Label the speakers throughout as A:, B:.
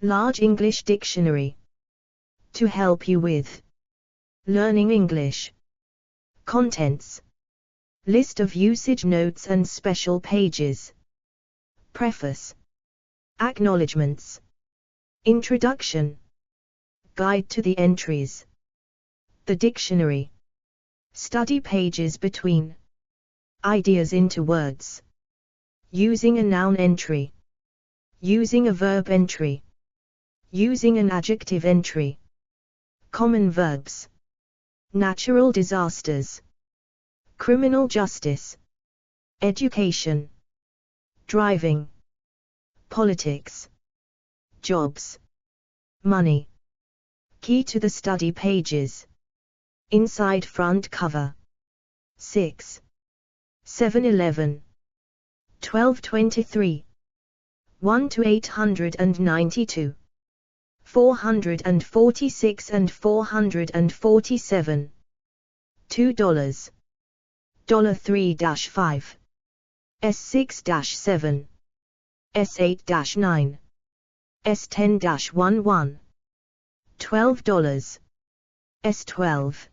A: Large English Dictionary. To help you with learning English. Contents. List of usage notes and special pages. Preface. Acknowledgements. Introduction. Guide to the entries. The dictionary. Study pages between. Ideas into words. Using a noun entry. Using a verb entry. Using an adjective entry. Common verbs. Natural disasters. Criminal justice. Education. Driving. Politics. Jobs. Money. Key to the study pages. Inside front cover. 6. 711. 1223. 1 to 892. 446 and 447. $2. $3-5. S6-7. S8-9. S10-11. $12. S12.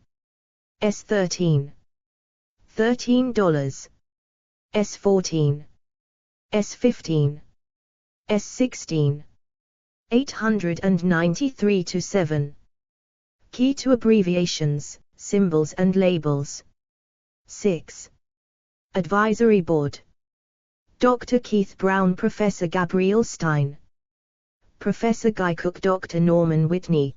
A: S13. $13. S14. S15. S16. 893 to 7. Key to abbreviations, symbols and labels. 6. Advisory Board. Dr. Keith Brown, Professor Gabriel Stein, Professor Guy Cook, Dr. Norman Whitney,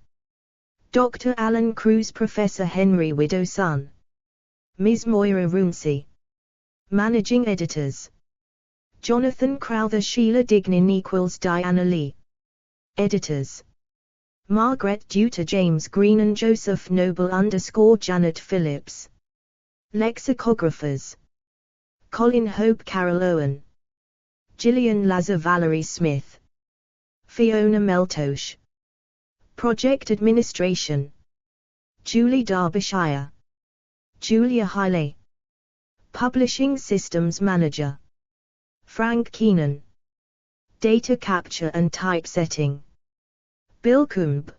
A: Dr. Alan Cruz, Professor Henry Widow-Son, Ms. Moira Runcie. Managing Editors. Jonathan Crowther, Sheila Dignan = Diana Lee. Editors. Margaret Duter, James Green and Joseph Noble _ Janet Phillips. Lexicographers. Colin Hope, Carol Owen, Gillian Lazar, Valerie Smith, Fiona Meltosh. Project Administration. Julie Derbyshire, Julia Hiley. Publishing Systems Manager. Frank Keenan. Data Capture and Typesetting. Bill Coombe.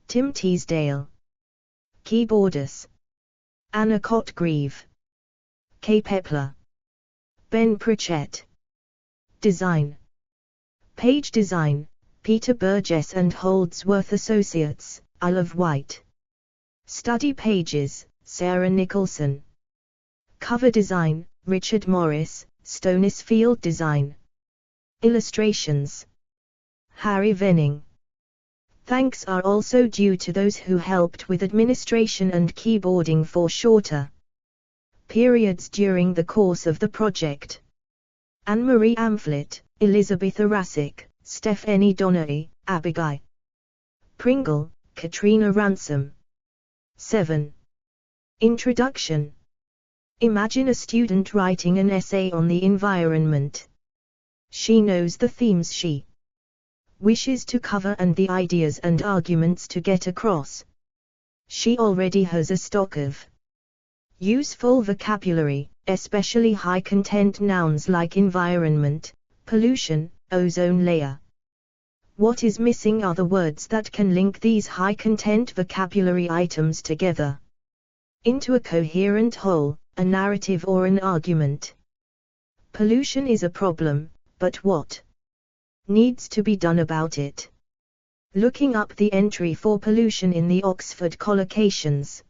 A: Tim Teasdale. Keyboardist. Anna Cotgreave. Kay Pepler. Ben Pritchett. Design. Page Design, Peter Burgess and Holdsworth Associates, Isle of Wight. Study Pages, Sarah Nicholson. Cover Design, Richard Morris, Stonesfield Design. Illustrations. Harry Venning. Thanks are also due to those who helped with administration and keyboarding for shorter periods during the course of the project. Anne-Marie Amphlett, Elizabeth Arasic, Stephanie Donaghy, Abigail Pringle, Katrina Ransom. 7. Introduction. Imagine a student writing an essay on the environment. She knows the themes she wishes to cover and the ideas and arguments to get across. She already has a stock of useful vocabulary, especially high-content nouns like environment, pollution, ozone layer. What is missing are the words that can link these high-content vocabulary items together into a coherent whole, a narrative or an argument. Pollution is a problem, but what needs to be done about it? Looking up the entry for pollution in the Oxford Collocations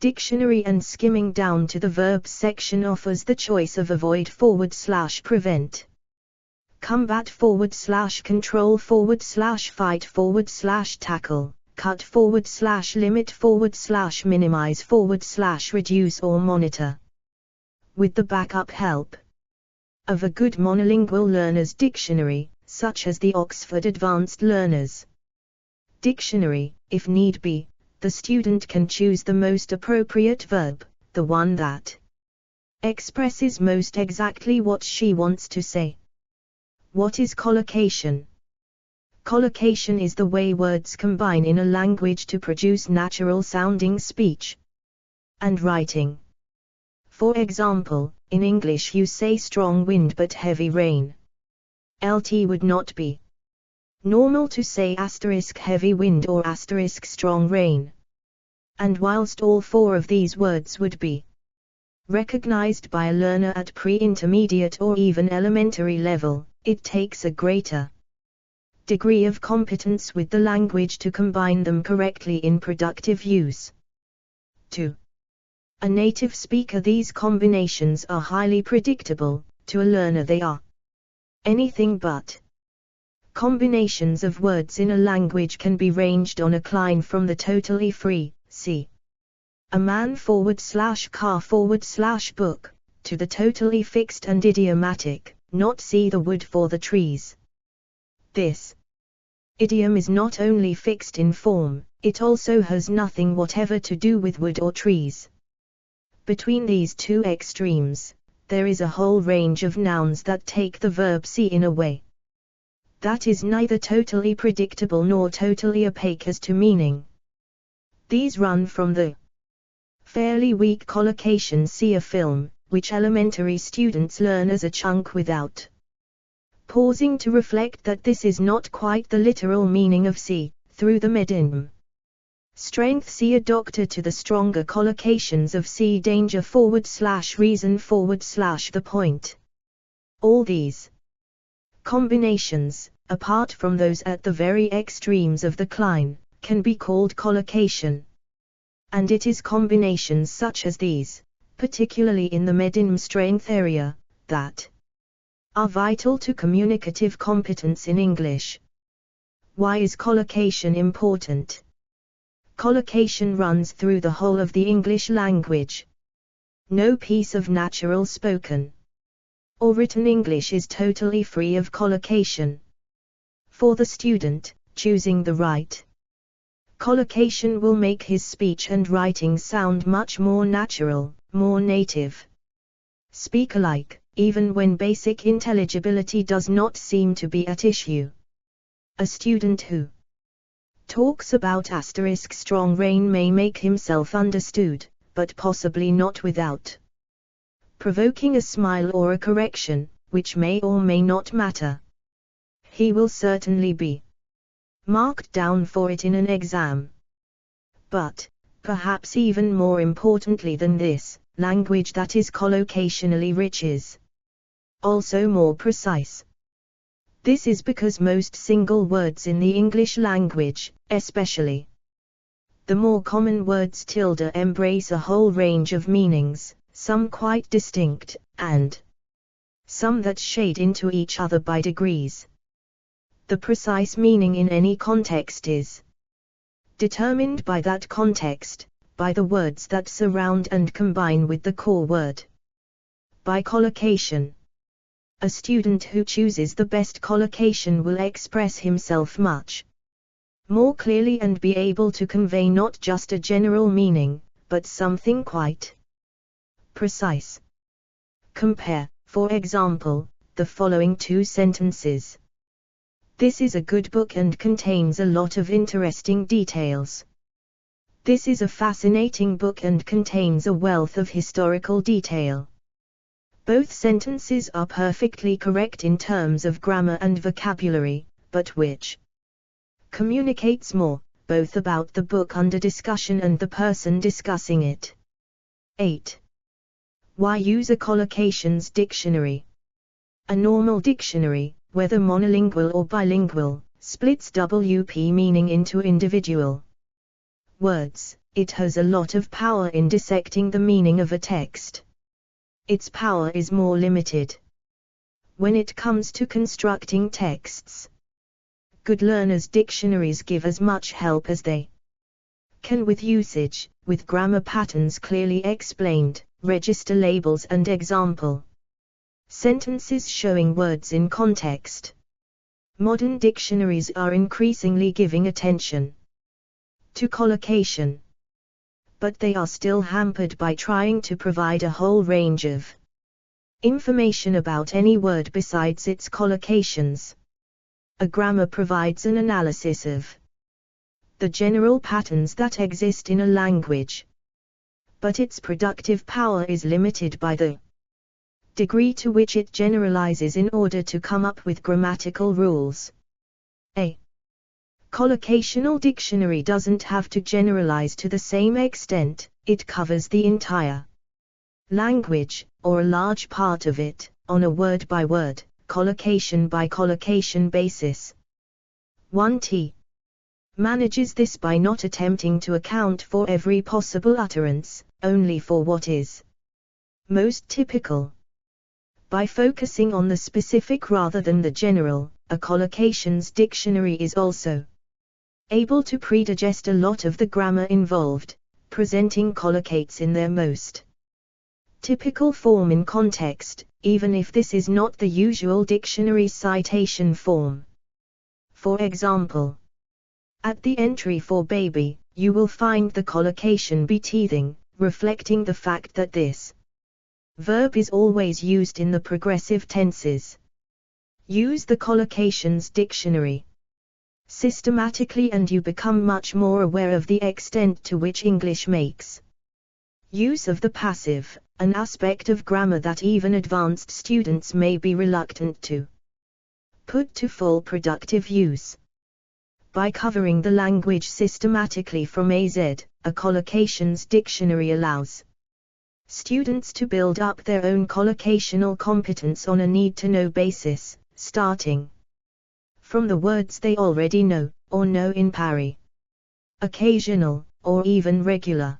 A: Dictionary and skimming down to the verbs section offers the choice of avoid / prevent, combat / control / fight / tackle, cut / limit / minimize / reduce or monitor. With the backup help of a good monolingual learner's dictionary, such as the Oxford Advanced Learners Dictionary, if need be, the student can choose the most appropriate verb, the one that expresses most exactly what she wants to say. What is collocation? Collocation is the way words combine in a language to produce natural-sounding speech and writing. For example, in English you say strong wind but heavy rain. LT would not be Normal to say heavy wind or strong rain. And whilst all four of these words would be recognized by a learner at pre-intermediate or even elementary level, it takes a greater degree of competence with the language to combine them correctly in productive use. To a native speaker, these combinations are highly predictable. To a learner, they are anything but. Combinations of words in a language can be ranged on a cline from the totally free, see a man /car /book, to the totally fixed and idiomatic, not see the wood for the trees. This idiom is not only fixed in form, it also has nothing whatever to do with wood or trees. Between these two extremes, there is a whole range of nouns that take the verb see in a way that is neither totally predictable nor totally opaque as to meaning. These run from the fairly weak collocation see a film, which elementary students learn as a chunk without pausing to reflect that this is not quite the literal meaning of see, through the medium strength see a doctor, to the stronger collocations of see danger /reason / the point. All these combinations, apart from those at the very extremes of the cline, can be called collocation. And it is combinations such as these, particularly in the medium strength area, that are vital to communicative competence in English. Why is collocation important? Collocation runs through the whole of the English language. No piece of natural spoken or written English is totally free of collocation. For the student, choosing the right collocation will make his speech and writing sound much more natural, more native. Speak alike, even when basic intelligibility does not seem to be at issue. A student who talks about strong rain may make himself understood, but possibly not without provoking a smile or a correction, which may or may not matter. He will certainly be marked down for it in an exam. But, perhaps even more importantly than this, language that is collocationally rich is also more precise. This is because most single words in the English language, especially the more common words embrace a whole range of meanings, some quite distinct, and some that shade into each other by degrees. The precise meaning in any context is determined by that context, by the words that surround and combine with the core word. By collocation, a student who chooses the best collocation will express himself much more clearly and be able to convey not just a general meaning, but something quite precise. Compare, for example, the following two sentences. This is a good book and contains a lot of interesting details. This is a fascinating book and contains a wealth of historical detail. Both sentences are perfectly correct in terms of grammar and vocabulary, but which communicates more, both about the book under discussion and the person discussing it? 8. Why use a collocations dictionary? A normal dictionary, whether monolingual or bilingual, splits WP meaning into individual words. It has a lot of power in dissecting the meaning of a text. Its power is more limited when it comes to constructing texts. Good learners' dictionaries give as much help as they can with usage, with grammar patterns clearly explained, register labels and example sentences showing words in context. Modern dictionaries are increasingly giving attention to collocation, but they are still hampered by trying to provide a whole range of information about any word besides its collocations. A grammar provides an analysis of the general patterns that exist in a language, but its productive power is limited by the degree to which it generalizes in order to come up with grammatical rules. A collocational dictionary doesn't have to generalize to the same extent, it covers the entire language, or a large part of it, on a word-by-word, collocation-by-collocation basis. 1T manages this by not attempting to account for every possible utterance, only for what is most typical. By focusing on the specific rather than the general, a collocations dictionary is also able to predigest a lot of the grammar involved, presenting collocates in their most typical form in context, even if this is not the usual dictionary citation form. For example, at the entry for baby, you will find the collocation be teething, reflecting the fact that this verb is always used in the progressive tenses. Use the collocations dictionary systematically and you become much more aware of the extent to which English makes use of the passive, an aspect of grammar that even advanced students may be reluctant to put to full productive use. By covering the language systematically from A to Z, a collocations dictionary allows students to build up their own collocational competence on a need-to-know basis, starting from the words they already know, or know in pari, occasional, or even regular.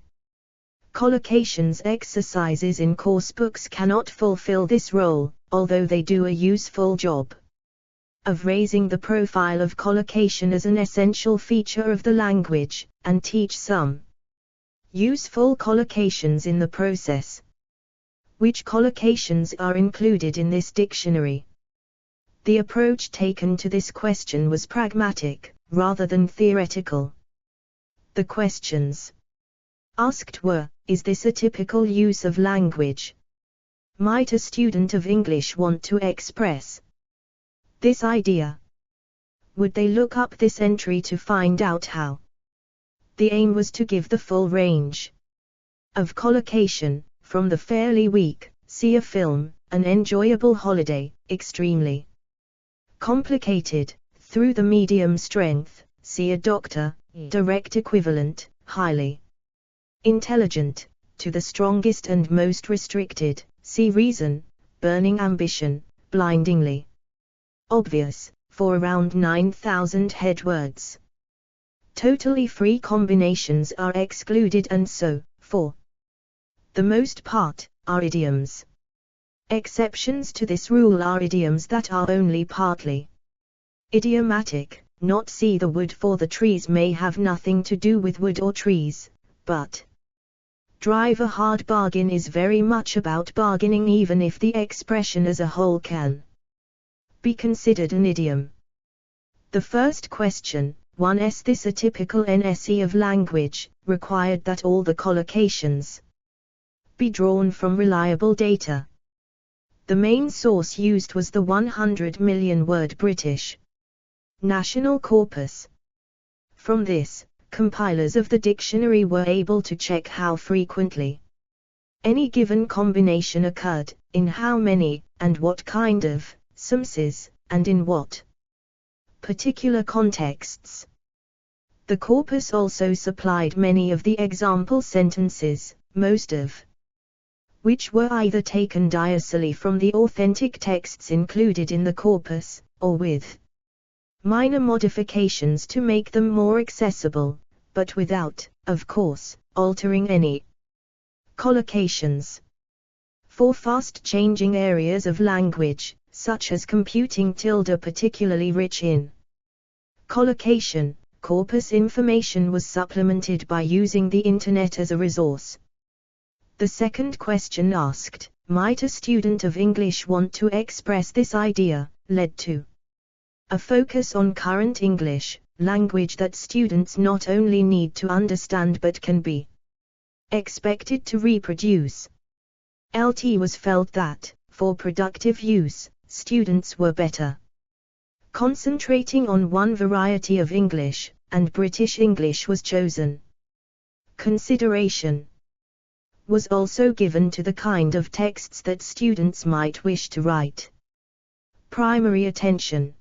A: Collocations exercises in coursebooks cannot fulfill this role, although they do a useful job of raising the profile of collocation as an essential feature of the language, and teach some useful collocations in the process. Which collocations are included in this dictionary? The approach taken to this question was pragmatic, rather than theoretical. The questions asked were, is this a typical use of language? Might a student of English want to express this idea? Would they look up this entry to find out how? The aim was to give the full range of collocation, from the fairly weak, see a film, an enjoyable holiday, extremely complicated, through the medium strength, see a doctor, direct equivalent, highly intelligent, to the strongest and most restricted, see reason, burning ambition, blindingly obvious, for around 9,000 head words. Totally free combinations are excluded and so, for the most part, are idioms. Exceptions to this rule are idioms that are only partly idiomatic, not see the wood for the trees may have nothing to do with wood or trees, but drive a hard bargain is very much about bargaining even if the expression as a whole can be considered an idiom. The first question, 1s this a typical NSE of language, required that all the collocations be drawn from reliable data. The main source used was the 100 million word British National Corpus. From this, compilers of the dictionary were able to check how frequently any given combination occurred, in how many, and what kind of senses, and in what particular contexts. The corpus also supplied many of the example sentences, most of which were either taken diaceally from the authentic texts included in the corpus, or with minor modifications to make them more accessible, but without, of course, altering any collocations. For fast-changing areas of language, such as computing tilde particularly rich in collocation, corpus information was supplemented by using the Internet as a resource. The second question asked, might a student of English want to express this idea, led to a focus on current English, language that students not only need to understand but can be expected to reproduce. It was felt that, for productive use, students were better concentrating on one variety of English, and British English was chosen. Consideration was also given to the kind of texts that students might wish to write. Primary attention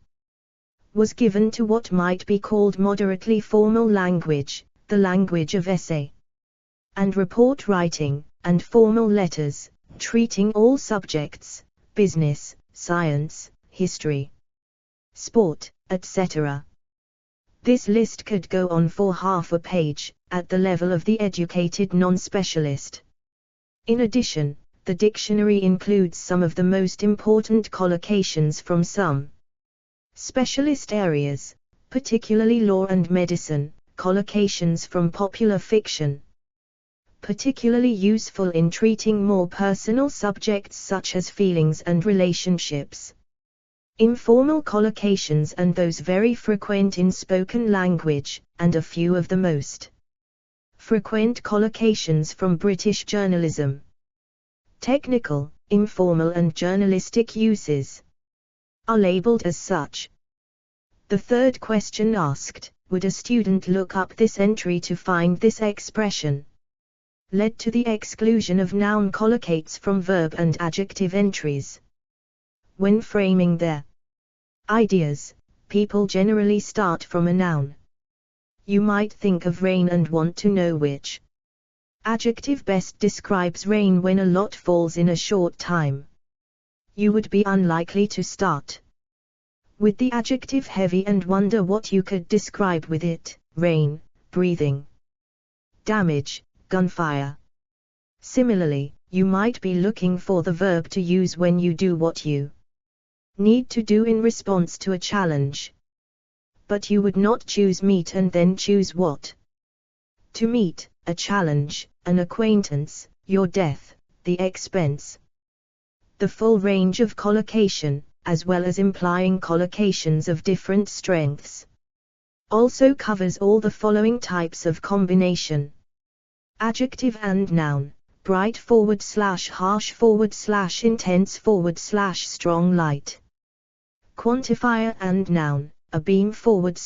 A: was given to what might be called moderately formal language, the language of essay and report writing, and formal letters, treating all subjects, business, science, history, sport, etc. This list could go on for half a page, at the level of the educated non-specialist. In addition, the dictionary includes some of the most important collocations from some specialist areas, particularly law and medicine, collocations from popular fiction, particularly useful in treating more personal subjects such as feelings and relationships, informal collocations and those very frequent in spoken language, and a few of the most frequent collocations from British journalism. Technical, informal and journalistic uses are labeled as such. The third question asked, would a student look up this entry to find this expression? Led to the exclusion of noun collocates from verb and adjective entries. When framing their ideas, people generally start from a noun. You might think of rain and want to know which adjective best describes rain when a lot falls in a short time. You would be unlikely to start with the adjective heavy and wonder what you could describe with it: rain, breathing, damage, gunfire. Similarly, you might be looking for the verb to use when you do what you need to do in response to a challenge. But you would not choose meet and then choose what to meet: a challenge, an acquaintance, your death, the expense. The full range of collocation, as well as implying collocations of different strengths, also covers all the following types of combination: adjective and noun, bright / harsh / intense / strong light. Quantifier and noun, a beam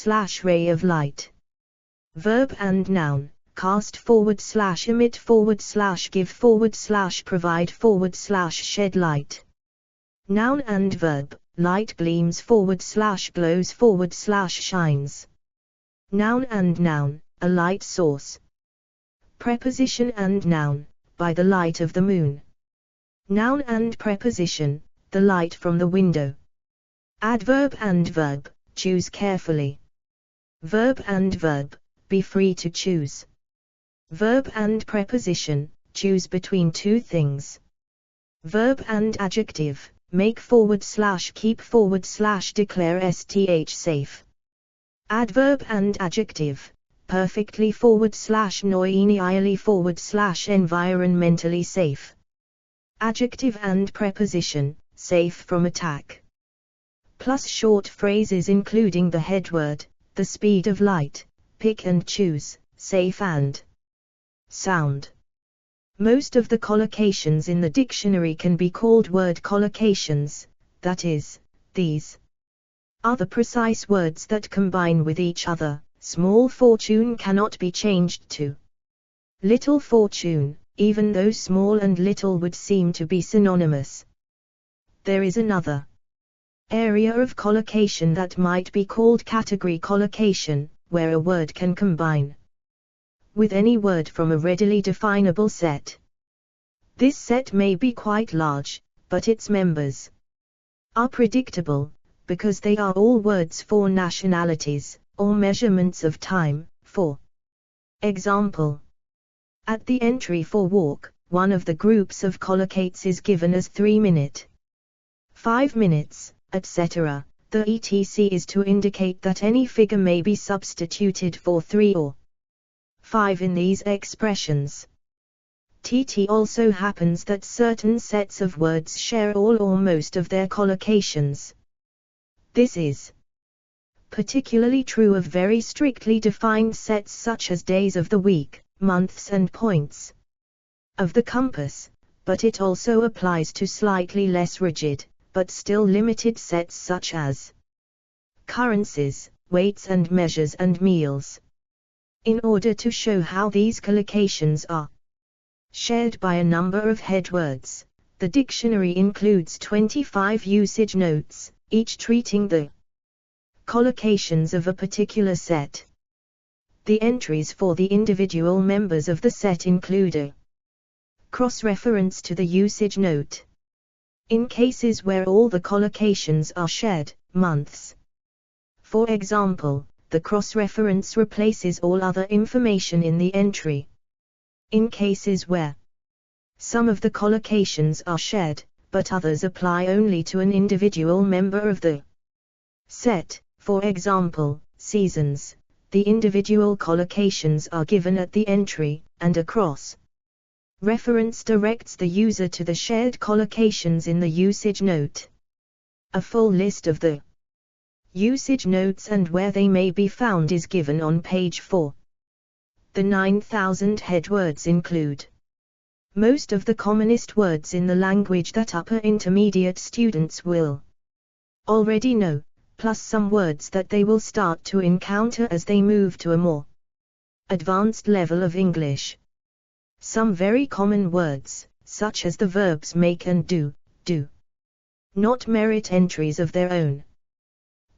A: / ray of light. Verb and noun, cast / emit / give / provide / shed light. Noun and verb, light gleams / glows / shines. Noun and noun, a light source. Preposition and noun, by the light of the moon. Noun and preposition, the light from the window. Adverb and verb, choose carefully. Verb and verb, be free to choose. Verb and preposition, choose between two things. Verb and adjective, make / keep / declare st safe. Adverb and adjective, perfectly / noinally / environmentally safe. Adjective and preposition, safe from attack. Plus short phrases including the headword, the speed of light, pick and choose, safe and sound. Most of the collocations in the dictionary can be called word collocations, that is, these are the precise words that combine with each other. Small fortune cannot be changed to little fortune, even though small and little would seem to be synonymous. There is another area of collocation that might be called category collocation, where a word can combine with any word from a readily definable set. This set may be quite large, but its members are predictable, because they are all words for nationalities, or measurements of time. For example, at the entry for walk, one of the groups of collocates is given as 3 minute, 5 minutes, etc. The etc is to indicate that any figure may be substituted for 3 or 5 in these expressions. TT also happens that certain sets of words share all or most of their collocations. This is particularly true of very strictly defined sets such as days of the week, months and points of the compass, but it also applies to slightly less rigid, but still limited sets such as currencies, weights and measures and meals. In order to show how these collocations are shared by a number of headwords, the dictionary includes 25 usage notes, each treating the Collocations of a particular set. The entries for the individual members of the set include a cross-reference to the usage note. In cases where all the collocations are shared, months. For example, the cross-reference replaces all other information in the entry. In cases where some of the collocations are shared, but others apply only to an individual member of the set, for example, seasons, the individual collocations are given at the entry, and a cross-reference directs the user to the shared collocations in the usage note. A full list of the usage notes and where they may be found is given on page 4. The 9,000 head words include most of the commonest words in the language that upper intermediate students will already know, plus some words that they will start to encounter as they move to a more advanced level of English. Some very common words, such as the verbs make and do not merit entries of their own.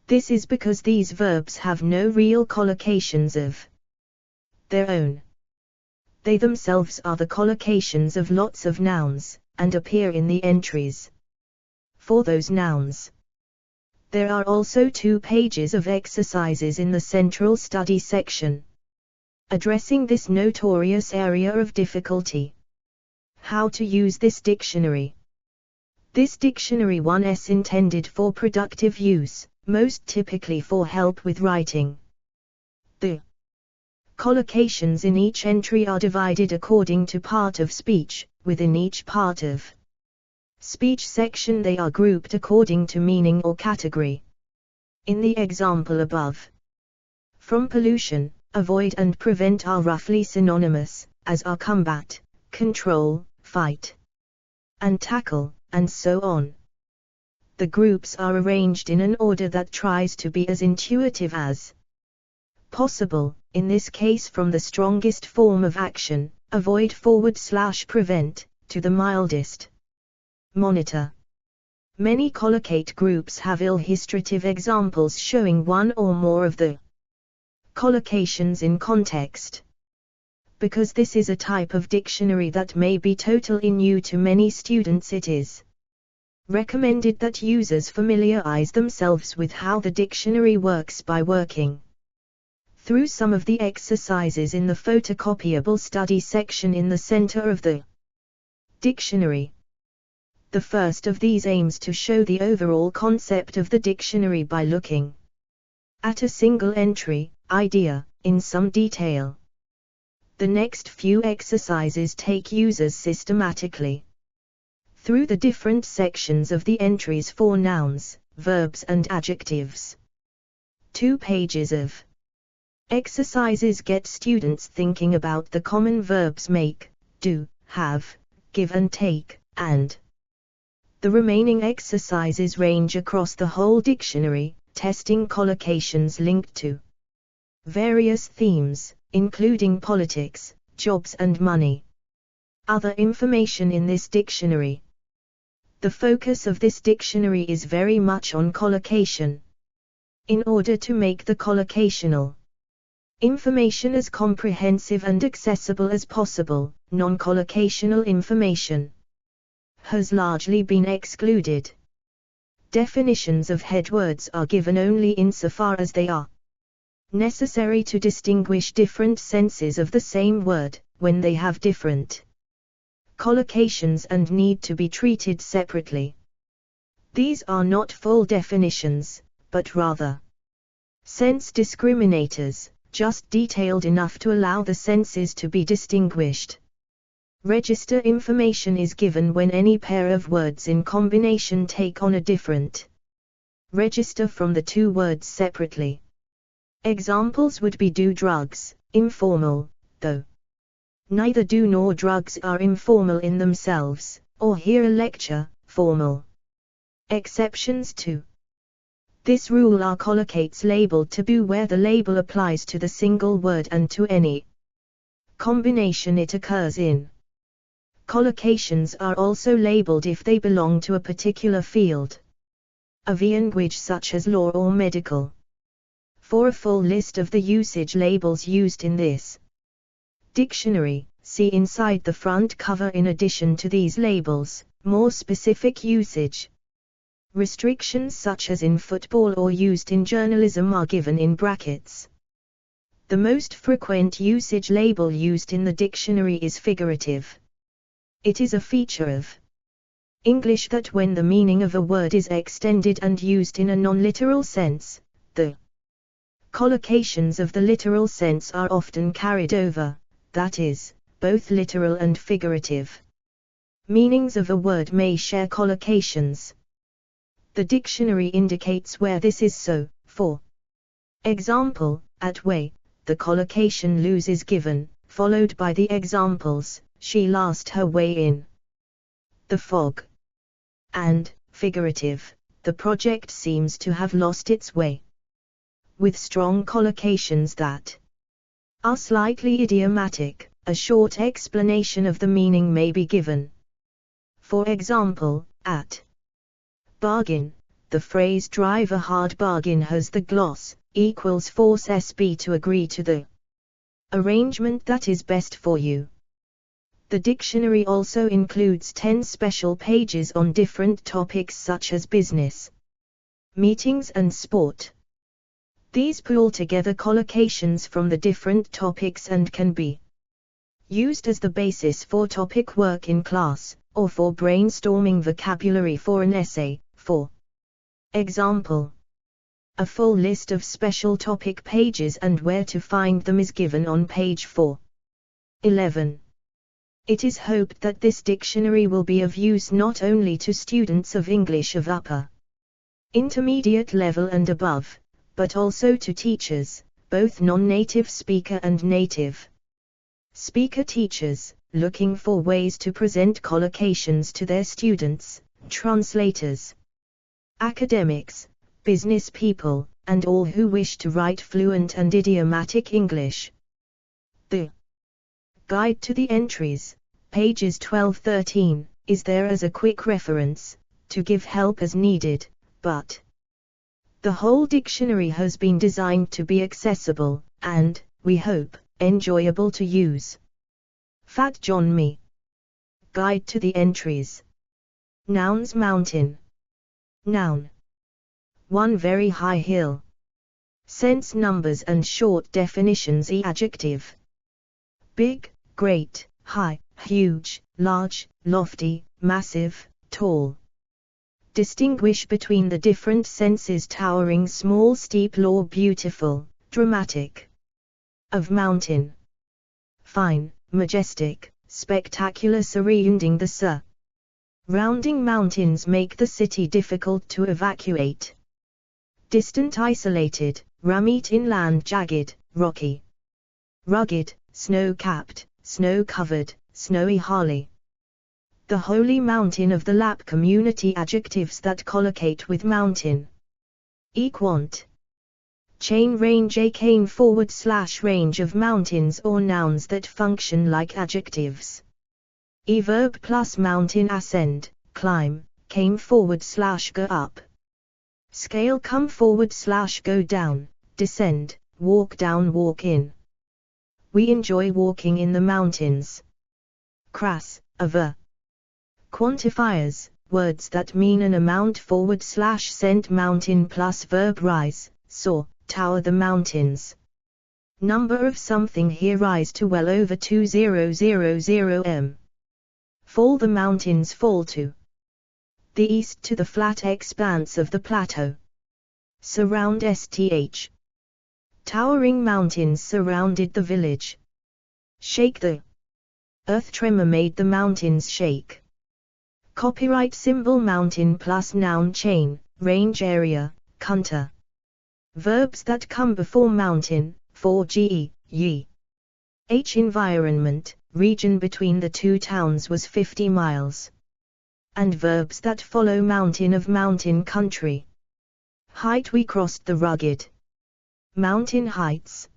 A: This is because these verbs have no real collocations of their own. They themselves are the collocations of lots of nouns, and appear in the entries for those nouns. There are also 2 pages of exercises in the central study section, addressing this notorious area of difficulty. How to use this dictionary. This dictionary 1 is intended for productive use, most typically for help with writing. The collocations in each entry are divided according to part of speech. Within each part of speech section they are grouped according to meaning or category. In the example above, from pollution, avoid and prevent are roughly synonymous, as are combat, control, fight, and tackle, and so on. The groups are arranged in an order that tries to be as intuitive as possible, in this case from the strongest form of action, avoid /prevent, to the mildest, monitor. Many collocate groups have illustrative examples showing one or more of the collocations in context. Because this is a type of dictionary that may be totally new to many students, it is recommended that users familiarize themselves with how the dictionary works by working through some of the exercises in the photocopyable study section in the center of the dictionary. The first of these aims to show the overall concept of the dictionary by looking at a single entry, idea, in some detail. The next few exercises take users systematically through the different sections of the entries for nouns, verbs and adjectives. 2 pages of exercises get students thinking about the common verbs make, do, have, give and take, and the remaining exercises range across the whole dictionary, testing collocations linked to various themes, including politics, jobs and money. Other information in this dictionary. The focus of this dictionary is very much on collocation. In order to make the collocational information as comprehensive and accessible as possible, non-collocational information has largely been excluded. Definitions of headwords are given only insofar as they are necessary to distinguish different senses of the same word, when they have different collocations and need to be treated separately. These are not full definitions, but rather sense discriminators, just detailed enough to allow the senses to be distinguished. Register information is given when any pair of words in combination take on a different register from the 2 words separately. Examples would be do drugs, informal, though neither do nor drugs are informal in themselves, or hear a lecture, formal. Exceptions to this rule are collocates labeled taboo where the label applies to the single word and to any combination it occurs in. Collocations are also labeled if they belong to a particular field of language such as law or medical. For a full list of the usage labels used in this dictionary, see inside the front cover. In addition to these labels, more specific usage restrictions such as in football or used in journalism are given in brackets. The most frequent usage label used in the dictionary is figurative. It is a feature of English that when the meaning of a word is extended and used in a non-literal sense, the collocations of the literal sense are often carried over, that is, both literal and figurative meanings of a word may share collocations. The dictionary indicates where this is so. For example, at way, the collocation lose is given, followed by the examples, she lost her way in the fog, and, figurative, the project seems to have lost its way. With strong collocations that are slightly idiomatic, a short explanation of the meaning may be given. For example, at bargain, the phrase drive a hard bargain has the gloss, equals force SB to agree to the arrangement that is best for you. The dictionary also includes 10 special pages on different topics such as business, meetings and sport. These pool together collocations from the different topics and can be used as the basis for topic work in class, or for brainstorming vocabulary for an essay. For example, a full list of special topic pages and where to find them is given on page 411. It is hoped that this dictionary will be of use not only to students of English of upper intermediate level and above, but also to teachers, both non-native speaker and native speaker teachers, looking for ways to present collocations to their students, translators, academics, business people, and all who wish to write fluent and idiomatic English. The Guide to the Entries, pages 12-13, is there as a quick reference, to give help as needed, but the whole dictionary has been designed to be accessible, and, we hope, enjoyable to use. Fat John Me. Guide to the Entries. Nouns: mountain. Noun. One very high hill. Sense: numbers and short definitions. Adjective: big, great, high, huge, large, lofty, massive, tall. Distinguish between the different senses: towering, small, steep, low, beautiful, dramatic. Of mountain: fine, majestic, spectacular, surrounding. The surrounding mountains make the city difficult to evacuate. Distant, isolated, remote, inland, jagged, rocky, rugged, snow-capped, snow-covered, snowy, holly. The holy mountain of the Lap community. Adjectives that collocate with mountain: equant, chain, range, a cane / range of mountains, or nouns that function like adjectives. Verb plus mountain: ascend, climb, came / go up. Scale: come / go down, descend, walk down, walk in. We enjoy walking in the mountains. Crass, of a. Quantifiers: words that mean an amount / cent. Mountain plus verb: rise, soar, tower the mountains. Number of something: here rise to well over 2000 m. Fall: the mountains fall to the east, to the flat expanse of the plateau. Surround: st. Towering mountains surrounded the village. Shake: the earth tremor made the mountains shake. Copyright symbol: mountain plus noun, chain, range, area, counter. Verbs that come before mountain: for ge, ye. Environment: region between the two towns was 50 miles. And verbs that follow mountain: of mountain country. Height: we crossed the rugged mountain heights.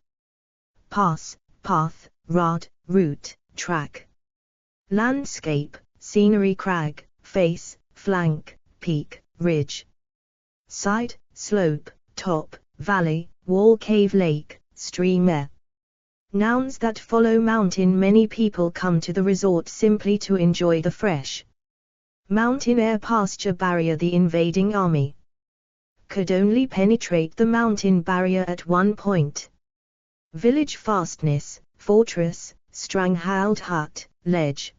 A: Pass, path, rod, route, track. Landscape: scenery, crag, face, flank, peak, ridge. Side: slope, top, valley, wall, cave, lake, stream, air. Nouns that follow mountain. Many people come to the resort simply to enjoy the fresh mountain air. Pasture barrier. The invading army could only penetrate the mountain barrier at one point. Village. Fastness, fortress, stronghold, hut, ledge.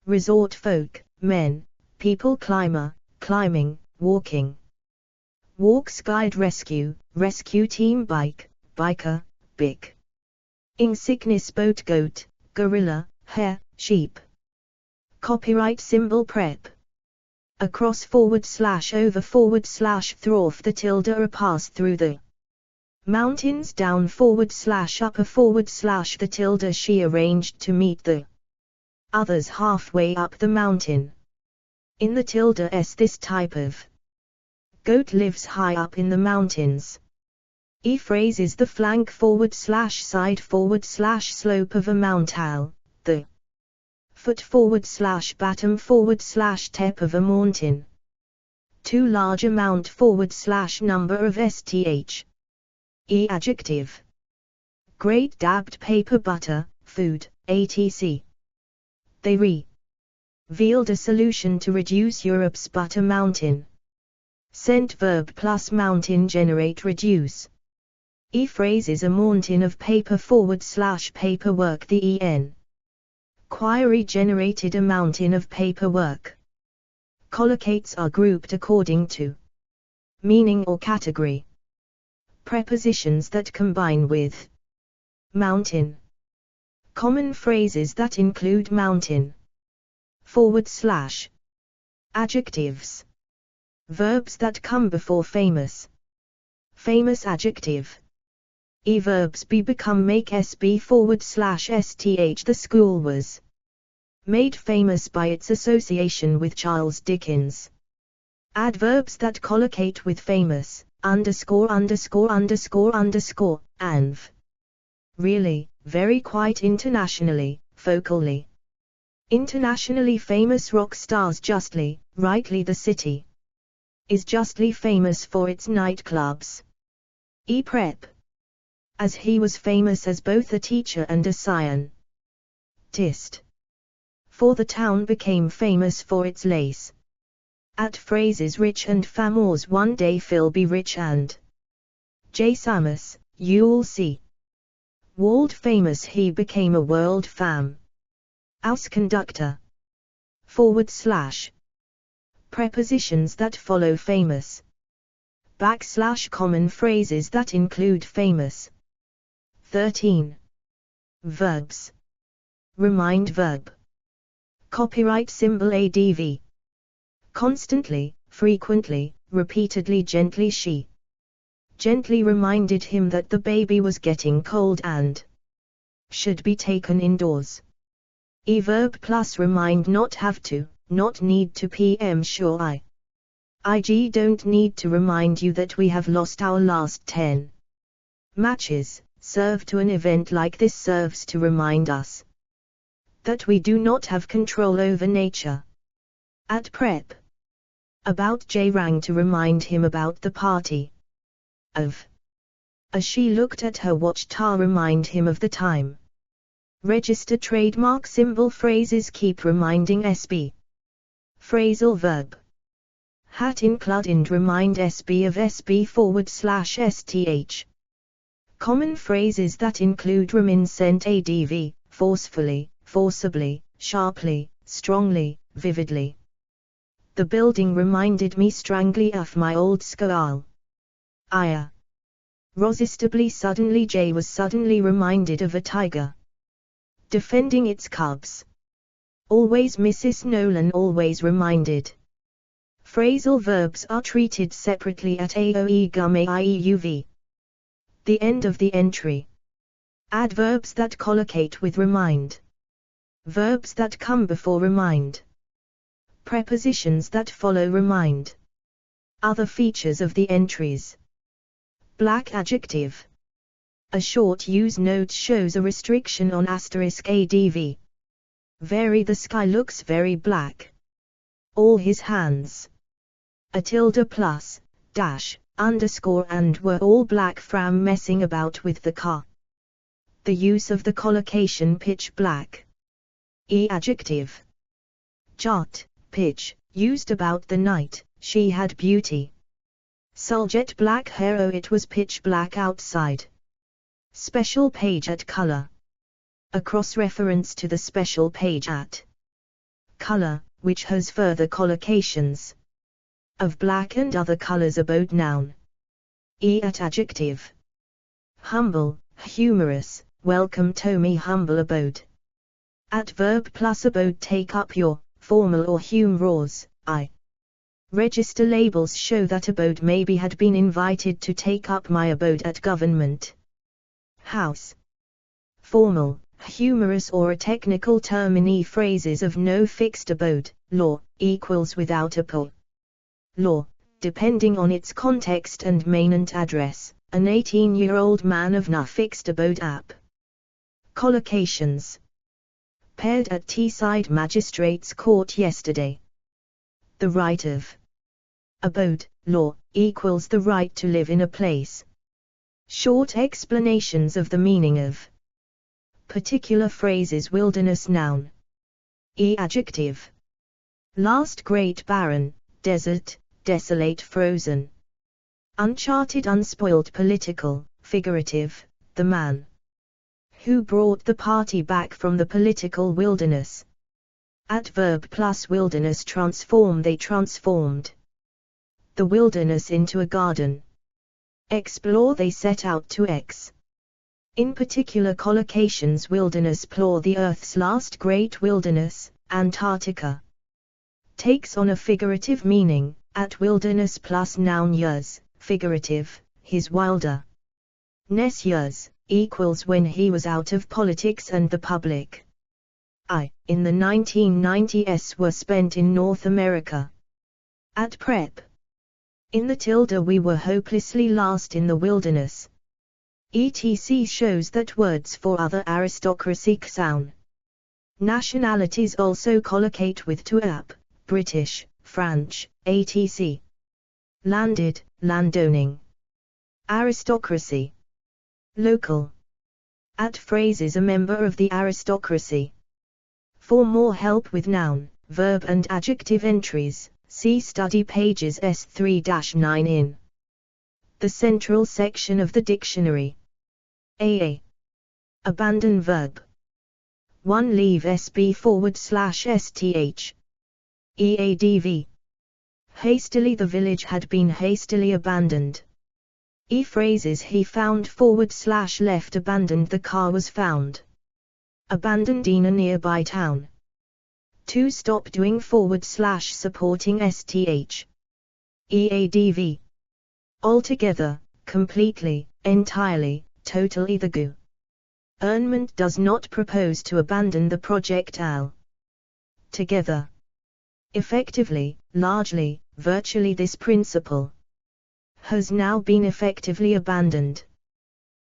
A: Resort. Folk, men, people. Climber, climbing, walking. Walks. Guide. Rescue, rescue team. Bike, biker, bick. Ing. Sickness. Boat, goat, gorilla, hare, sheep. Copyright symbol. Prep. Across, forward slash, over, forward slash, through, the tilde. A pass through the mountains. Down, forward slash, upper, forward slash, the tilde. She arranged to meet the others halfway up the mountain. In the tilde s. This type of goat lives high up in the mountains. E phrase is the flank, forward slash, side, forward slash, slope of a mountain. The foot, forward slash, bottom, forward slash, tip of a mountain. Too large amount, forward slash, number of sth. E adjective. Great. Dabbed paper, butter, food, etc. They revealed a solution to reduce Europe's butter mountain. Sent. Verb plus mountain. Generate, reduce. E phrase is a mountain of paper, forward slash, paperwork. The en query generated a mountain of paperwork. Collocates are grouped according to meaning or category. Prepositions that combine with mountain. Common phrases that include mountain. Forward slash. Adjectives. Verbs that come before famous. Famous adjective. E verbs. Be, become, make, sb, forward slash, sth. The school was made famous by its association with Charles Dickens. Adverbs that collocate with famous. Underscore, underscore, underscore, underscore, anv. Really, very, quite, internationally, focally. Internationally famous rock stars. Justly, rightly. The city is justly famous for its nightclubs. E prep. As he was famous as both a teacher and a scientist. For the town became famous for its lace. At phrases. Rich and famous. One day Phil be rich and J. Samus, you'll see. World famous. He became a world fam. Aus conductor. Forward slash. Prepositions that follow famous. Backslash. Common phrases that include famous. 13. Verbs. Remind. Verb. Copyright symbol. ADV. Constantly, frequently, repeatedly. Gently. She gently reminded him that the baby was getting cold and should be taken indoors. E verb plus remind. Not have to, not need to. PM sure. IG don't need to remind you that we have lost our last 10 matches. Serve to an event like this serves to remind us that we do not have control over nature. At prep. About. J rang to remind him about the party. Of. As she looked at her watch. Ta remind him of the time. Register. Trademark symbol. Phrases keep reminding. SB. Phrasal verb. Hat. Include and remind. SB of SB forward slash STH. Common phrases that include reminiscent. ADV, forcefully, forcibly, sharply, strongly, vividly. The building reminded me strangely of my old school. Aya. Irresistibly. Suddenly. Jay was suddenly reminded of a tiger defending its cubs. Always. Mrs. Nolan always reminded. Phrasal verbs are treated separately at AOE Gum AIEUV. The end of the entry. Adverbs that collocate with remind. Verbs that come before remind. Prepositions that follow remind. Other features of the entries. Black adjective. A short use note shows a restriction on *ADV. Very. The sky looks very black. All his hands. A tilde plus, dash, underscore and were all black from messing about with the car. The use of the collocation pitch black. Adjective. Jet, pitch, used about the night, she had beauty. Jet black hair, oh it was pitch black outside. Special page at color. A cross-reference to the special page at color, which has further collocations of black and other colors. Abode noun. At adjective. Humble, humorous, welcome to me humble abode. Adverb plus abode take up your, formal or humorous, Register labels show that abode maybe had been invited to take up my abode at government house. Formal, humorous or a technical term in phrases of no fixed abode, law, equals without a pull. Law, depending on its context and maintenance address, an 18-year-old man of no fixed abode app. Collocations. Paired at Teesside Magistrates Court yesterday. The right of abode, law, equals the right to live in a place. Short explanations of the meaning of particular phrases. Wilderness noun. Adjective. Last great barren, desert, desolate frozen. Uncharted unspoiled political, figurative, the man who brought the party back from the political wilderness. Adverb plus wilderness transform, they transformed the wilderness into a garden. Explore, they set out to in particular collocations. Wilderness plural, the Earth's last great wilderness, Antarctica. Takes on a figurative meaning, at wilderness plus noun years, figurative, his wilder ness years, equals when he was out of politics and the public in the 1990s were spent in North America. At prep. In the tilde we were hopelessly lost in the wilderness. etc shows that words for other aristocracy sound nationalities also collocate with to up, British, French, etc. Landed, landowning. Aristocracy. Local. At phrases a member of the aristocracy. For more help with noun, verb and adjective entries, see study pages S3-9 in the central section of the dictionary. Abandon verb. 1 leave SB/STH. EADV. Hastily, the village had been hastily abandoned. Phrases he found /left abandoned, the car was found abandoned in a nearby town. To stop doing /supporting STH. EADV. Altogether, completely, entirely, totally. The government does not propose to abandon the project altogether. Effectively, largely, virtually, this principle has now been effectively abandoned.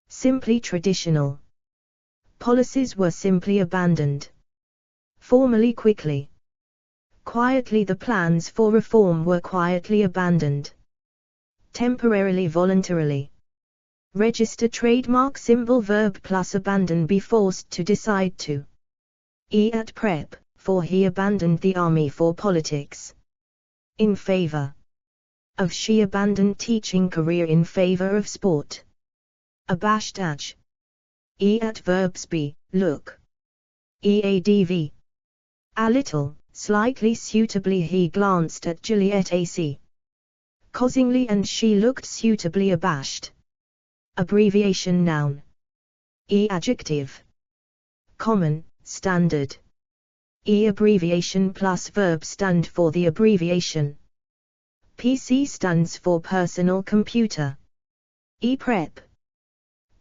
A: Simply, traditional policies were simply abandoned. Formally, quickly. Quietly, the plans for reform were quietly abandoned. Temporarily, voluntarily. Register trademark symbol verb plus abandon, be forced to, decide to. At prep, for he abandoned the army for politics. In favor of, she abandoned teaching career in favor of sport. Abashed at. At verbs be, look. EADV. A little, slightly, suitably, he glanced at Juliet AC. Causingly, and she looked suitably abashed. Abbreviation noun. Adjective. Common, standard. Abbreviation plus verb stand for the abbreviation. PC stands for personal computer. Prep.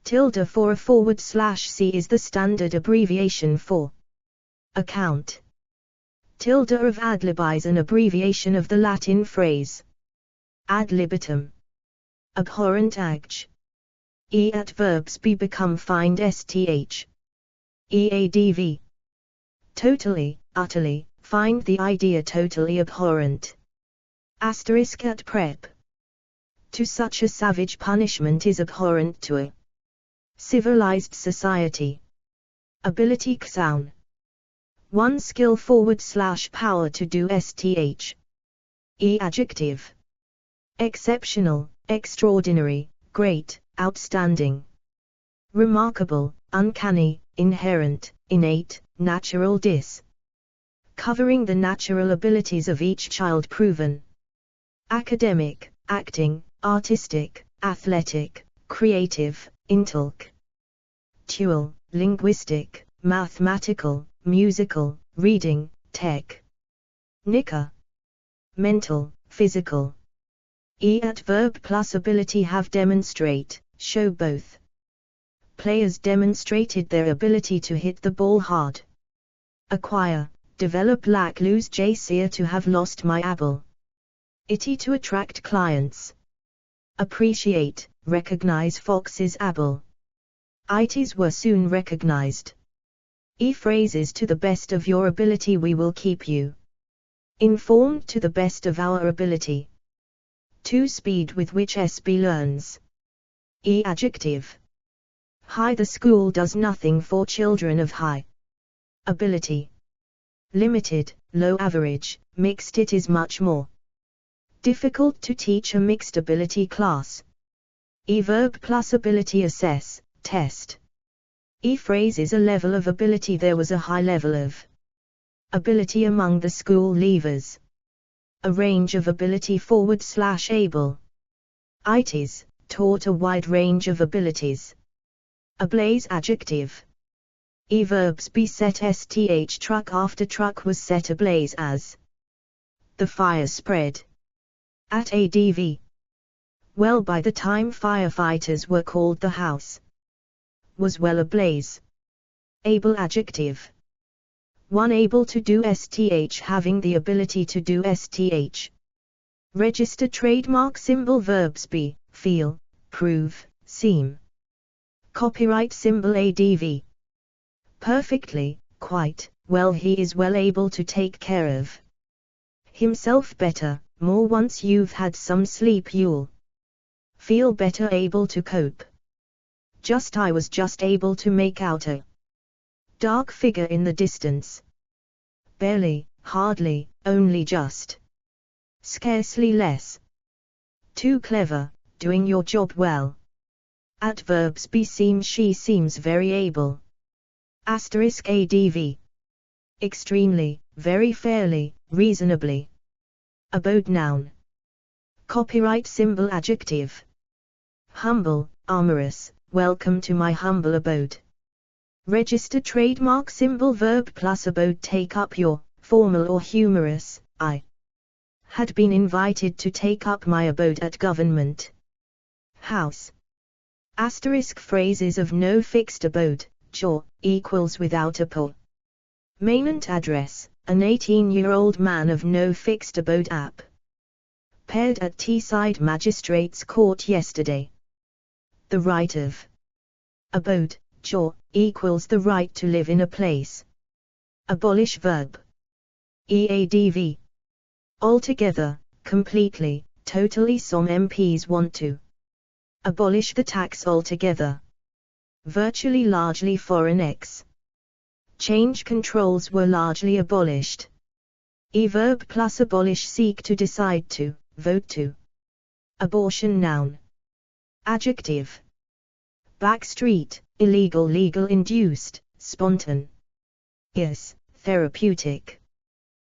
A: Tilde for a /c is the standard abbreviation for account. Tilde of adlib is an abbreviation of the Latin phrase ad libitum. Abhorrent age. At verbs be become find STH. EADV. Totally, utterly, find the idea totally abhorrent. Asterisk at prep. To such a savage punishment is abhorrent to a civilized society. Ability sound. 1 skill / power to do sth. Adjective. Exceptional, extraordinary, great, outstanding. Remarkable, uncanny, inherent, innate, natural covering the natural abilities of each child proven. Academic, acting, artistic, athletic, creative, intellectual, linguistic, mathematical, musical, reading, technical, mental, physical. Adverb plus ability have demonstrate, show both. Players demonstrated their ability to hit the ball hard. Acquire, develop lack lose jc to have lost my ability to attract clients. Appreciate, recognize Fox's abilities were soon recognized. Phrases to the best of your ability we will keep you informed to the best of our ability. 2 speed with which SB learns. Adjective. High the school does nothing for children of high ability. Limited, low average, mixed it is much more difficult to teach a mixed ability class. Verb plus ability assess, test. Phrase is a level of ability. There was a high level of ability among the school leavers. A range of ability / able. Ites, taught a wide range of abilities. Ablaze adjective. Verbs be set sth truck after truck was set ablaze as. The fire spread. At adv. Well by the time firefighters were called the house was well ablaze. Able adjective. 1 able to do sth having the ability to do sth. Register trademark symbol verbs be, feel, prove, seem. Copyright symbol adv. Perfectly, quite, well he is well able to take care of himself better, more once you've had some sleep you'll feel better able to cope. I was just able to make out a dark figure in the distance. Barely, hardly, only just. Scarcely less. Too clever, doing your job well. Adverbs be seem she seems very able. Adv. Extremely, very fairly, reasonably. Abode noun. Copyright symbol adjective. Humble, amorous, welcome to my humble abode. Register trademark symbol verb plus abode take up your, formal or humorous, I had been invited to take up my abode at government house. Phrases of no fixed abode, equals without a permanent address, an 18-year-old man of no fixed abode appeared at Teesside Magistrates Court yesterday. The right of abode, equals the right to live in a place. Abolish verb. Eadv. Altogether, completely, totally. Some MPs want to abolish the tax altogether. Virtually largely foreign exchange controls were largely abolished. Verb plus abolish seek to decide to, vote to. Abortion noun. Adjective. Backstreet, illegal legal induced, spontaneous, therapeutic.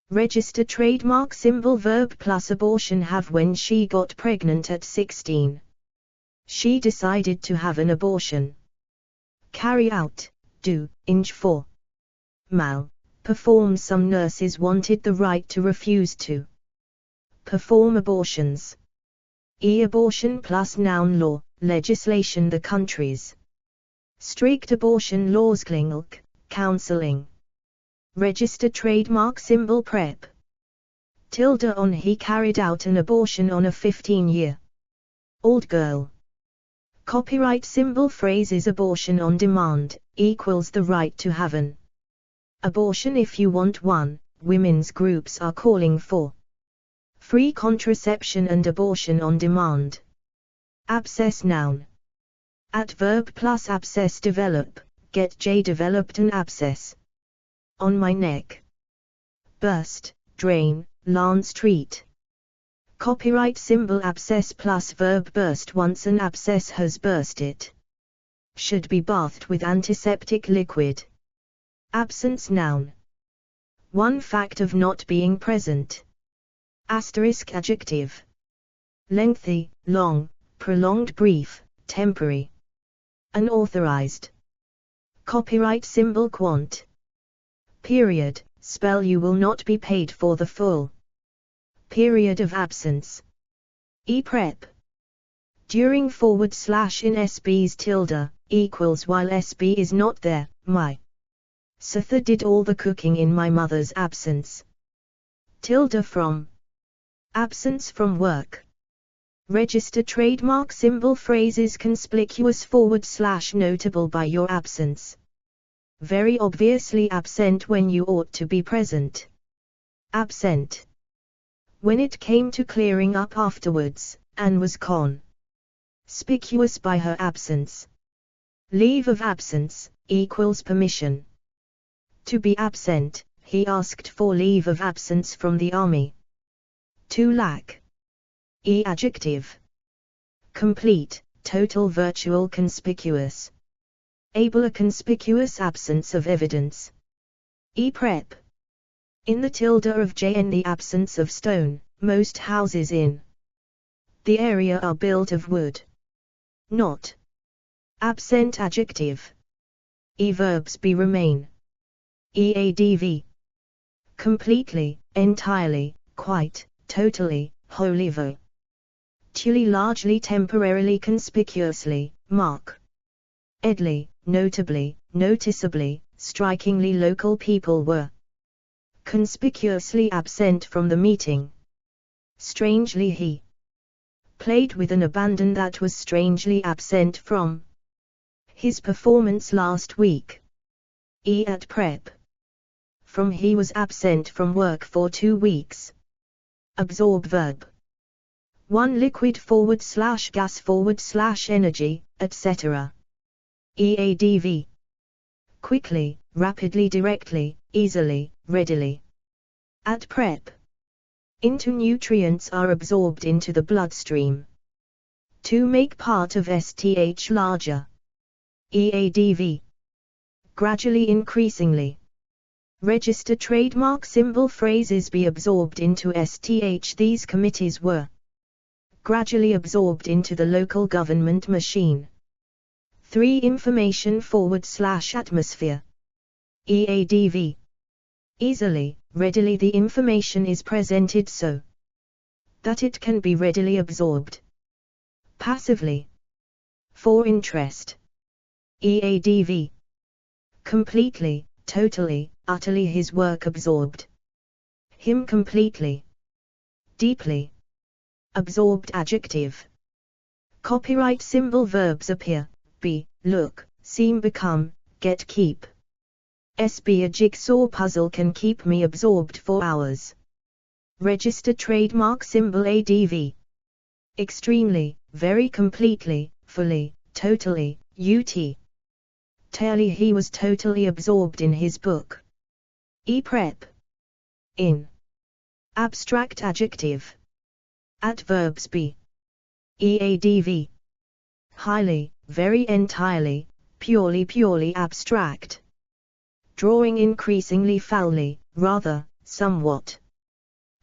A: Register trademark symbol verb plus abortion have when she got pregnant at 16. She decided to have an abortion. Carry out, do, inj for. Mal, perform. Some nurses wanted the right to refuse to perform abortions. Abortion plus noun law, legislation. The country's strict abortion laws. Klingk, counseling. Register trademark symbol prep. Tilde on he carried out an abortion on a 15-year-old girl. Copyright symbol phrases abortion on demand, equals the right to have an abortion if you want one. Women's groups are calling for free contraception and abortion on demand. Abscess noun. Adverb plus abscess develop, get J developed an abscess. On my neck. Burst, drain, lance treat. Copyright symbol abscess plus verb burst once an abscess has burst it. Should be bathed with antiseptic liquid. Absence noun. One fact of not being present. Asterisk adjective. Lengthy, long, prolonged, brief, temporary. Unauthorized. Copyright symbol quant. Period, spell you will not be paid for the full period of absence. E-prep. During / in SB's tilde, equals while SB is not there, my Satha did all the cooking in my mother's absence. Tilde from. Absence from work. Register trademark symbol phrases conspicuous / notable by your absence. Very obviously absent when you ought to be present. Absent. When it came to clearing up afterwards, Anne was conspicuous by her absence. Leave of absence equals permission. To be absent, he asked for leave of absence from the army. To lack. E adjective. Complete, total, virtual, conspicuous. Able, a conspicuous absence of evidence. E-prep. In the tilde of J, the absence of stone, most houses in the area are built of wood. Not. Absent adjective. E-verbs be remain. EADV. Completely, entirely, quite, totally, wholly. Virtually, largely, temporarily, conspicuously, mark. Edly, notably, noticeably, strikingly. Local people were conspicuously absent from the meeting. Strangely, he played with an abandon that was strangely absent from his performance last week. E at prep. From he was absent from work for 2 weeks. Absorb verb. 1 liquid / gas / energy, etc. EADV. Quickly, rapidly, directly, easily, readily. At prep. Into nutrients are absorbed into the bloodstream. To make part of STH larger. EADV. Gradually, increasingly. Register trademark symbol phrases be absorbed into STH. These committees were gradually absorbed into the local government machine. 3 information / atmosphere. EADV. Easily, readily, the information is presented so that it can be readily absorbed. Passively. For interest. EADV. Completely, totally, utterly, his work absorbed him completely. Deeply. Absorbed adjective. Copyright symbol verbs appear, be, look, seem, become, get, keep. SB, a jigsaw puzzle can keep me absorbed for hours. Register trademark symbol ADV. Extremely, very, completely, fully, totally, UT. Totally, he was totally absorbed in his book. E-prep. In. Abstract adjective. Adverbs be. EADV. Highly, very, entirely, purely abstract. Drawing increasingly foully, rather, somewhat.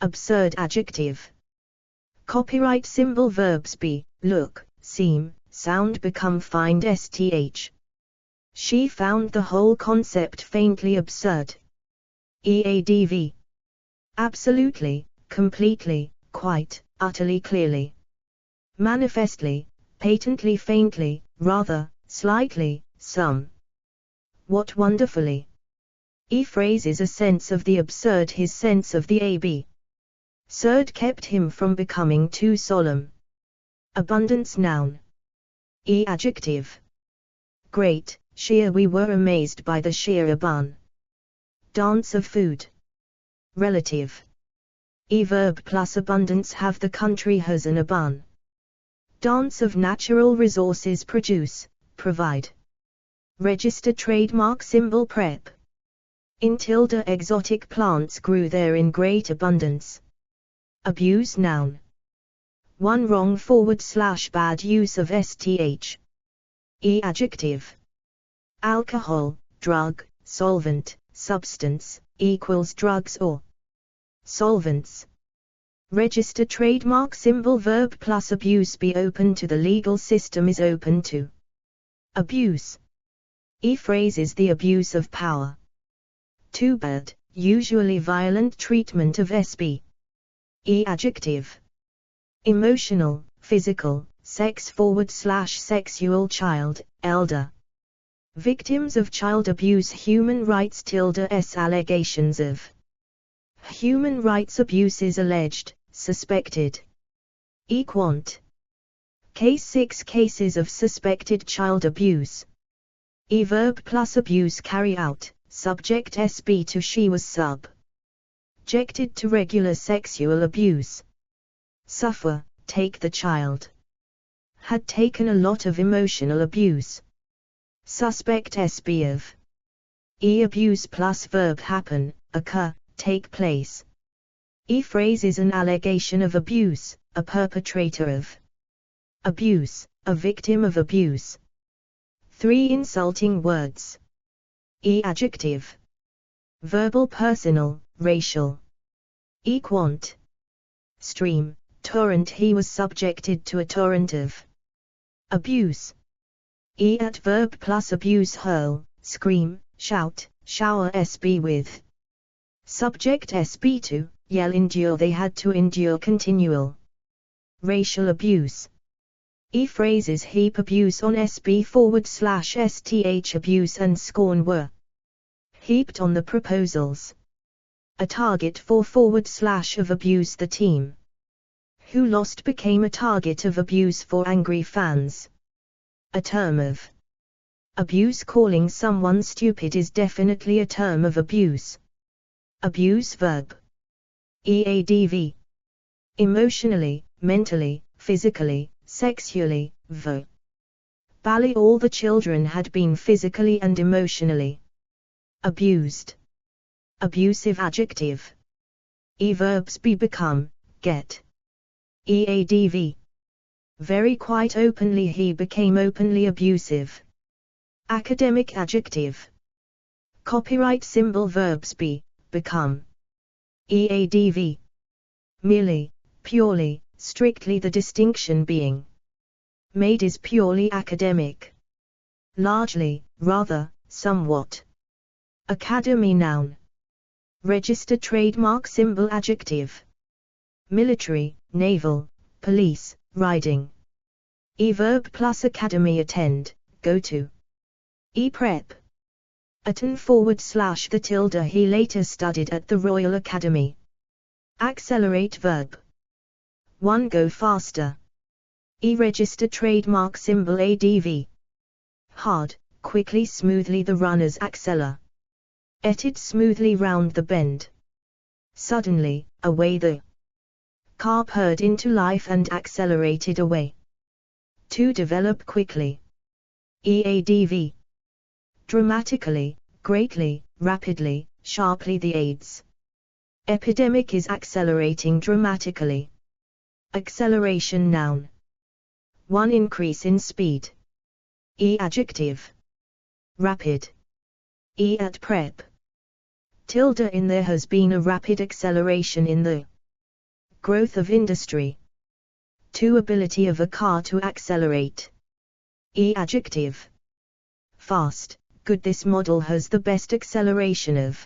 A: Absurd adjective. Copyright symbol verbs be, look, seem, sound, become, find. STH. She found the whole concept faintly absurd. EADV. Absolutely, completely, quite, utterly, clearly. Manifestly, patently, faintly, rather, slightly, some. What wonderfully. E-phrase is a sense of the absurd. His sense of the absurd kept him from becoming too solemn. Abundance noun. E adjective. Great, sheer, we were amazed by the sheer abundance of food. Relative. E verb plus abundance. Have, the country has an abundance Dance of natural resources produce, provide. Register trademark symbol prep. In tilde exotic plants grew there in great abundance. Abuse noun. 1 wrong / bad use of sth. Adjective. Alcohol, drug, solvent, substance, equals drugs or solvents. Register trademark symbol verb plus abuse be open to the legal system is open to abuse. Phrase is the abuse of power. Too bad, usually violent treatment of SB. Adjective. Emotional, physical, sex / sexual child, elder. Victims of child abuse human rights s allegations of human rights abuses alleged, suspected. Quant. Case 6 cases of suspected child abuse. Verb plus abuse carry out, subject SB to she was subjected to regular sexual abuse. Suffer, take the child. Had taken a lot of emotional abuse. Suspect SB of abuse plus verb happen, occur, take place. Phrase is an allegation of abuse, a perpetrator of abuse, a victim of abuse. 3 insulting words. Adjective. Verbal personal, racial. Quant. Stream, torrent he was subjected to a torrent of abuse. Adverb plus abuse hurl, scream, shout, shower SB with subject SB to, yell endure they had to endure continual racial abuse. Phrases heap abuse on SB / sth abuse and scorn were heaped on the proposals. A target for / of abuse the team who lost became a target of abuse for angry fans. A term of abuse calling someone stupid is definitely a term of abuse. Abuse verb. Adv. Emotionally, mentally, physically, sexually, v. Bally all the children had been physically and emotionally abused. Abusive adjective. Verbs be become, get. Adv. Very quite openly he became openly abusive. Academic adjective. Copyright symbol verbs be, become. Adv. Merely, purely, strictly the distinction being made is purely academic. Largely, rather, somewhat. Academy noun. Register trademark symbol adjective. Military, naval, police, riding. Verb plus academy attend, go to. Prep. Attend / the tilde he later studied at the Royal Academy. Accelerate verb. 1 go faster. Register trademark symbol adv. Hard, quickly smoothly the runners accelerated smoothly round the bend. Suddenly, away the car purred into life and accelerated away. To develop quickly. Adv. Dramatically, greatly, rapidly, sharply the AIDS epidemic is accelerating dramatically. Acceleration noun. 1 increase in speed. Adjective. Rapid. At prep. Tilde in there has been a rapid acceleration in the growth of industry. 2 ability of a car to accelerate. Adjective. Fast, good this model has the best acceleration of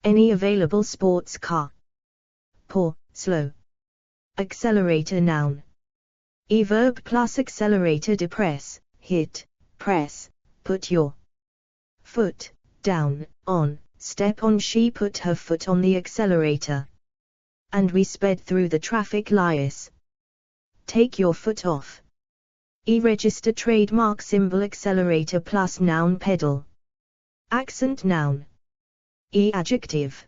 A: any available sports car. Poor, slow. Accelerator noun. Verb plus accelerator depress, hit, press, put your foot down, on, step on she put her foot on the accelerator. And we sped through the traffic lights. Take your foot off. Register trademark symbol accelerator plus noun pedal. Accent noun. Adjective.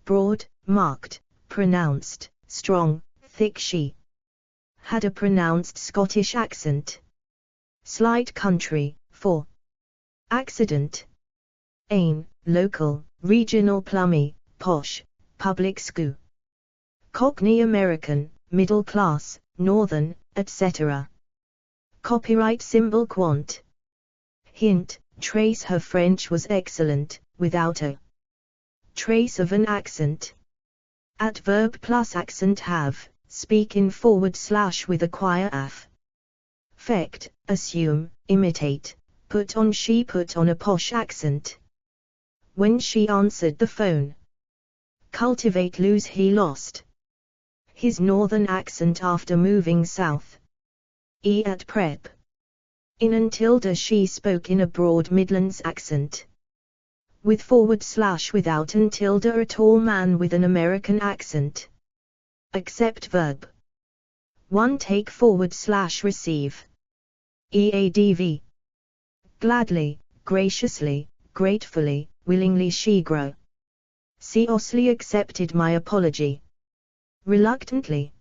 A: Broad, marked, pronounced, strong, thick she had a pronounced Scottish accent. Slight country, 4. Accident. Ain, local, regional plummy, posh, public school. Cockney American, middle class, northern, etc. Copyright symbol quant. Hint, trace her French was excellent, without a trace of an accent. Adverb plus accent have, speak in / with acquire af. Affect, assume, imitate, put on she put on a posh accent. When she answered the phone. Cultivate lose he lost his northern accent after moving south. At prep. In until she spoke in a broad Midlands accent. With / without until a tall man with an American accent. Accept verb. 1 take / receive. Eadv. Gladly, graciously, gratefully, willingly she grow. Seriously accepted my apology. Reluctantly.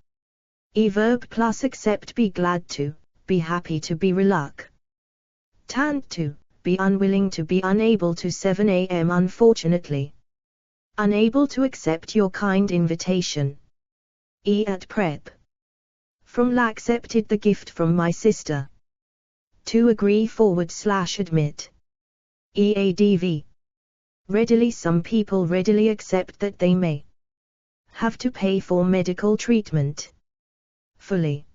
A: Verb plus accept be glad to, be happy to be reluctant to, be unwilling to be unable to 7 a.m. unfortunately. Unable to accept your kind invitation. At prep. From la accepted the gift from my sister. To agree / admit. Eadv. Readily some people readily accept that they may have to pay for medical treatment. Fully.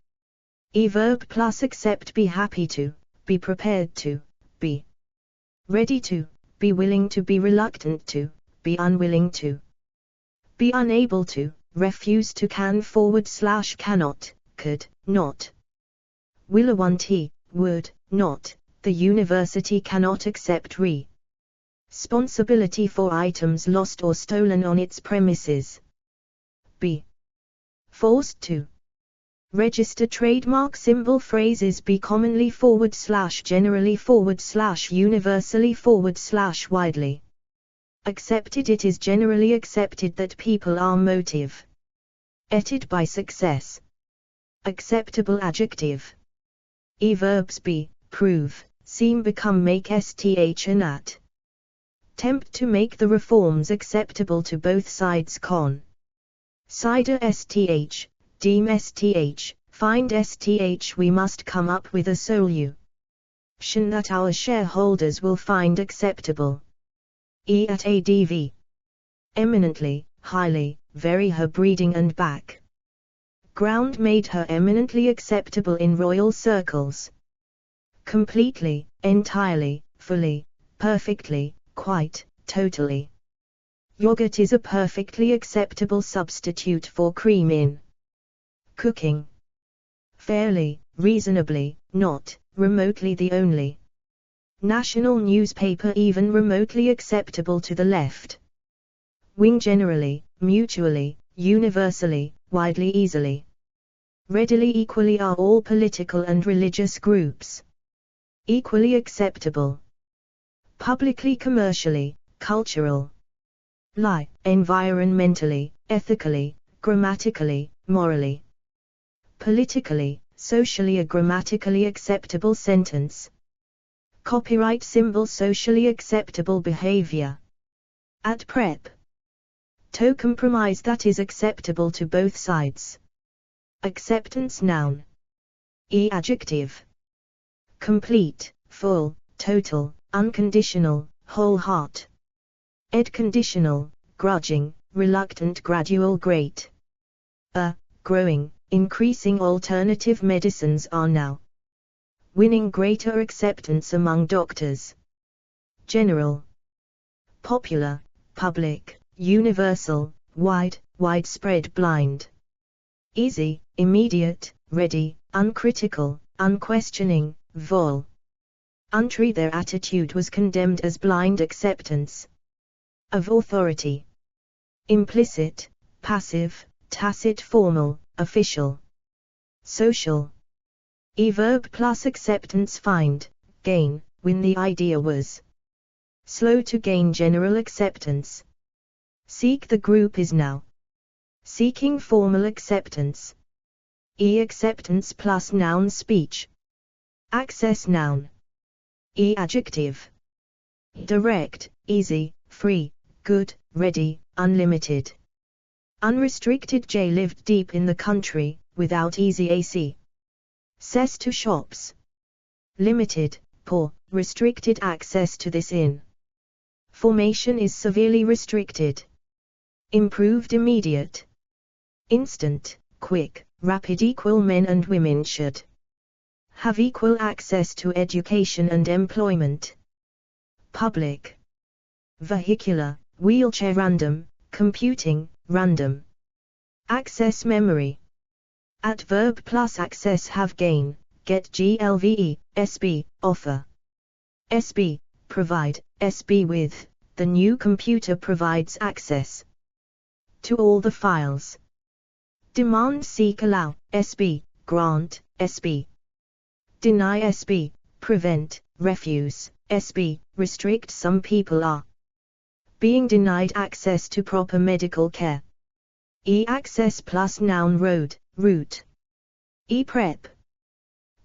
A: Verb plus accept be happy to, be prepared to, be ready to, be willing to be reluctant to, be unwilling to, be unable to, refuse to can / cannot, could, not. Will want he, would, not, the university cannot accept responsibility for items lost or stolen on its premises. Be forced to register trademark symbol phrases be commonly / generally / universally / widely accepted. It is generally accepted that people are motivated by success. Acceptable adjective. Verbs be, prove, seem become make st and at. Tempt to make the reforms acceptable to both sides consider st, deem st, find st. We must come up with a solution that our shareholders will find acceptable. At adv. Eminently, highly, very her breeding and background made her eminently acceptable in royal circles. Completely, entirely, fully, perfectly, quite, totally. Yogurt is a perfectly acceptable substitute for cream in cooking. Fairly, reasonably, not remotely the only national newspaper even remotely acceptable to the left wing. Generally, mutually, universally, widely, easily, readily, equally are all political and religious groups equally acceptable. Publicly, commercially, cultural, environmentally, ethically, grammatically, morally, politically, socially a grammatically acceptable sentence. Copyright symbol socially acceptable behavior. At prep. To compromise that is acceptable to both sides. Acceptance noun. Adjective. Complete, full, total, unconditional, whole heart. Conditional, grudging, reluctant, gradual, great. Growing, increasing. Alternative medicines are now winning greater acceptance among doctors. General, popular, public, universal, wide, widespread. Blind, easy, immediate, ready, uncritical, unquestioning, vol. Untry. Their attitude was condemned as blind acceptance of authority. Implicit, passive, tacit. Formal, official, social. Verb plus acceptance. Find, gain, when the idea was slow to gain general acceptance. Seek. The group is now seeking formal acceptance. E. Acceptance plus noun speech. Access noun. E. Adjective. Direct, easy, free, good, ready, unlimited. Unrestricted. J lived deep in the country, without easy access to shops. Limited, poor, restricted access to this information is severely restricted. Improved. Immediate. Instant, quick, rapid. Equal. Men and women should have equal access to education and employment. Public. Vehicular, wheelchair. Random, computing, random. Access. Memory. Adverb plus access. Have. Gain, get. GLVE, SB, offer. SB, provide. SB with, the new computer provides access to all the files. Demand. Seek. Allow. SB, grant. SB. Deny. SB, prevent, refuse. SB, restrict. Some people are being denied access to proper medical care. E. Access plus noun. Road, route. E. Prep.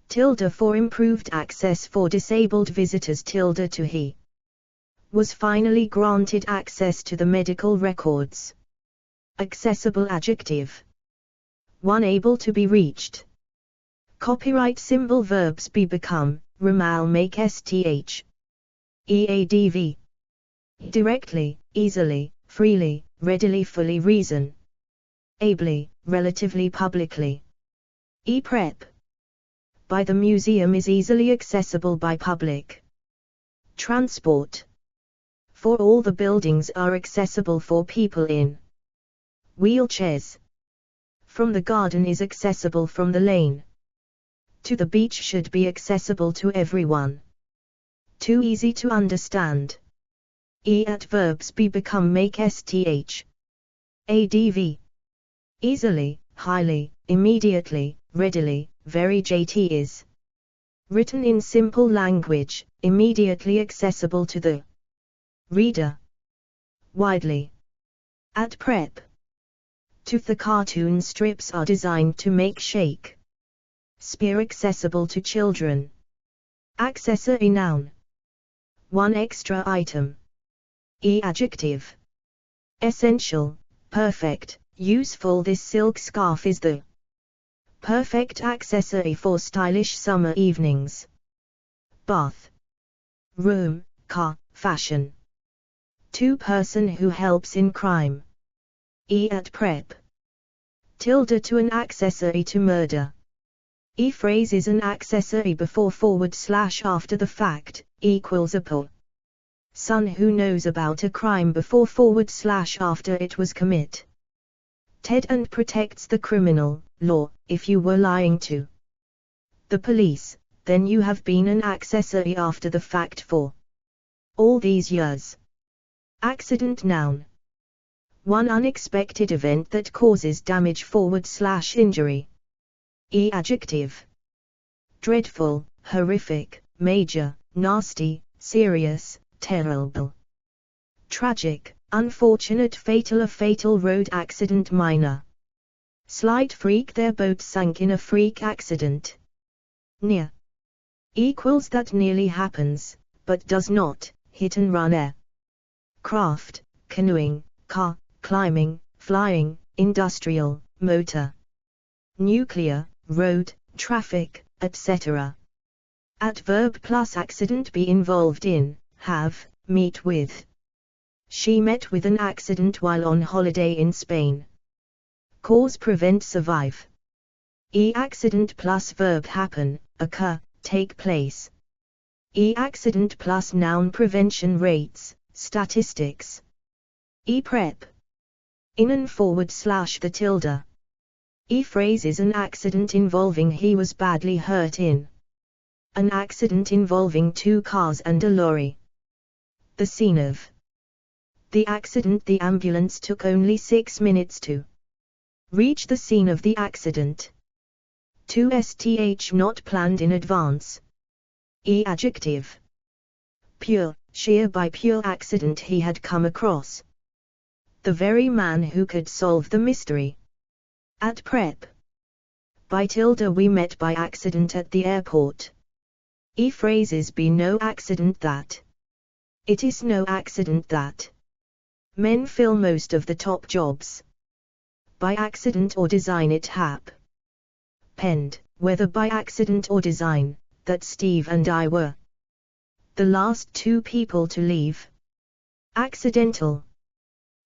A: Tilde for improved access for disabled visitors. Tilde to. He was finally granted access to the medical records. Accessible. Adjective. 1. Able to be reached. Copyright symbol. Verbs. Be. Become, remal. Make. Sth. Eadv. Directly, easily, freely, readily. Fully. Reason. Ably, relatively. Publicly. E. Prep. By the museum is easily accessible by public transport. For all the buildings are accessible for people in wheelchairs. From the garden is accessible from the lane. To the beach should be accessible to everyone. Too easy to understand. E. Adverbs. Be. Become. Make. Sth. Adv. Easily, highly, immediately, readily, very. Jt is written in simple language, immediately accessible to the reader. Widely. At prep. To. The cartoon strips are designed to make Shakespeare accessible to children. Accessory noun. 1. Extra item. E. Adjective. Essential, perfect, useful. This silk scarf is the perfect accessory for stylish summer evenings. Bath. Room, car, fashion. 2. Person who helps in crime. E. At prep. Tilde to. An accessory to murder. E. Phrase is an accessory before / after the fact, equals a person who knows about a crime before / after it was committed and protects the criminal law. If you were lying to the police, then you have been an accessory after the fact for all these years. Accident noun. 1. Unexpected event that causes damage / injury. E. Adjective. Dreadful, horrific, major, nasty, serious, terrible. Tragic, unfortunate. Fatal. A fatal road accident. Minor. Slight freak. Their boat sank in a freak accident. Near. Equals that nearly happens, but does not, hit and run. Air craft, canoeing, car, climbing, flying, industrial, motor. Nuclear, road, traffic, etc. Adverb plus accident. Be involved in, have, meet with. She met with an accident while on holiday in Spain. Cause. Prevent. Survive. E. Accident plus verb. Happen, occur, take place. E. Accident plus noun. Prevention rates, statistics. E. Prep. In and / the tilde. E. Phrase is an accident involving he was badly hurt in an accident involving 2 cars and a lorry. The scene of the accident. The ambulance took only 6 minutes to reach the scene of the accident. 2. Sth. Not planned in advance. E. Adjective. Pure, sheer. By pure accident he had come across the very man who could solve the mystery. At prep. By tilde we met by accident at the airport. Phrases be no accident that. It is no accident that. Men fill most of the top jobs. By accident or design it hap. Penned, whether by accident or design, that Steve and I were the last two people to leave. Accidental.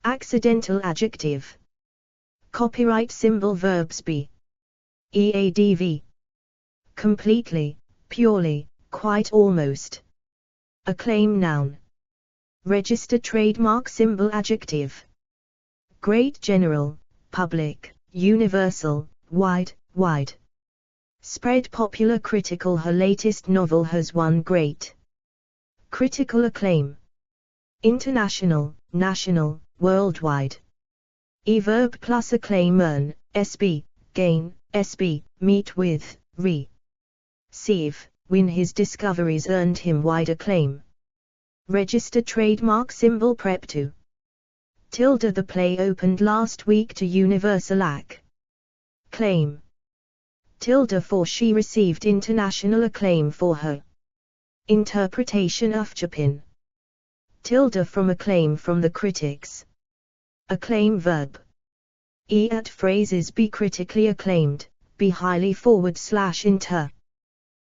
A: Accidental adjective. Copyright symbol verbs be. EADV. Completely, purely, quite almost. Acclaim noun. Register trademark symbol adjective. Great general, public, universal, wide, wide. Spread popular critical. Her latest novel has won great critical acclaim. International, national, worldwide. Verb plus acclaim earn, SB, gain, SB, meet with, receive, win. His discoveries earned him wide acclaim. Register trademark symbol prep to. Tilde. The play opened last week to universal acclaim. Tilde. For she received international acclaim for her interpretation of Chopin. Tilde. From acclaim from the critics. Acclaim verb. At phrases be critically acclaimed, be highly /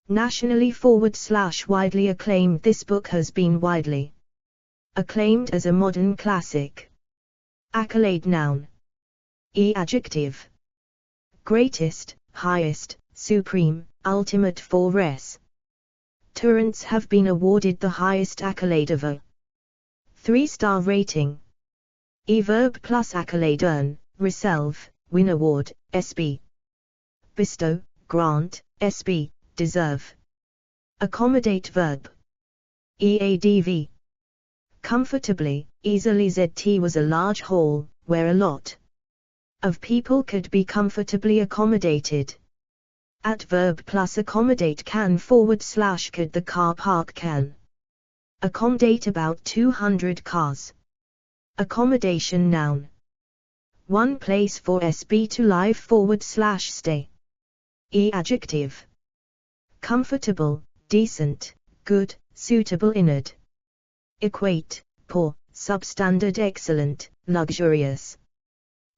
A: nationally / widely acclaimed. This book has been widely acclaimed as a modern classic. Accolade noun. Adjective. Greatest, highest, supreme, ultimate. For restaurants have been awarded the highest accolade of a 3-star rating. Verb plus accolade earn, receive, win award, SB. Bestow, grant, SB, deserve. Accommodate verb. EADV. Comfortably, easily. ZT was a large hall, where a lot of people could be comfortably accommodated. Adverb plus accommodate can / could. The car park can accommodate about 200 cars. Accommodation noun. One place for SB to live / stay. Adjective. Comfortable, decent, good, suitable. Inward. Equate, poor, substandard. Excellent, luxurious.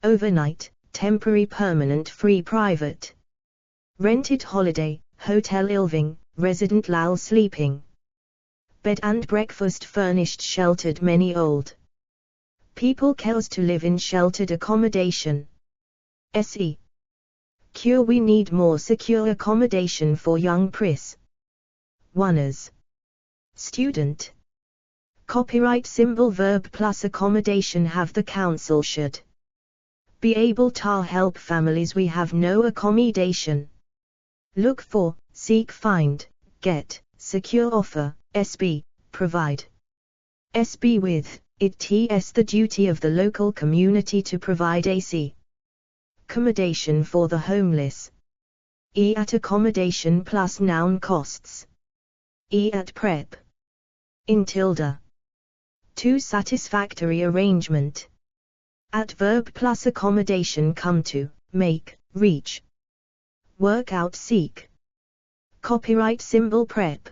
A: Overnight, temporary. Permanent. Free. Private. Rented. Holiday, hotel. Living, resident. Lal. Sleeping. Bed and breakfast. Furnished. Sheltered. Many old people chose to live in sheltered accommodation. Se. Cure. We need more secure accommodation for young prisoners. Student. Copyright symbol verb plus accommodation. Have. The council should be able to help families we have no accommodation. Look for, seek. Find, get, secure. Offer, SB, provide. SB with, it's the duty of the local community to provide accommodation for the homeless. At accommodation plus noun costs. At prep. In tilde. To satisfactory arrangement. Adverb plus accommodation come to, make, reach. Work out. Seek. Copyright symbol prep.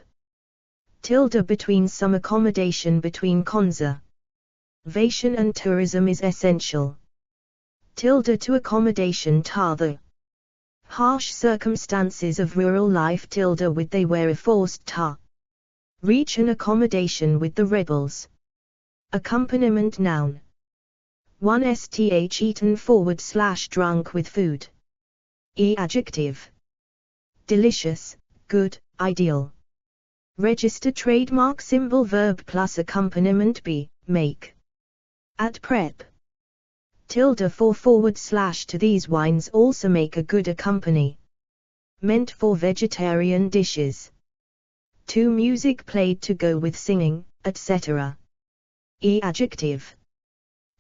A: Tilde. Between. Some accommodation between conservation and tourism is essential. Tilde. To accommodation to the harsh circumstances of rural life. Tilde. With. They were forced to reach an accommodation with the rebels. Accompaniment noun. 1 sth eaten / drunk with food. Adjective. Delicious, good, ideal. Register trademark symbol verb plus accompaniment be, make. At prep. Tilde. For / to. These wines also make a good accompaniment for vegetarian dishes. To. Music played to go with singing, etc. Adjective.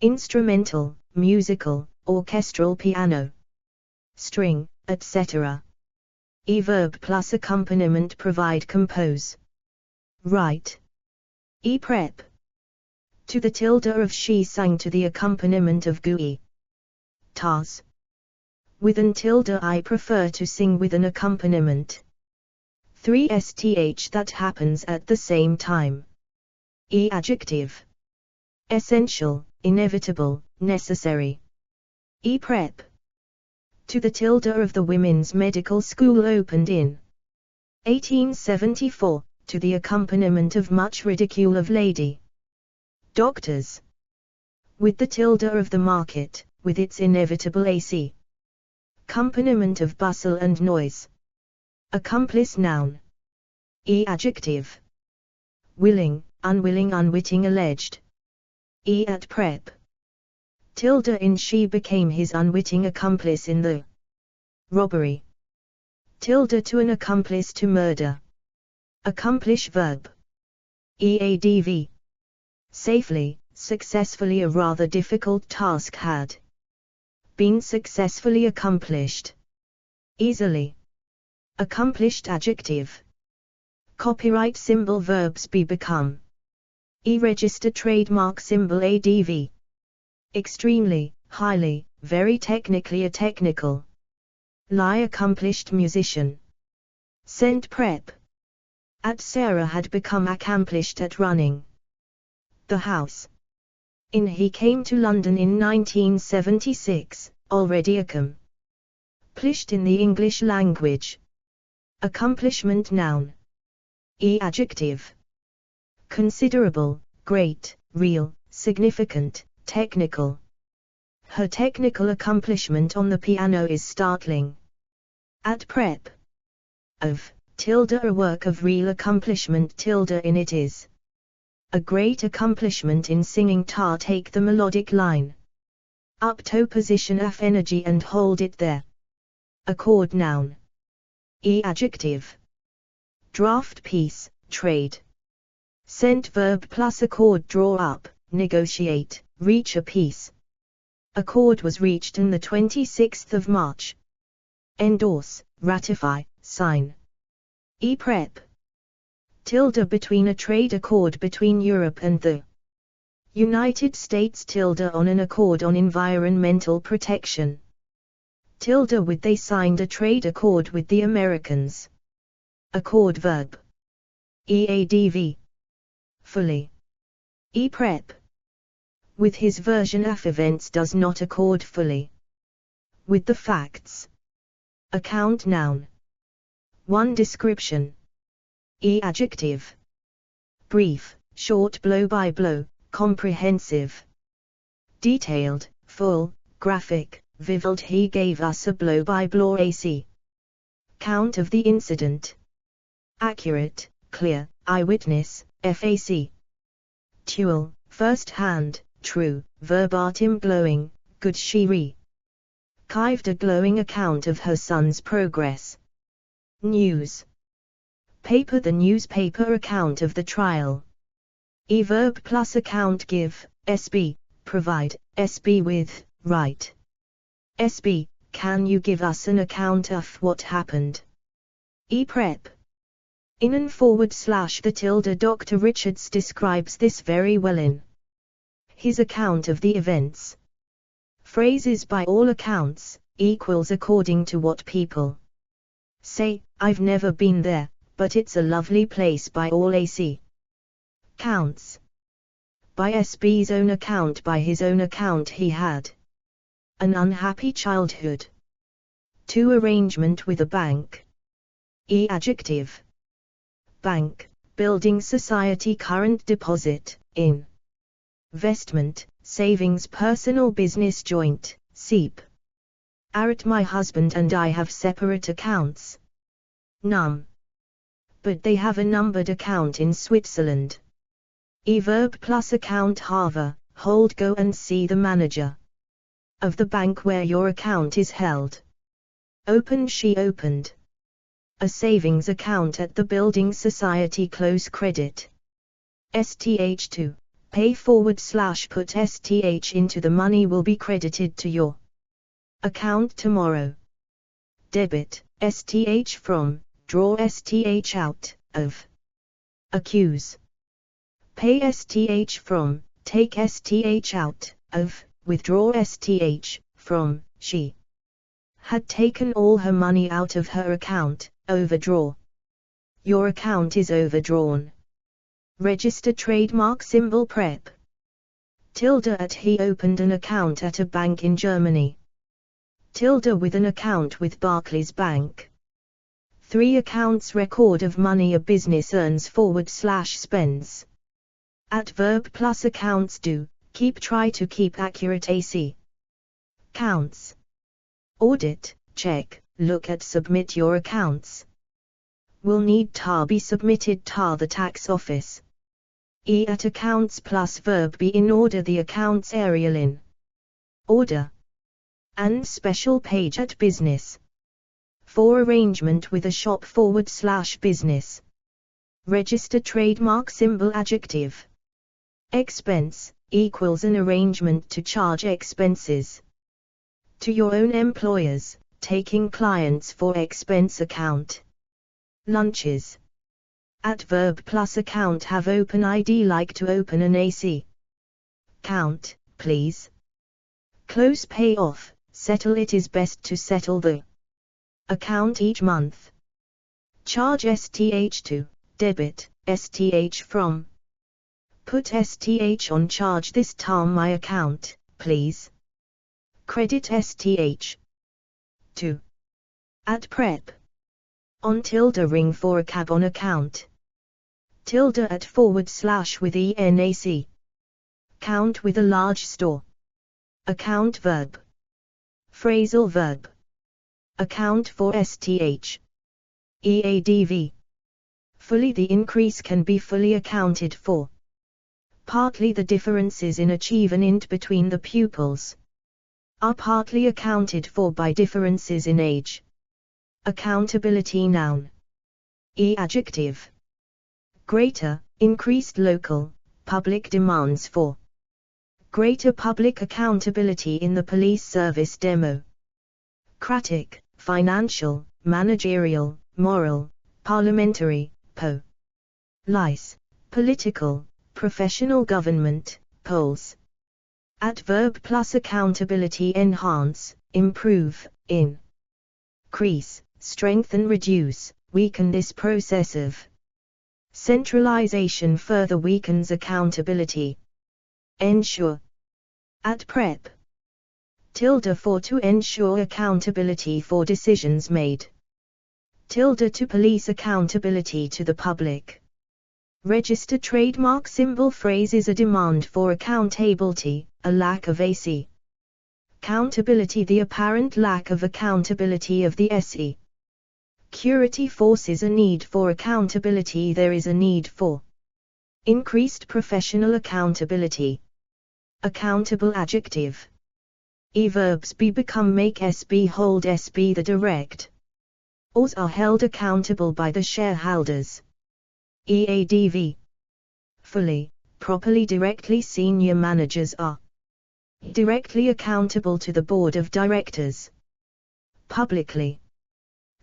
A: Instrumental, musical, orchestral. Piano, string, etc. Verb plus accompaniment. Provide. Compose. Write. Prep. To. The tilde of she sang to the accompaniment of GUI. Tars. With an tilde I prefer to sing with an accompaniment. 3 sth that happens at the same time. Adjective. Essential, inevitable, necessary. Prep. To the tilde of the Women's Medical School opened in 1874, to the accompaniment of much ridicule of lady doctors. With the tilde of the market, with its inevitable accompaniment of bustle and noise. Accomplice noun. Adjective. Willing, unwilling, unwitting, alleged. At prep. Tilde in she became his unwitting accomplice in the robbery. Tilde to an accomplice to murder. Accomplish verb. Eadv. Safely, successfully. A rather difficult task had been successfully accomplished. Easily. Accomplished adjective. Copyright symbol verbs be become. Register trademark symbol adv. Extremely, highly, very technically. A technical. Lie accomplished musician. Sent prep. At Sarah had become accomplished at running the house. In he came to London in 1976, already accomplished in the English language. Accomplishment noun. Adjective. Considerable, great, real, significant, technical. Her technical accomplishment on the piano is startling. At prep. Of, tilde a work of real accomplishment tilde in it is. A great accomplishment in singing ta take the melodic line. Up to position of energy and hold it there. Accord noun. Adjective. Draft piece, trade. Sent verb plus accord draw up, negotiate, reach a peace. Accord was reached on the 26th of March. Endorse, ratify, sign. Prep. Tilde between a trade accord between Europe and the United States tilde on an accord on environmental protection. Tilde with they signed a trade accord with the Americans. Accord verb. Eadv. Fully. Prep. With his version of events does not accord fully with the facts. Account noun. 1 description. Adjective. Brief, short, blow by blow, comprehensive. Detailed, full, graphic, vivid. He gave us a blow by blow account of the incident. Accurate, clear, eyewitness, fac. Tual, first hand, true, verbatim glowing, good. She re-kived a glowing account of her son's progress. News. Paper, the newspaper account of the trial. Verb plus account give, sb, provide, sb with, write. Sb, can you give us an account of what happened? Prep. In and / the tilde. Dr. Richards describes this very well in his account of the events. Phrases by all accounts, equals according to what people say. I've never been there, but it's a lovely place by all accounts. By SB's own account, by his own account, he had an unhappy childhood. 2 arrangement with a bank. Adjective. Bank, building society, current deposit, investment, savings, personal business, joint, SEEP. Arat, my husband and I have separate accounts. Num. But they have a numbered account in Switzerland. Verb plus account have, hold, go and see the manager of the bank where your account is held. Open, she opened a savings account at the building society. Close credit. STH to pay / put STH into the money will be credited to your account tomorrow. Debit, STH from, draw STH out, of. Accuse. Pay STH from, take STH out, of, withdraw STH, from, she. Had taken all her money out of her account, overdraw. Your account is overdrawn. Register trademark symbol prep. Tilde. He opened an account at a bank in Germany. Tilde with an account with Barclays Bank. 3 accounts record of money a business earns / spends. Adverb plus accounts do, keep try to keep accurate AC. Counts. Audit, check, look at submit your accounts. Will need to be submitted to the tax office. At accounts plus verb be in order the accounts aerial in order. And special page at business. For arrangement with a shop / business. Register trademark symbol adjective. Expense equals an arrangement to charge expenses to your own employers, taking clients for expense account. Lunches. Adverb plus account have open ID like to open an AC. Count, please. Close payoff, settle it is best to settle the account each month. Charge STH to, debit, STH from. Put STH on charge this time my account, please. Credit STH. To. At prep. On tilde ring for a cab on account. Tilde at / with ENAC. Count with a large store. Account verb. Phrasal verb. Account for STH. EADV. Fully the increase can be fully accounted for. Partly the differences in achievement between the pupils are partly accounted for by differences in age. Accountability noun. Adjective. Greater, increased local, public demands for. Greater public accountability in the police service demo. Cratic, financial, managerial, moral, parliamentary, lice, political, professional government, polls. Adverb plus accountability enhance, improve, increase, strengthen reduce, weaken this process of centralization further weakens accountability. Ensure. At prep. Tilde for to ensure accountability for decisions made. Tilde to police accountability to the public. Register trademark symbol phrase is a demand for accountability, a lack of AC. Accountability the apparent lack of accountability of the SE. Security forces a need for accountability there is a need for. Increased professional accountability. Accountable adjective. Verbs be become make SB hold SB the direct. Ors are held accountable by the shareholders. EADV. Fully, properly directly senior managers are directly accountable to the board of directors. Publicly.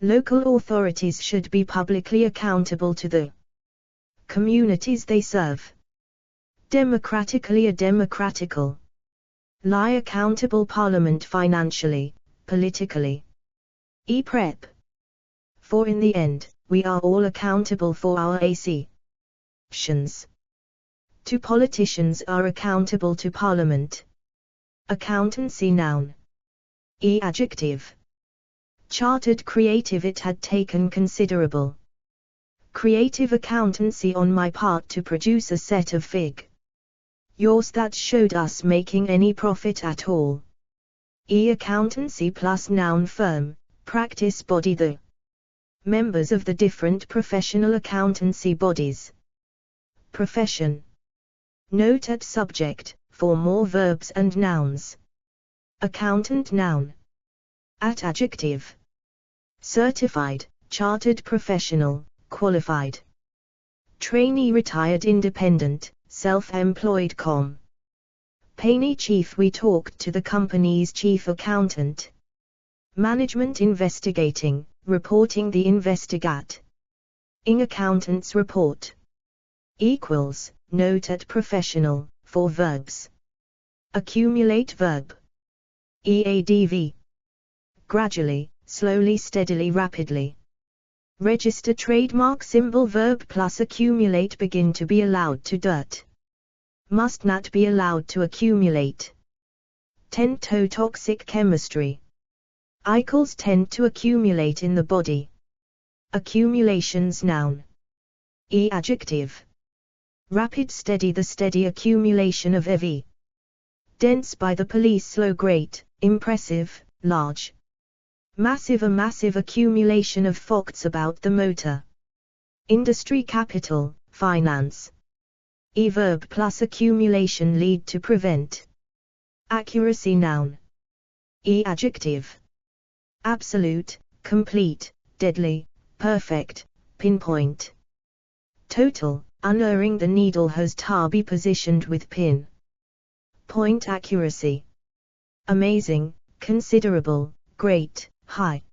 A: Local authorities should be publicly accountable to the communities they serve. Democratically a democratical. Lie accountable parliament financially, politically. Prep. For in the end, we are all accountable for our actions. To politicians are accountable to parliament. Accountancy noun. Adjective. Chartered creative it had taken considerable creative accountancy on my part to produce a set of figures that showed us making any profit at all. Accountancy plus noun firm, practice body the members of the different professional accountancy bodies. Profession. Note at subject, for more verbs and nouns. Accountant noun. At adjective. Certified, chartered professional, qualified. Trainee retired independent, self-employed Company chief we talked to the company's chief accountant. Management investigating, reporting the investigate. Accountant's report. Equals, note at professional, for verbs. Accumulate verb. EADV. gradually, slowly, steadily, rapidly. Register trademark symbol verb plus accumulate begin to be allowed to dirt. Must not be allowed to accumulate. Tend to toxic chemistry. Alcohols tend to accumulate in the body. Accumulations noun. Adjective. Rapid steady the steady accumulation of EV. Dense by the police slow great, impressive, large. Massive a massive accumulation of facts about the motor. Industry capital, finance. Verb plus accumulation lead to prevent. Accuracy noun. Adjective. Absolute, complete, deadly, perfect, pinpoint. Total, unerring the needle has to be positioned with pin. Point accuracy. Amazing, considerable, great, high.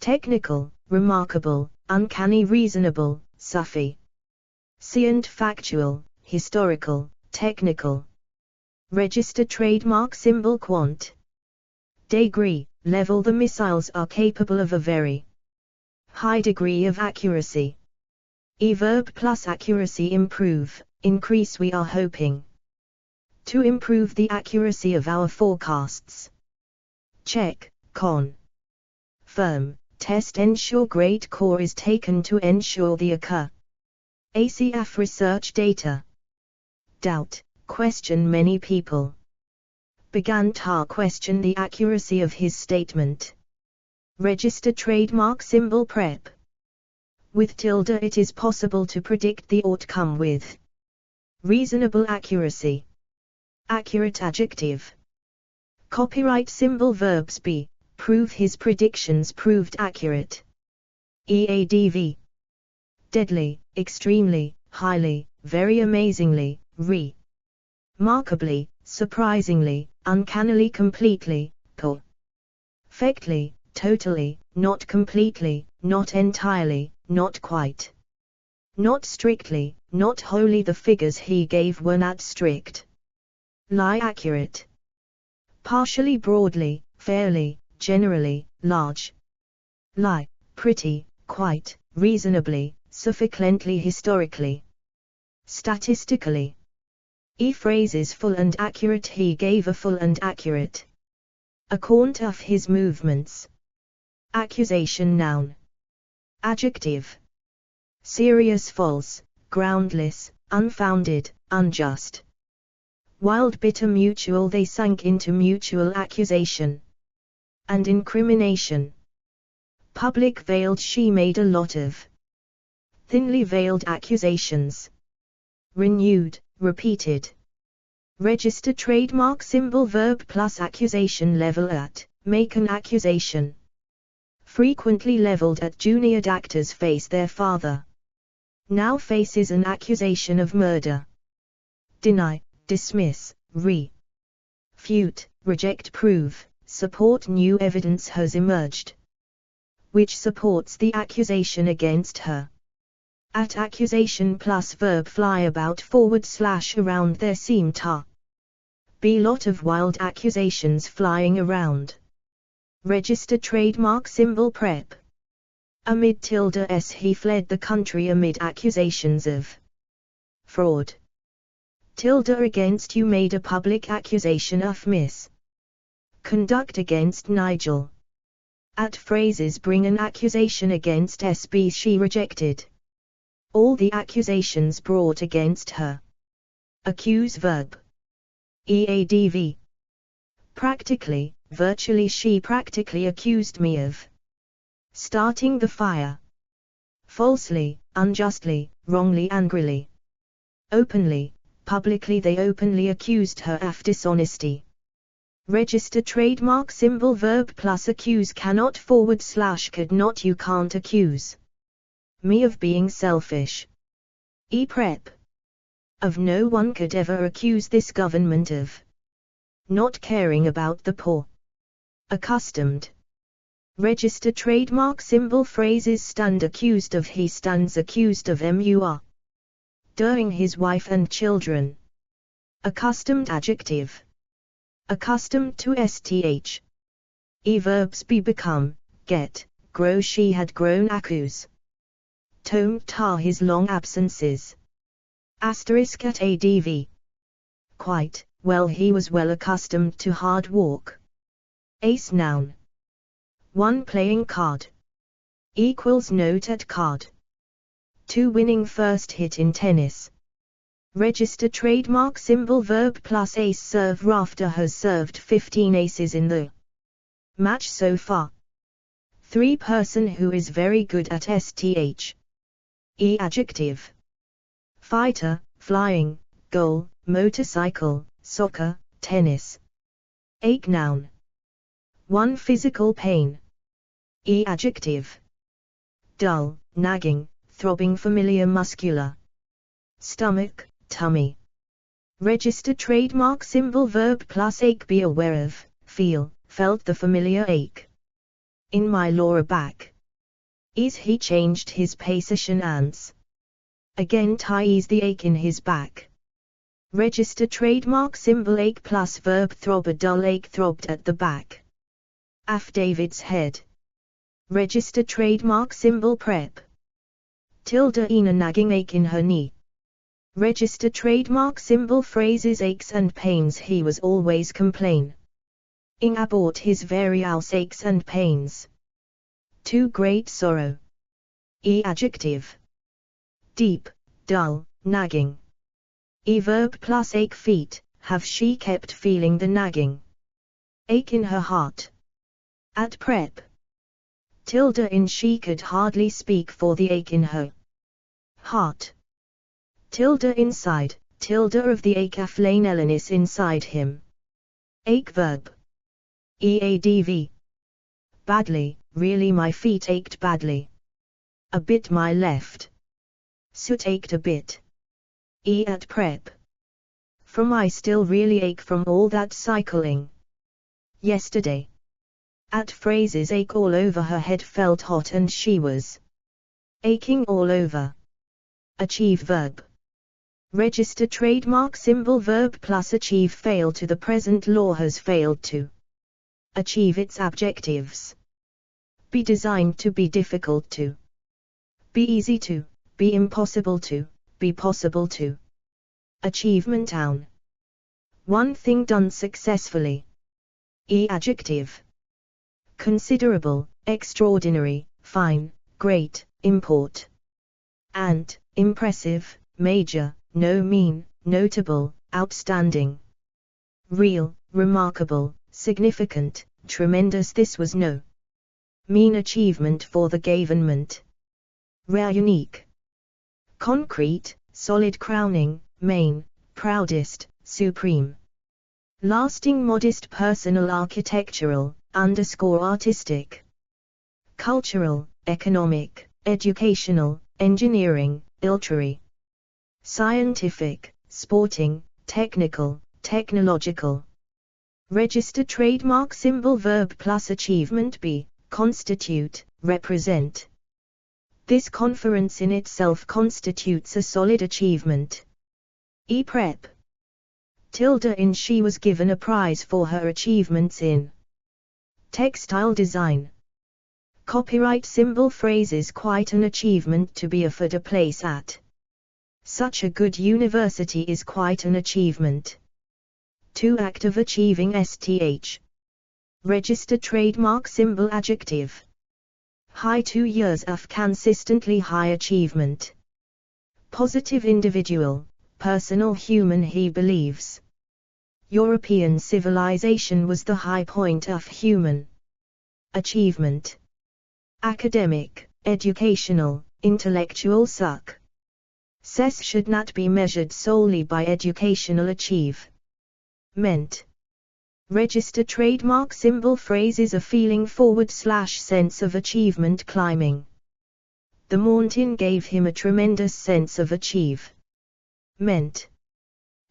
A: Technical, remarkable, uncanny reasonable, suffy. Scient factual, historical, technical. Register trademark symbol quant. Degree, level the missiles are capable of a very high degree of accuracy. Verb plus accuracy improve, increase we are hoping to improve the accuracy of our forecasts. Check, confirm, test ensure great care is taken to ensure the occur. ACF research data. Doubt, question many people began to question the accuracy of his statement. Register trademark symbol prep. With tilde it is possible to predict the outcome with reasonable accuracy. Accurate adjective. Copyright symbol verbs be, prove his predictions proved accurate. EADV. Deadly, extremely, highly, very amazingly, remarkably, surprisingly, uncannily completely, perfectly, totally, not completely, not entirely, not quite. Not strictly, not wholly the figures he gave were not strict. Lie accurate. Partially broadly, fairly, generally, large. Lie, pretty, quite, reasonably, sufficiently historically. Statistically. Phrases full and accurate he gave a full and accurate account of his movements. Accusation noun. Adjective. Serious false, groundless, unfounded, unjust. Wild bitter mutual they sank into mutual accusation and incrimination. Public veiled she made a lot of thinly veiled accusations. Renewed, repeated. Register trademark symbol verb plus accusation level at, make an accusation. Frequently leveled at junior actors face their father. Now faces an accusation of murder. Deny, dismiss, refute, reject prove, support new evidence has emerged which supports the accusation against her. At accusation plus verb fly about / around there seem to be lot of wild accusations flying around. Register trademark symbol prep. Amid tilde s he fled the country amid accusations of fraud. Tilde against you made a public accusation of misconduct against Nigel. At phrases bring an accusation against SB she rejected all the accusations brought against her. Accuse verb. EADV. Practically, virtually she practically accused me of starting the fire. Falsely, unjustly, wrongly, angrily. Openly, publicly they openly accused her of dishonesty. Register trademark symbol verb plus accuse cannot / could not you can't accuse me of being selfish. Prep. Of no one could ever accuse this government of not caring about the poor. Accustomed. Register trademark symbol phrases stand accused of he stands accused of MUR. During his wife and children. Accustomed adjective. Accustomed to STH. verbs be become, get, grow she had grown accuse. Tome tar his long absences. Asterisk at adv. Quite, well he was well accustomed to hard walk. Ace noun. 1 playing card. Equals note at card. 2 winning first hit in tennis. Register trademark symbol verb plus ace serve Rafter has served 15 aces in the match so far. 3 person who is very good at sth. Adjective. Fighter, flying, goal, motorcycle, soccer, tennis. Ache noun. 1 physical pain. Adjective. Dull, nagging, throbbing familiar muscular. Stomach, tummy. Register trademark symbol verb plus ache be aware of, feel, felt the familiar ache. In my lower back. Is he changed his position ants. Again ties the ache in his back. Register trademark symbol ache plus verb throb a dull ache throbbed at the back. David's head. Register trademark symbol prep. Tilde in a nagging ache in her knee. Register trademark symbol phrases aches and pains he was always complain. Ing abort his various aches and pains. To great sorrow. Adjective. Deep, dull, nagging. Verb plus ache feet, have she kept feeling the nagging. Ache in her heart. At prep. Tilde in she could hardly speak for the ache in her heart. Tilde inside, tilde of the ache aflaneliness inside him. Ache verb. Eadv. Badly, really my feet ached badly. A bit my left. Soot ached a bit. At prep. From I still really ache from all that cycling. Yesterday. At phrases ache all over her head felt hot and she was aching all over. Achieve verb. Register trademark symbol verb plus achieve fail to the present law has failed to achieve its objectives. Be designed to be difficult to. Be easy to, be impossible to, be possible to. Achievement noun. 1 thing done successfully. Adjective. Considerable, extraordinary, fine, great, import. And, impressive, major, no mean, notable, outstanding. Real, remarkable, significant, tremendous. This was no mean achievement for the government. Rare, unique. Concrete, solid, crowning, main, proudest, supreme. Lasting, modest, personal, architectural, artistic. Cultural, economic, educational, engineering, literary. Scientific, sporting, technical, technological. Register trademark symbol verb plus achievement be, constitute, represent. This conference in itself constitutes a solid achievement. Prep. Tilde in she was given a prize for her achievements in textile design. Copyright symbol phrases quite an achievement to be offered a place at such a good university is quite an achievement. To act of achieving sth. Register trademark symbol adjective. High 2 years of consistently high achievement. Positive individual, personal human he believes. European civilization was the high point of human achievement. Academic, educational, intellectual success should not be measured solely by educational achievement. Register trademark symbol phrases a feeling / sense of achievement climbing. The mountain gave him a tremendous sense of achievement.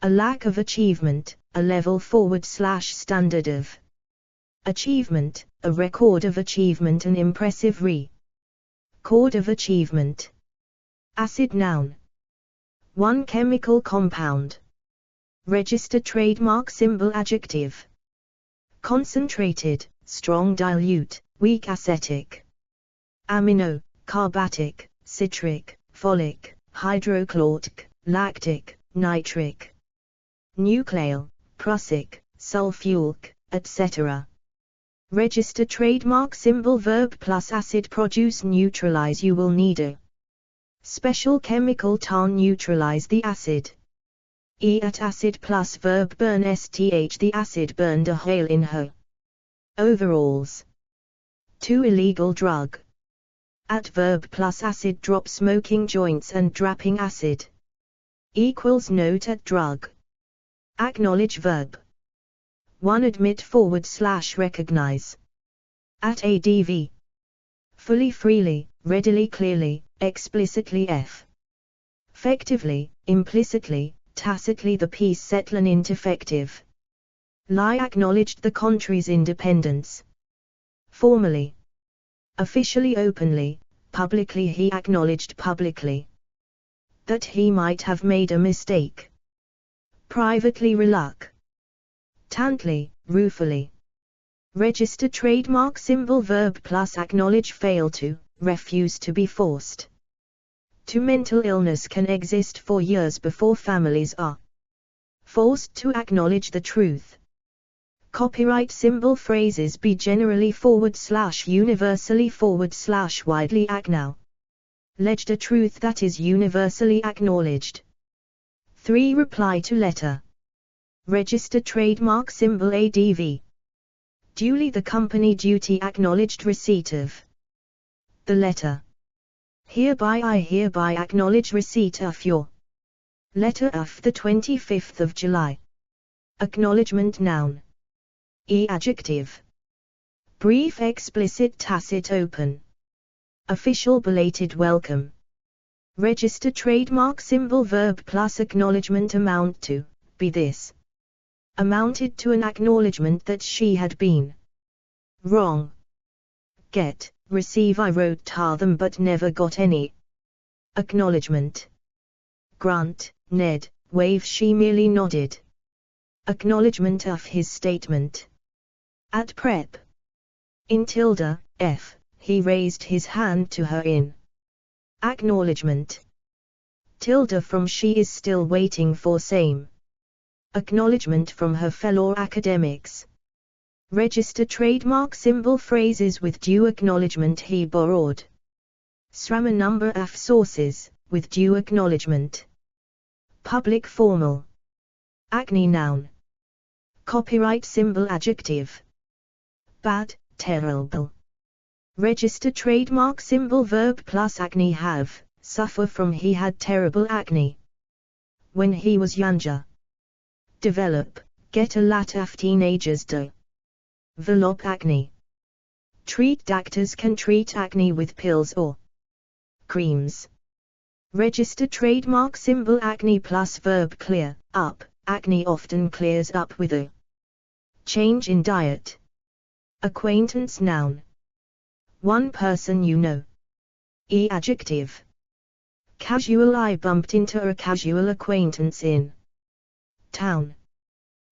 A: A lack of achievement, a level / standard of achievement, a record of achievement, an impressive record of achievement. Acid noun. 1 chemical compound. Register trademark symbol adjective. Concentrated, strong dilute, weak acetic. Amino, carbatic, citric, folic, hydrochloric, lactic, nitric. Nucleal, prussic, sulfuric, etc. Register trademark symbol verb plus acid produce neutralize. You will need a special chemical to neutralize the acid. At acid plus verb burn sth. The acid burned a hole in her overalls. 2 illegal drug. At verb plus acid drop smoking joints and dropping acid. Equals note at drug. Acknowledge verb. 1 admit / recognize. At adv. Fully, freely, readily, clearly, explicitly. Effectively, implicitly, tacitly. The peace settling into effective. Lie acknowledged the country's independence. Formally. Officially, openly, publicly. He acknowledged publicly that he might have made a mistake. Privately, reluctantly, ruefully. Register trademark symbol verb plus acknowledge. Fail to, refuse to be forced to. Mental illness can exist for years before families are forced to acknowledge the truth. Copyright symbol phrases be generally / universally / widely acknowledged. A truth that is universally acknowledged. 3 reply to letter. Register trademark symbol ADV. Duly, the company duty acknowledged receipt of the letter. Hereby, I hereby acknowledge receipt of your letter of the 25th of July. Acknowledgement noun. Adjective. Brief, explicit, tacit, open. Official, belated welcome. Register trademark symbol verb plus acknowledgement. Amount to, be this. Amounted to an acknowledgement that she had been wrong. Get, receive. I wrote to them but never got any acknowledgement. Grant, Ned, wave. She merely nodded. Acknowledgement of his statement. At prep. In tilde, f, he raised his hand to her in acknowledgement. Tilde from she is still waiting for same acknowledgement from her fellow academics. Register trademark symbol phrases with due acknowledgement. He borrowed from a number of sources, with due acknowledgement. Public, formal. Acne, noun. Copyright symbol adjective. Bad, terrible. Register trademark symbol verb plus acne. Have, suffer from. He had terrible acne when he was younger. Develop, get a lot of teenagers to develop acne. Treat, doctors can treat acne with pills or creams. Register trademark symbol acne plus verb clear up. Acne often clears up with a change in diet. Acquaintance, noun. 1 person you know. Adjective. Casual, I bumped into a casual acquaintance in town.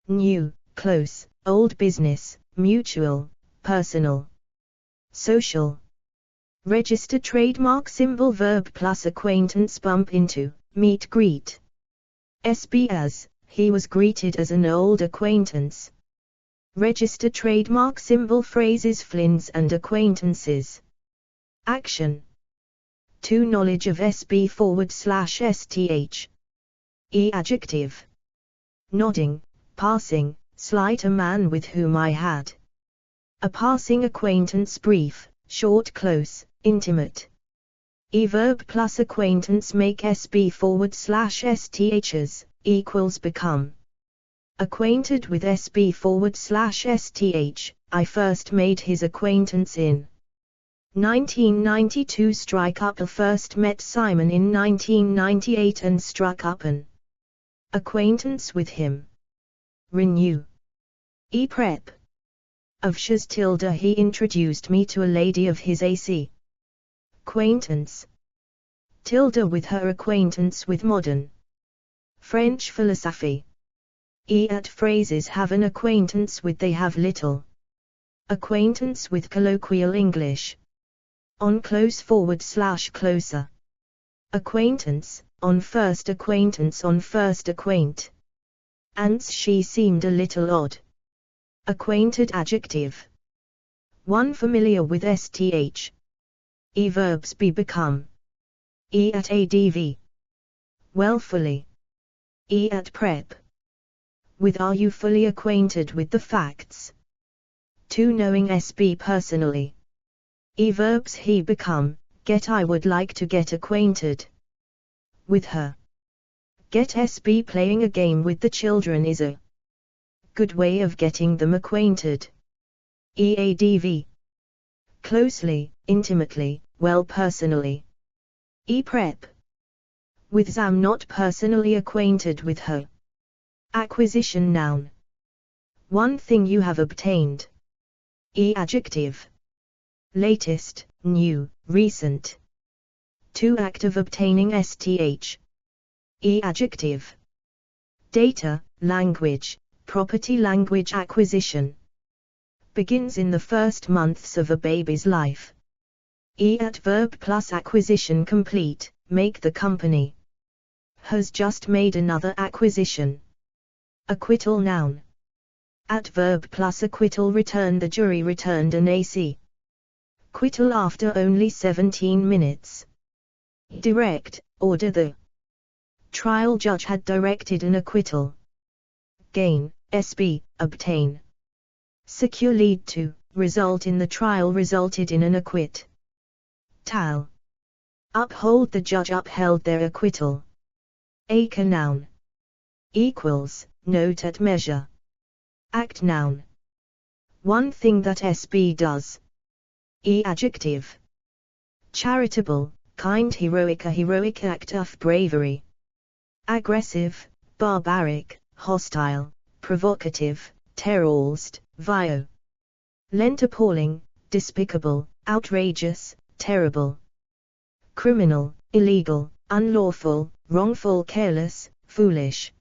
A: New, close, old. Business, mutual, personal. Social. Register trademark symbol verb plus acquaintance. Bump into, meet, greet. SB as, he was greeted as an old acquaintance. Register trademark symbol phrases friends and acquaintances. Action. 2 knowledge of SB /STH. Adjective. Nodding, passing, slight. A man with whom I had a passing acquaintance. Brief, short, close, intimate. Verb plus acquaintance make SB /STHs, equals become. Acquainted with SB /STH, I first made his acquaintance in 1992. Strike up. I first met Simon in 1998 and struck up an acquaintance with him. Renew. Prep. Of Shaz tilde. He introduced me to a lady of his AC acquaintance. Tilde with her acquaintance with modern French philosophy. At phrases have an acquaintance with. They have little Acquaintance with colloquial English. On close/closer. Acquaintance, on first acquaintance, on first acquaint. And she seemed a little odd. Acquainted adjective. 1 familiar with sth. Verbs be become. At adv. Well fully. At prep. With are you fully acquainted with the facts? 2 knowing sb personally. Verbs he become, get I would like to get acquainted with her. Get sb playing a game with the children is a good way of getting them acquainted. Eadv. Closely, intimately, well personally. Prep. With am not personally acquainted with her. Acquisition noun. One thing you have obtained. Adjective. Latest, new, recent. 2 act of obtaining sth. Adjective. Data, language, property language acquisition. Begins in the first months of a baby's life. At verb plus acquisition complete, make the company. Has just made another acquisition. Acquittal noun. At verb plus acquittal return the jury returned an AC. Acquittal after only 17 minutes. Direct, order the trial judge had directed an acquittal. Gain, SB, obtain. Secure lead to, result in the trial resulted in an acquit. Tal. Uphold the judge upheld their acquittal. Acre noun. Equals, note at measure. Act noun. One thing that SB does. Adjective. Charitable, kind heroic a heroic act of bravery. Aggressive, barbaric, hostile, provocative, terrorized, vile. Lent appalling, despicable, outrageous, terrible. Criminal, illegal, unlawful, wrongful careless, foolish.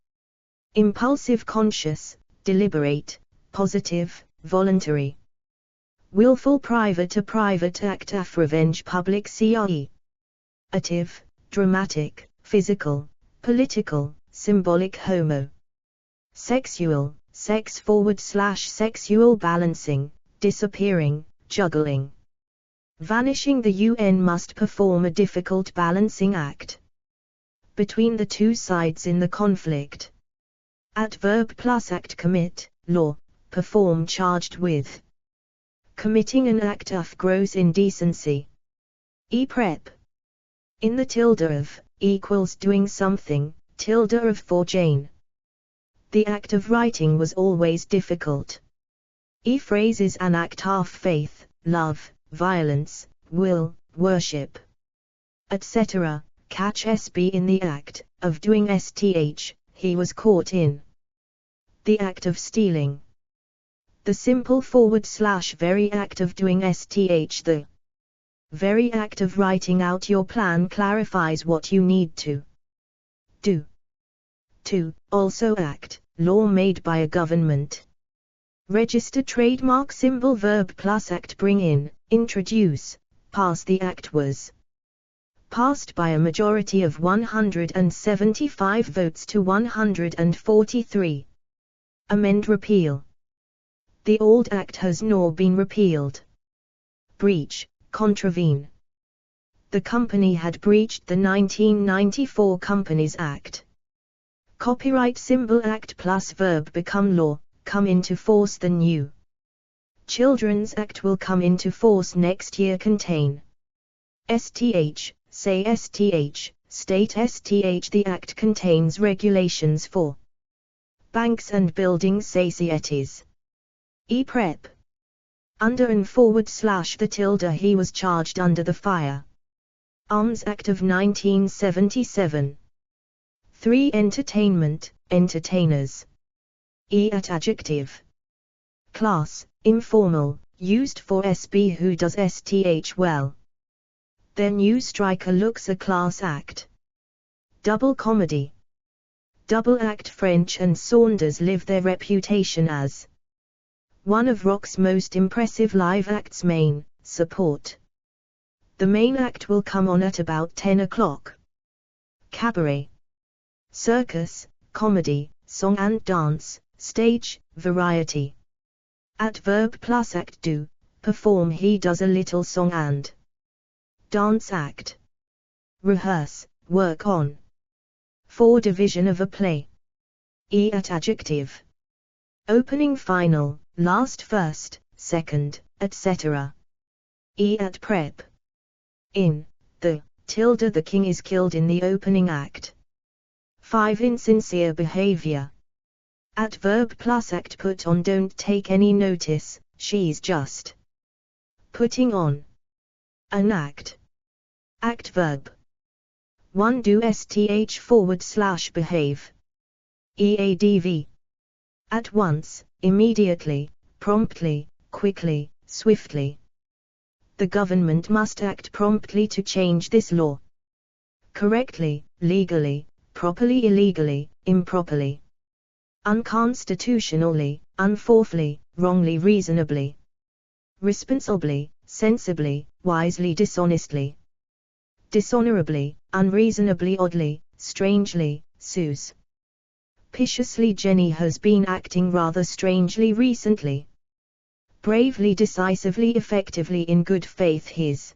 A: Impulsive conscious, deliberate, positive, voluntary. Willful private a private act of revenge public CRE. Ative, dramatic, physical, political, symbolic homo. Sexual, sex /sexual balancing, disappearing, juggling. Vanishing the UN must perform a difficult balancing act between the two sides in the conflict. At verb plus act commit, law, perform charged with committing an act of gross indecency. Prep. In the tilde of, equals doing something, tilde of for Jane. The act of writing was always difficult. Phrase is an act of faith, love, violence, will, worship, etc. Catch SB in the act of doing sth, he was caught in the act of stealing. The simple / very act of doing sth, the very act of writing out your plan clarifies what you need to do. 2. Also act, law made by a government. Register trademark symbol verb plus act bring in, introduce, pass the act was passed by a majority of 175 votes to 143. Amend repeal. The old act has now been repealed. Breach, contravene. The company had breached the 1994 Companies Act. Copyright symbol act plus verb become law, come into force. The new Children's Act will come into force next year. Contain sth, say sth, state sth. The act contains regulations for banks and building societies. Prep. Under and / the tilde he was charged under the Fire Arms Act of 1977. 3. Entertainment, entertainers. At adjective. Class, informal, used for SB who does sth well. Their new striker looks a class act. Double comedy. Double act. French and Saunders live their reputation as One of Rock's most impressive live acts. Main support. The main act will come on at about 10 o'clock. Cabaret. Circus, comedy, song and dance, stage, variety. Adverb plus act. Do, perform. He does a little song and dance act. Rehearse, work on. For division of a play. At adjective. Opening, final, last, first, second, etc. At prep. In the tilde the king is killed in the opening act. 5. Insincere behavior. Adverb plus act. Put on. Don't take any notice, she's just putting on an act. Act verb. 1. Do / behave. EADV. At once, immediately, promptly, quickly, swiftly. The government must act promptly to change this law. Correctly, legally, properly, illegally, improperly. Unconstitutionally, unlawfully, wrongly, reasonably. Responsibly, sensibly, wisely, dishonestly. Dishonorably, unreasonably, oddly, strangely, suspiciously. Jenny has been acting rather strangely recently. Bravely, decisively, effectively, in good faith. His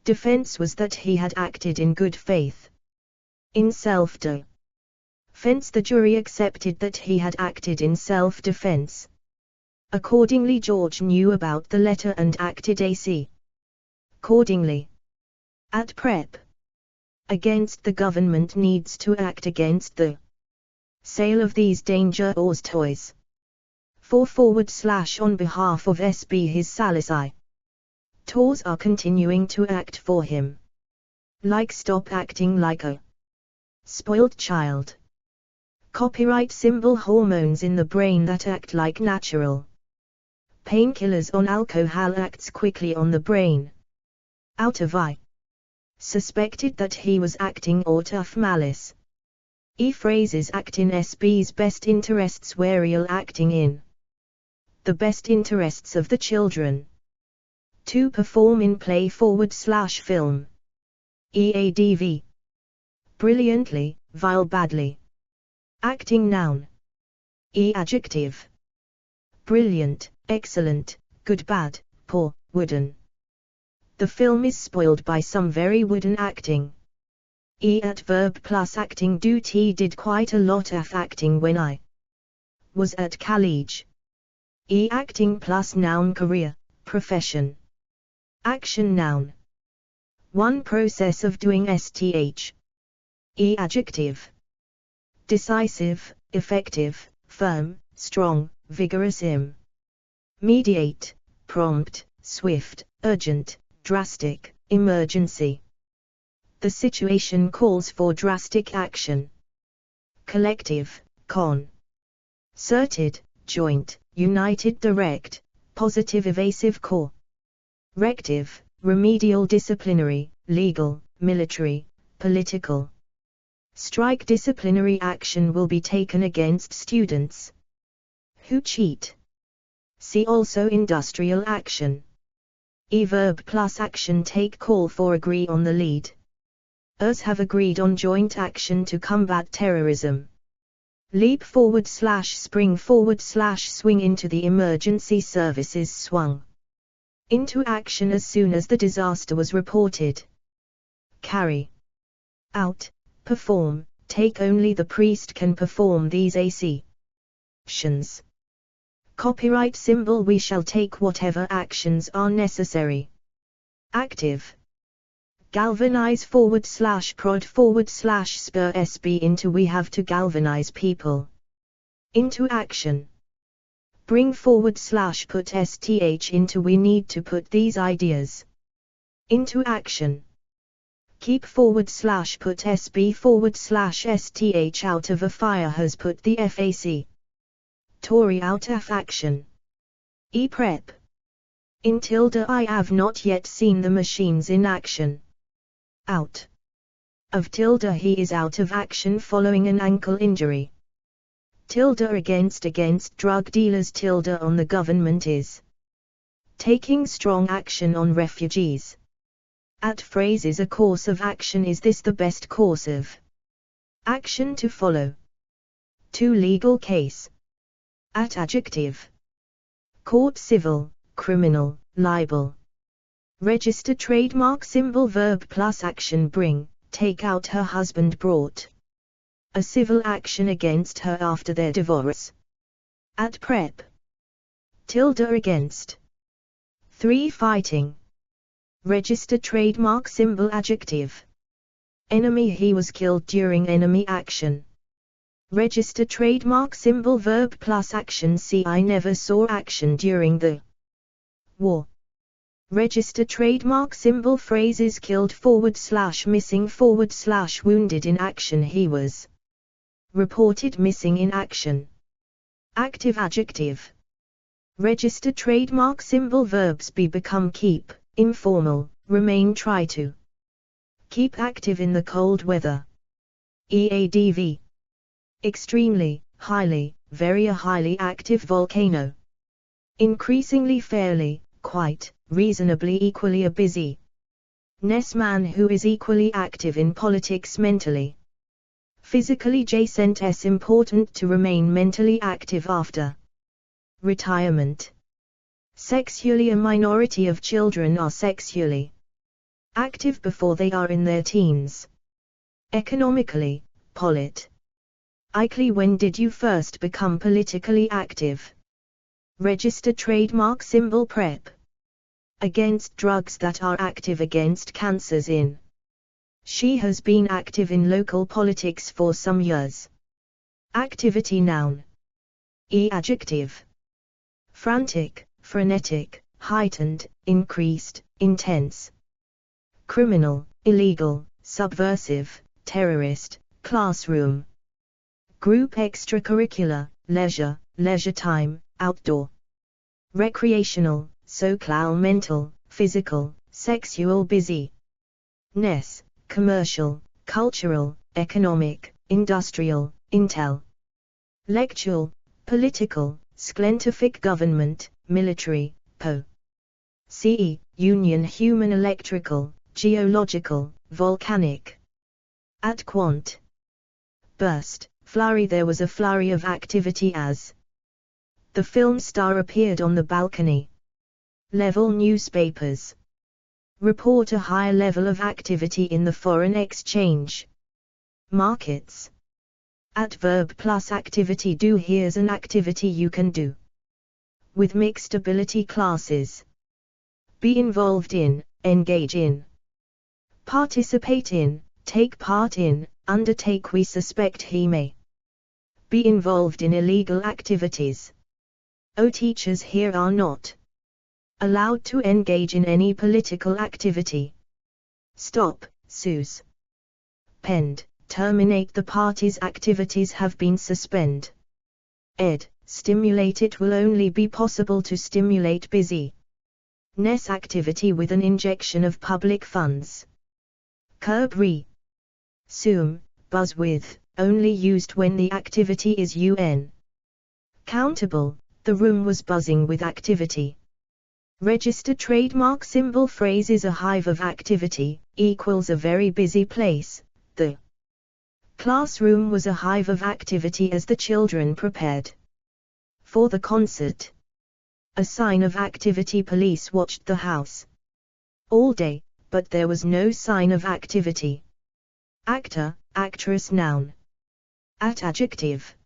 A: defense was that he had acted in good faith. In self-defense, the jury accepted that he had acted in self-defense. Accordingly, George knew about the letter and acted accordingly. At prep. Against. The government needs to act against the sale of these dangerous toys. 4. / on behalf of SB. His Salisi tours are continuing to act for him. Like. Stop acting like a spoiled child. Copyright symbol. Hormones in the brain that act like natural painkillers on alcohol acts quickly on the brain. Out of eye. Suspected that he was acting out of malice. Phrases. Act in SB's best interests. Wariel. Acting in the best interests of the children. 2. Perform in play / film. EADV. Brilliantly, vile, badly. Acting noun. Adjective. Brilliant, excellent, good, bad, poor, wooden. The film is spoiled by some very wooden acting. Adverb plus acting. He did quite a lot of acting when I was at college. Acting plus noun. Career, profession. Action noun. 1. Process of doing. Adjective. Decisive, effective, firm, strong, vigorous. Immediate, prompt, swift, urgent, drastic, emergency. The situation calls for drastic action. Collective, concerted, joint, united, direct, positive, evasive, corrective, remedial, disciplinary, legal, military, political. Strike. Disciplinary action will be taken against students who cheat. See also industrial action. Verb plus action. Take. Call for. Agree on. The lead. Us have agreed on joint action to combat terrorism. Leap forward / spring forward / swing into. The emergency services swung into action as soon as the disaster was reported. Carry out, perform, take. Only the priest can perform these actions. Copyright symbol. We shall take whatever actions are necessary. Active. Galvanize / prod / spur SB into. We have to galvanize people into action. Bring forward / put STH into. We need to put these ideas into action. Keep forward / put SB /STH out of a fire. Has put the FAC Tory out of action. Prep. In tilde. I have not yet seen the machines in action. Out of tilde. He is out of action following an ankle injury. tilde against drug dealers tilde on the government is taking strong action on refugees. At phrases a course of action, is this the best course of action to follow? To legal case. At adjective. Court civil, criminal, libel. Register trademark symbol verb plus action bring, take out her husband brought. A civil action against her after their divorce. At prep. Tilde against. 3 fighting. Register trademark symbol adjective. Enemy, he was killed during enemy action. Register trademark symbol verb plus action, see I never saw action during the war. Register trademark symbol phrases killed / missing / wounded in action, he was reported missing in action. Active adjective. Register trademark symbol verbs be become keep, informal, remain try to. Keep active in the cold weather. EADV. Extremely, highly, very, a highly active volcano. Increasingly, fairly, quite, reasonably, equally a busy ness man who is equally active in politics mentally. Physically adjacent s important to remain mentally active after retirement. Sexually, a minority of children are sexually active before they are in their teens. Economically, politically, when did you first become politically active? Register trademark symbol prep. Against drugs that are active against cancers in. She has been active in local politics for some years. Activity noun. Adjective. Frantic, frenetic, heightened, increased, intense. Criminal, illegal, subversive, terrorist, classroom. Group extracurricular, leisure time, outdoor. Recreational, social, mental, physical, sexual, busy. Ness, commercial, cultural, economic, industrial, intel. Lectural, political, scientific, government, military, CE, union, human, electrical, geological, volcanic. At quant. Burst, flurry, there was a flurry of activity as the film star appeared on the balcony. Level, newspapers report a higher level of activity in the foreign exchange markets. At verb plus activity, do, here's an activity you can do. With mixed ability classes. Be involved in, engage in. Participate in, take part in, undertake, we suspect he may be involved in illegal activities. Teachers here are not allowed to engage in any political activity. Stop, Suze. Pend, terminate, the party's activities have been suspended. Stimulate, it will only be possible to stimulate busy ness activity with an injection of public funds. Curb, resume, buzz with, only used when the activity is countable, the room was buzzing with activity. Register trademark symbol phrases, a hive of activity, equals a very busy place, the classroom was a hive of activity as the children prepared for the concert. A sign of activity, police watched the house all day, but there was no sign of activity. Actor, actress, noun. At adjective.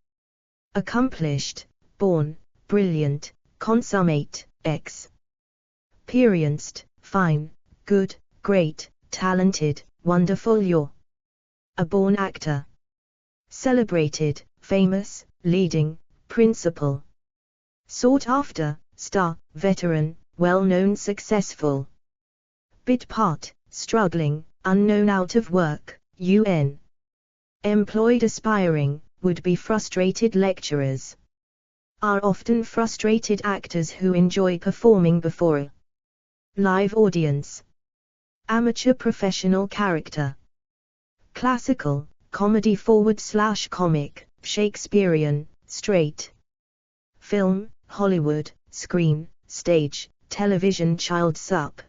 A: Accomplished, born, brilliant, consummate, experienced, fine, good, great, talented, wonderful, you're a born actor. Celebrated, famous, leading, principal. Sought after, star, veteran, well-known, successful. Bit part, struggling, unknown, out of work, UN. Employed, aspiring, would-be, frustrated. Lecturers are often frustrated actors who enjoy performing before a live audience. Amateur, professional, character. Classical, comedy / comic, Shakespearean, straight. Film, Hollywood, screen, stage, television. Child's Up.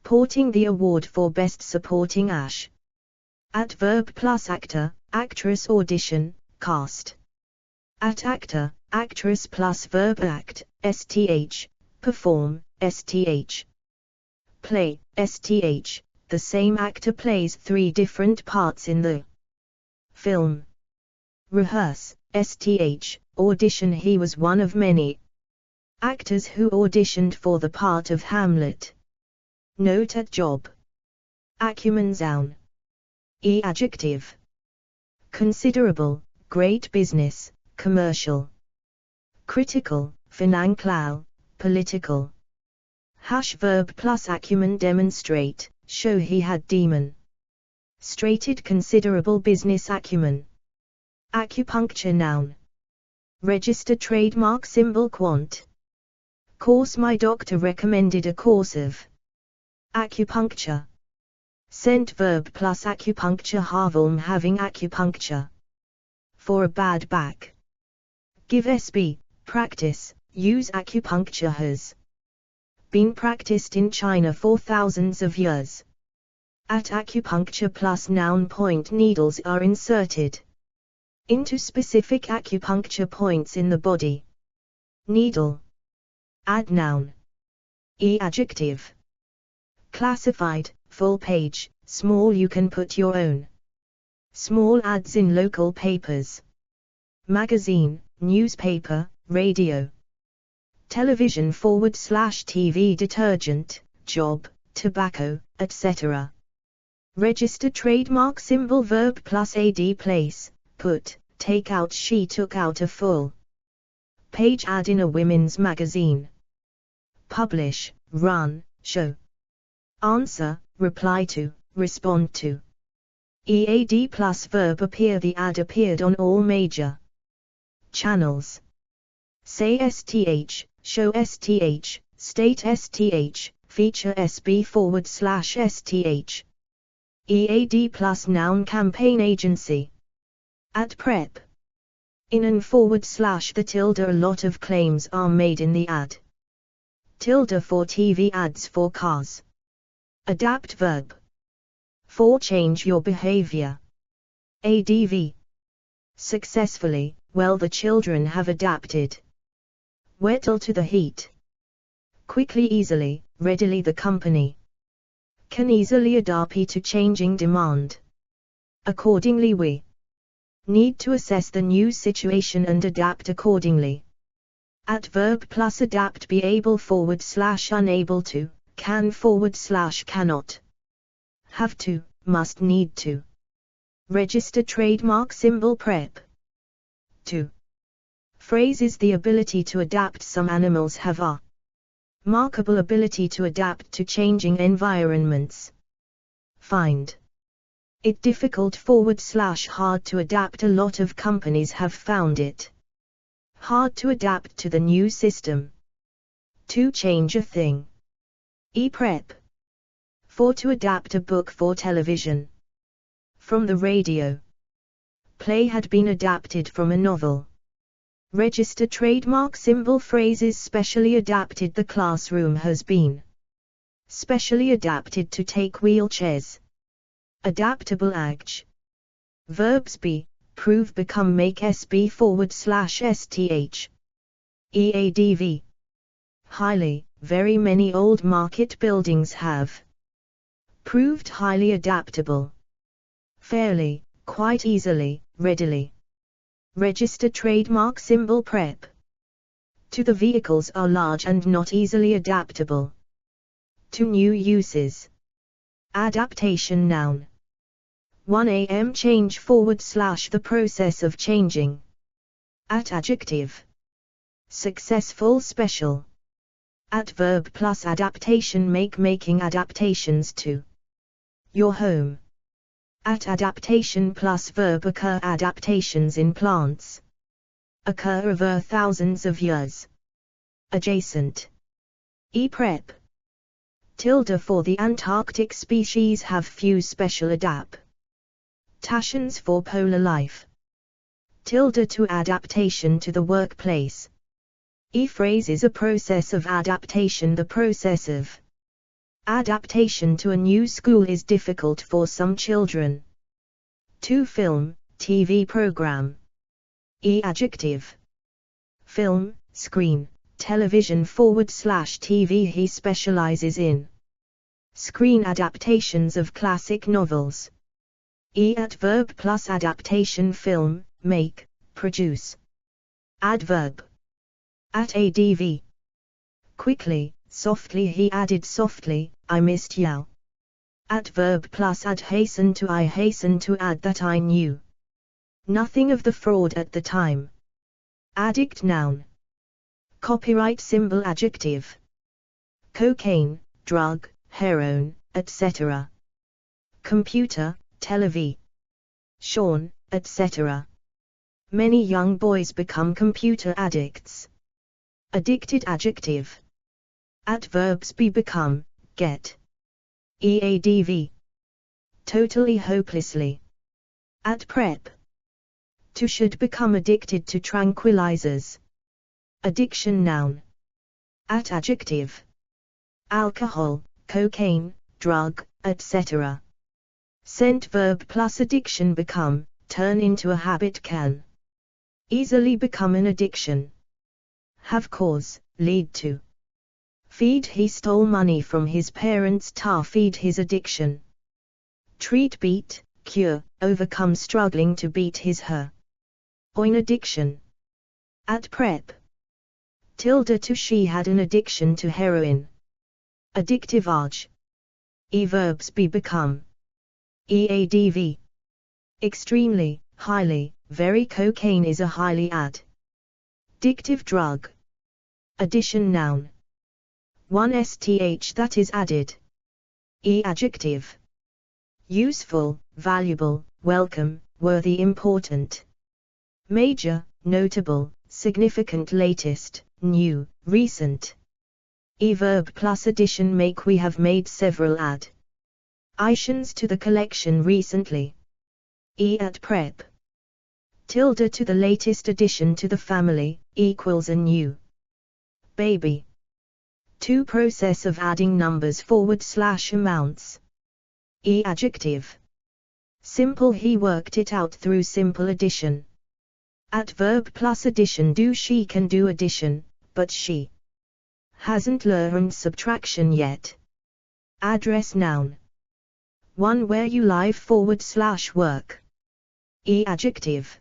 A: Porting the award for Best Supporting Ash. Verb plus actor, actress. Audition, cast. Actor, actress plus verb act, sth, perform, sth. Play, sth, the same actor plays 3 different parts in the film. Rehearse, sth, audition. He was one of many actors who auditioned for the part of Hamlet. Note at job. Acumen. Noun. Adjective. Considerable, great business, commercial. Critical, financial, political. Verb plus acumen. Demonstrate, show he had demonstrated considerable business acumen. Acupuncture. Noun. Register trademark symbol. Quant. Course. My doctor recommended a course of acupuncture. Sent. Verb plus acupuncture. Harvelm. Having acupuncture for a bad back. Give sb, practice, use. Acupuncture has been practiced in China for thousands of years. At acupuncture plus noun. Point needles are inserted into specific acupuncture points in the body. Needle. Add noun. Adjective. Classified, full page, small. You can put your own small ads in local papers. Magazine, newspaper, radio. Television / TV. Detergent, job, tobacco, etc. Register trademark symbol. Verb plus ad. Place, put, take out. She took out a full page ad in a women's magazine. Publish, run, show. Answer, reply to, respond to. EAD plus verb appear. The ad appeared on all major channels. Say sth, show sth, state sth, feature sb /sth. EAD plus noun. Campaign agency. Ad prep. In and / the tilde. A lot of claims are made in the ad. Tilde for TV ads for cars. Adapt verb. For change your behavior. ADV. Successfully, well. The children have adapted well to the heat. Quickly, easily, readily. The company can easily adapt to changing demand. Accordingly, we need to assess the new situation and adapt accordingly. At verb plus adapt. Be able / unable to, can / cannot. Have to, must, need to. Register trademark symbol. Prep. 2. Phrase is the ability to adapt. Some animals have a remarkable ability to adapt to changing environments. Find it difficult / hard to adapt. A lot of companies have found it hard to adapt to the new system. To change a thing. Prep. For to adapt a book for television. From the radio. Play had been adapted from a novel. Register trademark symbol. Phrases specially adapted. The classroom has been specially adapted to take wheelchairs. Adaptable age. Verbs be, prove, become, make sb /sth. EADV. Highly, very many old market buildings have proved highly adaptable. Fairly, quite easily, readily. Register trademark symbol. Prep. To the vehicles are large and not easily adaptable to new uses. Adaptation. Noun. 1am. Change / the process of changing. At adjective. Successful. Special. At verb plus adaptation. Making adaptations to your home. At adaptation plus verb. Occur. Adaptations in plants occur over thousands of years. Adjacent. Prep. Tilde for the Antarctic species have few special adaptations for polar life. Tilde to adaptation to the workplace. Phrase is a process of adaptation. The process of adaptation to a new school is difficult for some children. To film, TV program. Adjective. Film, screen, television /TV. He specializes in screen adaptations of classic novels. Adverb plus adaptation. Film, make, produce. Adverb. Adv. Quickly, softly. He added softly, I missed you. Adverb plus add. Hasten to. I hasten to add that I knew nothing of the fraud at the time. Addict. Noun. Copyright symbol. Adjective. Cocaine, drug, heroin, etc. Computer, television. etc. Many young boys become computer addicts. Addicted. Adjective. Adverbs. Be, become, get. Eadv. Totally, hopelessly. At prep. To. Should become addicted to tranquilizers. Addiction. Noun. At. Adjective. Alcohol, cocaine, drug, etc. Scent. Verb plus addiction. Become, turn into a habit. Can easily become an addiction. Have. Cause, lead to. Feed. He stole money from his parents to feed his addiction. Treat. Beat, cure, overcome. Struggling to beat his/her own addiction. At prep. Tilde to. She had an addiction to heroin. Addictive. Arg. Verbs. Be, become. Eadv. Extremely, highly, very. Cocaine is a highly addictive drug. Addition. Noun. One sth that is added. Adjective. Useful, valuable, welcome, worthy. Important. Major, notable, significant. Latest, new, recent. Verb plus addition. Make. We have made several additions to the collection recently. At prep. Tilde to. The latest addition to the family, equals a new baby. To. Process of adding numbers / amounts. Adjective. Simple. He worked it out through simple addition. Adverb plus addition. Do. She can do addition, but she hasn't learned subtraction yet. Address. Noun. One where you live / work. Adjective.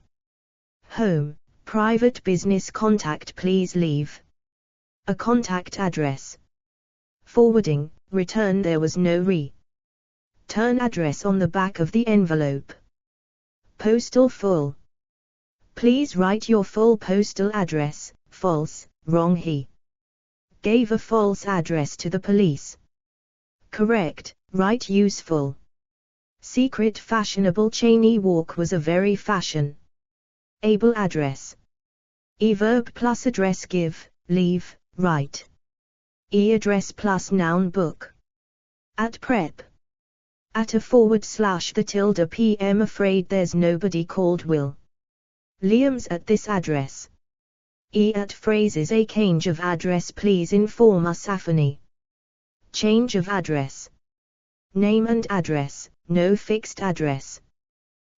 A: Home, private business. Contact. Please leave a contact address. Forwarding, return. There was no return address on the back of the envelope. Postal. Full. Please write your full postal address. False, wrong. He gave a false address to the police. Correct, right. Useful. Secret. Fashionable. Cheney Walk was a very fashionable address. Verb plus address. Give, leave, write. Address plus noun. Book. At prep. At a / the tilde. PM. Afraid there's nobody called Williams at this address. At phrases. A change of address. Please inform us. Aphany. Change of address. Name and address. No fixed address.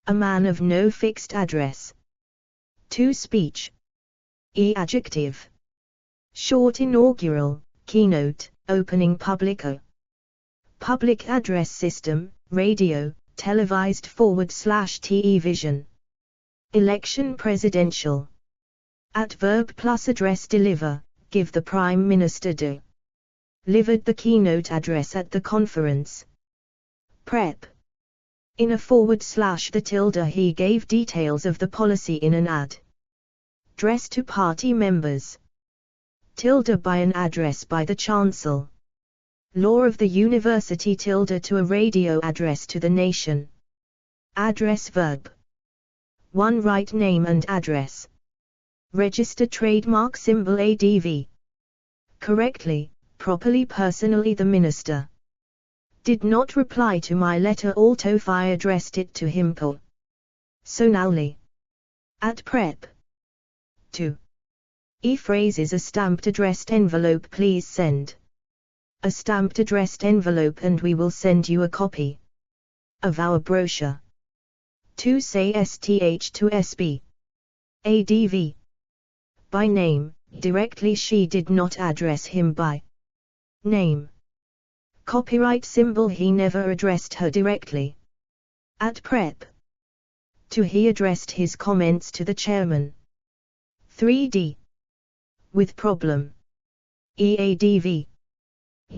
A: A man of no fixed address. To. Speech. Adjective. Short. Inaugural, keynote, opening. Public address system, radio, televised / television. Election. Presidential. Adverb plus address. Deliver, give. The Prime Minister delivered the keynote address at the conference. Prep. In a / the tilde. He gave details of the policy in an address to party members. Tilde. By an address by the Chancellor. Law of the University. Tilde to a radio address to the nation. Address. Verb. 1. Right. Name and address. Register. Trademark symbol. ADV. Correctly, properly. Personally. The minister did not reply to my letter, although I addressed it to him personally. At prep. 2. E-phrases: a stamped addressed envelope, please send a stamped addressed envelope and we will send you a copy of our brochure. 2. Say STH to SB. ADV. By name, directly. She did not address him by name. Copyright symbol: he never addressed her directly. At prep. 2. He addressed his comments to the chairman. 3D. With problem. EADV.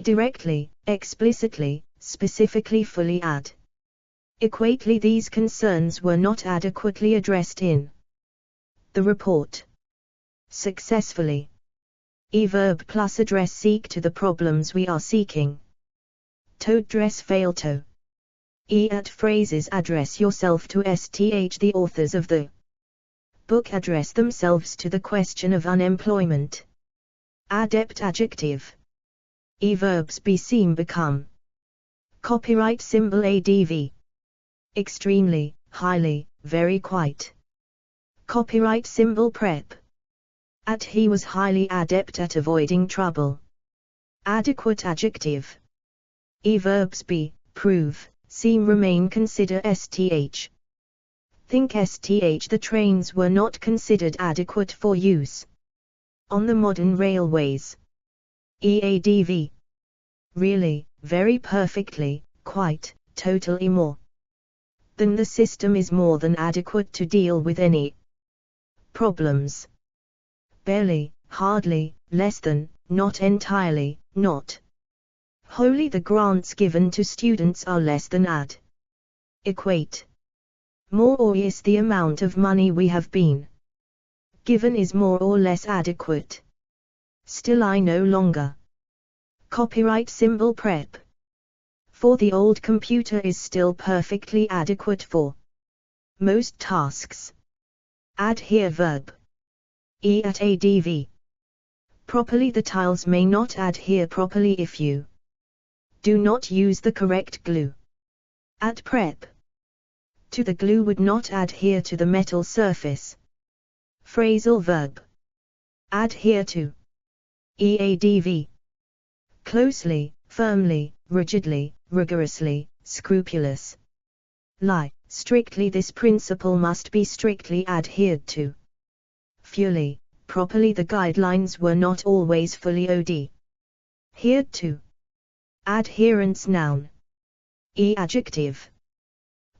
A: Directly, explicitly, specifically, fully. Adequately. These concerns were not adequately addressed in the report. Successfully. E-verb plus address: seek to the problems we are seeking. To address, fail to. At phrases: address yourself to STH. The authors of the book address themselves to the question of unemployment. Adept adjective. E-verbs: be, seem, become. Copyright symbol: ADV. Extremely, highly, very, quite. Copyright symbol: prep. At. He was highly adept at avoiding trouble. Adequate adjective. E-verbs: be, prove, seem, remain, consider. STH. Think. STH. The trains were not considered adequate for use on the modern railways. EADV. Really, very, perfectly, quite, totally, more than. The system is more than adequate to deal with any problems. Barely, hardly, less than, not entirely, not wholly. The grants given to students are less than adequate. More or less. The amount of money we have been given is more or less adequate. Still, I no longer. Copyright symbol: prep. For the old computer is still perfectly adequate for most tasks. Adhere verb. At ADV. Properly. The tiles may not adhere properly if you do not use the correct glue. At prep. To. The glue would not adhere to the metal surface. Phrasal verb. Adhere to. EADV. Closely, firmly, rigidly, rigorously, scrupulous. Lie, strictly. This principle must be strictly adhered to. Fully, properly. The guidelines were not always fully adhered to. Adherence noun. Adjective.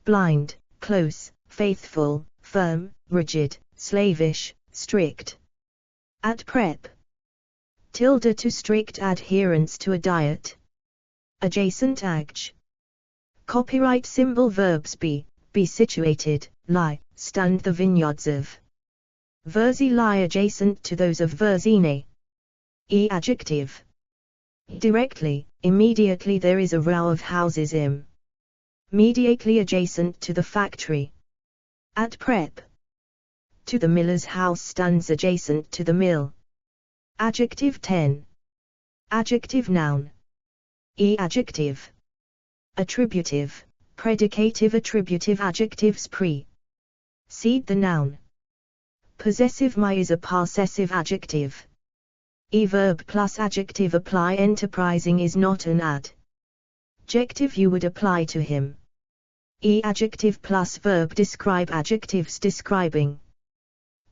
A: Blind, close, faithful, firm, rigid, slavish, strict. At prep. Tilde: to strict adherence to a diet. Adjacent adj. Copyright symbol: verbs: be situated, lie, stand. The vineyards of Verzi lie adjacent to those of Verzine. Adjective. Directly, immediately. There is a row of houses immediately adjacent to the factory. At prep. To. The miller's house stands adjacent to the mill. Adjective 10. Adjective noun. Adjective. Attributive, predicative. Attributive adjectives precede the noun. Possessive. My is a possessive adjective. Verb plus adjective. Apply: enterprising is not an adjective you would apply to him. Adjective plus verb. Describe adjectives describing.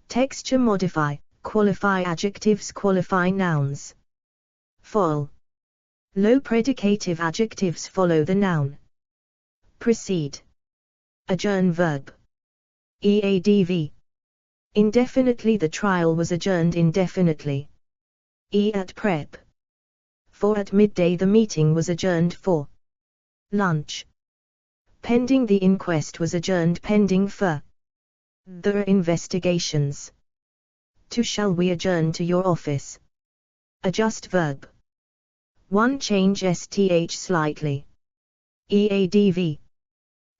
A: Texture: modify, qualify. Adjectives qualify nouns. Fall. Low predicative adjectives follow the noun. Precede. Adjourn verb. EADV. Indefinitely. The trial was adjourned indefinitely. At prep. For. At midday. The meeting was adjourned for lunch. Pending. The inquest was adjourned pending further investigations. To. Shall we adjourn to your office? Adjust verb. 1. Change STH slightly. EADV.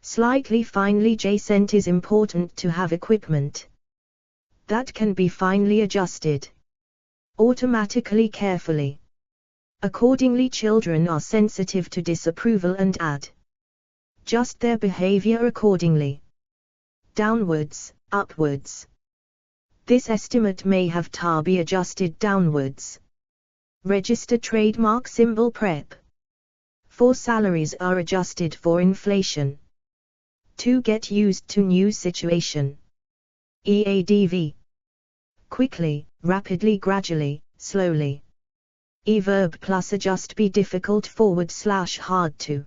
A: Slightly, finely. Adjacent is important to have equipment that can be finely adjusted automatically, carefully. Accordingly, children are sensitive to disapproval and adjust their behavior accordingly. Downwards, upwards. This estimate may have to be adjusted downwards. Register trademark symbol prep. 4 salaries are adjusted for inflation. 2 get used to new situation. EADV. Quickly, rapidly, gradually, slowly. Verb plus adjust be difficult / hard to.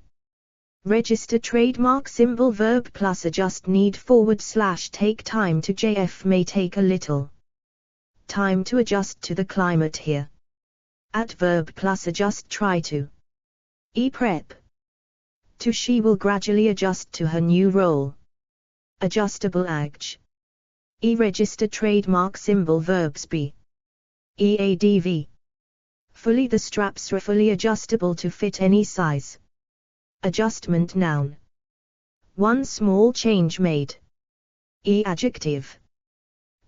A: Register trademark symbol verb plus adjust need / take time to JF may take a little time to adjust to the climate here. At verb plus adjust try to. Prep. To she will gradually adjust to her new role. Adjustable adj. Register trademark symbol verbs be. EADV. Fully the straps are fully adjustable to fit any size. Adjustment noun. 1 small change made. Adjective.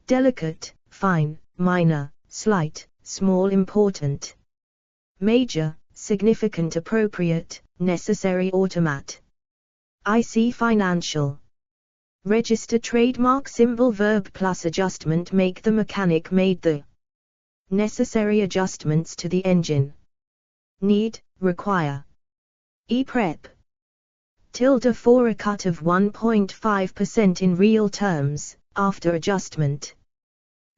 A: Delicate, fine, minor, slight, small, important. Major, significant, appropriate, necessary, automat. Financial. Register trademark symbol verb plus adjustment make the mechanic made the necessary adjustments to the engine. Need, require. Prep. Tilde for a cut of 1.5% in real terms, after adjustment.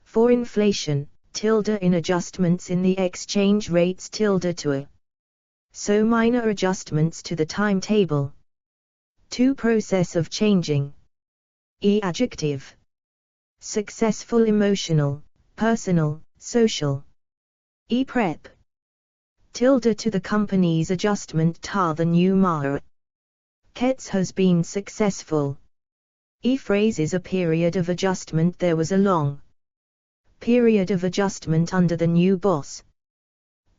A: For inflation, tilde in adjustments in the exchange rates tilde to a. So minor adjustments to the timetable. 2 process of changing. Adjective. Successful, emotional, personal, social. Prep. Tilde to the company's adjustment to the new MAR. Ketz has been successful. Phrase is a period of adjustment. There was a long period of adjustment under the new boss.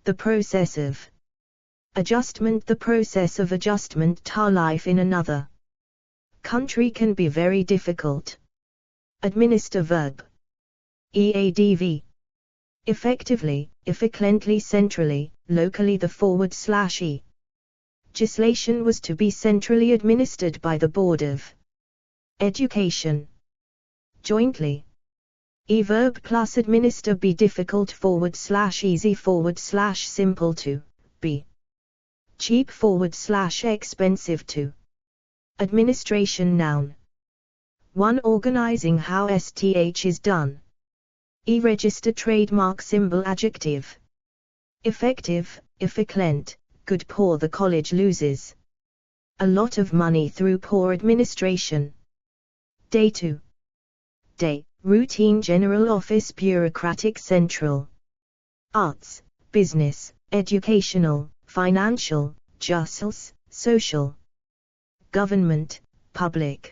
A: The process of adjustment. The process of adjustment to life in another country can be very difficult. Administer verb. EADV. Effectively, efficiently, centrally, locally. The /e. Legislation was to be centrally administered by the Board of Education. Jointly. Verb plus administer be difficult /easy /simple to, be cheap /expensive to. Administration noun. 1 organizing how STH is done. Register trademark symbol adjective. Effective, efficient, good. Poor the college loses a lot of money through poor administration. Day 2. Day, routine, general office, bureaucratic, central. Arts, business, educational, financial, justice, social. Government, public.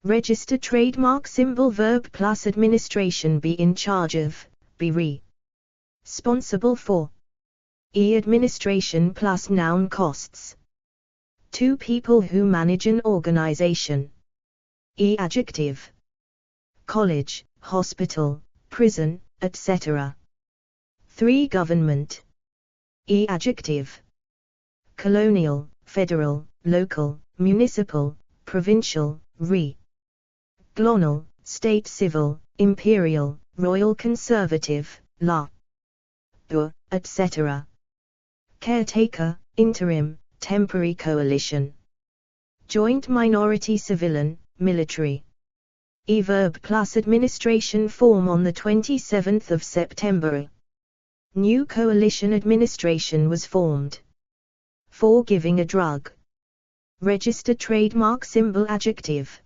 A: Register trademark symbol verb plus administration be in charge of, be responsible for. Administration plus noun costs. 2 people who manage an organization. Adjective. College, hospital, prison, etc. 3 government. Adjective. Colonial, federal, local, municipal, provincial, glonal, state, civil, imperial, royal, conservative, etc. Caretaker, interim, temporary, coalition. Joint, minority, civilian, military. Verb plus administration form on the 27th of September. New coalition administration was formed. For giving a drug. Register trademark symbol adjective.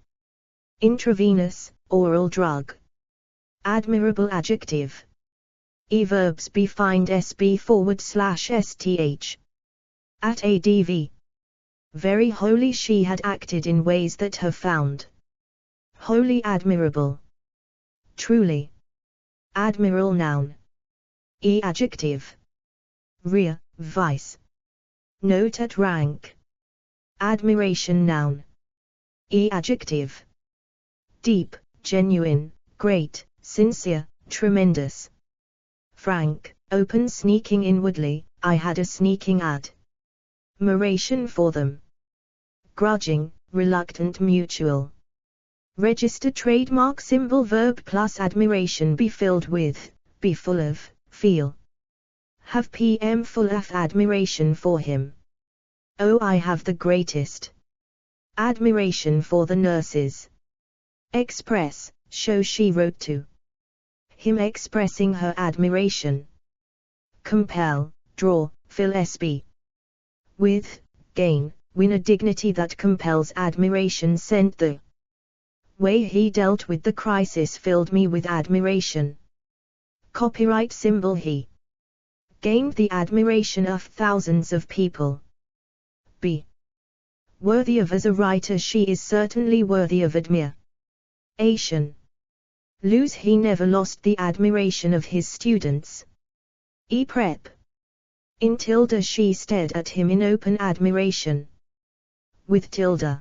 A: Intravenous, oral drug. Admirable adjective. Verbs be find SB /STH. At ADV. Very holy, she had acted in ways that have found wholly admirable. Truly. Admiral noun. Adjective. Rear, vice. Note at rank. Admiration noun. Adjective. Deep, genuine, great, sincere, tremendous. Frank, open, sneaking, inwardly, I had a sneaking admiration for them. Grudging, reluctant, mutual. Register trademark symbol verb plus admiration be filled with, be full of, feel. Have PM full of admiration for him. Oh, I have the greatest admiration for the nurses. Express, show she wrote to him expressing her admiration. Compel, draw, fill SB with, gain, win a dignity that compels admiration sent the way he dealt with the crisis filled me with admiration. Copyright symbol he gained the admiration of thousands of people. Be worthy of as a writer she is certainly worthy of admiration. Lose he never lost the admiration of his students. Prep. In tilde she stared at him in open admiration. With tilde.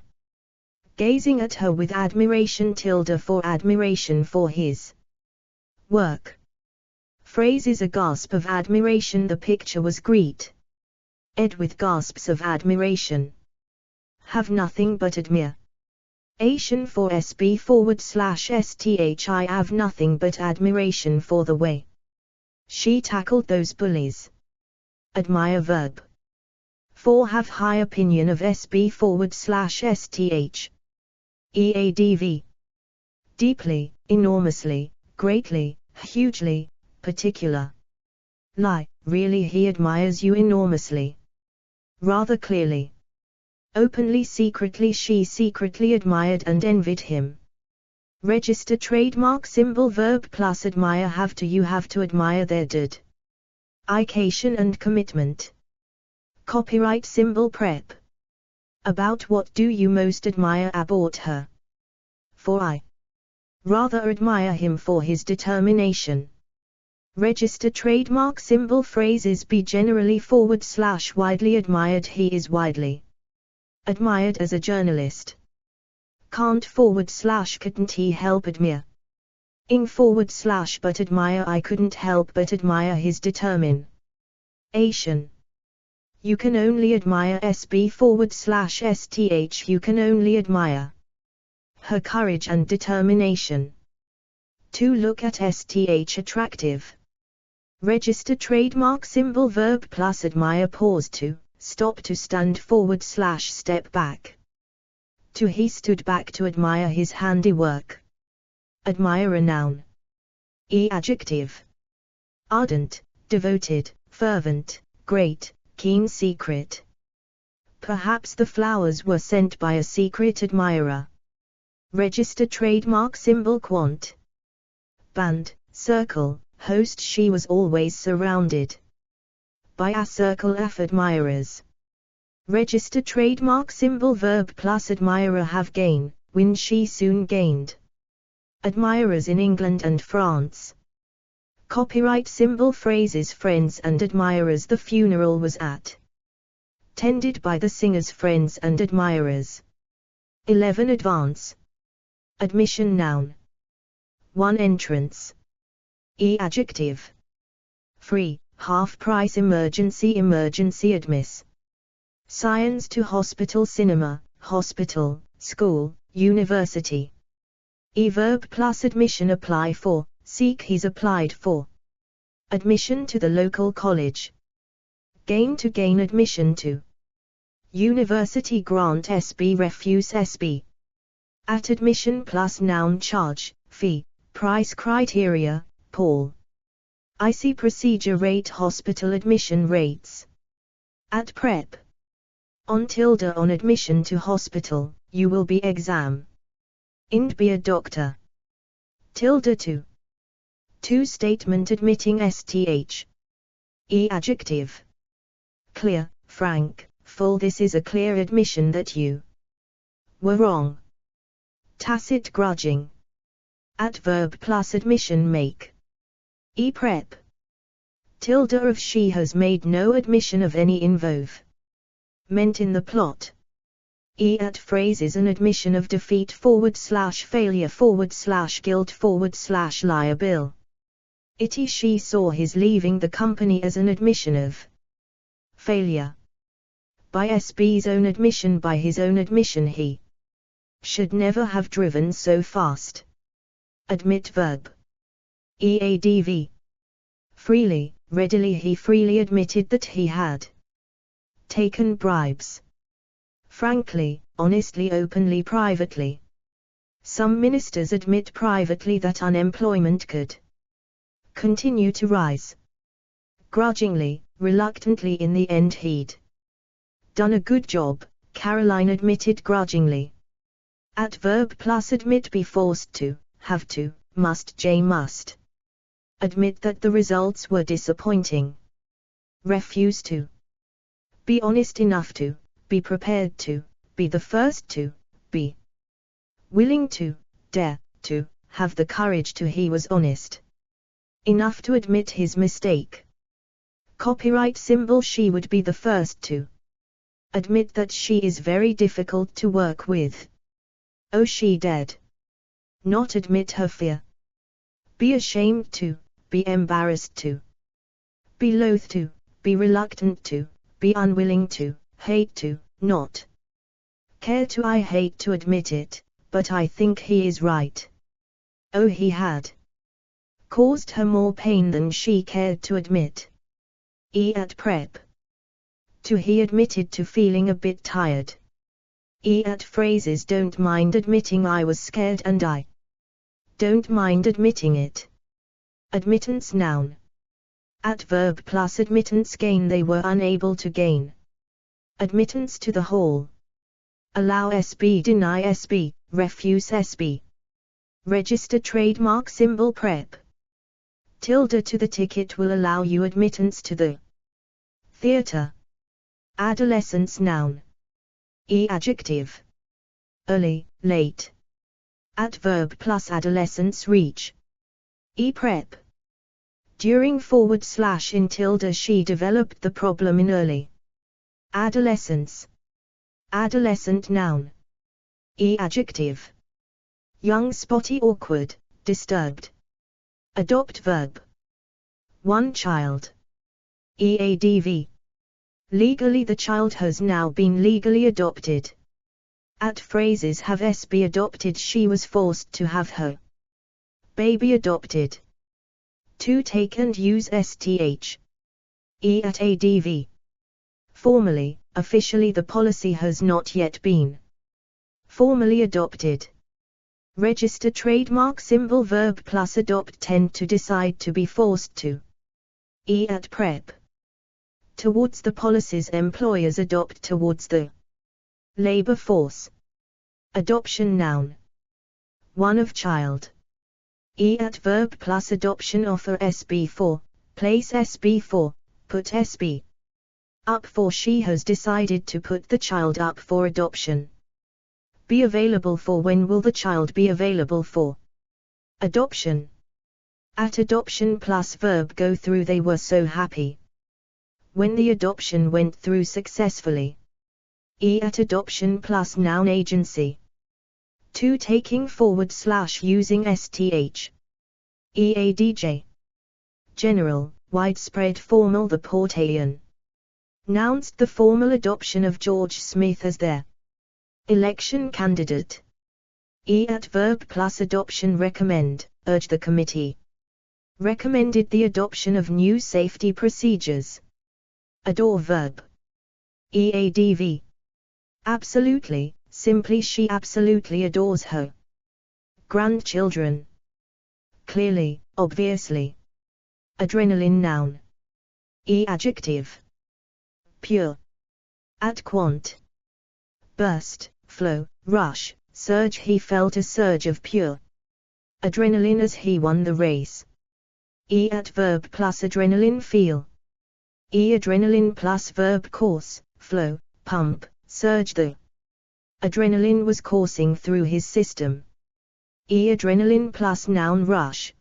A: Gazing at her with admiration tilde for admiration for his work. Phrase is a gasp of admiration the picture was greet. Ed with gasps of admiration. Have nothing but admiration for SB/STH I have nothing but admiration for the way she tackled those bullies. Admire verb. For have high opinion of SB/STH. EADV. Deeply, enormously, greatly, hugely, particular. Lie, really he admires you enormously. Rather clearly. Openly secretly she secretly admired and envied him. Register trademark symbol verb plus admire have to you have to admire their dedication and commitment. Copyright symbol prep. About what do you most admire about her? For I rather admire him for his determination. Register trademark symbol phrases be generally / widely admired he is widely admired as a journalist. Can't / couldn't he help admire ing / but admire I couldn't help but admire his determination. You can only admire SB/STH you can only admire her courage and determination. To look at STH attractive. Register trademark symbol verb plus admire pause to, stop to stand / step back. To he stood back to admire his handiwork. Admire a noun. Adjective. Ardent, devoted, fervent, great, keen secret. Perhaps the flowers were sent by a secret admirer. Register trademark symbol quant. Band, circle, host she was always surrounded by a circle of admirers. Register trademark symbol verb plus admirer have gain, win she soon gained admirers in England and France. Copyright symbol phrases friends and admirers the funeral was attended by the singer's friends and admirers. 11 advance. Admission noun. 1 entrance. Adjective. Free, half price emergency admiss. Science to hospital cinema, hospital, school, university. Verb plus admission apply for, seek he's applied for. Admission to the local college. Gain to gain admission to. University grant SB refuse SB. At admission plus noun charge, fee, price criteria, Paul. IC procedure rate hospital admission rates. At prep. On tilde on admission to hospital, you will be exam. Ind be a doctor. Tilde to. To statement admitting STH. Adjective. Clear, frank, full this is a clear admission that you were wrong. Tacit grudging. At verb plus admission make. Prep. Tilde of she has made no admission of any involve. Meant in the plot. At phrase is an admission of defeat / failure / guilt / liability. She saw his leaving the company as an admission of failure. By SB's own admission by his own admission he should never have driven so fast. Admit verb. EADV. Freely, readily. He freely admitted that he had taken bribes. Frankly, honestly, openly, privately. Some ministers admit privately that unemployment could continue to rise. Grudgingly, reluctantly. In the end he'd done a good job, Caroline admitted grudgingly. Adverb plus admit. Be forced to, have to, must. J must. Admit that the results were disappointing. Refuse to. Be honest enough to, be prepared to, be the first to, be willing to, dare to, have the courage to. He was honest enough to admit his mistake. Copyright symbol. She would be the first to admit that she is very difficult to work with. Oh, she dared not admit her fear. Be ashamed to, be embarrassed to, be loath to, be reluctant to, be unwilling to, hate to, not care to. I hate to admit it, but I think he is right. Oh, he had caused her more pain than she cared to admit. At prep. To. He admitted to feeling a bit tired. At phrases. Don't mind admitting I was scared and I don't mind admitting it. Admittance noun. Adverb plus admittance. Gain. They were unable to gain admittance to the hall. Allow SB. Deny SB. Refuse SB. Register trademark symbol. Prep. Tilde. To. The ticket will allow you admittance to the theater. Adolescence noun. Adjective. Early, late. Adverb plus adolescence. Reach. Prep. During / in tilde. She developed the problem in early adolescence. Adolescent noun. Adjective. Young, spotty, awkward, disturbed. Adopt verb. One child. EADV. Legally. The child has now been legally adopted. At phrases. Have SB adopted. She was forced to have her baby adopted. To. Take and use STH. At ADV. Formally, officially. The policy has not yet been formally adopted. Register trademark symbol. Verb plus adopt. Tend to, decide, to, be forced to. At prep. Towards the policies employers adopt towards the labor force. Adoption noun. One of child. Adverb plus adoption. Offer SB for, place SB for, put SB up for. She has decided to put the child up for adoption. Be available for. When will the child be available for adoption? At adoption plus verb. Go through. They were so happy when the adoption went through successfully. At adoption plus noun. Agency. To. Taking forward / using STH. EADJ. General, widespread, formal. The Portayan announced the formal adoption of George Smith as their election candidate. Adverb plus adoption. Recommend, urge. The committee recommended the adoption of new safety procedures. Adore verb. EADV. Absolutely, simply. She absolutely adores her grandchildren. Clearly, obviously. Adrenaline noun. Adjective. Pure. At quant. Burst, flow, rush, surge. He felt a surge of pure adrenaline as he won the race. Adverb plus adrenaline. Feel. Adrenaline plus verb. Course, flow, pump, surge. The adrenaline was coursing through his system. Adrenaline plus noun. Rush.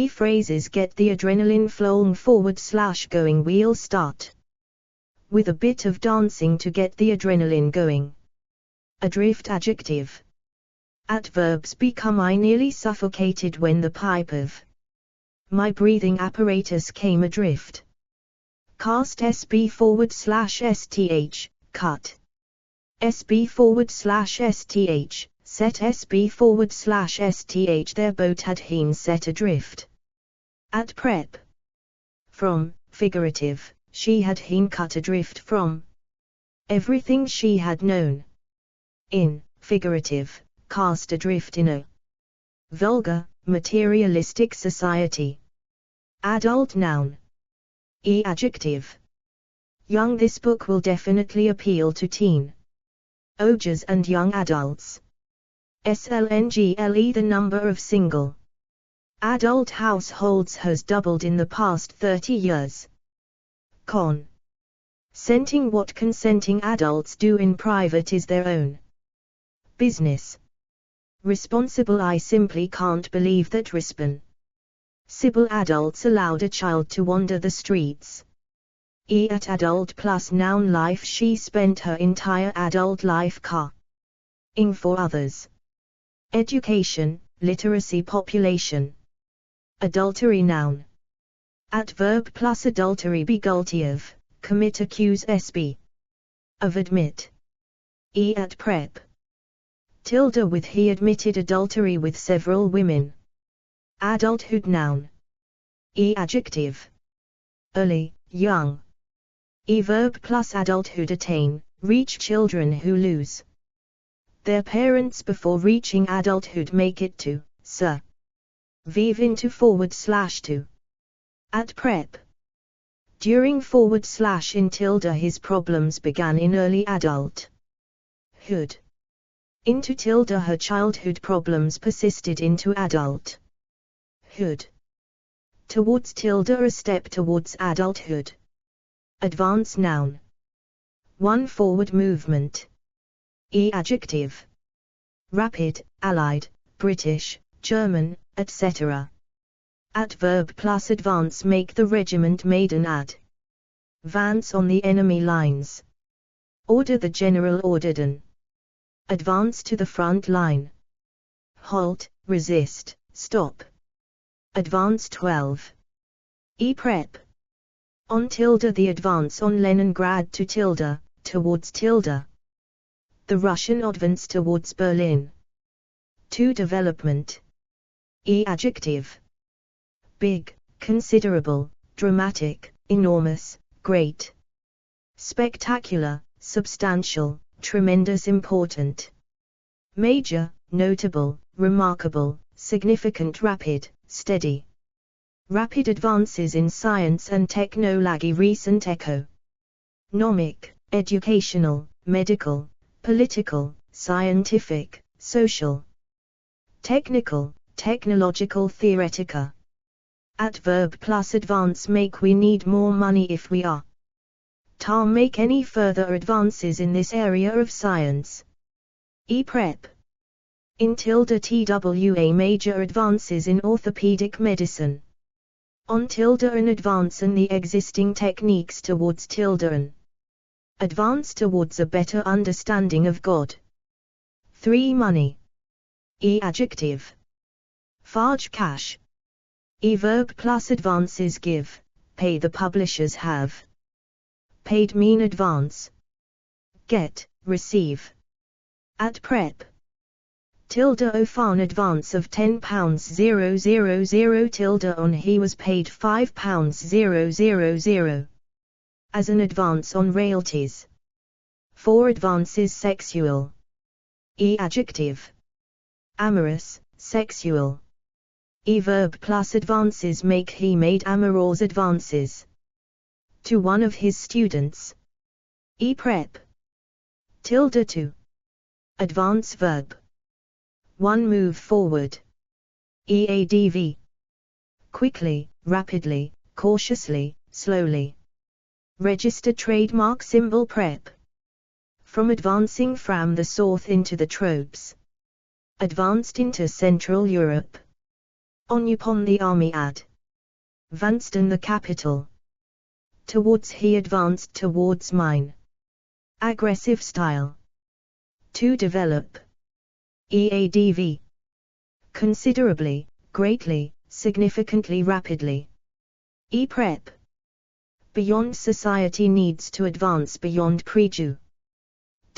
A: Phrases. Get the adrenaline flowing. Forward / going. Wheel start with a bit of dancing to get the adrenaline going. Adrift. Adjective. Adverbs. Become. I nearly suffocated when the pipe of my breathing apparatus came adrift. Cast SB forward / STH, cut. SB/STH, set SB/STH. Their boat had been set adrift. At prep. From, figurative, she had been cut adrift from everything she had known. In, figurative, cast adrift in a vulgar, materialistic society. Adult noun. Adjective. Young. This book will definitely appeal to teen ogers and young adults. SLNGLE. The number of single adult households has doubled in the past 30 years. Con. Senting. What consenting adults do in private is their own business. Responsible. I simply can't believe that responsible adults allowed a child to wander the streets. At adult plus noun. Life. She spent her entire adult life caring for others. Education, literacy. Population. Adultery noun. Adverb plus adultery. Be guilty of, commit. Accuse. SB. Of admit. At prep. Tilde with. He admitted adultery with several women. Adulthood noun. Adjective. Early, young. Verb plus adulthood. Attain, reach. Children who lose their parents before reaching adulthood make it to, sir. Vive into / to. At prep. During / in tilde. His problems began in early adulthood. Into tilde. Her childhood problems persisted into adulthood. Towards tilde. A step towards adulthood. Advance noun. One. Forward movement. Adjective. Rapid, Allied, British, German, etc. Adverb plus advance. Make the regiment made an advance on the enemy lines. Order. The general ordered an advance to the front line. Halt, resist, stop. Advance 12. Prep. On tilde. The advance on Leningrad to tilde, towards tilde. The Russian advance towards Berlin. To development. Adjective. Big, considerable, dramatic, enormous, great. Spectacular, substantial, tremendous. Important. Major, notable, remarkable, significant. Rapid, steady. Rapid advances in science and technology. Recent. Economic, educational, medical, political, scientific, social. Technical, technological. Theoretica. Adverb plus advance. Make. We need more money if we are to make any further advances in this area of science. Prep. In tilde. TWA. Major advances in orthopedic medicine. On tilde. An advance in the existing techniques towards tilde. An advance towards a better understanding of God. 3. Money. Adjective. Farge. Cash. Verb plus advances. Give, pay. The publishers have paid. Mean advance. Get, receive. At prep. Tilde. An advance of £10,000 tilde. On. He was paid £5,000. As an advance on royalties. 4. Advances. Sexual. Adjective. Amorous, sexual. Verb plus advances. Make. He made amorous advances to one of his students. Prep. Tilde. To. Advance verb. 1. Move forward. Adv. Quickly, rapidly, cautiously, slowly. Registered trademark symbol. Prep. From advancing from the south into the tropes. Advanced into Central Europe. On upon the army. Advanced in the capital. Towards. He advanced towards mine. Aggressive style. To develop. Adv. Considerably, greatly, significantly. Rapidly. Prep. Beyond. Society needs to advance beyond prejudice.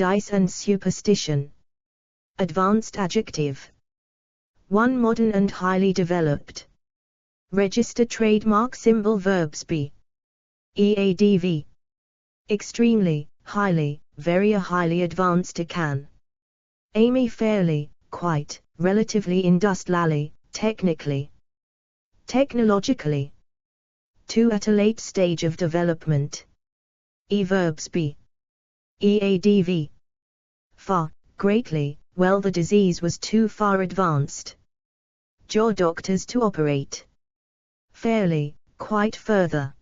A: dice and superstition. Advanced adjective. 1. Modern and highly developed. Registered trademark symbol verbs be. EADV. Extremely, highly, very highly advanced can. Amy fairly, quite, relatively industrially, technically. Technologically. 2. At a late stage of development. Verbs be. EADV. Far, greatly, well the disease was too far advanced. Jaw doctors to operate. Fairly, quite further.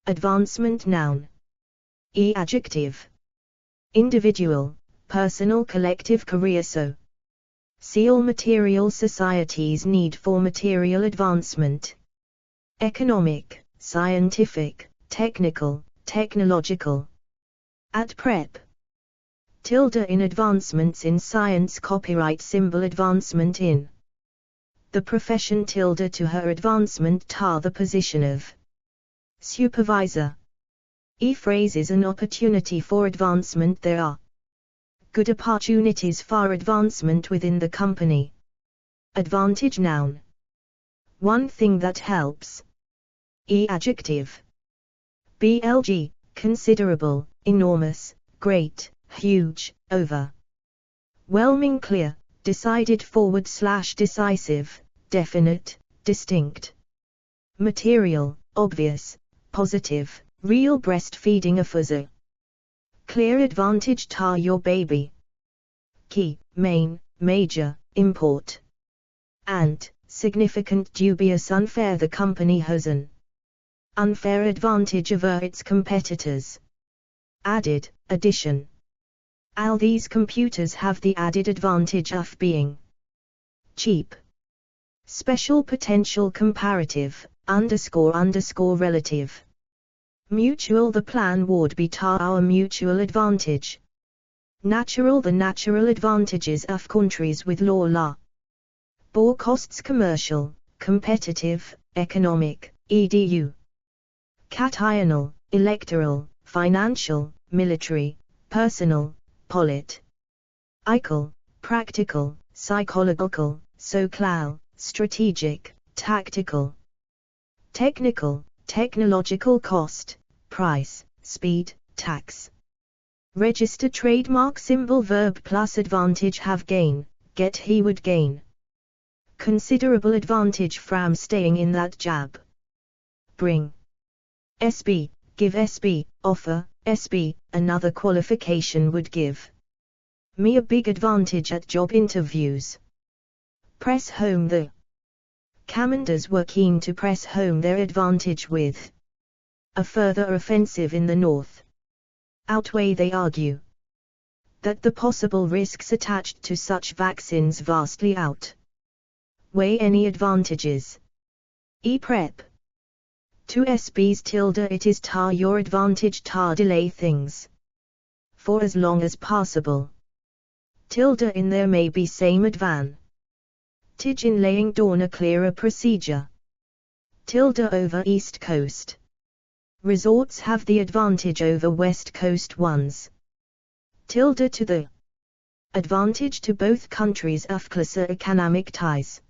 A: Advancement noun. Adjective. Individual, personal collective career so. See all material societies need for material advancement. Economic, scientific, technical, technological. At prep. Tilde in advancements in science copyright symbol advancement in. The profession tilde to her advancement tar the position of. Supervisor. Phrase is an opportunity for advancement there are. Good opportunities for advancement within the company. Advantage noun. One thing that helps. Adjective. BLG, considerable, enormous, great, huge, over. Whelming clear, decided /decisive, definite, distinct. Material, obvious, positive, real breastfeeding a fuzzer. Clear advantage tar your baby. Key, main, major, import. And, significant dubious unfair the company has an unfair advantage over its competitors. Added, addition. All these computers have the added advantage of being cheap. Special potential comparative, __ relative. Mutual the plan would be tar our mutual advantage. Natural the natural advantages of countries with law. Bore costs commercial, competitive, economic, edu. Cational, electoral, financial, military, personal, polit. Ical, practical, psychological, social, strategic, tactical. Technical, technological cost, price, speed, tax. Register trademark symbol verb plus advantage have gain, get he would gain. Considerable advantage from staying in that job. Bring. SB, give SB, offer, SB, another qualification would give me a big advantage at job interviews. Press home the commanders were keen to press home their advantage with a further offensive in the north. Outweigh they argue that the possible risks attached to such vaccines vastly outweigh any advantages. Prep. To SB's tilde it is tar your advantage tar delay things for as long as possible. Tilde in there may be same advan. Tige in laying dawn a clearer procedure. Tilde over East Coast. Resorts have the advantage over West Coast ones. Tilde to the advantage to both countries of closer economic ties.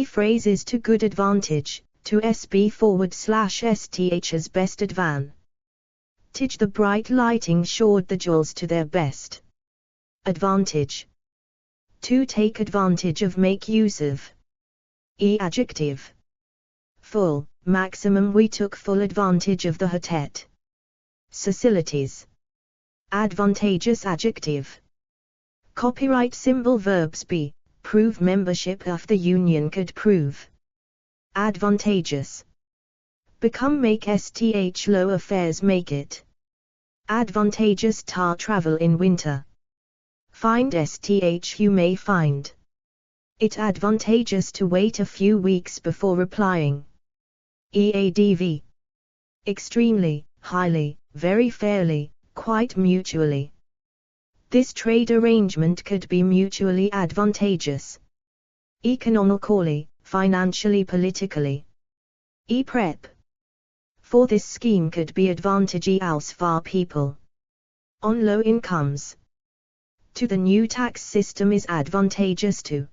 A: Phrases to good advantage, to SB /STH as best advan. Tige the bright lighting showed the jewels to their best advantage. To take advantage of make use of. Adjective. Full, maximum we took full advantage of the hotel facilities. Advantageous adjective. Copyright symbol verbs be, prove membership of the union could prove. Advantageous. Become make STH low affairs make it. Advantageous tar travel in winter. Find STH you may find it advantageous to wait a few weeks before replying. EADV. Extremely, highly, very fairly, quite mutually. This trade arrangement could be mutually advantageous. Economically, financially, politically. Prep. For this scheme could be advantageous for people on low incomes. To the new tax system is advantageous to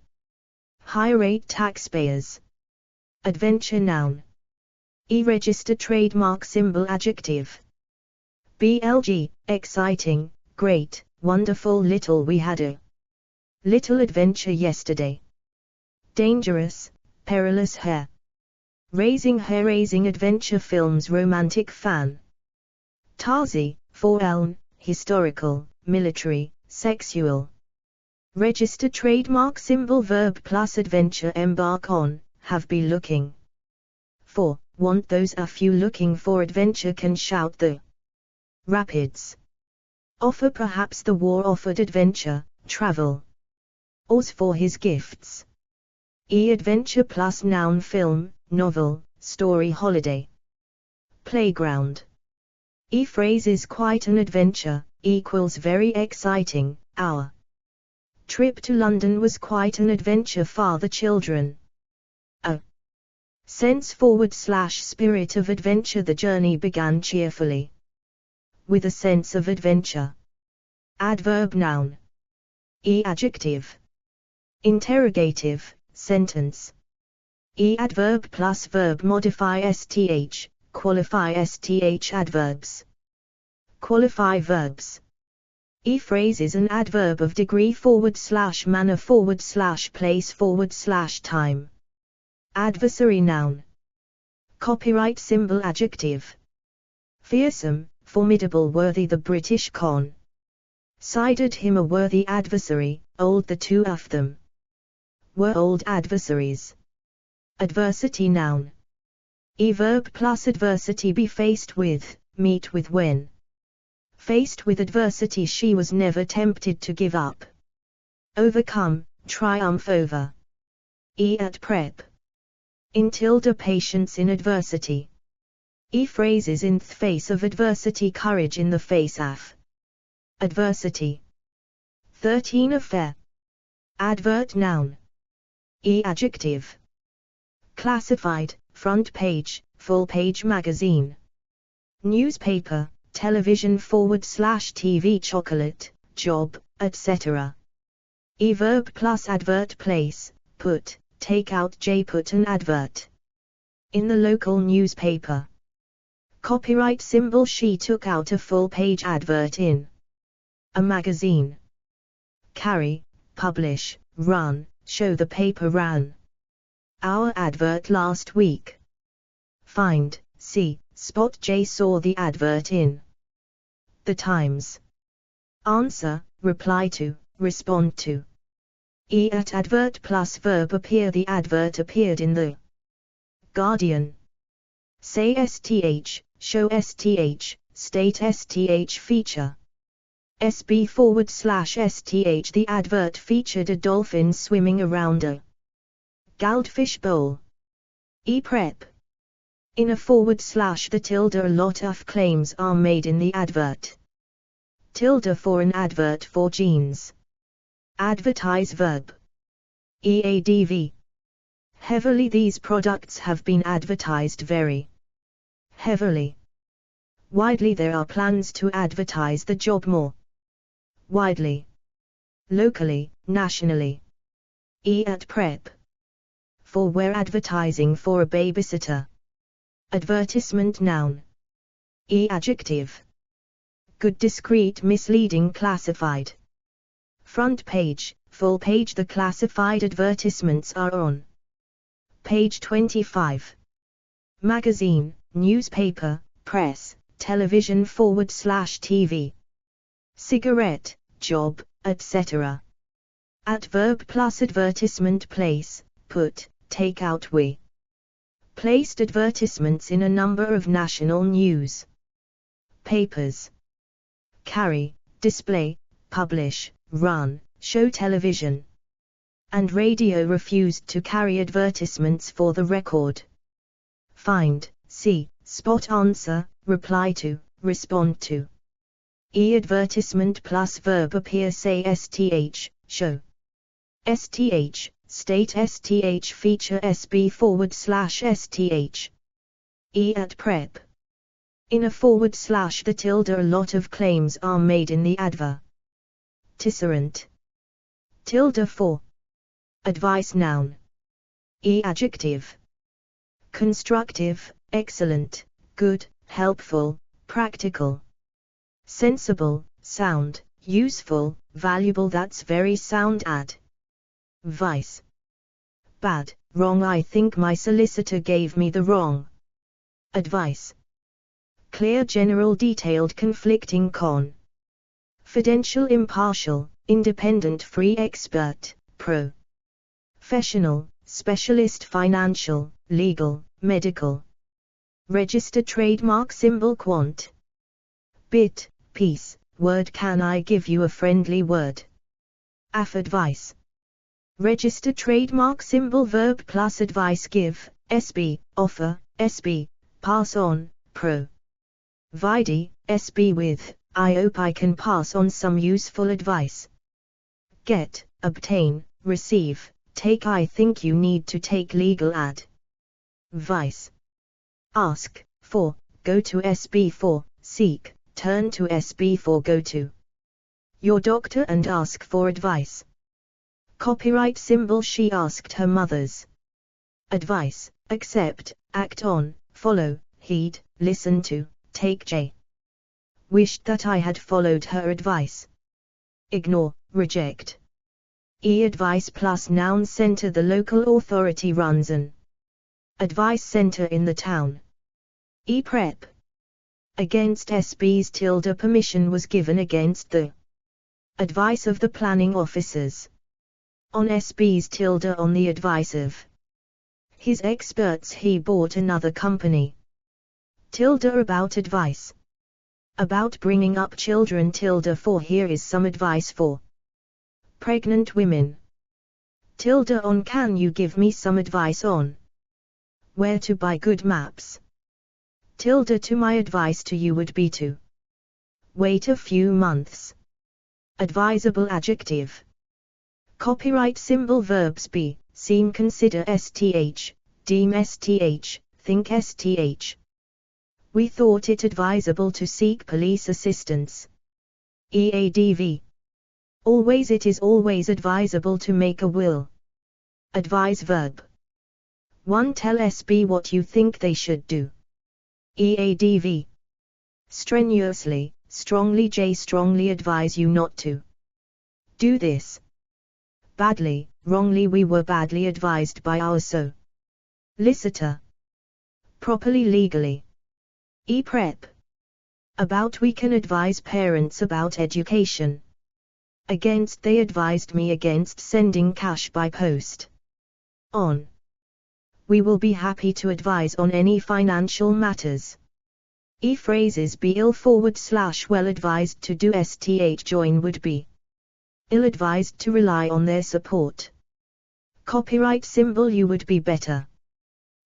A: high-rate taxpayers. Adventure noun. Register trademark symbol adjective. BLG, exciting, great, wonderful little we had a little adventure yesterday. Dangerous, perilous hair. Raising hair raising adventure films romantic fan. Tarzi, for elm, historical, military, sexual. Register trademark symbol verb plus adventure embark on, have be looking for, want those a few looking for adventure can shout the rapids. Offer perhaps the war offered adventure, travel. Oz for his gifts. Adventure plus noun film, novel, story holiday. Playground. Phrase is quite an adventure, equals very exciting, our trip to London was quite an adventure for the children. A sense / spirit of adventure the journey began cheerfully. With a sense of adventure. Adverb noun. Adjective. Interrogative, sentence. Adverb plus verb modify STH, qualify STH adverbs. Qualify verbs. Phrase is an adverb of degree / manner / place / time. Adversary noun. Copyright symbol adjective. Fearsome, formidable worthy the British con. Sided him a worthy adversary, old the two of them. Were old adversaries. Adversity noun. Verb plus adversity be faced with, meet with when. Faced with adversity she was never tempted to give up. Overcome, triumph over. At prep. In tilde patience in adversity. Phrases in the face of adversity courage in the face of adversity. 13 affair. Advert noun. Adjective. Classified, front page, full page magazine. Newspaper, television / TV chocolate, job, etc. Verb plus advert place, put, take out put an advert. In the local newspaper. Copyright symbol she took out a full page advert in a magazine. Carry, publish, run, show the paper ran. Our advert last week. Find, see, spot J saw the advert in the Times. Answer, reply to, respond to. At advert plus verb appear the advert appeared in the Guardian. Say STH, show STH, state STH feature. SB / STH the advert featured a dolphin swimming around a goldfish bowl. Prep. In a / the tilde a lot of claims are made in the advert. Tilde for an advert for jeans. Advertise verb. EADV. Heavily these products have been advertised very heavily. Widely there are plans to advertise the job more widely. Locally, nationally. At prep. For we're advertising for a babysitter. Advertisement noun. Adjective. Good discreet misleading classified. Front page, full page the classified advertisements are on page 25. Magazine, newspaper, press, television / TV. Cigarette, job, etc. Adverb plus advertisement place, put, take out we. Placed advertisements in a number of national news papers. Carry, display, publish, run, show television and radio refused to carry advertisements for the record. Find, see, spot answer, reply to, respond to. Advertisement plus verb appear say STH, show. STH, state STH feature SB / STH. At prep. In a / the tilde a lot of claims are made in the adver. tisserand. Tilde 4. Advice noun. E adjective. Constructive, excellent, good, helpful, practical. Sensible, sound, useful, valuable. That's very sound. Advice. Bad, wrong. I think my solicitor gave me the wrong advice. Clear, general, detailed, conflicting. Confidential, impartial, independent, free, expert, professional, specialist, financial, legal, medical. Register, trademark, symbol, quant. Bit, piece, word. Can I give you a friendly word? Advice. Register, trademark, symbol, verb plus advice. Give, SB, offer, SB, pass on, provide, SB with, I hope I can pass on some useful advice. Get, obtain, receive, take. I think you need to take legal advice. Ask, for, go to. SB for, seek, turn to. SB for, go to your doctor and ask for advice. Copyright symbol. She asked her mother's advice. Accept, act on, follow, heed, listen to, take. J. Wished that I had followed her advice. Ignore, reject. E advice plus noun. Center. The local authority runs an advice center in the town. E prep. Against. SB's tilde. Permission was given against the advice of the planning officers. On. SB's tilde. On the advice of his experts he bought another company. Tilde. About advice. About bringing up children. Tilde 4. Here is some advice for pregnant women. Tilde on. Can you give me some advice on where to buy good maps? Tilde to. My advice to you would be to wait a few months. Advisable adjective. Copyright symbol. Verbs be, seem, consider, sth, deem, sth, think, sth. We thought it advisable to seek police assistance. EADV. Always. It is always advisable to make a will. Advise verb. 1. Tell SB what you think they should do. EADV. Strenuously, strongly. J. Strongly advise you not to do this. Badly, wrongly. We were badly advised by our solicitor. Properly, legally. E prep. About. We can advise parents about education. Against. They advised me against sending cash by post. On. We will be happy to advise on any financial matters. E phrases. Be ill / well advised to do. Sth. Join. Would be ill-advised to rely on their support. Copyright symbol. You would be better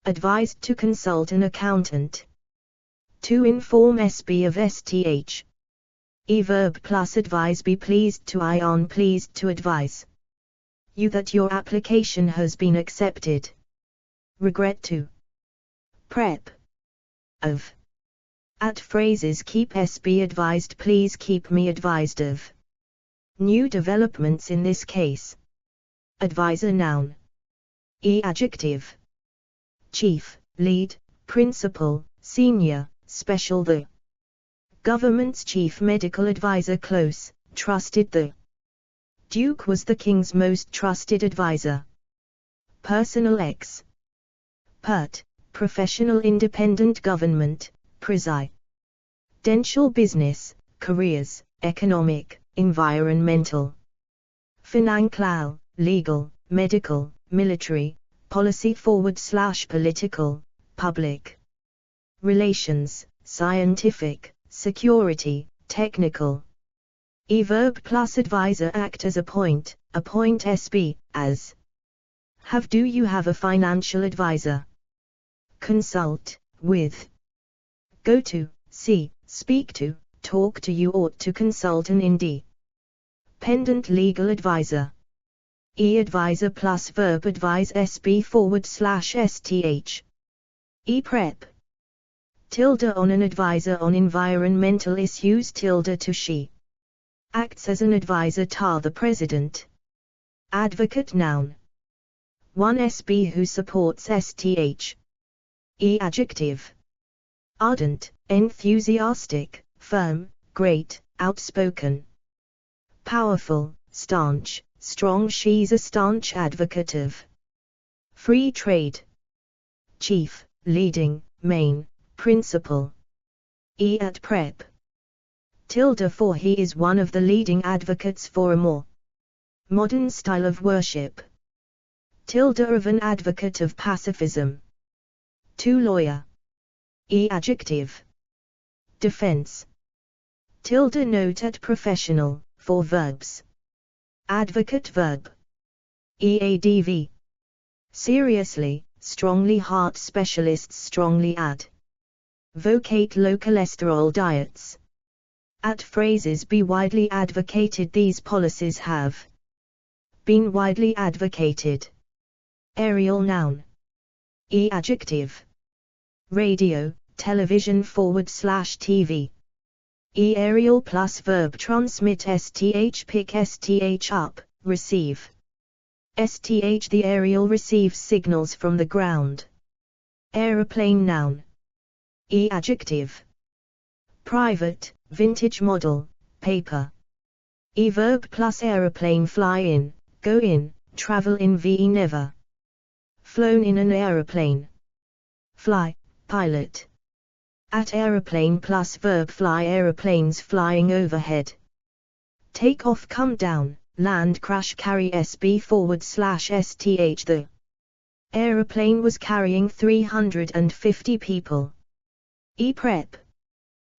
A: advised to consult an accountant. To inform. SB of sth. E verb plus advise. Be pleased to. I on pleased to advise you that your application has been accepted. Regret to prep of. At phrases. Keep SB advised. Please keep me advised of new developments in this case. Advisor noun. E adjective. Chief, lead, principal, senior, special. The government's chief medical advisor. Close, trusted. The Duke was the king's most trusted advisor. Personal. Ex. Pert, professional, independent government, presidential, business, careers, economic, environmental, financial, legal, medical, military, policy / political, public relations, scientific, security, technical. E verb plus advisor. Act as appoint SB, as. Have. Do you have a financial advisor? Consult with. Go to, see, speak to, talk to. You ought to consult an independent legal advisor. E advisor plus verb advise. SB / sth. E prep. Tilde on. An advisor on environmental issues. Tilde to. She Acts as an advisor to the president. Advocate noun. 1 SB who supports STH. Adjective. Ardent, enthusiastic, firm, great, outspoken. Powerful, staunch, strong. She's a staunch advocate of free trade. Chief, leading, main, principal. At prep. Tilde for he is one of the leading advocates for a more modern style of worship. Tilde of an advocate of pacifism. To lawyer. Adjective. Defense. Tilde note at professional, for verbs. Advocate verb. Adv. Seriously, strongly. Heart specialists strongly advocate low cholesterol diets. At phrases be widely advocated. These policies have been widely advocated. Aerial noun. Adjective. Radio, television /TV. Aerial plus verb transmit STH pick STH up, receive. STH the aerial receives signals from the ground. Aeroplane noun. Adjective. Private, vintage model, paper. Verb plus aeroplane fly in, go in, travel in. Never flown in an aeroplane. Fly, pilot. At aeroplane plus verb fly aeroplanes flying overhead. Take off come down, land crash carry SB /STH the aeroplane was carrying 350 people. Prep.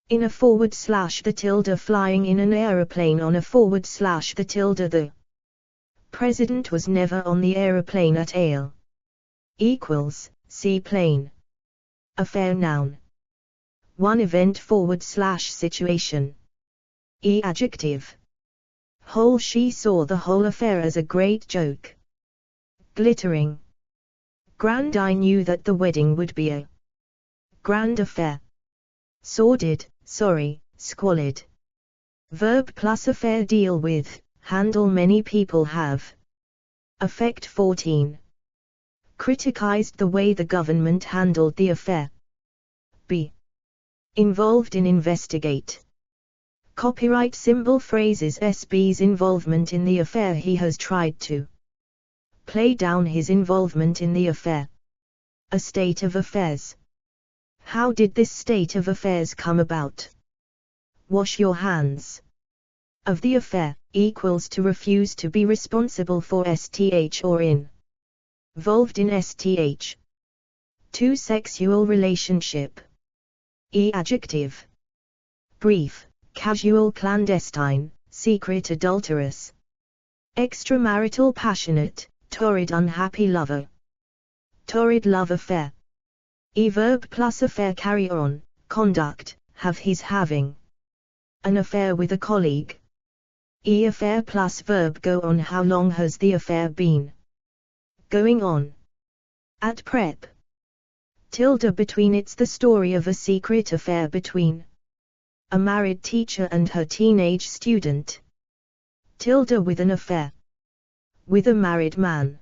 A: In a / the tilde flying in an aeroplane on a / the tilde the president was never on the aeroplane at ale. Equals, seaplane. Affair noun. 1 event / situation. Adjective. Whole she saw the whole affair as a great joke. Glittering. Grand I knew that the wedding would be a grand affair. Sordid, sorry, squalid. Verb plus affair deal with, handle many people have. Effect 14. Criticized the way the government handled the affair. B. Involved in investigate. Copyright symbol phrases SB's involvement in the affair. He has tried to play down his involvement in the affair. A state of affairs. How did this state of affairs come about? Wash your hands of the affair, equals to refuse to be responsible for STH or involved in STH. 2 sexual relationship. Adjective. Brief, casual clandestine, secret adulterous. Extramarital passionate, torrid unhappy lover. Torrid love affair. Verb plus affair carry on, conduct, have his having. An affair with a colleague. Affair plus verb go on. How long has the affair been going on? At prep. Tilde between. It's the story of a secret affair between a married teacher and her teenage student. Tilde with an affair with a married man.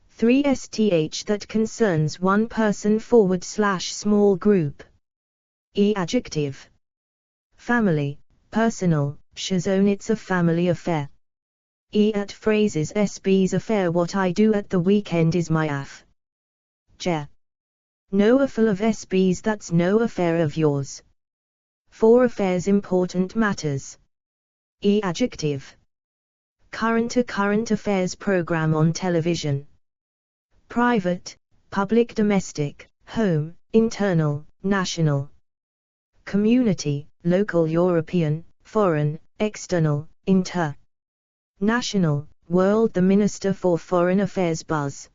A: 3 STH that concerns one person / small group. Adjective. Family, personal, shazone it's a family affair. At phrases SB's affair. What I do at the weekend is my affair. No affair of SB's. That's no affair of yours. 4 affairs important matters. Adjective. Current a current affairs program on television. Private, public domestic, home, internal, national. Community, local European, foreign, external, inter. National, world. The Minister for Foreign Affairs Buzz.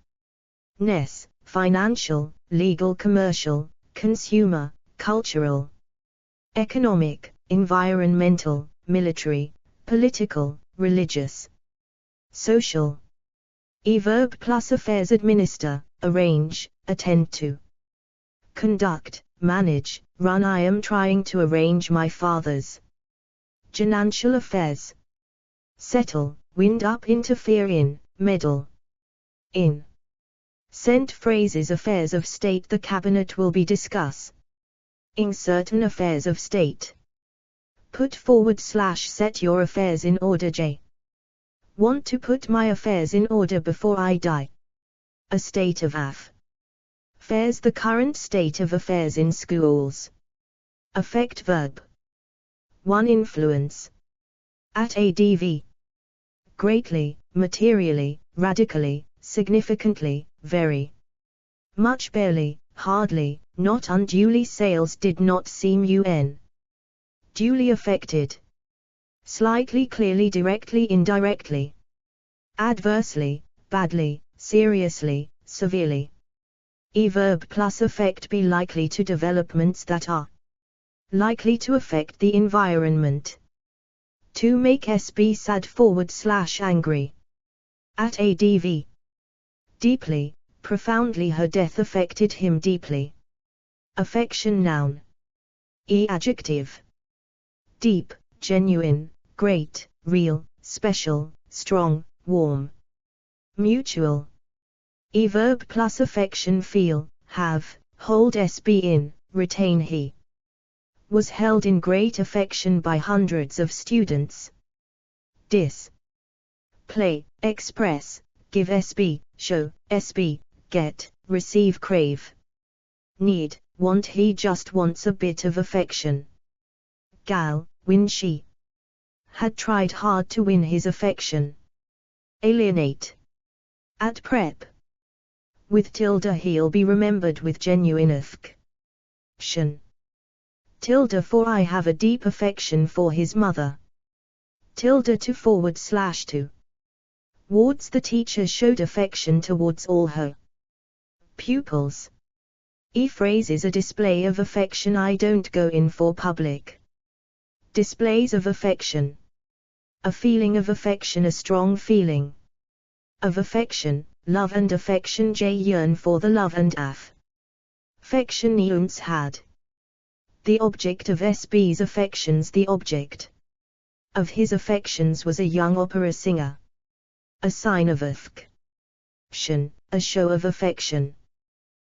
A: Ness, financial, legal commercial, consumer, cultural. Economic, environmental, military, political, religious. Social. Verb plus affairs administer, arrange, attend to. Conduct, manage, run. I am trying to arrange my father's Financial affairs. Settle, wind up, interfere in, meddle in. Sent phrases affairs of state the cabinet will be discuss in certain affairs of state. Put forward / set your affairs in order J. Want to put my affairs in order before I die. A state of affairs the current state of affairs in schools. Affect verb. 1 influence. At adv. Greatly, materially, radically, significantly, very much, barely, hardly, not unduly. Sales did not seem duly affected. Slightly, clearly, directly, indirectly. Adversely, badly, seriously, severely. Verb plus affect be likely to developments that are likely to affect the environment. To make SB sad / angry. At adv. Deeply, profoundly, her death affected him deeply. Affection noun. Adjective. Deep, genuine, great, real, special, strong, warm. Mutual. Verb plus affection feel, have, hold SB in, retain. He was held in great affection by hundreds of students. Play, express, give SB, show, SB, get, receive, crave. Need, want, he just wants a bit of affection. Gal, win, she had tried hard to win his affection. Alienate. At prep. With tilde he'll be remembered with genuine affection. Tilde for I have a deep affection for his mother. Tilde to forward / to. Wards the teacher showed affection towards all her pupils. Phrase is a display of affection. I don't go in for public displays of affection. A feeling of affection, a strong feeling of affection, love and affection. J yearn for the love and affection Eunce had. The object of SB's affections. The object of his affections was a young opera singer. A sign of affection, a show of affection.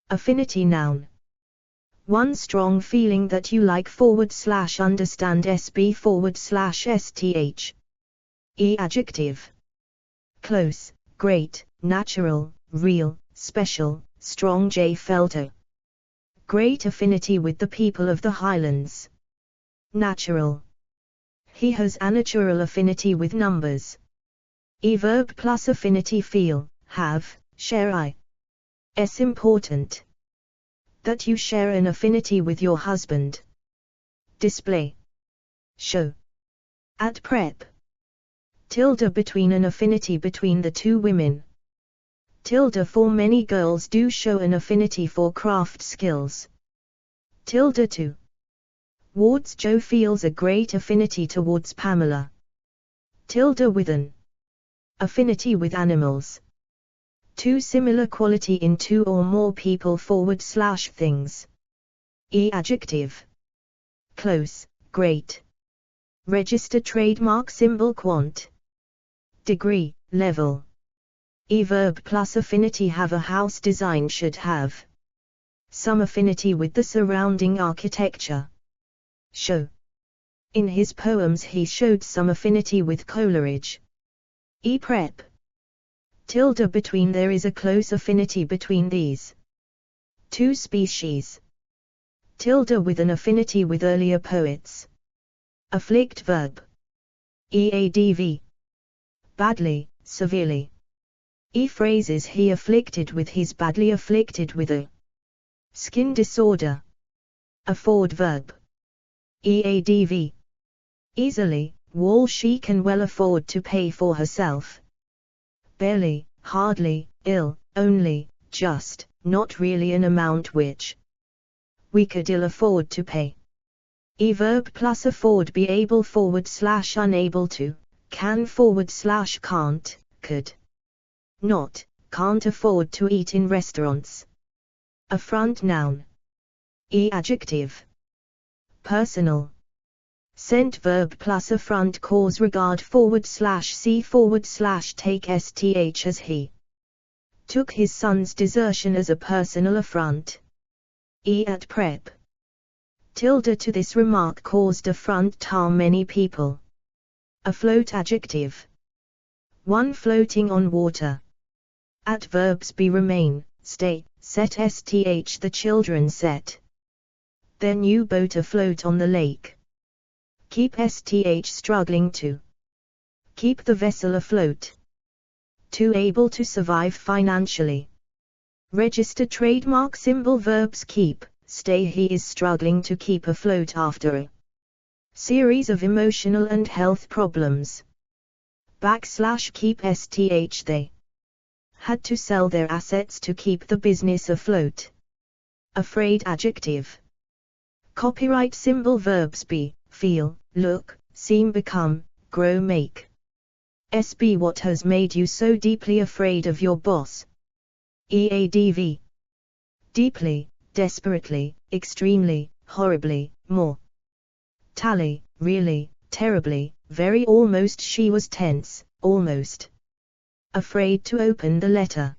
A: Affinity noun. One strong feeling that you like / understand SB / sth. Adjective. Close, great, natural, real, special, strong. J felt a great affinity with the people of the Highlands. Natural. He has a natural affinity with numbers. Verb plus affinity feel, have, share. It's important that you share an affinity with your husband. Display. Show. At prep. Tilde between, an affinity between the two women. Tilde for many girls do show an affinity for craft skills. Tilde to. Wards Joe feels a great affinity towards Pamela. Tilde with an affinity with animals. Two similar quality in two or more people / things. Adjective. Close, great. Register trademark symbol quant. Degree, level. Verb plus affinity have a house design should have some affinity with the surrounding architecture. Show. In his poems he showed some affinity with Coleridge. Prep. Tilde between there is a close affinity between these two species. Tilde with an affinity with earlier poets. Afflict verb. Eadv. Badly, severely. Phrases he afflicted with his badly afflicted with a skin disorder. Afford verb. Eadv. Easily, wall she can well afford to pay for herself. Barely, hardly, ill, only, just, not really an amount which we could ill afford to pay. Verb plus afford be able / unable to, can / can't, could not, can't afford to eat in restaurants. Affront noun. Adjective. Personal. Sent verb plus affront cause regard /c/ take st as he took his son's desertion as a personal affront. At prep. Tilde to this remark caused affront to many people. Afloat adjective. One floating on water. Adverbs be remain, stay, set sth the children set their new boat afloat on the lake. Keep sth struggling to keep the vessel afloat. To able to survive financially. Register trademark symbol verbs keep, stay. He is struggling to keep afloat after a series of emotional and health problems. Keep sth they had to sell their assets to keep the business afloat. Afraid adjective. Copyright symbol verbs be, feel, look, seem, become, grow, make. SB what has made you so deeply afraid of your boss? EADV. Deeply, desperately, extremely, horribly, more. Tally, really, terribly, very almost. She was tense, almost. Afraid to open the letter.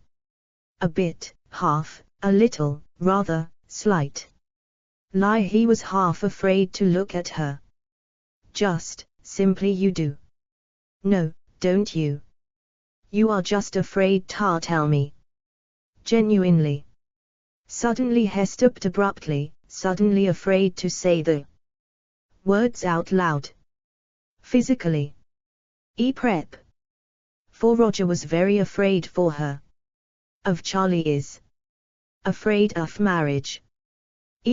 A: A bit, half, a little, rather, slight. Lie, he was half afraid to look at her. Just, simply you do. No, don't you? You are just afraid to tell me. Genuinely. Suddenly he stopped abruptly, suddenly afraid to say the words out loud. Physically. Prep. For Roger was very afraid for her. Of Charlie is afraid of marriage.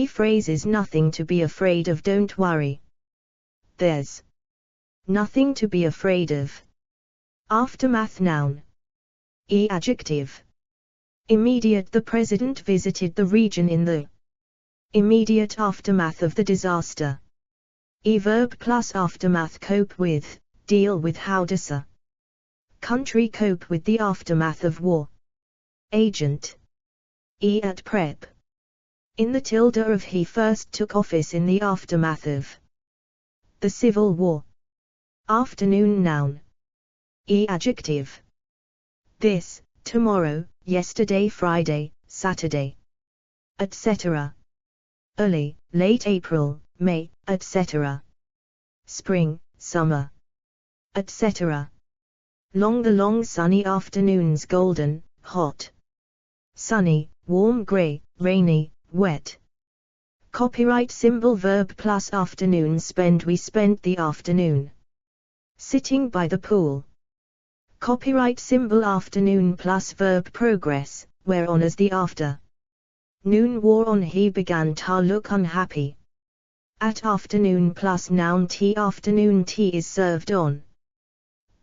A: Phrase is nothing to be afraid of, don't worry. There's nothing to be afraid of. Aftermath noun. Adjective. Immediate. The president visited the region in the immediate aftermath of the disaster. Verb plus aftermath. Cope with, deal with. How does a country cope with the aftermath of war? Agent. At prep. In the tilde of he first took office in the aftermath of the Civil War. Afternoon noun. Adjective. This, tomorrow, yesterday, Friday, Saturday, etc. Early, late April, May, etc. Spring, summer, etc. Long. The long sunny afternoons. Golden, hot, sunny, warm, gray, rainy, wet. Copyright symbol verb plus afternoon. Spend. We spent the afternoon sitting by the pool. Copyright symbol afternoon plus verb progress, whereon as the after noon wore on. He began to look unhappy. At afternoon plus noun tea. Afternoon tea is served on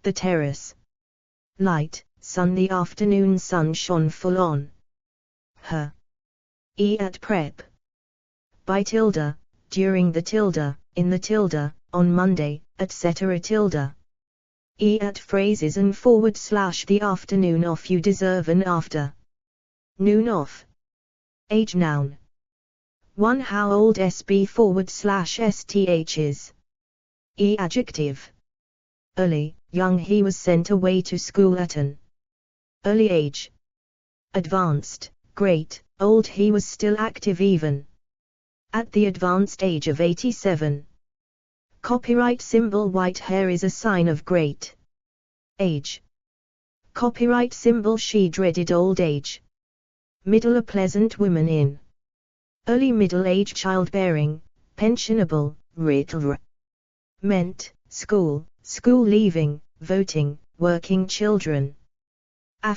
A: the terrace. Light, sun. The afternoon sun shone full on her. At prep. By tilde, during the tilde, in the tilde, on Monday, etc. Tilde. At phrases and / the afternoon off. You deserve an after noon off. Age noun. 1. How old SB / STH is. Adjective. Early, young. He was sent away to school at an early age. Advanced, great, old. He was still active even at the advanced age of 87. Copyright symbol. White hair is a sign of great age. Copyright symbol. She dreaded old age. Middle. A pleasant woman in early middle age. Childbearing, pensionable, meant, school, school leaving, voting, working children.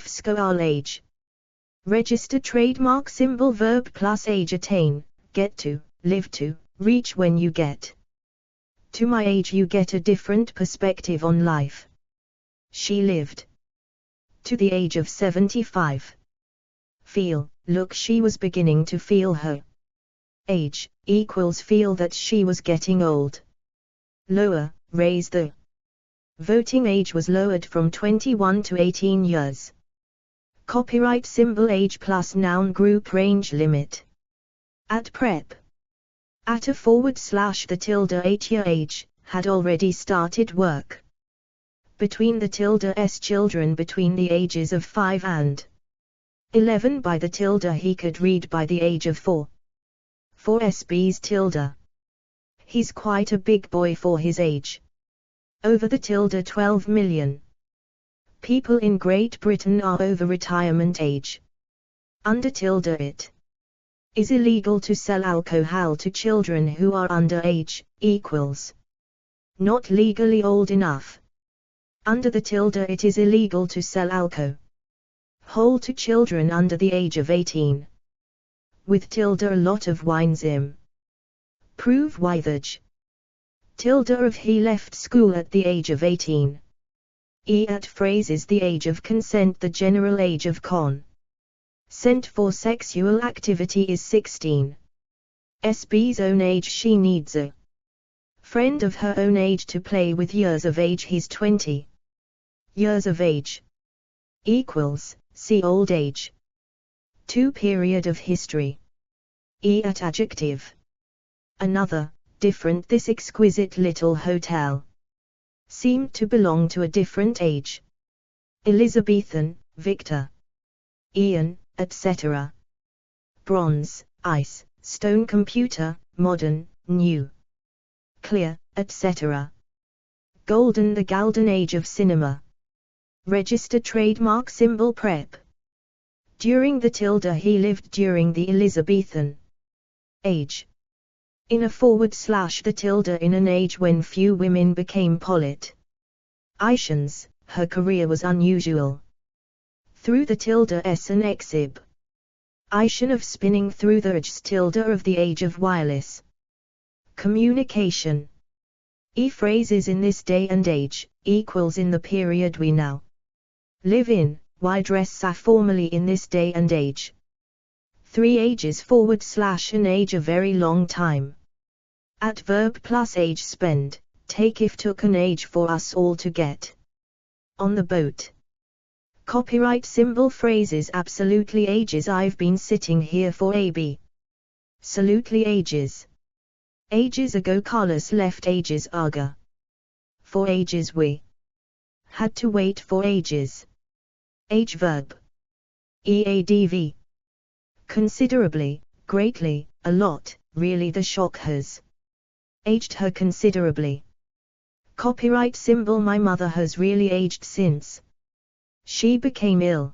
A: School age. Register trademark symbol verb plus age. Attain, get to, live to, reach. When you get to my age you get a different perspective on life. She lived to the age of 75. Feel, look. She was beginning to feel her age, equals feel that she was getting old. Lower, raise. The voting age was lowered from 21 to 18 years. Copyright symbol. Age plus noun group. Range limit. At prep. At a / the tilde 8-year age, had already started work. Between the s children between the ages of 5 and 11 by the he could read by the age of 4. For SB's he's quite a big boy for his age. Over the 12 million people in Great Britain are over retirement age. Under it is illegal to sell alcohol to children who are under age, equals not legally old enough. Under the it is illegal to sell alcohol to children under the age of 18. With a lot of wines prove withage. Of he left school at the age of 18. At phrases the age of consent the general age of consent for sexual activity is 16. SB's own age she needs a friend of her own age to play with years of age he's 20. Years of age equals, see old age. 2 period of history. At adjective. Another, different this exquisite little hotel seemed to belong to a different age. Elizabethan, Victor. Ian, etc. Bronze, ice, stone computer, modern, new. Clear, etc. Golden the golden age of cinema. Register trademark symbol prep. During the he lived during the Elizabethan age. In a / the in an age when few women became politicians, her career was unusual. Through the s an exhibition of spinning through the of the age of wireless communication. Phrases in this day and age, equals in the period we now live in, why dress formally in this day and age. 3 ages / an age a very long time. Adverb plus age spend, take if took an age for us all to get on the boat. Copyright symbol phrases absolutely ages I've been sitting here for AB. Absolutely ages. Ages ago Carlos left ages ago. For ages we had to wait for ages. Age verb. EADV. Considerably, greatly, a lot, really the shock has aged her considerably. Copyright symbol my mother has really aged since she became ill.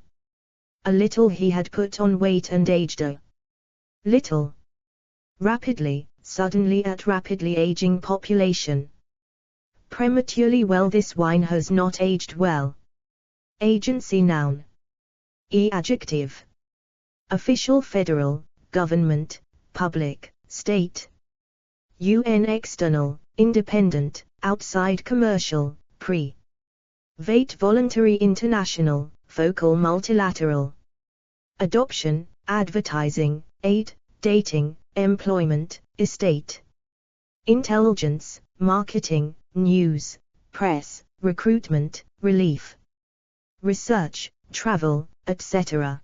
A: A little he had put on weight and aged a little. Rapidly, suddenly at rapidly aging population. Prematurely well this wine has not aged well. Agency noun. Adjective. Official federal, government, public, state. UN external, independent, outside commercial, private voluntary international, focal multilateral. Adoption, advertising, aid, dating, employment, estate. Intelligence, marketing, news, press, recruitment, relief. Research, travel, etc.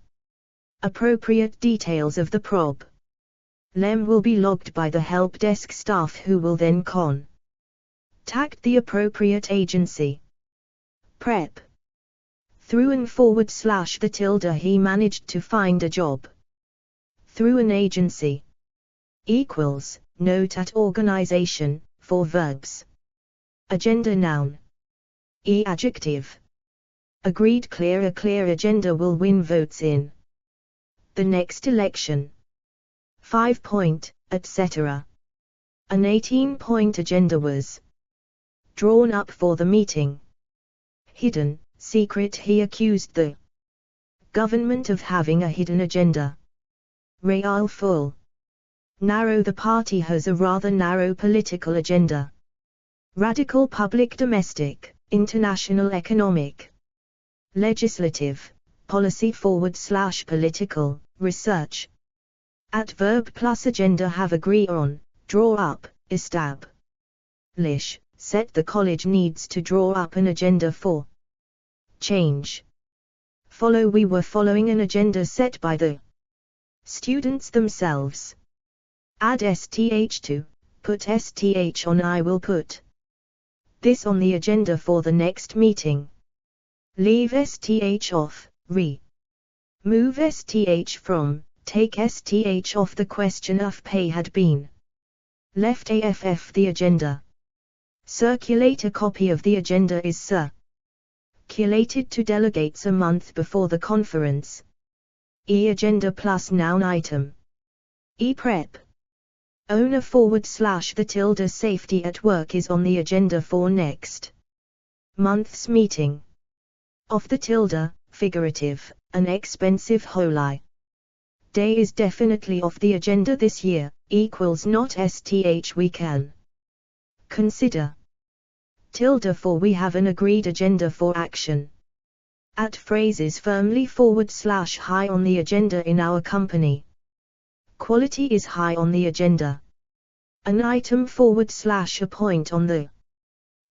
A: Appropriate details of the problem will be logged by the help desk staff who will then contact the appropriate agency. Prep. Through and / the he managed to find a job. Through an agency. Equals, note at organization, for verbs. Agenda noun. Adjective. Agreed a clear agenda will win votes in the next election. 5-point, etc. An 18-point agenda was drawn up for the meeting. Hidden, secret he accused the government of having a hidden agenda. Real full. Narrow the party has a rather narrow political agenda. Radical public domestic, international economic. Legislative, policy / political, research. Adverb plus agenda have agree on, draw up, establish, set the college needs to draw up an agenda for change. Follow we were following an agenda set by the students themselves. Add STH to, put STH on I will put. this on the agenda for the next meeting. Leave STH off, move STH from, take STH off. The question of pay had been left AFF the agenda. Circulate a copy of the agenda is circulated to delegates a month before the conference. Agenda plus noun item. Prep. Owner / safety at work is on the agenda for next month's meeting. Of the figurative, an expensive holy day is definitely off the agenda this year, equals not STH we can consider. For we have an agreed agenda for action. At phrases firmly / high on the agenda in our company. Quality is high on the agenda. An item / a point on the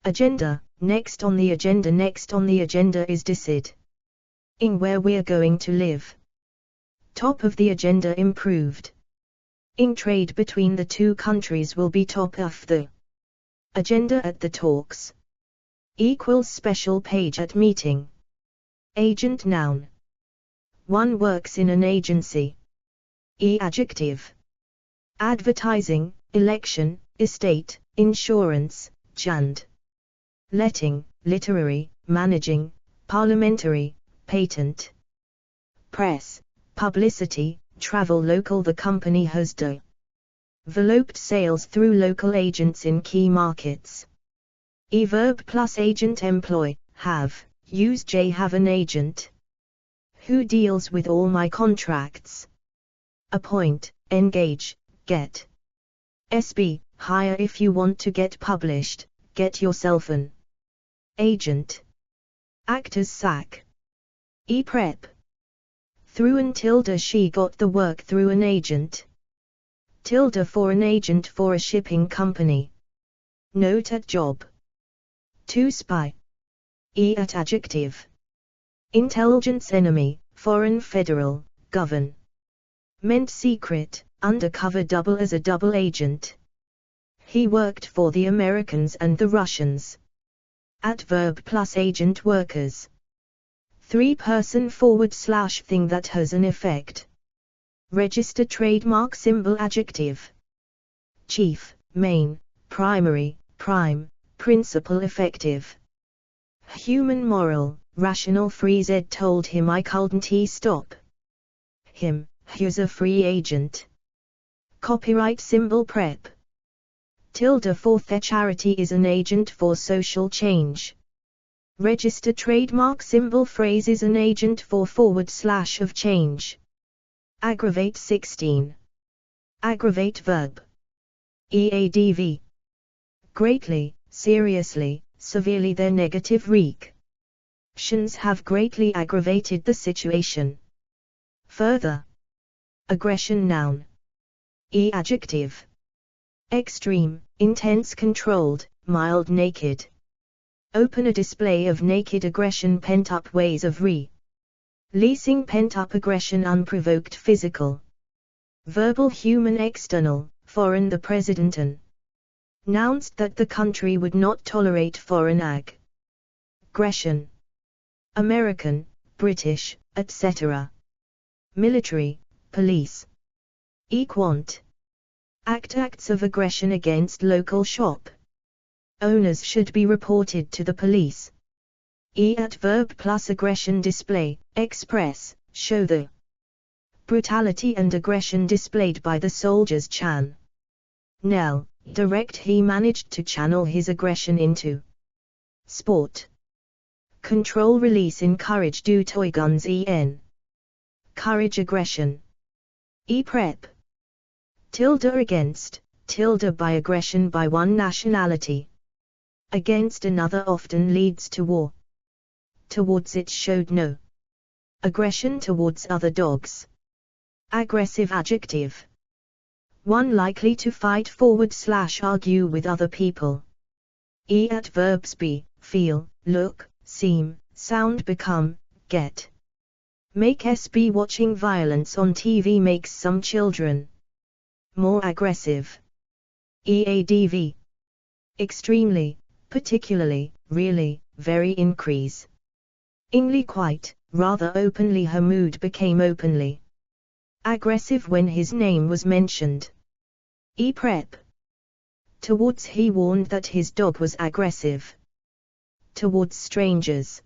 A: agenda, next on the agenda. Next on the agenda is deciding where we're going to live. Top of the agenda improved. Trade between the two countries will be top of the agenda at the talks. Equals special page at meeting. Agent noun. One works in an agency. Adjective. Advertising, election, estate, insurance, and letting, literary, managing, parliamentary, patent. Press, publicity, travel local. The company has developed sales through local agents in key markets. Verb plus agent employ, have, use have an agent who deals with all my contracts. Appoint, engage, get. Hire if you want to get published, get yourself an agent. Actors sack. Prep. Through and she got the work through an agent. For an agent for a shipping company. Note at job. To spy. At adjective. Intelligence enemy, foreign federal, govern. Meant secret, undercover double as a double agent. He worked for the Americans and the Russians. Adverb plus agent workers. 3-person / thing that has an effect. Register trademark symbol adjective. Chief, main, primary, prime, principal effective. Human moral, rational Freeze told him I couldn't stop him, he's a free agent. Copyright symbol prep. For charity is an agent for social change. Register trademark symbol phrase is an agent for / of change. Aggravate 16. Aggravate verb. EADV. Greatly, seriously, severely. Their negative reactions have greatly aggravated the situation. Further. Aggression noun. Adjective. Extreme, intense, controlled, mild, naked. Open a display of naked aggression. Pent-up ways of releasing pent-up aggression. Unprovoked physical. Verbal human external, foreign. The president announced that the country would not tolerate foreign aggression. American, British, etc. Military, police. Equant. Acts of aggression against local shop owners should be reported to the police. Adverb plus aggression display, express, show the brutality and aggression displayed by the soldiers. Nell, direct. He managed to channel his aggression into sport. Control, release, encourage. Do toy guns courage, aggression. Prep. Against, by aggression by one nationality against another often leads to war. Towards it showed no aggression towards other dogs. Aggressive adjective. One likely to fight / argue with other people. Adverbs be, feel, look, seem, sound, become, get. Make SB. Watching violence on TV makes some children more aggressive. EADV. Extremely, particularly, really, very increase. Ingly quite, rather openly her mood became openly aggressive when his name was mentioned. Prep. Towards he warned that his dog was aggressive. Towards strangers.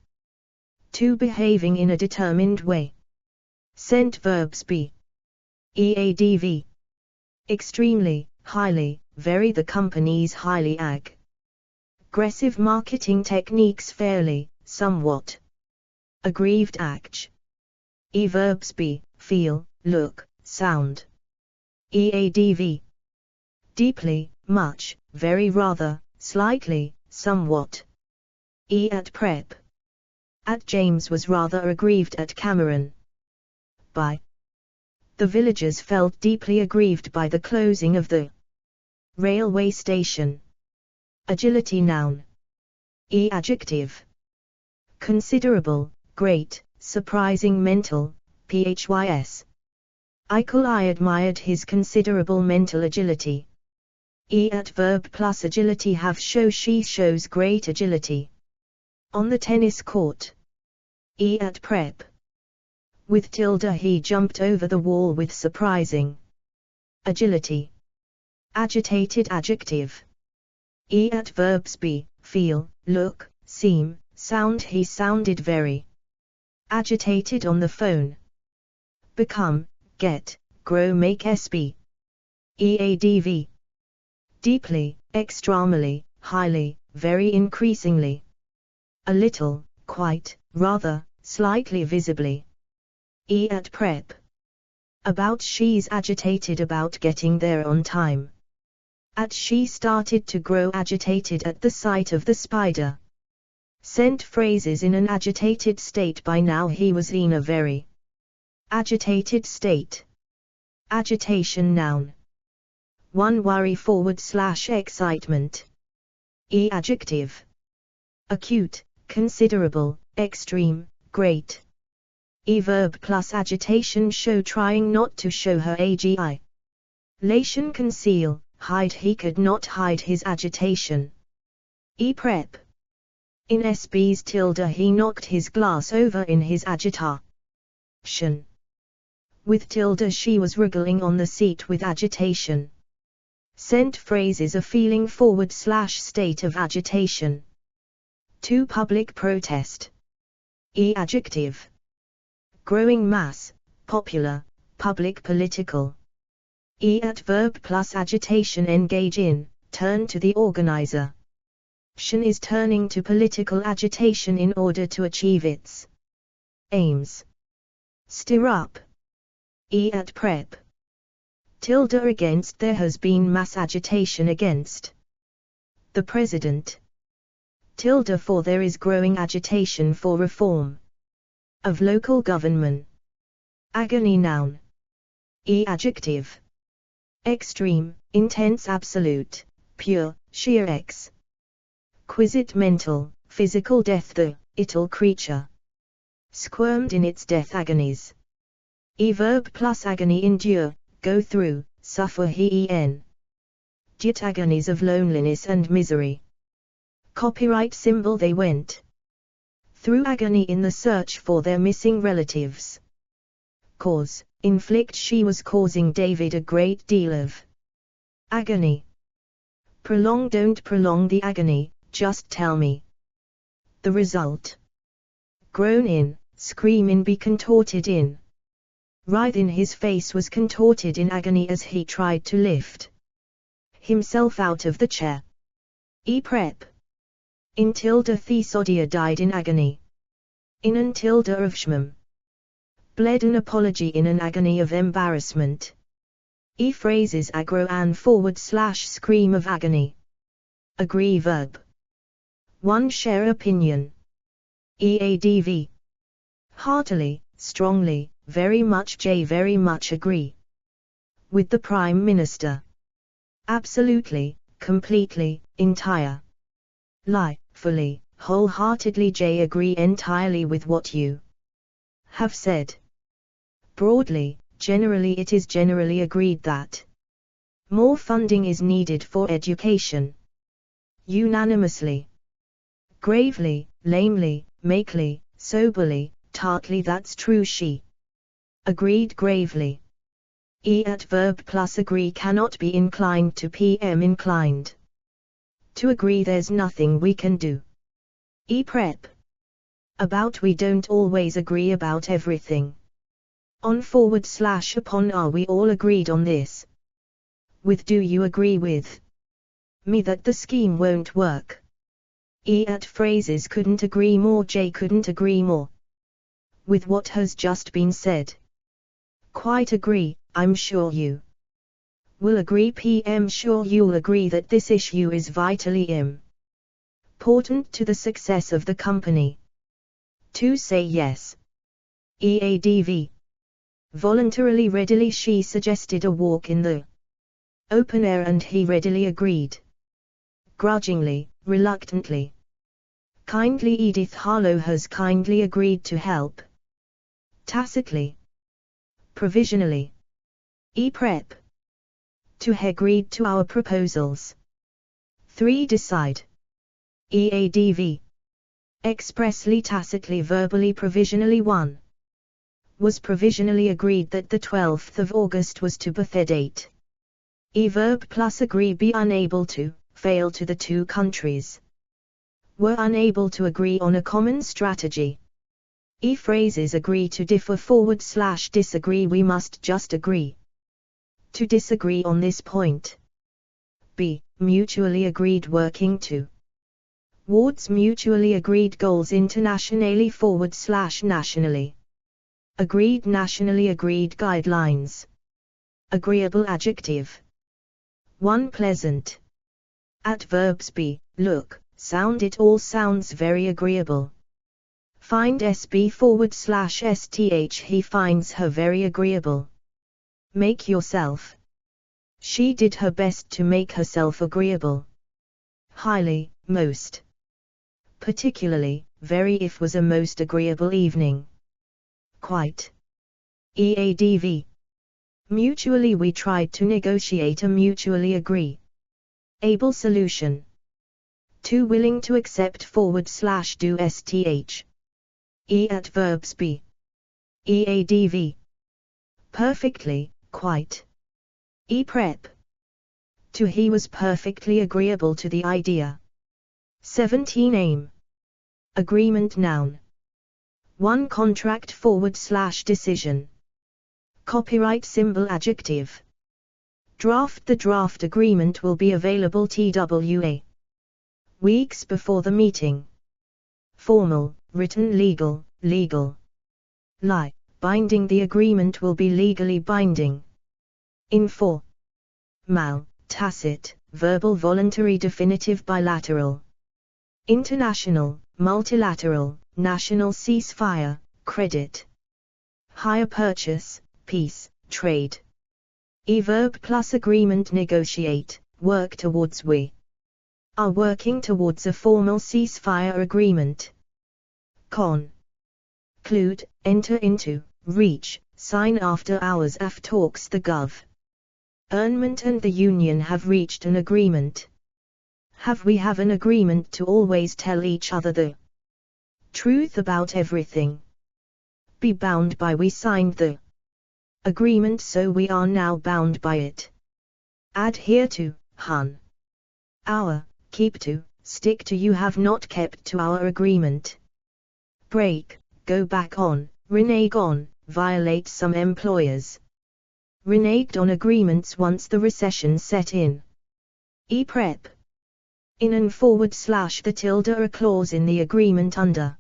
A: To behaving in a determined way. Sent verbs be. EADV. Extremely, highly, very the company's highly aggressive marketing techniques fairly, somewhat. Aggrieved act. Verbs be, feel, look, sound. EADV. Deeply, much, very rather, slightly, somewhat. At prep. At James was rather aggrieved at Cameron. By. The villagers felt deeply aggrieved by the closing of the railway station. Agility noun. Adjective. Considerable, great, surprising mental, phys. I admired his considerable mental agility. At verb plus agility have show she shows great agility. On the tennis court. At prep. With tilde he jumped over the wall with surprising agility. Agitated adjective. At verbs be, feel, look, seem, sound he sounded very agitated on the phone. Become, get, grow make sb. EADV. Deeply, extremely, highly, very increasingly. A little, quite, rather, slightly visibly. At prep. About she's agitated about getting there on time. At she started to grow agitated at the sight of the spider. Sent phrases in an agitated state by now he was in a very agitated state. Agitation noun. One worry / excitement. Adjective. Acute, considerable, extreme, great. Verb plus agitation show trying not to show her agi. Lation conceal, hide he could not hide his agitation. Prep. In SB's tilde he knocked his glass over in his agitation. With tilde she was wriggling on the seat with agitation. Sent phrases a feeling forward / state of agitation. To public protest. Adjective. Growing mass, popular, public political. At verb plus agitation engage in, turn to the organizer. Is turning to political agitation in order to achieve its aims. Stir up. At prep. Tilde against there has been mass agitation against the president. Tilde for there is growing agitation for reform of local government. Agony noun. Adjective. Extreme, intense absolute, pure, sheer exquisite mental, physical death the, ital creature. Squirmed in its death agonies. Verb plus agony endure, go through, suffer he Jet agonies of loneliness and misery. Copyright symbol they went through agony in the search for their missing relatives. Cause, inflict she was causing David a great deal of agony. Prolong don't prolong the agony, just tell me the result. Groan in, scream in be contorted in. Writhe in his face was contorted in agony as he tried to lift himself out of the chair. Prep. In tilde Thesodia died in agony. In an tilde of shmum. Bled an apology in an agony of embarrassment. Phrases aggro an forward / scream of agony. Agree verb. One share opinion. EADV. Heartily, strongly, very much very much agree. With the Prime Minister. Absolutely, completely, entire. Lie, fully, wholeheartedly agree entirely with what you have said. Broadly, generally it is generally agreed that more funding is needed for education. unanimously, gravely, lamely, makely, soberly, tartly. That's true. She agreed gravely. Adverb plus agree cannot be inclined to PM inclined. To agree there's nothing we can do. Prep. About we don't always agree about everything. On/upon are we all agreed on this? With do you agree with me that the scheme won't work? At phrases couldn't agree more. Jay couldn't agree more with what has just been said. Quite agree, I'm sure you will agree. PM sure you'll agree that this issue is vitally important to the success of the company. To say yes. EADV. Voluntarily, readily. She suggested a walk in the open air and he readily agreed. Grudgingly, reluctantly. Kindly. Edith Harlow has kindly agreed to help. Tacitly. Provisionally. Prep. To have agreed to our proposals. 3. Decide. EADV. Expressly, tacitly, verbally, provisionally. 1. Was provisionally agreed that the 12th of August was to be the date. Verb plus agree. Be unable to, fail to. The two countries were unable to agree on a common strategy. Phrases agree to differ / disagree. We must just agree to disagree on this point. B. Mutually agreed, working towards mutually agreed goals internationally / nationally. Agreed, nationally agreed guidelines. Agreeable adjective. 1. Pleasant. Adverbs. Be, look, sound. It all sounds very agreeable. Find SB / STH. He finds her very agreeable. Make yourself. She did her best to make herself agreeable. Highly, most. Particularly, very. If was a most agreeable evening. Quite. EADV. Mutually, we tried to negotiate a mutually agree able solution. 2. Willing to accept / do STH. Adverbs. Be. EADV. Perfectly, quite. Prep. To he was perfectly agreeable to the idea. 17. Aim. Agreement, noun. 1. Contract / decision. Copyright symbol, adjective. Draft. The draft agreement will be available TWA weeks before the meeting. Formal, written, legal, legal. Lie, binding. The agreement will be legally binding. Informal, tacit, verbal, voluntary, definitive, bilateral. International, multilateral, national. Ceasefire, credit. Hire, purchase, peace, trade. Verb plus agreement, negotiate, work towards. We are working towards a formal ceasefire agreement. Conclude, enter into, reach, sign. After hours of talks, the government and the union have reached an agreement. We have an agreement to always tell each other the truth about everything. Be bound by. We signed the agreement, so we are now bound by it. Adhere to, hun. Our, keep to, stick to. You have not kept to our agreement. Break, go back on, renege on, violate. Some employers reneged on agreements once the recession set in. Prep. In and / the tilde. A clause in the agreement under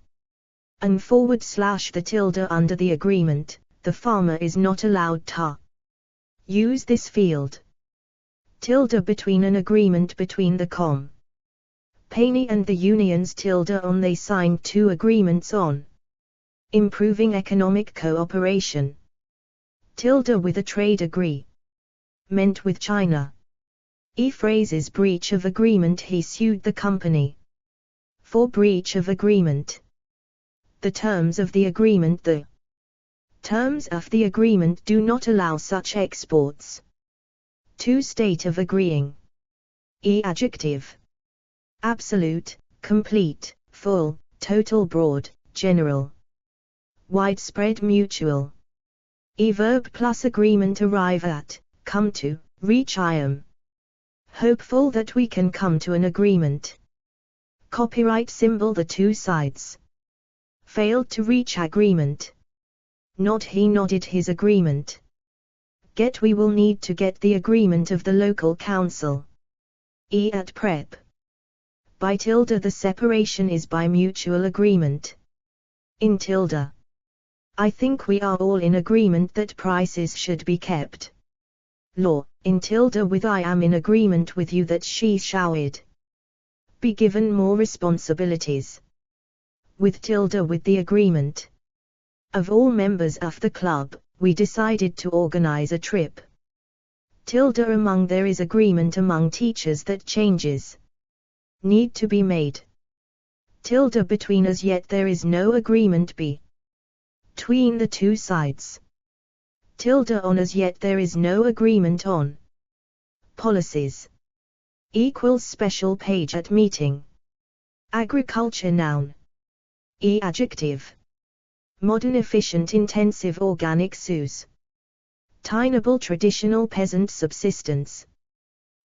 A: and / the tilde under the agreement. The farmer is not allowed to use this field. Tilde between. An agreement between the company and the unions. Tilde on. They signed 2 agreements on improving economic cooperation. Tilde with a trade agreement with China. Phrases. Breach of agreement. He sued the company for breach of agreement. The terms of the agreement. The terms of the agreement do not allow such exports. 2. State of agreeing. Adjective. absolute, complete, full, total, broad, general, widespread, mutual. Verb plus agreement, arrive at, come to, reach. I am hopeful that we can come to an agreement. Copyright symbol, the two sides failed to reach agreement. Nod, he nodded his agreement. Get, we will need to get the agreement of the local council. At prep. By tilde, the separation is by mutual agreement. In tilde. I think we are all in agreement that prices should be kept. Law, in tilde, with I am in agreement with you that she shall be given more responsibilities. With tilde, with the agreement of all members of the club, we decided to organize a trip. Tilde, among, there is agreement among teachers that changes need to be made. Tilde, between, as yet there is no agreement between the two sides. Tilde, on, as yet there is no agreement on policies. Equals special page at meeting. Agriculture, noun. Adjective. Modern, efficient, intensive, organic, sus. Tainable, traditional, peasant, subsistence.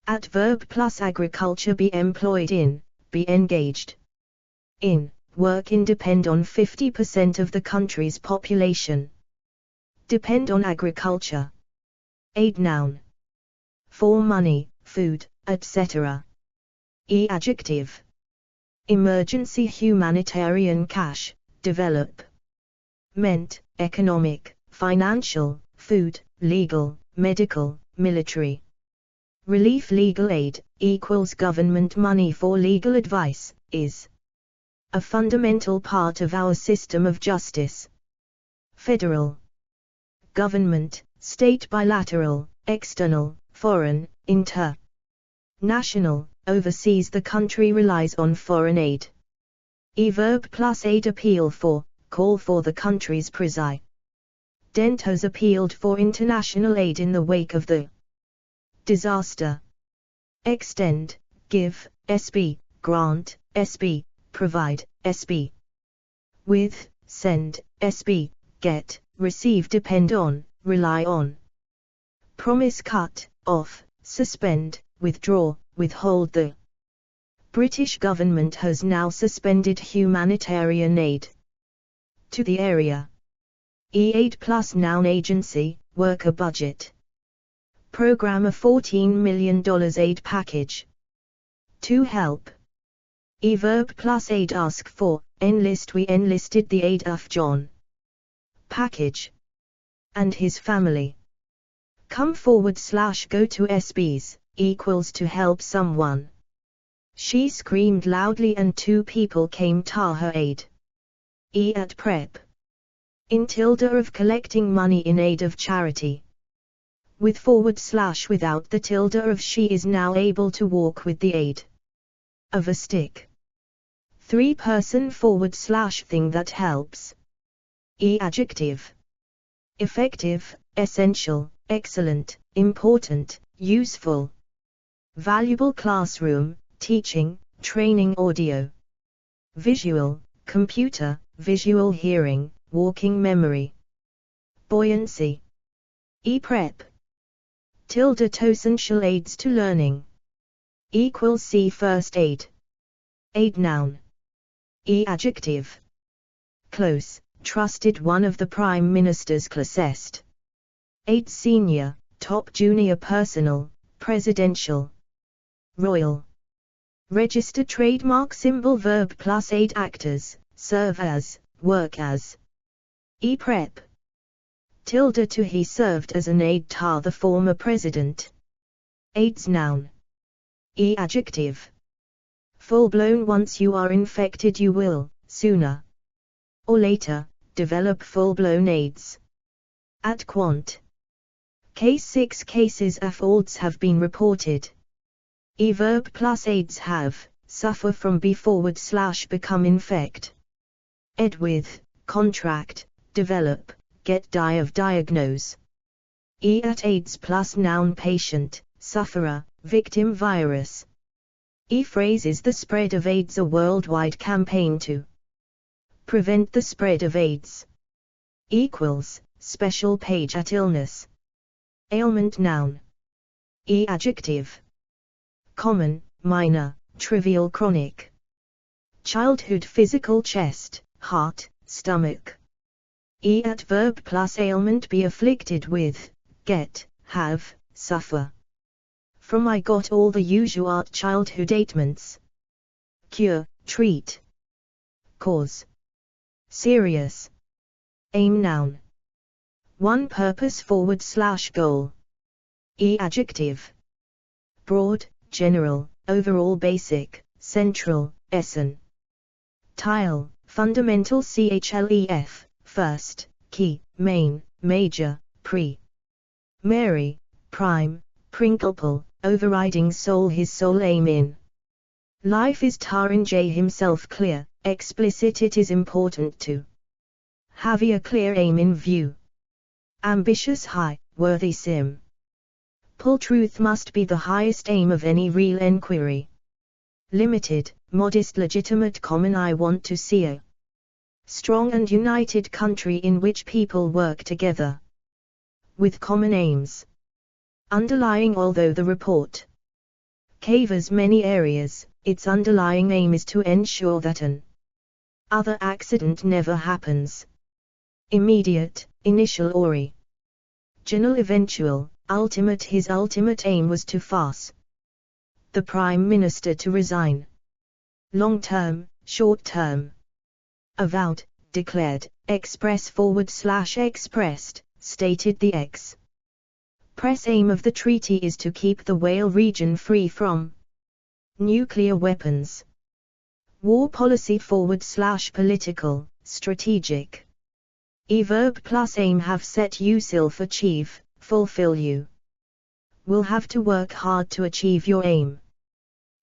A: At, verb plus agriculture, be employed in, be engaged in, work in, depend on 50% of the country's population. Depend on agriculture. Aid, noun. For money, food, etc. Adjective. Emergency, humanitarian, cash, develop. Meant, economic, financial, food, legal, medical, military. Relief, legal aid, equals government money for legal advice, is a fundamental part of our system of justice. Federal. Government, state, bilateral, external, foreign, inter. National, overseas, the country relies on foreign aid. Verb plus aid, appeal for, call for, the country's president has appealed for international aid in the wake of the disaster. Extend, give, sb, grant, sb, provide, sb. With, send, sb, get, receive, depend on, rely on. Promise, cut off, suspend, withdraw, withhold. The British government has now suspended humanitarian aid to the area. Aid plus noun, agency, worker, budget. Program, a $14 million aid package. To help. Verb plus aid, ask for, enlist, we enlisted the aid of John. Package. And his family. Come forward / go to SBs, equals to help someone. She screamed loudly and two people came to her aid. At prep. In tilde, of collecting money in aid of charity. With forward / without the tilde, of she is now able to walk with the aid of a stick. 3-person forward / thing that helps. Adjective. Effective, essential, excellent, important, useful. Valuable, classroom, teaching, training, audio. Visual, computer, visual, hearing, walking, memory. Buoyancy. Prep. Tilde, to essential aids to learning. Equals see first aid. Aid, noun. Adjective. Close, trusted, one of the Prime Minister's closest. Aid, senior, top, junior, personal, presidential. Royal. Register, trademark, symbol, verb plus aid, actors, serve as, work as. Prep. Tilde, to he served as an aide to the former president. Aids, noun. Adjective. Full-blown, once you are infected you will, sooner or later, develop full-blown AIDS. At quant. Case 6 cases of AIDS have been reported. Verb plus AIDS have, suffer from, be forward / become, infect. Ed with, contract, develop, get, die of, diagnose. At AIDS plus noun, patient, sufferer, victim, virus. E-phrase is the spread of AIDS, a worldwide campaign to prevent the spread of AIDS. Equals, special page at illness. Ailment noun. E adjective. Common, minor, trivial, chronic. Childhood, physical, chest, heart, stomach. E adverb plus ailment, be afflicted with, get, have, suffer. From I got all the usual childhood ailments. Cure, treat. Cause. Serious. Aim noun. One purpose / goal. E adjective. Broad, general, overall, basic, central, essen. Tile, fundamental, chlef, first, key, main, major, pre. Mary, prime, principal, overriding soul, his sole aim in life is J himself clear, explicit. It is important to have a clear aim in view. Ambitious, high, worthy, sim. Pull, truth must be the highest aim of any real enquiry. Limited, modest, legitimate, common. I want to see a strong and united country in which people work together with common aims. Underlying, although the report covers many areas, its underlying aim is to ensure that an other accident never happens. Immediate, initial, original, eventual, ultimate. His ultimate aim was to force the Prime Minister to resign. Long term, short term. Avowed, declared, express / expressed, stated. The express aim of the treaty is to keep the Whale region free from nuclear weapons. War policy / political, strategic. E verb plus aim, have set you self, achieve, fulfill. You will have to work hard to achieve your aim.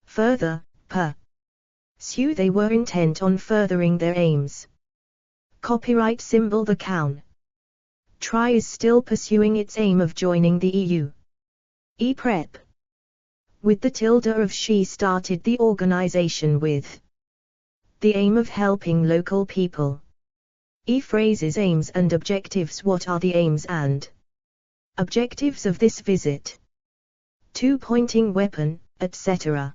A: Further, pursue, they were intent on furthering their aims. Copyright symbol, the Crown Try is still pursuing its aim of joining the EU. E-prep. With the tilde of she, started the organization with the aim of helping local people. E-phrases, aims and objectives. What are the aims and objectives of this visit? 2. Pointing weapon, etc.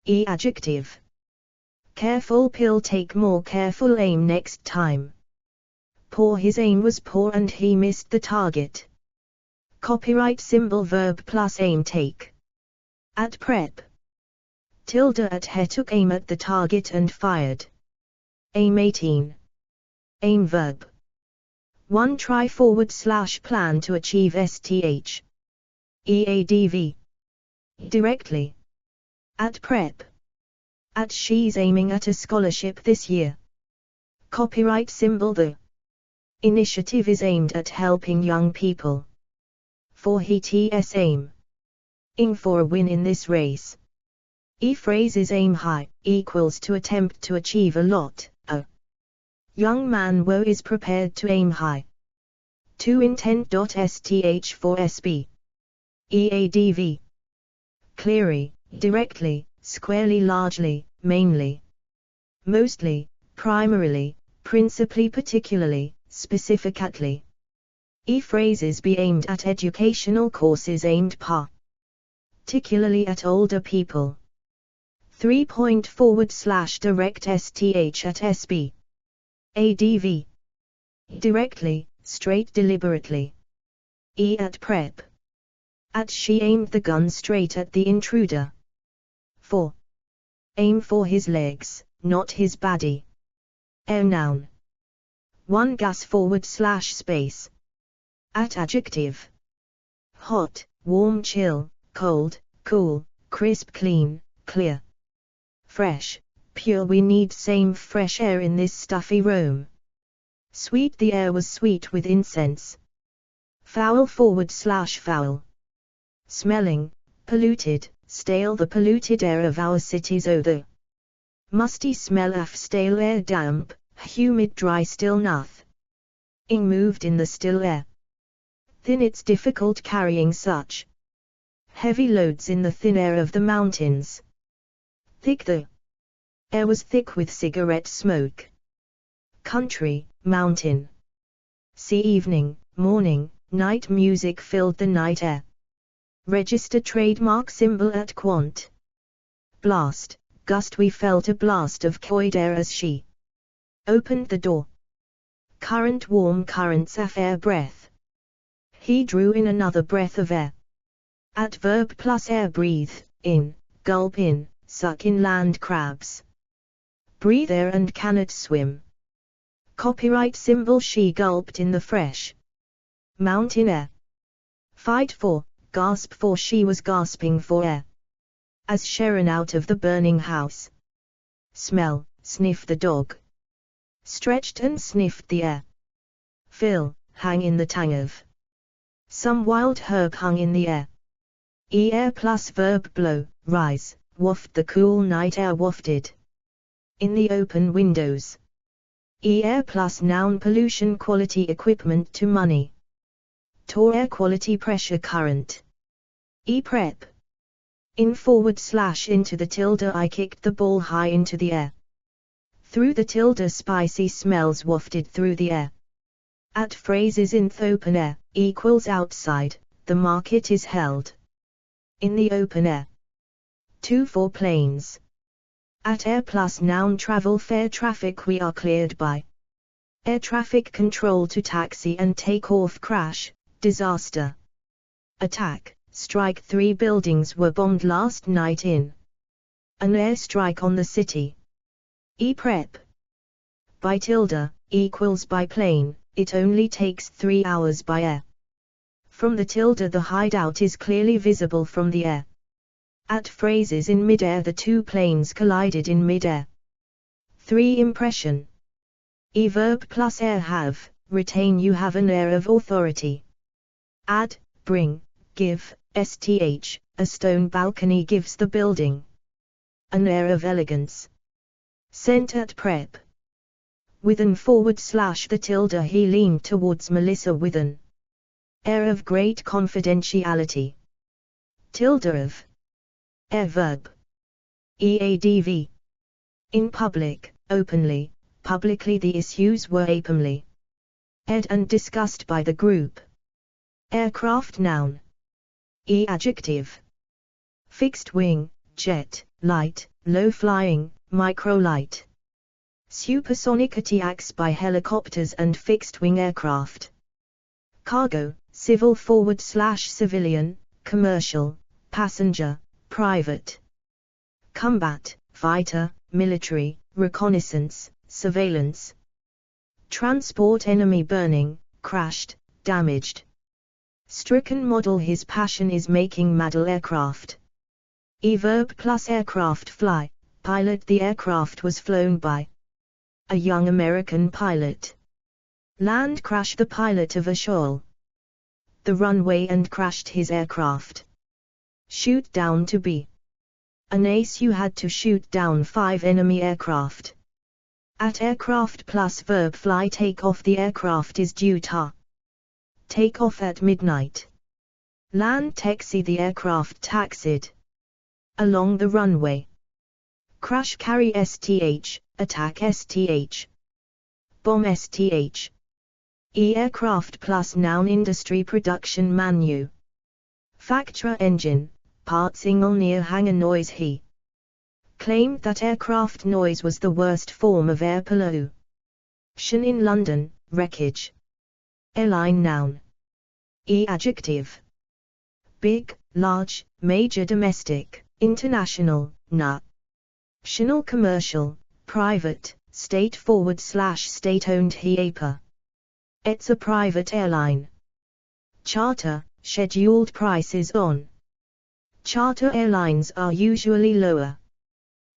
A: E adjective. Careful pill, take more careful aim next time. Poor, his aim was poor and he missed the target. Copyright symbol, verb plus aim, take. At prep. Tilde at he, took aim at the target and fired. Aim 18. Aim verb. 1. Try / plan to achieve sth. EADV. Directly. At prep. At she's aiming at a scholarship this year. Copyright symbol, the initiative is aimed at helping young people. For its aim. Ing for a win in this race. E-phrase is aim high, equals to attempt to achieve a lot. A young man is prepared to aim high. 2. Intent.sth for SB. EADV. Clearly, directly, squarely, largely, mainly, mostly, primarily, principally, particularly, specifically. E-phrases be aimed at educational courses aimed particularly at older people. 3. Direct STH at SB. ADV. Directly, straight, deliberately. E at prep. At she aimed the gun straight at the intruder. 4. Aim for his legs, not his body. Air noun. 1. Gas / space. At adjective. Hot, warm, chill, cold, cool, crisp, clean, clear. Fresh, pure, we need same fresh air in this stuffy room. Sweet, the air was sweet with incense. Foul / foul. Smelling, polluted, stale, the polluted air of our cities. Oh, the musty smell of stale air, damp, humid, dry, still nothing moved in the still air. Thin, it's difficult carrying such heavy loads in the thin air of the mountains. Thick the air was thick with cigarette smoke. Country, mountain. Sea evening, morning, night music filled the night air. Register trademark symbol at quant. Blast, gust we felt a blast of cold air as she opened the door. Current warm currents of air breath. He drew in another breath of air. Adverb plus air breathe, in, gulp in, suck in land crabs. Breathe air and cannot swim. Copyright symbol she gulped in the fresh mountain air. Fight for, gasp for she was gasping for air. As Sharon out of the burning house. Smell, sniff the dog. Stretched and sniffed the air. Fill, hang in the tang of. Some wild herb hung in the air. Air plus verb blow, rise, waft the cool night air wafted. In the open windows. Air plus noun pollution quality equipment to money. Tore air quality pressure current. Prep. In / into the tilde I kicked the ball high into the air. Through the tilde spicy smells wafted through the air. At phrases in the open air, equals outside, the market is held. In the open air. 2 for planes. At air plus noun travel fair traffic we are cleared by. Air traffic control to taxi and take off crash, disaster. Attack, strike 3 buildings were bombed last night in an airstrike on the city. Prep. By tilde, equals by plane, it only takes 3 hours by air. From the tilde the hideout is clearly visible from the air. At phrases in mid-air the 2 planes collided in mid-air. 3 impression. Verb plus air have, retain you have an air of authority. Add, bring, give, sth, a stone balcony gives the building an air of elegance. Sent at prep. With an / the tilde he leaned towards Melissa with an air of great confidentiality. Tilde of air verb. Eadv. In public, openly, publicly the issues were openly aired and discussed by the group. Aircraft noun. Adjective. Fixed wing, jet, light, low flying, microlight. Supersonic attacks by helicopters and fixed-wing aircraft. Cargo, civil / civilian, commercial, passenger, private. Combat, fighter, military, reconnaissance, surveillance. Transport enemy burning, crashed, damaged. Stricken model his passion is making model aircraft. Verb plus aircraft fly, pilot the aircraft was flown by a young American pilot. Land crash the pilot of a shoal. The runway and crashed his aircraft. Shoot down to be an ace you had to shoot down 5 enemy aircraft. At aircraft plus verb fly take off the aircraft is due to take off at midnight. Land taxi the aircraft taxied along the runway. Crash carry sth, attack sth. Bomb sth. Aircraft plus noun industry production manufacture engine, part single near hangar noise he claimed that aircraft noise was the worst form of air pollution in London, wreckage. Airline noun. Adjective. Big, large, major domestic, international, national commercial, private, state / state-owned HIAPA. It's a private airline. Charter, scheduled prices on charter airlines are usually lower.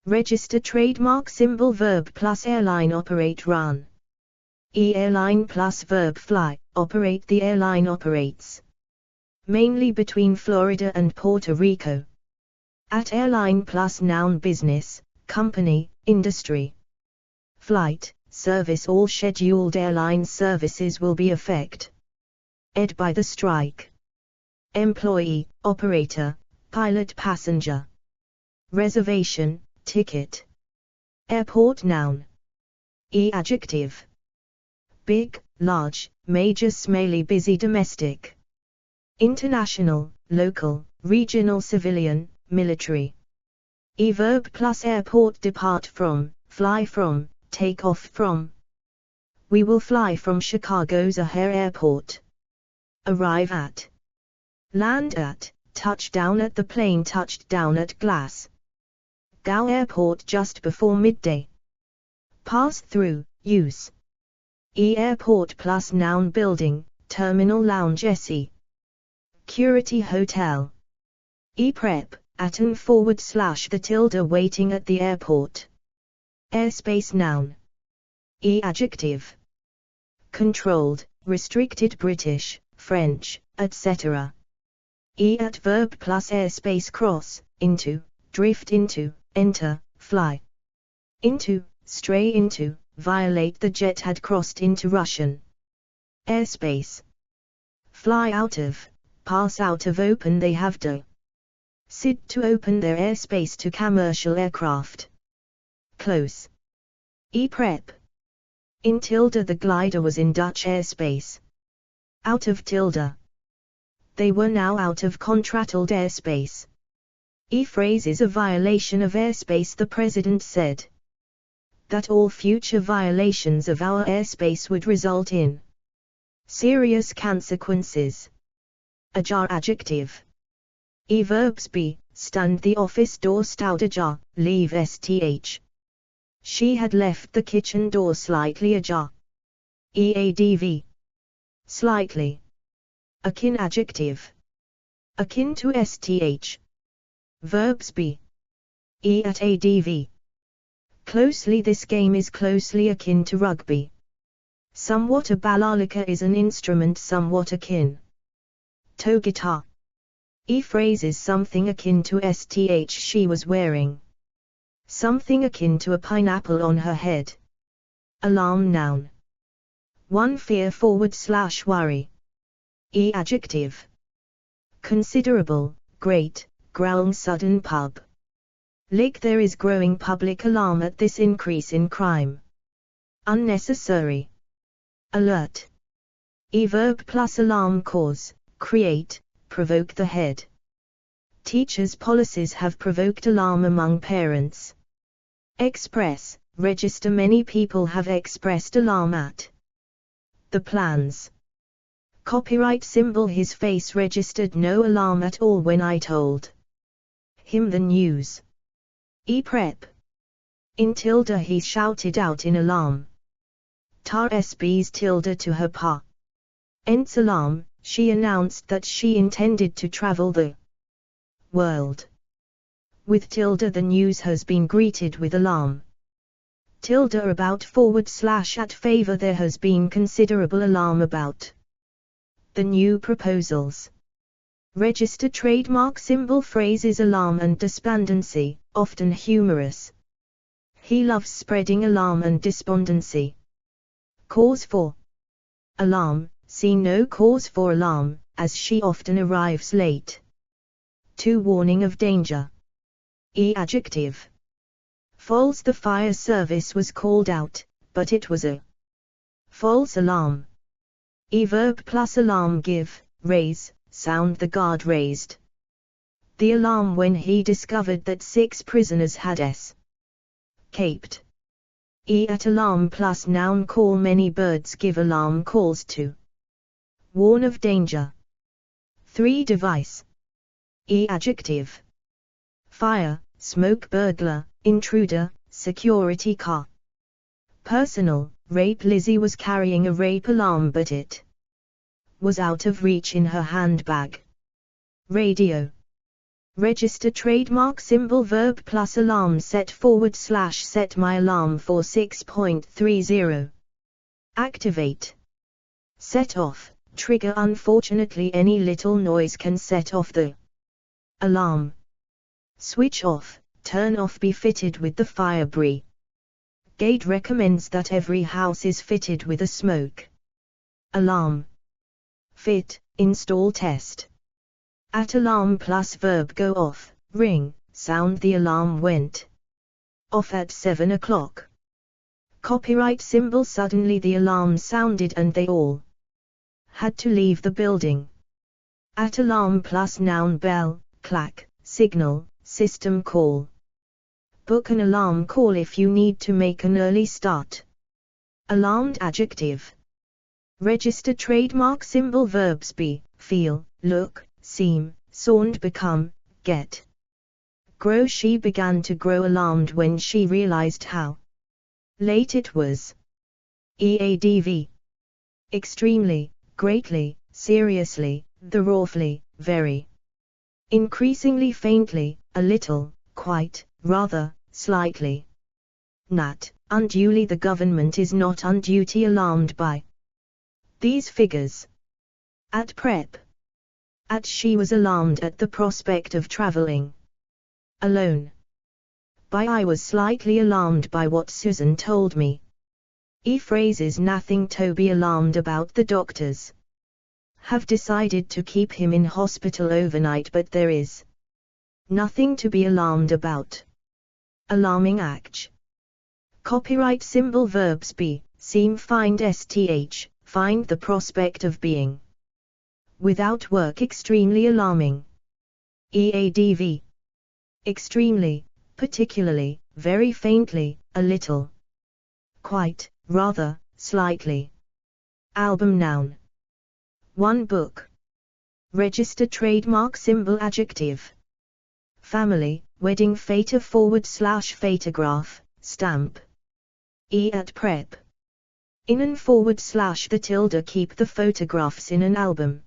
A: Register trademark symbol verb plus airline operate run. Airline plus verb fly, operate the airline operates. Mainly between Florida and Puerto Rico. At airline plus noun business, company, industry. Flight, service all scheduled airline services will be affected by the strike. Employee, operator, pilot passenger. Reservation, ticket. Airport noun. Adjective. Big, large, major, smelly, busy, domestic. International, local, regional, civilian, military. Verb plus airport. Depart from, fly from, take off from. We will fly from Chicago's O'Hare Airport. Arrive at. Land at, touch down at. The plane touched down at Glass Gow Airport just before midday. Pass through, use. Airport plus noun. Building, terminal, lounge, SE. Security hotel. Prep, at and / the tilde waiting at the airport. Airspace noun. Adjective. Controlled, restricted, British, French, etc. Adverb plus airspace. Cross, into, drift into, enter, fly. Into, stray into, violate. The jet had crossed into Russian airspace. Fly out of, pass out of. Open. They have SID to open their airspace to commercial aircraft. Close. Prep. In tilde. The glider was in Dutch airspace. Out of tilde. They were now out of contracted airspace. Phrase is a violation of airspace. The president said that all future violations of our airspace would result in serious consequences. Ajar. Adjective. Verbs. Be, stunned. The office door stood ajar, leave. Sth. She had left the kitchen door slightly ajar. Adv. Slightly. Akin. Adjective. Akin to. Sth. Verbs. Be. At adv. Closely. This game is closely akin to rugby. Somewhat. A balalika is an instrument somewhat akin to guitar. Phrase is something akin to. Sth. She was wearing something akin to a pineapple on her head. Alarm noun. One. Fear / worry. Adjective. Considerable, great, growing, sudden. Pub. Lick. There is growing public alarm at this increase in crime. Unnecessary. Alert. Verb plus alarm. Cause, create, provoke. The head teachers' policies have provoked alarm among parents. Express, register. Many people have expressed alarm at the plans. Copyright symbol. His face registered no alarm at all when I told him the news. Prep. In tilde. He shouted out in alarm. Tar sb's tilde to her pa. Ents alarm. She announced that she intended to travel the world. With tilde. The news has been greeted with alarm. Tilde. About / at favor. There has been considerable alarm about the new proposals. Register. Trademark symbol. Phrases alarm and despondency, often humorous. He loves spreading alarm and despondency. Cause for alarm. See no cause for alarm, as she often arrives late. 2. Warning of danger. Adjective. False. The fire service was called out, but it was a false alarm. Verb plus alarm. Give, raise, sound. The guard raised the alarm when he discovered that 6 prisoners had escaped. At alarm plus noun. Call. Many birds give alarm calls to warn of danger. 3. Device. Adjective. Fire, smoke. Burglar, intruder, security car. Personal, rape. Lizzie was carrying a rape alarm but it was out of reach in her handbag. Radio. Register. Trademark symbol. Verb plus alarm. Set / set my alarm for 6.30. Activate. Set off, trigger. Unfortunately any little noise can set off the alarm. Switch off, turn off. Be fitted with the fire brigade recommends that every house is fitted with a smoke alarm. Fit, install. Test. At alarm plus verb. Go off, ring, sound. The alarm went Off at 7 o'clock. Copyright symbol. Suddenly the alarm sounded and they all had to leave the building. At alarm plus noun bell, clack, signal, system call. Book an alarm call if you need to make an early start. Alarmed adjective. Register trademark symbol. Verbs be, feel, look, seem, sound, become, get. Grow. She began to grow alarmed when she realized how late it was. EADV. Extremely, greatly, seriously, thoroughly, very. Increasingly, faintly, a little, quite, rather, slightly. Nat. Unduly. The government is not unduly alarmed by these figures. At prep. At. She was alarmed at the prospect of traveling alone. By. I was slightly alarmed by what Susan told me. Phrases. Nothing to be alarmed about. The doctors have decided to keep him in hospital overnight, but there is nothing to be alarmed about. Alarming act. Copyright symbol. Verbs be, seem, find, sth, find. The prospect of being without work. Extremely alarming. EADV. Extremely, particularly, very faintly, a little, quite, rather, slightly. Album. Noun. 1 book. Register trademark symbol. Adjective. Family, wedding. Photo / photograph, stamp. At prep. In and / the tilde. Keep the photographs in an album.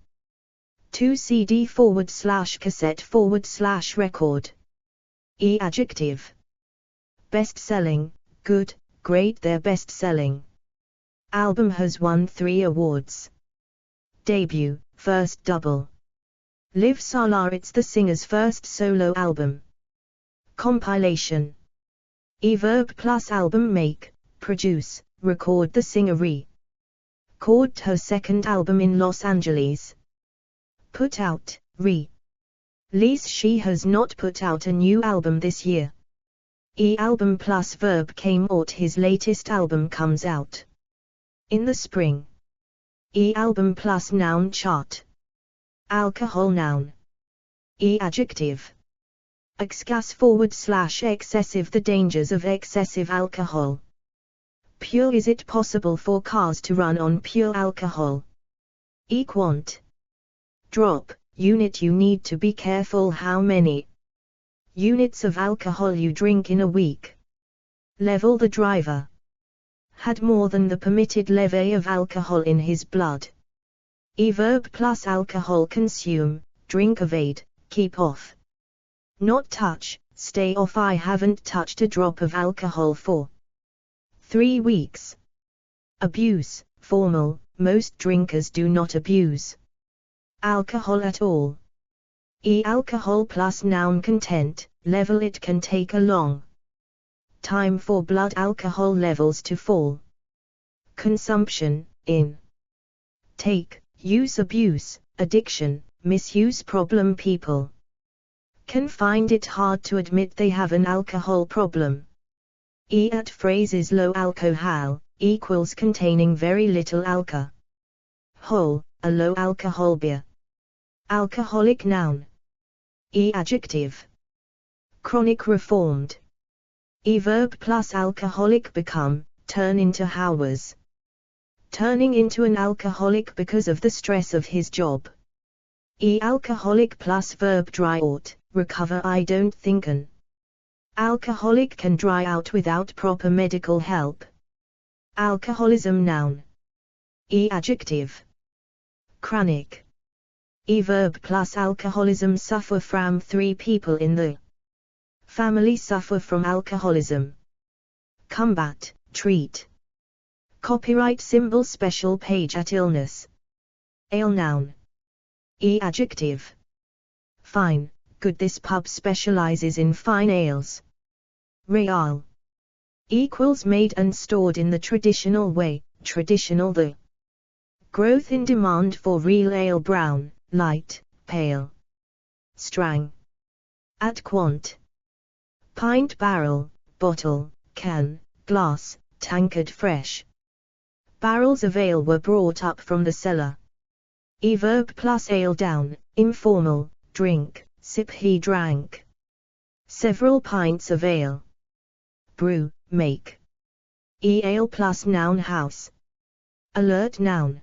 A: 2 CD / cassette / record. Adjective. Best-selling, good, great. They're best-selling. Album has won 3 awards. Debut, first double. Live Salar. It's the singer's first solo album. Compilation. Verb plus album. Make, produce, record. The singer recorded her second album in Los Angeles. Put out, release. She has not put out a new album this year. Album plus verb. Came out. His latest album comes out in the spring. Album plus noun. Chart. Alcohol. Noun. Adjective. Excess / excessive. The dangers of excessive alcohol. Pure. Is it possible for cars to run on pure alcohol? Quant. Drop. Unit. You need to be careful how many units of alcohol you drink in a week. Level. The driver had more than the permitted level of alcohol in his blood. Verb plus alcohol. Consume, drink. Evade, keep off. Not touch, stay off. I haven't touched a drop of alcohol for 3 weeks. Abuse, formal. Most drinkers do not abuse alcohol at all. Alcohol plus noun. Content, level. It can take a long time for blood alcohol levels to fall. Consumption, in, take, use. Abuse, addiction, misuse. Problem. People can find it hard to admit they have an alcohol problem. At phrases. Low alcohol equals containing very little alcohol, a low alcohol beer. Alcoholic. Noun. Adjective. Chronic. Reformed. Verb plus alcoholic. Become, turn into. How was turning into an alcoholic because of the stress of his job. Alcoholic plus verb. Dry out, recover. I don't think an alcoholic can dry out without proper medical help. Alcoholism. Noun. Adjective. Chronic. Verb plus alcoholism. Suffer from. 3 people in the family suffer from alcoholism. Combat, treat. Copyright symbol. Special page. At illness. Ale. Noun. Adjective. Fine, good. This pub specializes in fine ales. Real equals made and stored in the traditional way. Traditional. The growth in demand for real ale. Brown, light, pale, strong. At quant. Pint. Barrel, bottle, can, glass, tankard fresh. Barrels of ale were brought up from the cellar. Verb plus ale down, informal, drink, sip he drank. Several pints of ale. Brew, make. Ale plus noun house. Alert noun.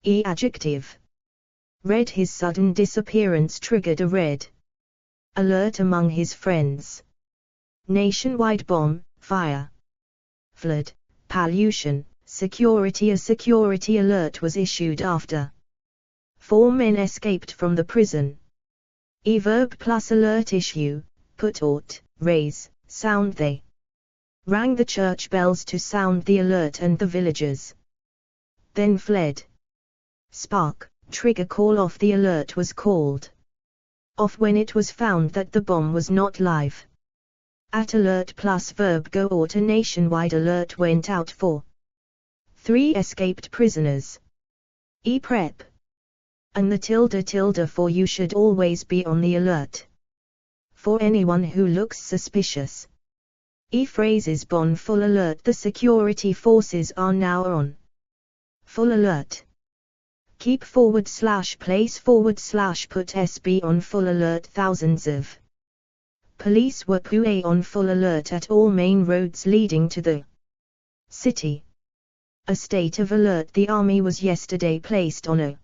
A: Adjective. Read his sudden disappearance triggered a red alert among his friends. Nationwide bomb, fire. Flood, pollution, security. A security alert was issued after 4 men escaped from the prison. Verb plus alert issue, put ought, raise, sound. They rang the church bells to sound the alert and the villagers then fled. Spark, trigger. Call off. The alert was called off when it was found that the bomb was not live. At alert plus verb go ought. A nationwide alert went out for 3 escaped prisoners. Prep. And the tilde for you should always be on the alert for anyone who looks suspicious. Phrases bon full alert. The security forces are now on full alert. Keep / place / put SB on full alert. Thousands of police were on full alert at all main roads leading to the city. A state of alert. The army was yesterday placed on a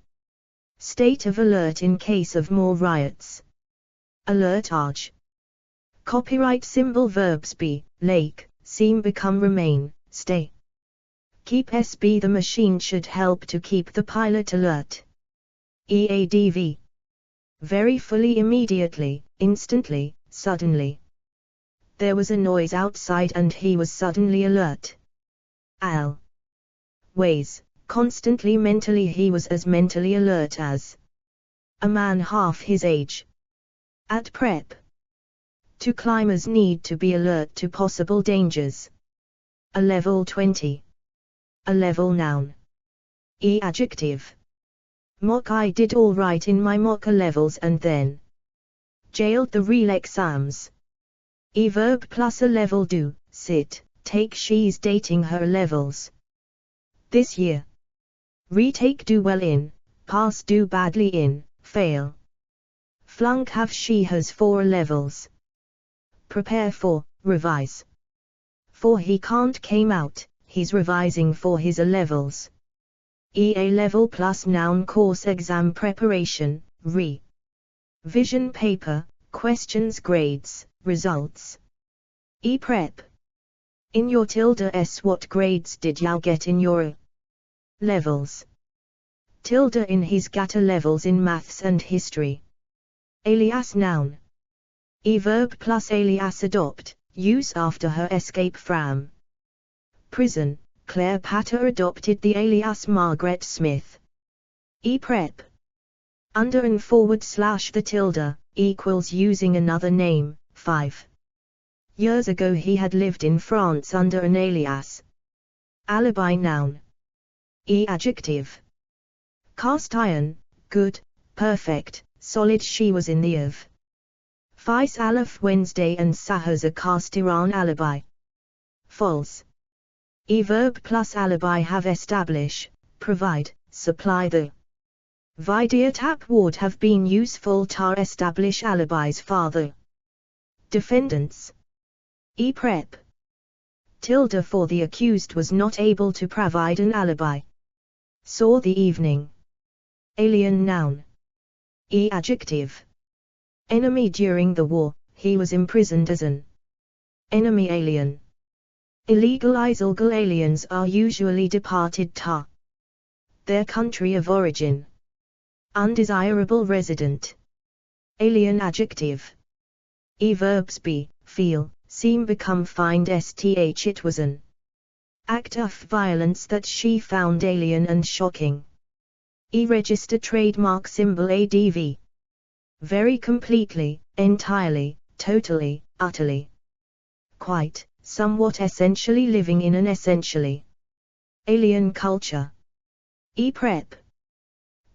A: state of alert in case of more riots. Alert arch. Copyright symbol. Verbs be, lake, seem, become, remain, stay. Keep SB. The machine should help to keep the pilot alert. EADV. Very fully, immediately, instantly, suddenly. There was a noise outside and he was suddenly alert. Al. Ways, constantly, mentally. He was as mentally alert as a man half his age. At prep. To climbers need to be alert to possible dangers. A level 20. A level noun. Adjective. Mock. I did all right in my mock levels and then jailed the real exams. Verb plus a level do, sit, take. She's dating her levels this year. Retake. Do well in, pass. Do badly in, fail. Flunk. Have. She has 4 levels. Prepare for, revise. For he can't came out, he's revising for his A levels. A level plus noun. Course exam preparation, vision paper, questions, grades, results. Prep. In your s. What grades did y'all get in your levels? In his got A levels in maths and history. Alias noun. Verb plus alias. Adopt, use after her escape from prison. Claire Patter adopted the alias Margaret Smith. Prep. Under and / the tilde, equals using another name. 5 years ago he had lived in France under an alias. Alibi noun. Adjective. Cast iron, good, perfect, solid. She was in the of Fais Aleph Wednesday and Sahars a cast Iran alibi. False. Verb plus alibi. Have. Establish, provide, supply. The Vidya tap would have been useful to establish alibis for the defendants. Prep. Tilde for the accused was not able to provide an alibi. Saw the evening. Alien noun. Adjective. Enemy. During the war, he was imprisoned as an enemy. Alien. Illegal. Aliens are usually departed to their country of origin. Undesirable resident. Alien. Adjective. Verbs be, feel, seem, become, find. Sth. It was an act of violence that she found alien and shocking. Register trademark symbol. Adv. Very, completely, entirely, totally, utterly. Quite, somewhat, essentially. Living in an essentially alien culture. Prep.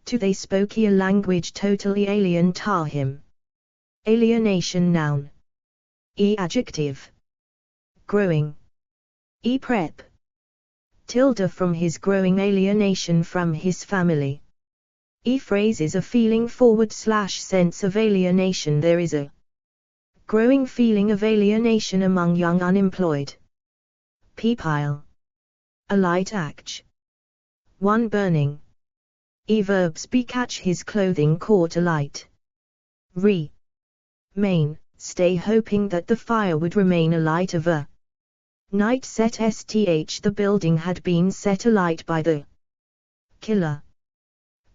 A: To they spoke a language totally alien to him. Alienation noun. Adjective. growing. Prep. Tilde from his growing alienation from his family. Phrase is a feeling / sense of alienation. There is a growing feeling of alienation among young unemployed people. A light act. One burning. Verbs be catch his clothing caught alight. Remain, stay hoping that the fire would remain alight of a night set the building had been set alight by the killer.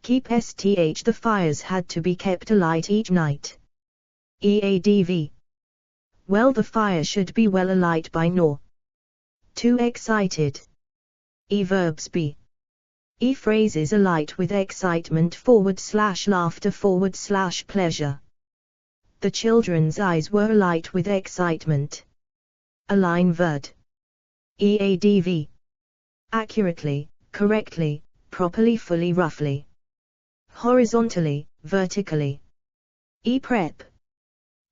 A: Keep the fires had to be kept alight each night. Eadv. Well, the fire should be well alight by now. Too excited. Verbs be. Phrases alight with excitement / laughter / pleasure. The children's eyes were alight with excitement. Align verd. Eadv. Accurately, correctly, properly, fully, roughly. Horizontally, vertically. Prep.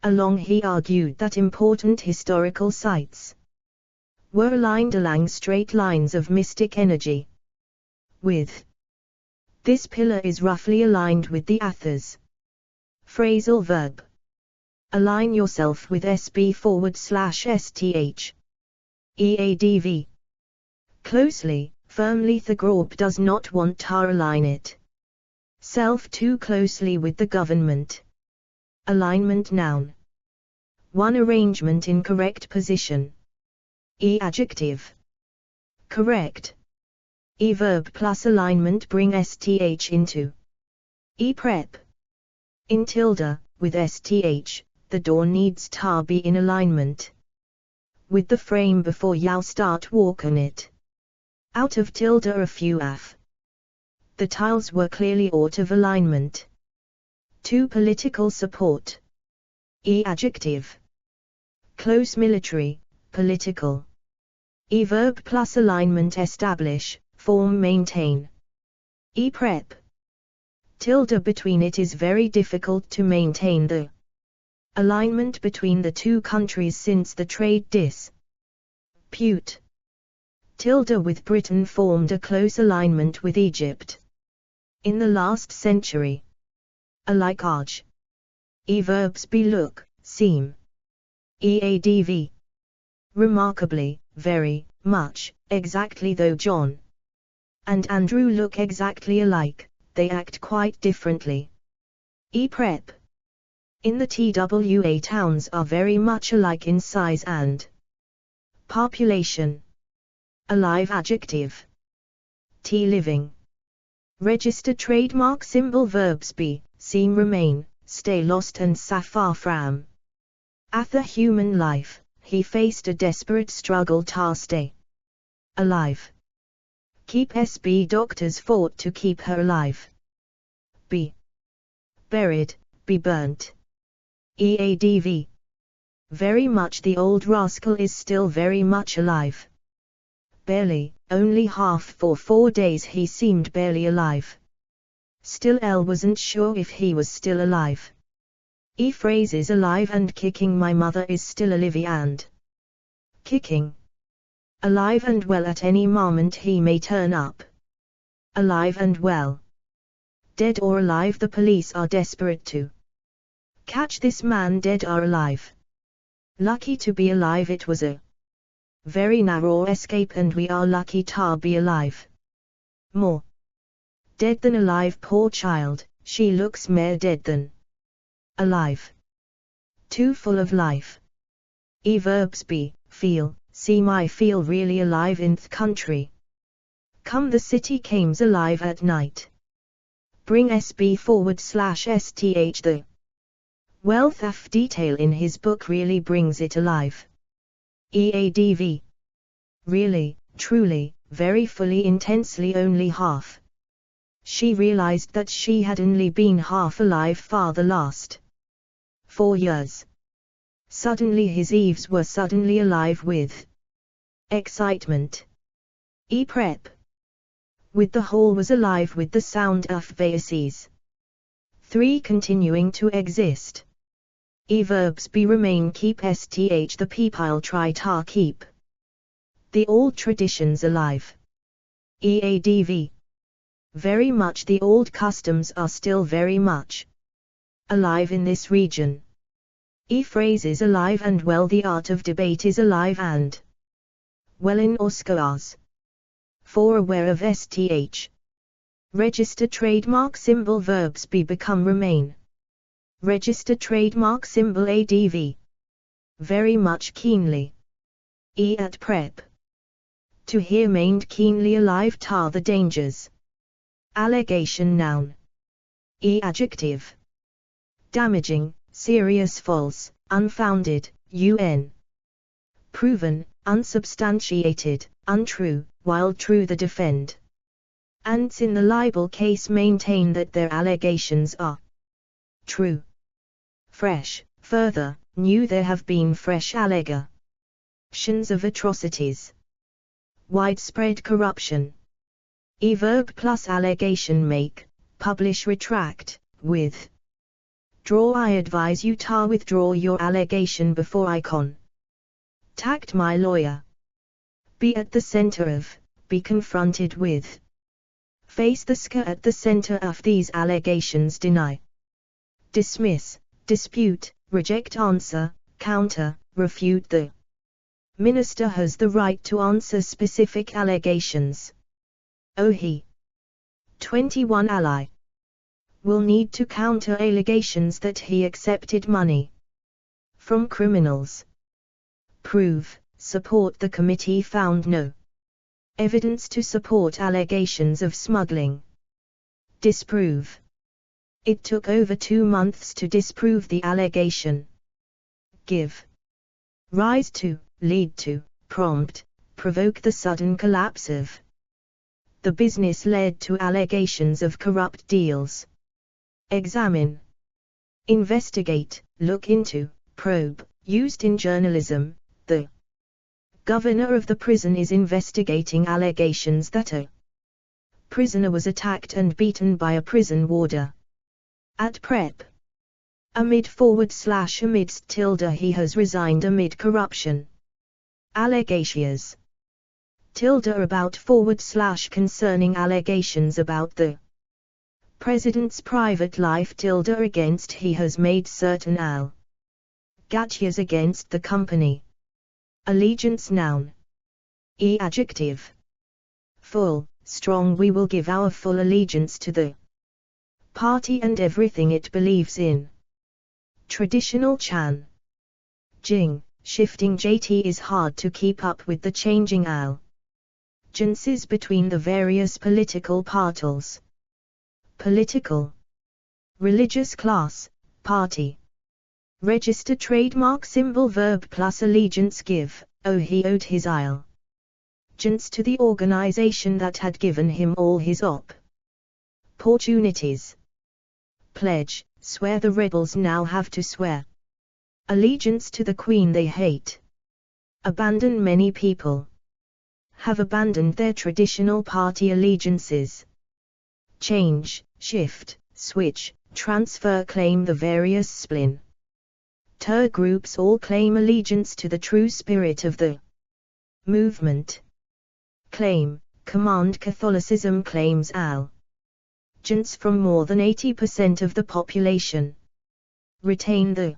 A: Along he argued that important historical sites were aligned along straight lines of mystic energy. With this pillar is roughly aligned with the authors. Phrasal verb. Align yourself with SB /STH. Eadv. Closely, firmly. The group does not want to align it self too closely with the government. Alignment noun. One arrangement in correct position. Adjective. Correct. Verb plus alignment bring STH into. Prep. In tilde, with STH, the door needs to be in alignment with the frame before you start walk on it. Out of tilde a few af. The tiles were clearly out of alignment. To political support. Adjective. Close military, political. Verb plus alignment establish, form maintain. Prep. Tilde between it is very difficult to maintain the alignment between the two countries since the trade dispute. Tilde with Britain formed a close alignment with Egypt in the last century. Alike arch. Verbs be look, seem. Eadv. Remarkably, very, much, exactly. Though John and Andrew look exactly alike, they act quite differently. Prep. In the TWA towns are very much alike in size and population. Alive adjective. Living. Registered trademark symbol verbs be, seem, remain, stay lost and far from. At the human life, he faced a desperate struggle to stay alive. Keep SB doctors fought to keep her alive. Be buried, be burnt. Eadv. Very much. The old rascal is still very much alive. Barely, only half. For 4 days he seemed barely alive. Still L wasn't sure if he was still alive. Phrase is alive and kicking. My mother is still alive and kicking. Alive and well. At any moment he may turn up. Alive and well. Dead or alive. The police are desperate to catch this man, dead or alive. Lucky to be alive. It was a very narrow escape and we are lucky to be alive. More dead than alive. Poor child, she looks more dead than alive. Too full of life. Verbs be, feel, seem. I feel really alive in th country. Come, the city comes alive at night. Bring SB /STH. The wealth of detail in his book really brings it alive. Eadv. Really, truly, very fully, intensely. Only half. She realized that she had only been half alive for the last 4 years. Suddenly his eves were suddenly alive with excitement. Prep. With the whole was alive with the sound of voices. 3. Continuing to exist. Verbs be remain, keep STH. The people try to keep The old traditions alive. EADV. Very much the old customs are still very much alive in this region. Phrase is alive and well, the art of debate is alive and well in Oscars. 4. Aware of STH. Register trademark symbol verbs be become remain. Register trademark symbol ADV. Very much keenly. At prep. To hear mained keenly alive tar the dangers. Allegation noun. Adjective. Damaging, serious false, unfounded, un. Proven, unsubstantiated, untrue, while true the defend. Ants in the libel case maintain that their allegations are true. Fresh, further, new there have been fresh allegations of atrocities. Widespread corruption. Verb plus allegation make, publish retract, with. Draw I advise you to withdraw your allegation before I contact my lawyer. Be at the center of, be confronted with. Face the SCA at the center of these allegations deny. Dismiss, dispute, reject answer, counter, refute the. Minister has the right to answer specific allegations. He. 21 Ally. Will need to counter allegations that he accepted money from criminals. Prove, support the committee found no evidence to support allegations of smuggling. Disprove. It took over 2 months to disprove the allegation. Give rise to, lead to, prompt, provoke the sudden collapse of. The business led to allegations of corrupt deals. Examine. Investigate, look into, probe, used in journalism. The governor of the prison is investigating allegations that a prisoner was attacked and beaten by a prison warder. At prep. Amidst he has resigned amid corruption. Allegations. About concerning allegations about the president's private life against he has made certain allegations against the company. Allegiance noun. Adjective. Full, strong we will give our full allegiance to the party and everything it believes in. Traditional Chan. Jing, shifting JT is hard to keep up with the changing allegiances between the various political parties. Political. Religious class, party. Register trademark symbol verb plus allegiance give, he owed his allegiance to the organization that had given him all his opportunities. Pledge, swear the rebels now have to swear allegiance to the queen they hate. Abandon, many people have abandoned their traditional party allegiances. Change, shift, switch, transfer, claim the various splinter groups all claim allegiance to the true spirit of the movement. Claim, command, Catholicism claims allegiance from more than 80% of the population. Retain, the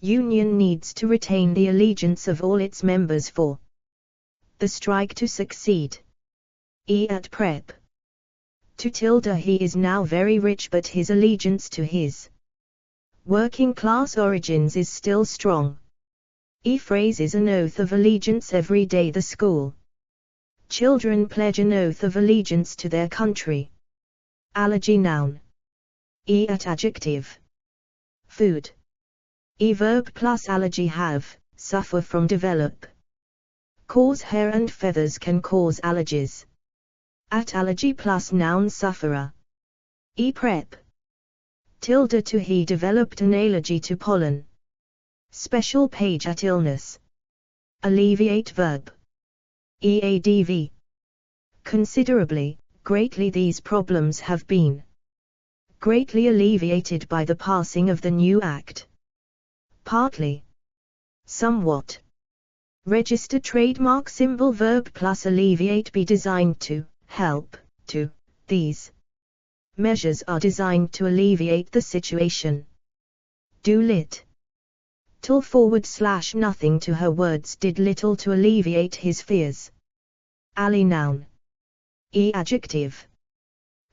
A: Union needs to retain the allegiance of all its members for the strike to succeed. At prep. To he is now very rich, but his allegiance to his working class origins is still strong. Phrase is an oath of allegiance every day the school children pledge an oath of allegiance to their country. Allergy noun. At adjective. Food. Verb plus allergy have, suffer from, develop. Cause hair and feathers can cause allergies. At allergy plus noun sufferer. Prep. To he developed an allergy to pollen. Special page at illness. Alleviate verb. EADV. Considerably, greatly these problems have been greatly alleviated by the passing of the new Act. Partly. Somewhat. Register trademark symbol verb plus alleviate be designed to help to. These measures are designed to alleviate the situation. Do lit. Till / nothing to her words did little to alleviate his fears. Alley noun. Adjective.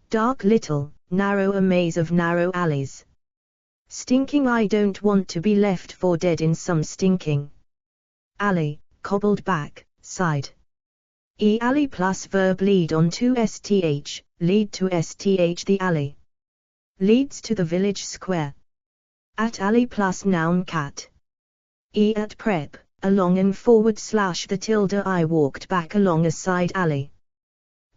A: Dark little, narrow a maze of narrow alleys. Stinking I don't want to be left for dead in some stinking alley, cobbled back, side. Alley plus verb lead on to sth, lead to sth the alley. Leads to the village square. At alley plus noun cat. At prep, along and / the tilde I walked back along a side alley.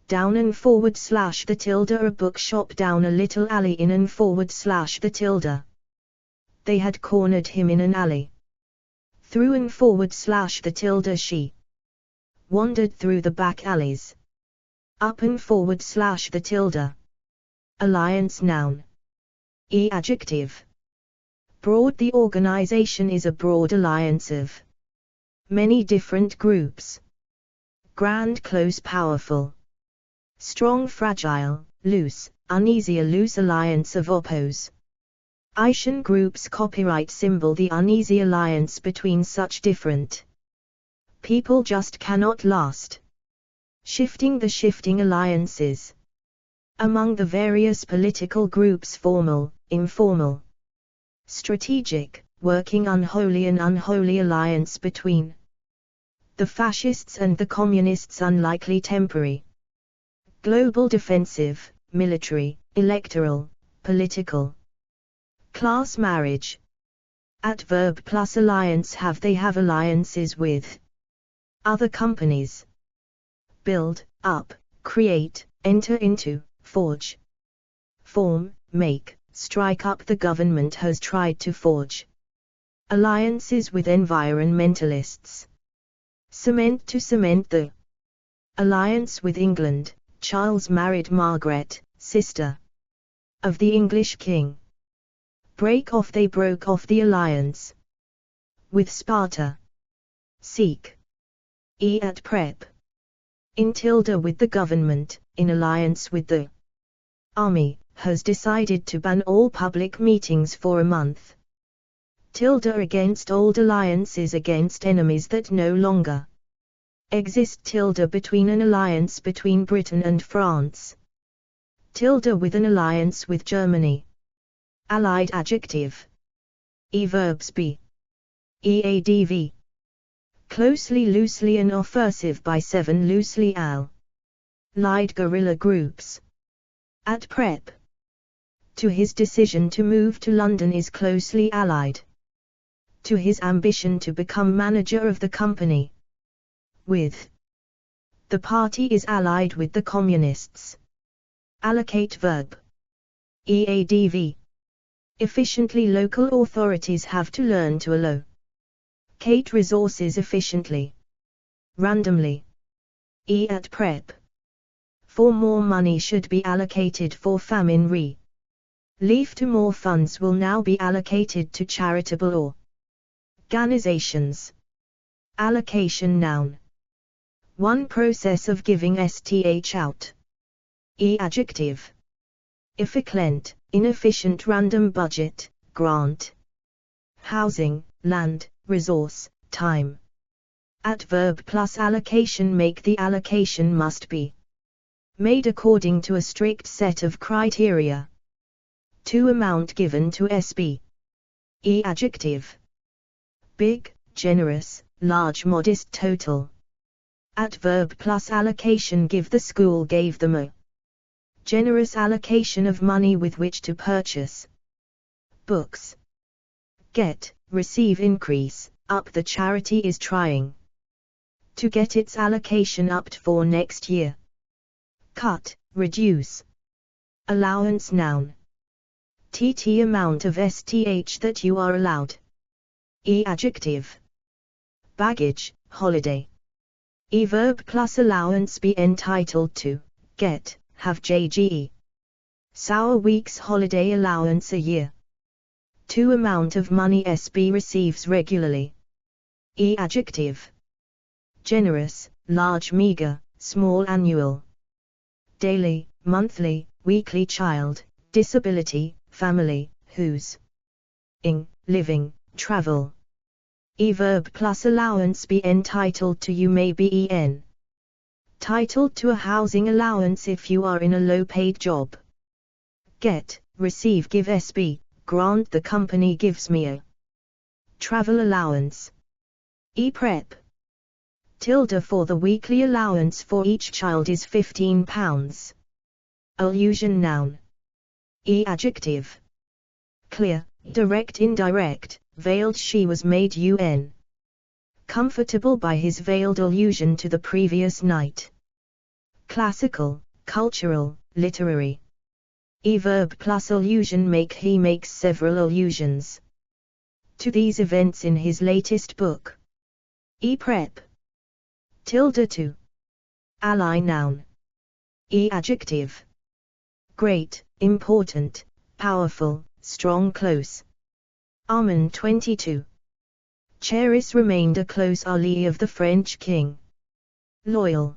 A: Down and / the tilde a bookshop down a little alley in and / the tilde. They had cornered him in an alley. Through and / the tilde she wandered through the back alleys. Up and / the tilde. Alliance noun. Adjective. Broad. The organization is a broad alliance of many different groups. Grand, close, powerful. Strong, fragile, loose, uneasy. A loose alliance of oppose. Asian groups. Copyright symbol. The uneasy alliance between such different people just cannot last. Shifting. The shifting alliances among the various political groups. Formal, informal. Strategic, working. Unholy. An unholy alliance between the fascists and the communists. Unlikely. Temporary. Global. Defensive, military, electoral, political. Class. Marriage. Adverb plus alliance. Have. They have alliances with other companies. Build, up, create, enter into, forge. Form, make, strike up. The government has tried to forge alliances with environmentalists. Cement. To cement. The alliance with England. Charles married Margaret, sister of the English king. Break off. They broke off the alliance with Sparta. Seek. At prep. In tilde with the government, in alliance with the army, has decided to ban all public meetings for a month. Tilde against old alliances against enemies that no longer exist. Tilde between. An alliance between Britain and France. Tilde with. An alliance with Germany. Allied. Adjective. Verbs be. Adv. Closely, loosely. An offensive by 7 loosely. Allied guerrilla groups. At prep. To his decision to move to London is closely allied to his ambition to become manager of the company. With. The party is allied with the communists. Allocate verb. Eadv. Efficiently. Local authorities have to learn to allocate resources efficiently. Randomly. At prep. For more money should be allocated for famine relief. To more funds will now be allocated to charitable organizations. Allocation noun. One process of giving sth out. Adjective. Efficient, inefficient. Random budget, grant. Housing, land, resource, time. Adverb plus allocation. Make. The allocation must be made according to a strict set of criteria. To amount given to SB. Adjective. Big, generous, large. Modest. Total. Adverb plus allocation. Give. The school gave them a generous allocation of money with which to purchase books. Get, receive. Increase, up. The charity is trying to get its allocation upped for next year. Cut, reduce. Allowance noun. TT. Amount of STH that you are allowed. Adjective. Baggage, holiday. Verb plus allowance. Be entitled to, get, have. JGE. Sour week's holiday allowance a year. To amount of money SB receives regularly. Adjective. generous, large meager, small annual. Daily, monthly, weekly child, disability, family, whose. Ing, living, travel. Verb plus allowance be entitled to you may be en. Titled to a housing allowance if you are in a low-paid job. Get, receive give SB, grant the company gives me a travel allowance. Prep. Tilde for the weekly allowance for each child is £15. Allusion noun. Adjective. Clear, direct indirect, veiled she was made un. Comfortable by his veiled allusion to the previous night. Classical, cultural, literary. Verb plus allusion make he makes several allusions to these events in his latest book. Prep. Tilde to. Ally noun. Adjective. Great, important, powerful, strong close. Armand 22. Cheris remained a close ally of the French king. Loyal.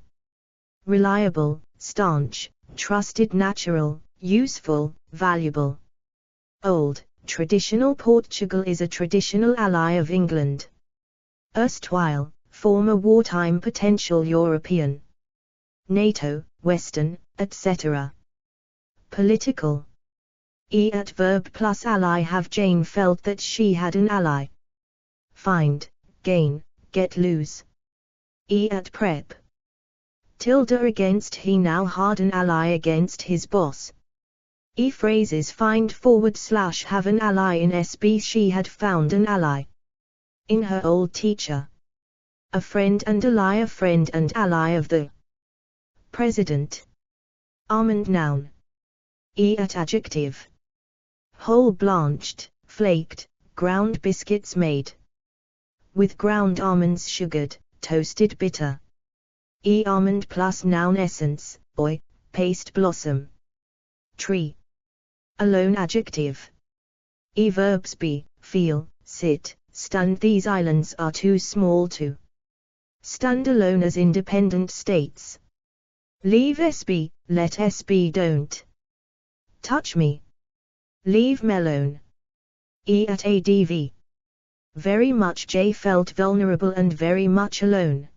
A: Reliable, staunch, trusted natural, useful, valuable. Old, traditional Portugal is a traditional ally of England. Erstwhile, former wartime potential European. NATO, Western, etc. Political. At verb plus ally have Jane felt that she had an ally. Find, gain, get lose. At prep. Tilde against he now had an ally against his boss. Phrases find / have an ally in SB she had found an ally. In her old teacher. A friend and ally of the president. Almond noun. At adjective. Whole blanched, flaked, ground biscuits made. With ground almonds sugared, toasted bitter. Almond plus noun essence, oil, paste blossom. Tree. Alone adjective. Verbs be, feel, sit, stand. These islands are too small to stand alone as independent states. Leave SB, let SB don't touch me. Leave me alone. At ADV. Very much J felt vulnerable and very much alone.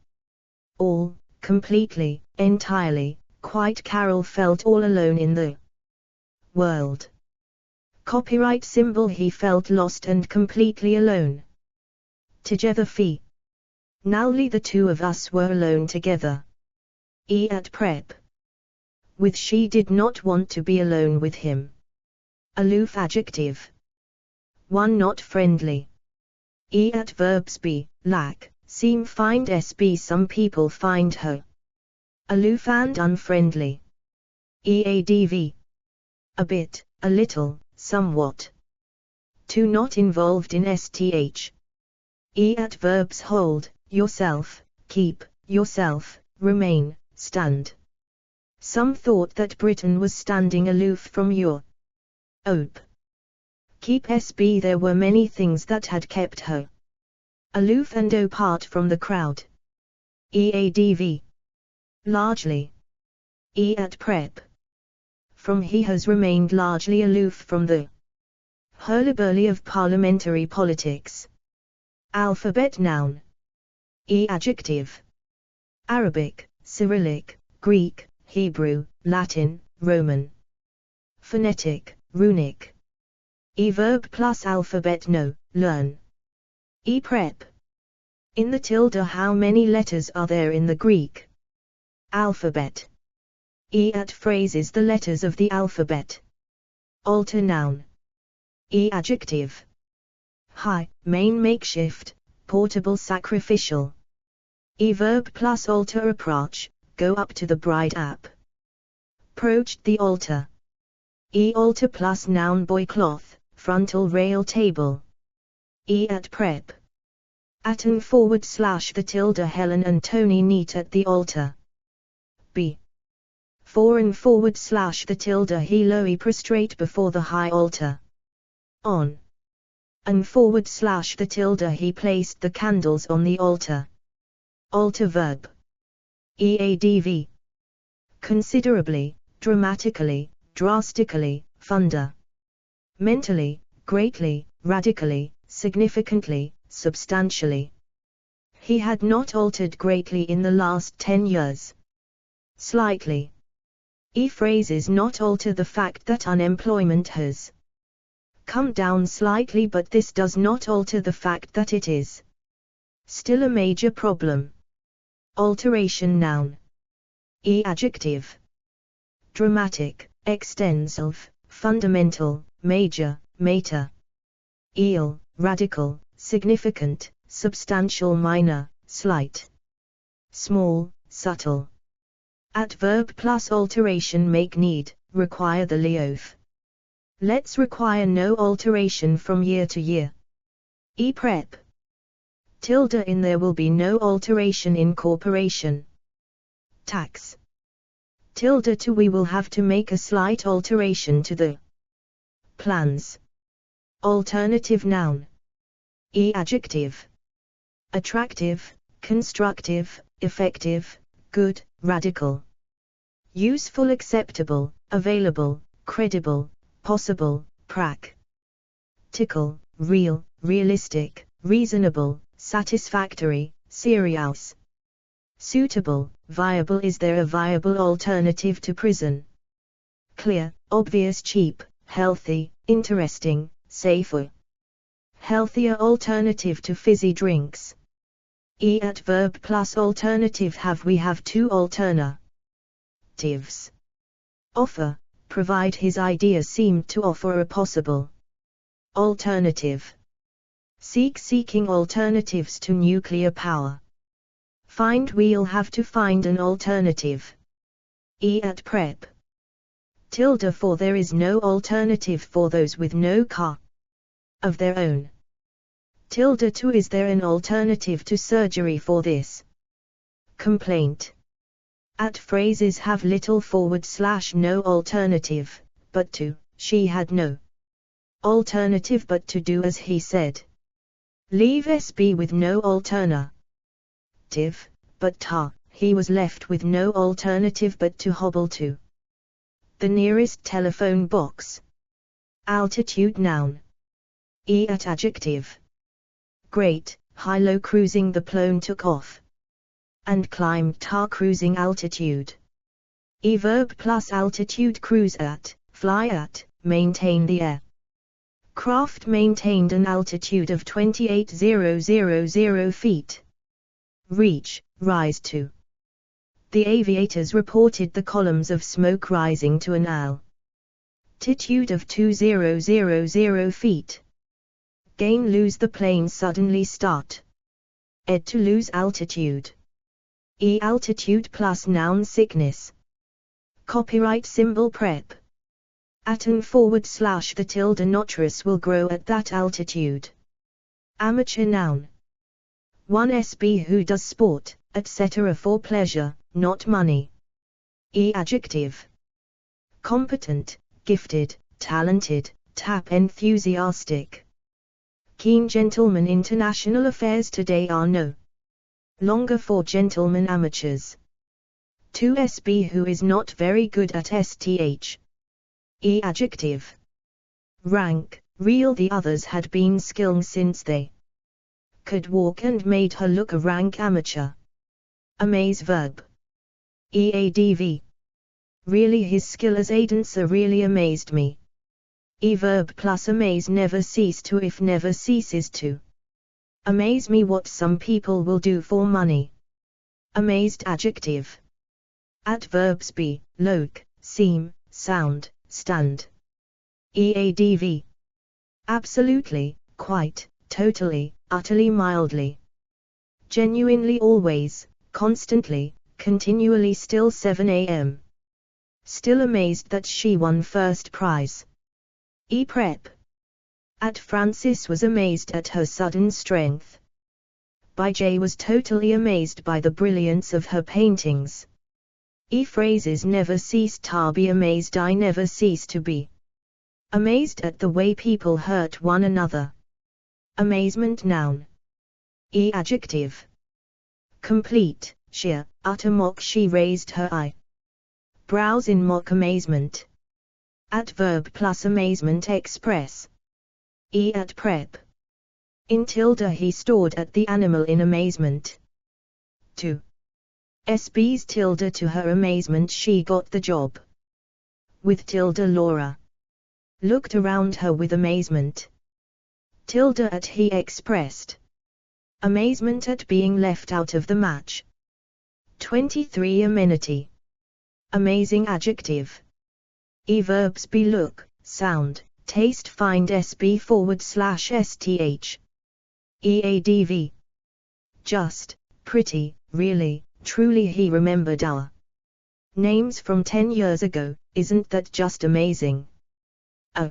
A: All, completely, entirely, quite Carol felt all alone in the world. Copyright symbol he felt lost and completely alone. Together fee. Nowly the two of us were alone together. At prep. With she did not want to be alone with him. Aloof adjective. One not friendly. At verbs be, lack, seem find SB some people find her aloof and unfriendly. Adv. A bit, a little, somewhat. Two not involved in STH. At verbs hold, yourself, keep, yourself, remain, stand. Some thought that Britain was standing aloof from Europe. Keep SB. There were many things that had kept her aloof and apart from the crowd. Adv. Largely. At prep. From he has remained largely aloof from the hurly-burly of parliamentary politics. Alphabet noun. Adjective. Arabic, Cyrillic, Greek, Hebrew, Latin, Roman. Phonetic, runic. Verb plus alphabet no, learn. Prep. In the tilde how many letters are there in the Greek alphabet? At phrases the letters of the alphabet. Alter noun. Adjective. High, main makeshift, portable sacrificial. Verb plus altar approach, go up to the bride app. Approached the altar. Altar plus noun boy cloth, frontal rail table. At prep. At and / the tilde Helen and Tony meet at the altar. B. For and / the tilde he low prostrate before the high altar. On. And / the tilde he placed the candles on the altar. alter verb. EADV. Considerably, dramatically, drastically, fundamentally, greatly, radically, significantly, substantially. He had not altered greatly in the last 10 years. Slightly. Phrases not alter the fact that unemployment has come down slightly, but this does not alter the fact that it is still a major problem. Alteration noun. Adjective. Dramatic, extensive, fundamental, major, mater. Radical, significant, substantial, minor, slight, small, subtle. Adverb plus alteration make need, require the leof. Let's require no alteration from year to year. Prep. Tilde in there will be no alteration in corporation. Tax. Tilde to we will have to make a slight alteration to the plans. Alternative noun. Adjective. Attractive, constructive, effective, good, radical. Useful, acceptable, available, credible, possible, practical, real, realistic, reasonable, satisfactory, serious. Suitable, viable. Is there a viable alternative to prison? Clear, obvious, cheap, healthy, interesting, safer. Healthier alternative to fizzy drinks. Adverb plus alternative. We have two alternatives. Offer, provide. His idea seemed to offer a possible alternative. Seeking alternatives to nuclear power. Find, we'll have to find an alternative. At prep. Tilde for there is no alternative for those with no car of their own. Tilde to is there an alternative to surgery for this complaint? At phrases have little / no alternative, but to, she had no alternative but to do as he said. Leave SB with no alternative, but ta, he was left with no alternative but to hobble to the nearest telephone box. Altitude noun. At adjective. Great, high-low cruising. The plane took off and climbed cruising altitude. Verb plus altitude. Cruise at, fly at, maintain. The air craft maintained an altitude of 28,000 feet. Reach, rise to. The aviators reported the columns of smoke rising to an altitude of 2,000 feet. Gain, lose. The plane suddenly start. To lose altitude. Altitude plus noun. Sickness. Copyright symbol prep. At and / the tilde notress will grow at that altitude. Amateur noun. 1 SB who does sport, etc. for pleasure, not money. Adjective. Competent, gifted, talented, tap. Enthusiastic. Keen gentlemen. International affairs today are no longer for gentlemen amateurs. 2 SB who is not very good at STH. Adjective. Rank, real. The others had been skilled since they could walk and made her look a rank amateur. Amaze verb. EADV. Really, his skill as a dancer really amazed me. Verb plus amaze. Never cease to. If never ceases to amaze me what some people will do for money. Amazed adjective. Adverbs be, look, seem, sound, stand. EADV. Absolutely, quite, totally, utterly, mildly. Genuinely, always, constantly, continually. Still 7 a.m. Still amazed that she won first prize. Prep. At Francis was amazed at her sudden strength. By J was totally amazed by the brilliance of her paintings. Phrases never cease to be amazed. I never cease to be amazed at the way people hurt one another. Amazement noun. Adjective. complete, sheer, utter mock. She raised her brows in mock amazement. Adverb plus amazement express. At prep. In tilde he stored at the animal in amazement. 2. SB's tilde to her amazement she got the job. With tilde Laura looked around her with amazement. Tilde at he expressed amazement at being left out of the match. 23. Amenity. Amazing adjective. Verbs be look, sound, taste. Find SB/STH. EADV. Just, pretty, really, truly. He remembered our names from 10 years ago. Isn't that just amazing? A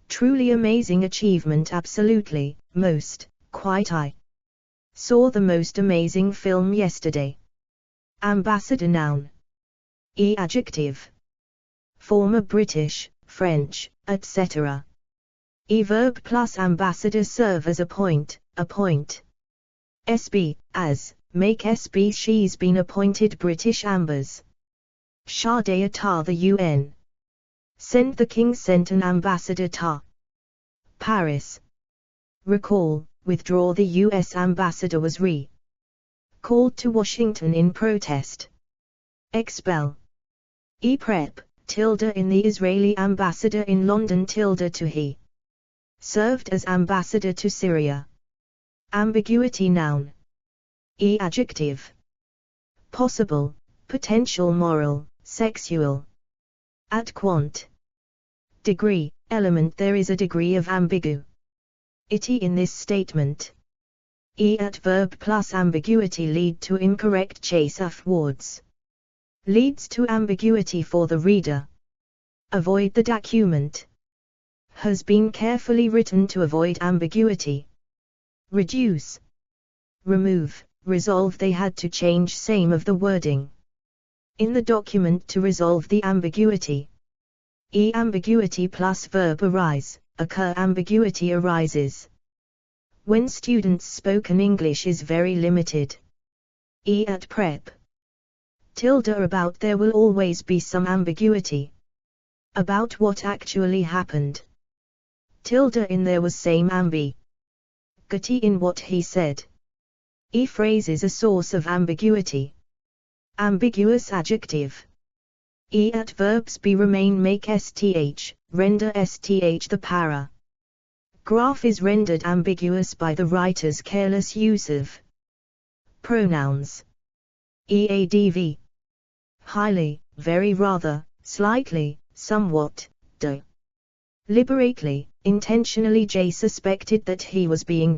A: truly amazing achievement. Absolutely, most, quite. I saw the most amazing film yesterday. Ambassador noun. Adjective. Former British, French, etc. Verb plus ambassador serve as a point, SB, as, make SB. She's been appointed British Ambas. Shade atar the UN. Send the king sent an ambassador to Paris. Recall, withdraw. The US ambassador was called to Washington in protest. Expel. Prep, tilde in the Israeli ambassador in London tilde to he served as ambassador to Syria. Ambiguity noun. Adjective. Possible, potential. Moral, sexual. At quant. Degree, element. There is a degree of ambiguity in this statement. Adverb plus ambiguity lead to incorrect chase afterwards. Leads to ambiguity for the reader. Avoid. The document has been carefully written to avoid ambiguity. Reduce. Remove, resolve. They had to change same of the wording in the document to resolve the ambiguity. Ambiguity plus verb arise, occur. Ambiguity arises when students' spoken English is very limited. At prep. Tilde about. There will always be some ambiguity about what actually happened. Tilde in there was same ambiguity in what he said. Phrase is a source of ambiguity. Ambiguous adjective. Adverbs be remain. Make STH, render STH. The paragraph is rendered ambiguous by the writer's careless use of pronouns. Adv. Highly, very, rather, slightly, somewhat, deliberately, intentionally. J suspected that he was being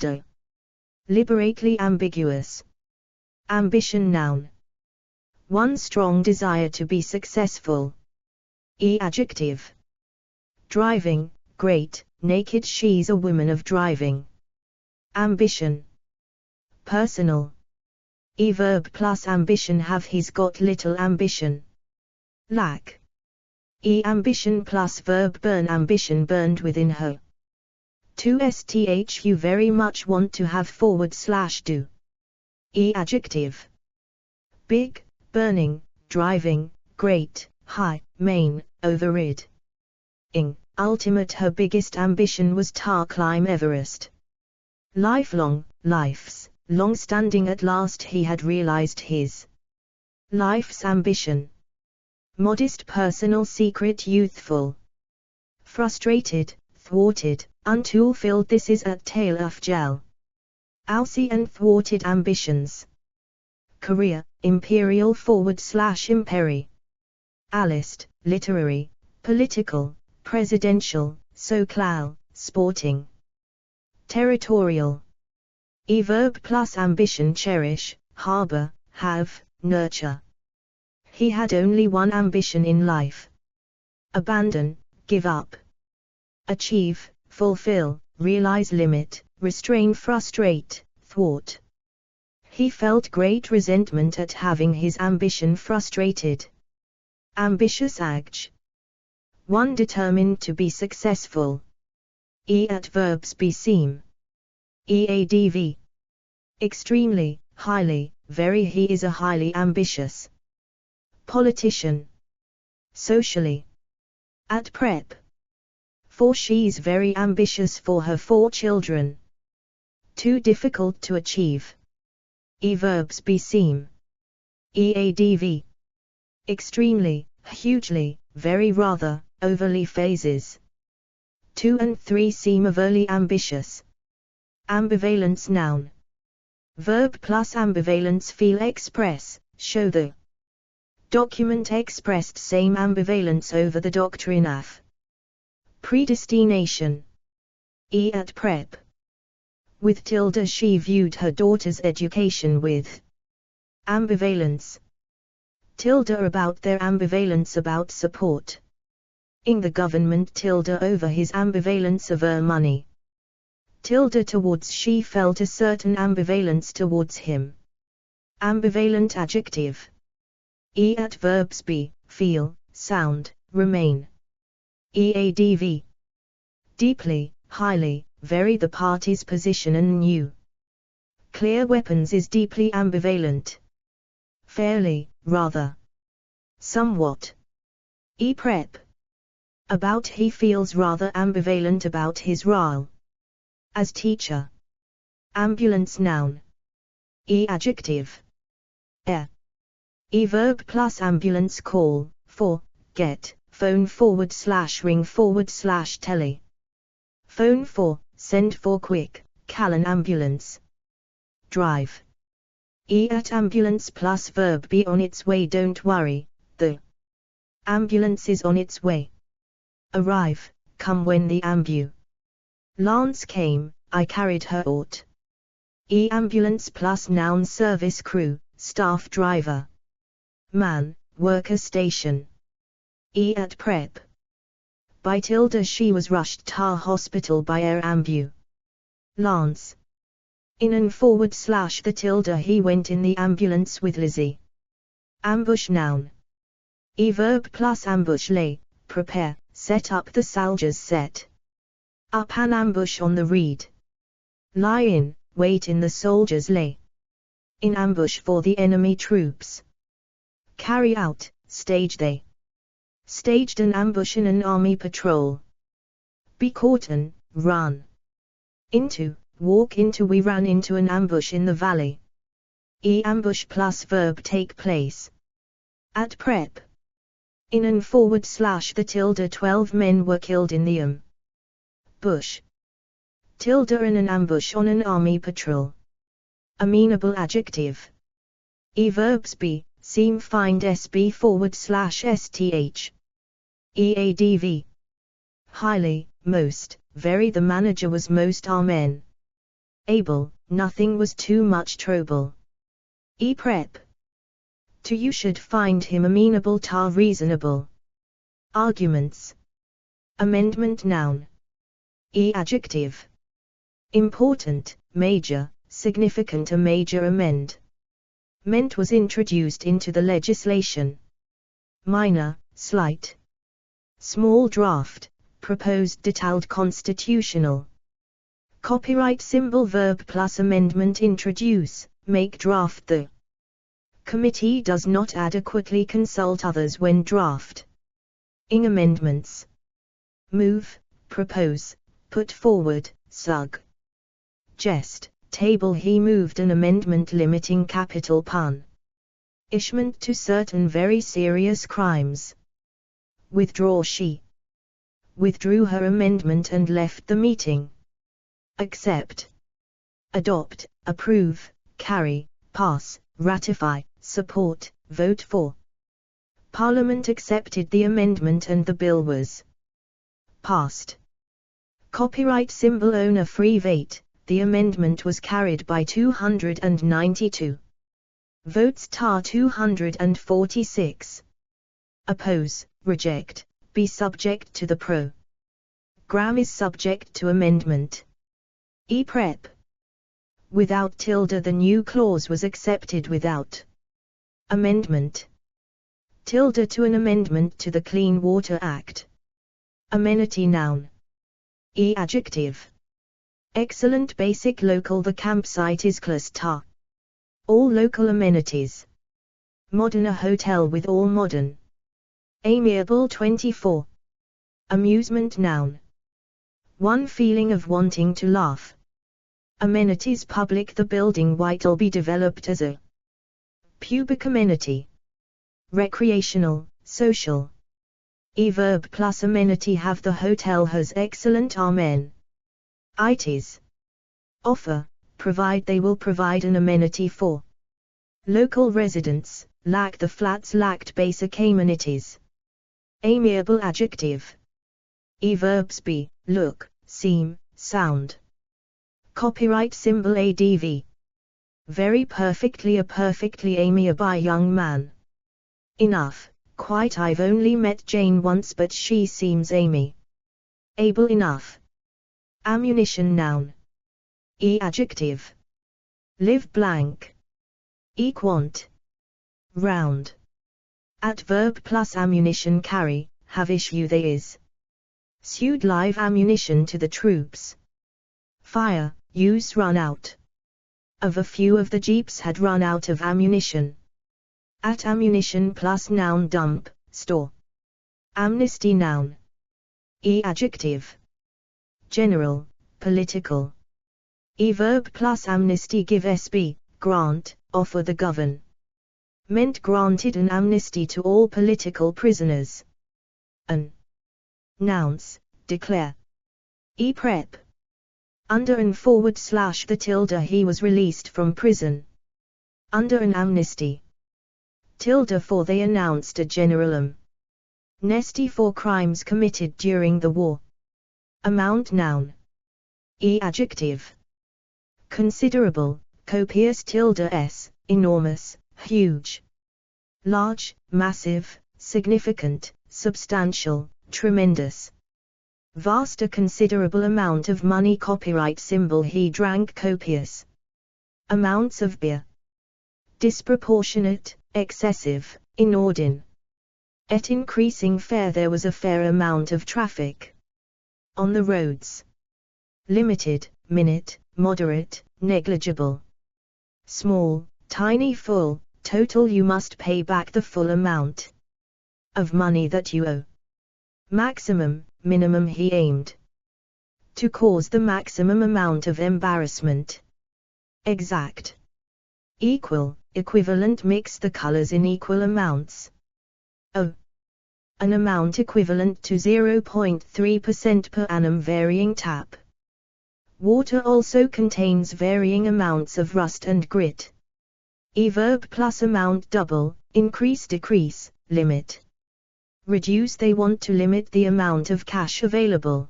A: deliberately ambiguous. Ambition noun. One strong desire to be successful. Adjective. Driving, great, naked. She's a woman of driving. Ambition. Personal. Verb plus ambition. Have. He's got little ambition. Lack. Ambition plus verb burn. Ambition burned within her. 2 STH. You very much want to have / do. Adjective. Big, burning, driving, great, high, main, overrid. Ultimate. Her biggest ambition was to climb Everest. Lifelong, life's, long-standing. At last he had realized his life's ambition. Modest, personal, secret, youthful. Frustrated, thwarted, unfulfilled. This is a tale of gel. Alcy and thwarted ambitions. Career, imperial / imperi. Alist, literary, political, presidential, social, sporting. Territorial. Verb plus ambition. Cherish, harbor, have, nurture. He had only one ambition in life. Abandon, give up. Achieve, fulfill, realize. Limit, restrain, frustrate, thwart. He felt great resentment at having his ambition frustrated. Ambitious age. One determined to be successful. Adverbs be seem. Adv. Extremely, highly, very he is a highly ambitious politician. Socially. At prep. For she's very ambitious for her 4 children. Too difficult to achieve. Verbs be seem. Eadv. Extremely, hugely, very rather, overly phases. 2 and 3 seem overly ambitious. Ambivalence noun. Verb plus ambivalence feel express, show the document expressed same ambivalence over the doctrine of predestination. At prep. With tilde she viewed her daughter's education with ambivalence. Tilde about their ambivalence about support. In the government tilde over his ambivalence of her money. Tilde towards she felt a certain ambivalence towards him. Ambivalent adjective. At verbs be, feel, sound, remain. Eadv. Deeply, highly, very the party's position and new. Clear weapons is deeply ambivalent. Fairly, rather. Somewhat. Prep. About he feels rather ambivalent about his role. As teacher. Ambulance noun. Adjective. Verb plus ambulance call, for, get, phone /ring /tele. Phone for, send for quick, call an ambulance. Drive. At ambulance plus verb be on its way don't worry, the ambulance is on its way. Arrive, come when the ambulance came, I carried her out. Ambulance plus noun service crew, staff driver. Man, worker station. At prep. By tilde she was rushed to hospital by air ambulance. In and / the tilde he went in the ambulance with Lizzie. Ambush noun. Verb plus ambush lay, prepare, set up the soldiers set up an ambush on the reed. Lie in, wait in the soldiers lay in ambush for the enemy troops. Carry out, stage they staged an ambush in an army patrol. Be caught and run into, walk into we ran into an ambush in the valley. Ambush plus verb take place. At prep. In and / the tilde 12 men were killed in the bush. Tilde in an ambush on an army patrol. Amenable adjective. Verbs be, seem find sb /sth. Eadv. Highly, most, very the manager was most amen. Able, nothing was too much trouble. Prep. To you should find him amenable to reasonable. Arguments. Amendment noun. Adjective. Important, major, significant a major amend. Meant was introduced into the legislation. Minor, slight. Small draft, proposed detailed constitutional. Copyright symbol verb plus amendment introduce, make draft the committee does not adequately consult others when draft. Ing amendments. Move, propose, put forward, sug. Jest, table he moved an amendment limiting capital punishment to certain very serious crimes. Withdraw she withdrew her amendment and left the meeting. Accept. Adopt, approve, carry, pass, ratify, support, vote for. Parliament accepted the amendment and the bill was passed. Copyright symbol owner free vote, the amendment was carried by 292 votes to 246. Oppose, reject, be subject to the program is subject to amendment. Prep. Without tilde the new clause was accepted without amendment. Tilde to an amendment to the Clean Water Act. Amenity noun. Adjective. Excellent basic local the campsite is close to All local amenities. Modern, a hotel with all modern. Amiable 24. Amusement noun. One feeling of wanting to laugh. Amenities public, the building will be developed as a public amenity. Recreational, social. Verb plus amenity, have the hotel has excellent amenities. Offer, provide, they will provide an amenity for local residents, lack, the flats lacked basic amenities. Amiable adjective. Verbs be, look, seem, sound. Copyright symbol ADV. Very perfectly, a perfectly amiable young man. Enough, quite, I've only met Jane once but she seems able enough. Ammunition noun. Adjective. Live blank. Quant. Round. Adverb plus ammunition, carry, have issue, they is. Sued live ammunition to the troops. Fire, use, run out. Of, a few of the jeeps had run out of ammunition. At ammunition plus noun, dump, store. Amnesty noun. Adjective. General, political. Verb plus amnesty, give, sb, grant, offer, the govern. Meant granted an amnesty to all political prisoners. An. Nouns, declare. Prep. Under and / the tilde, he was released from prison. Under an amnesty. Tilde, for they announced a general amnesty for crimes committed during the war. Amount noun. Adjective. Considerable, copious, tilde s, enormous, huge. Large, massive, significant, substantial, tremendous. Vast, a considerable amount of money. Copyright symbol, he drank copious amounts of beer. Disproportionate, excessive, inordinate. At increasing fare, there was a fair amount of traffic on the roads. Limited, minute, moderate, negligible. Small, tiny, full, total, you must pay back the full amount of money that you owe. Maximum, minimum, he aimed to cause the maximum amount of embarrassment. Exact. Equal, equivalent, mix the colors in equal amounts. An amount equivalent to 0.3% per annum. Varying, tap. Water also contains varying amounts of rust and grit. Verb plus amount, double, increase, decrease, limit. Reduce, they want to limit the amount of cash available.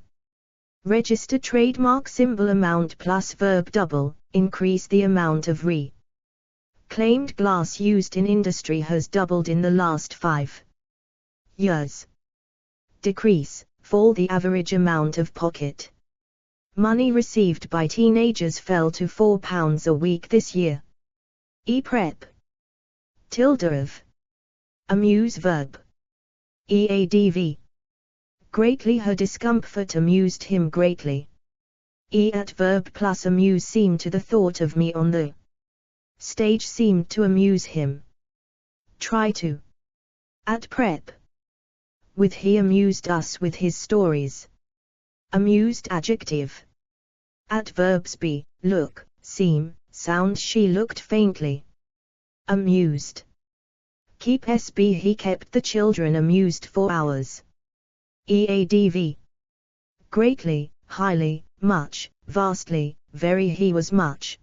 A: Register trademark symbol, amount plus verb, double, increase the amount of reclaimed glass used in industry has doubled in the last 5 years. Decrease, fall, the average amount of pocket money received by teenagers fell to £4 a week this year. Prep. Tilde of. Amuse, verb. Adv. Greatly, her discomfort amused him greatly. Adverb plus amuse, seemed to the thought of me on the stage seemed to amuse him. Try to. At prep. With, he amused us with his stories. Amused, adjective. Adverbs be, look, seem, sound, she looked faintly amused. Keep, sb, he kept the children amused for hours. Adv. Greatly, highly, much, vastly, very, he was much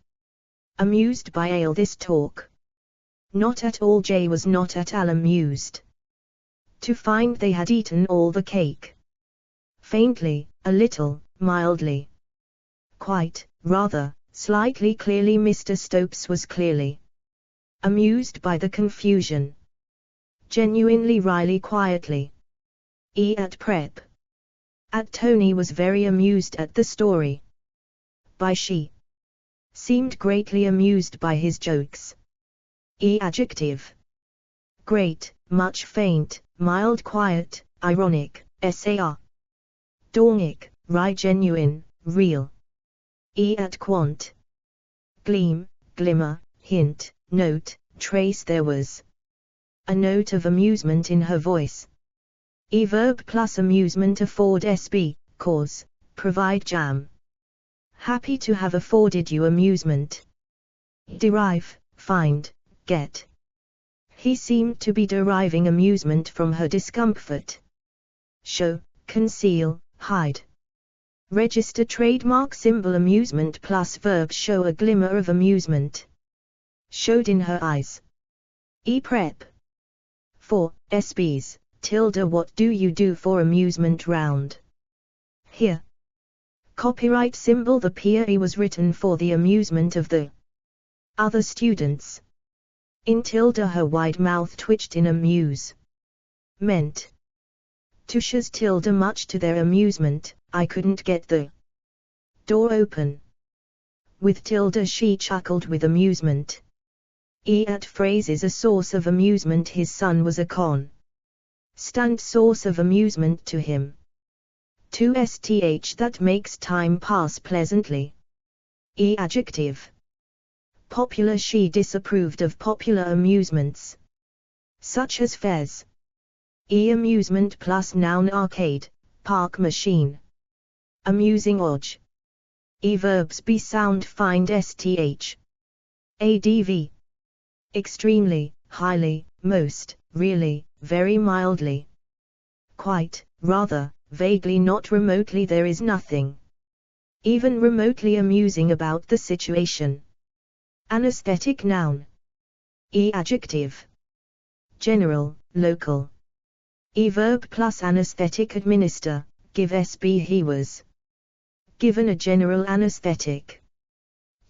A: amused by all this talk. Not at all, Jay was not at all amused to find they had eaten all the cake. Faintly, a little, mildly, quite, rather, slightly, clearly, Mr. Stopes was clearly amused by the confusion. Genuinely, wryly, quietly. At prep. At Tony was very amused at the story. By, she seemed greatly amused by his jokes. Adjective. Great, much, faint, mild, quiet, ironic, sar. Dornic, wry, genuine, real. At quant. Gleam, glimmer, hint, note, trace. There was a note of amusement in her voice. Verb plus amusement. Afford SB, cause, provide jam. Happy to have afforded you amusement. Derive, find, get. He seemed to be deriving amusement from her discomfort. Show, conceal, hide. Register trademark symbol. Amusement plus verb. Show. A glimmer of amusement showed in her eyes. Prep. 4. SBs, tilde. What do you do for amusement round here? Copyright symbol. The PE was written for the amusement of the other students. In tilde. Her wide mouth twitched in amuse. Meant. Tusha's tilde. Much to their amusement, I couldn't get the door open. With tilde. She chuckled with amusement. At phrase is a source of amusement. His son was a constant source of amusement to him. 2st. That makes time pass pleasantly. Adjective. Popular. She disapproved of popular amusements, such as fairs. Amusement plus noun. Arcade, park machine. Amusing. Odge. Verbs. Be sound. Find. Sth. Adv. Extremely, highly, most, really, very mildly. Quite, rather, vaguely. Not remotely. There is nothing even remotely amusing about the situation. Anesthetic. Noun. Adjective. General, local. Verb plus anesthetic. Administer, give. SB. He was given a general anesthetic.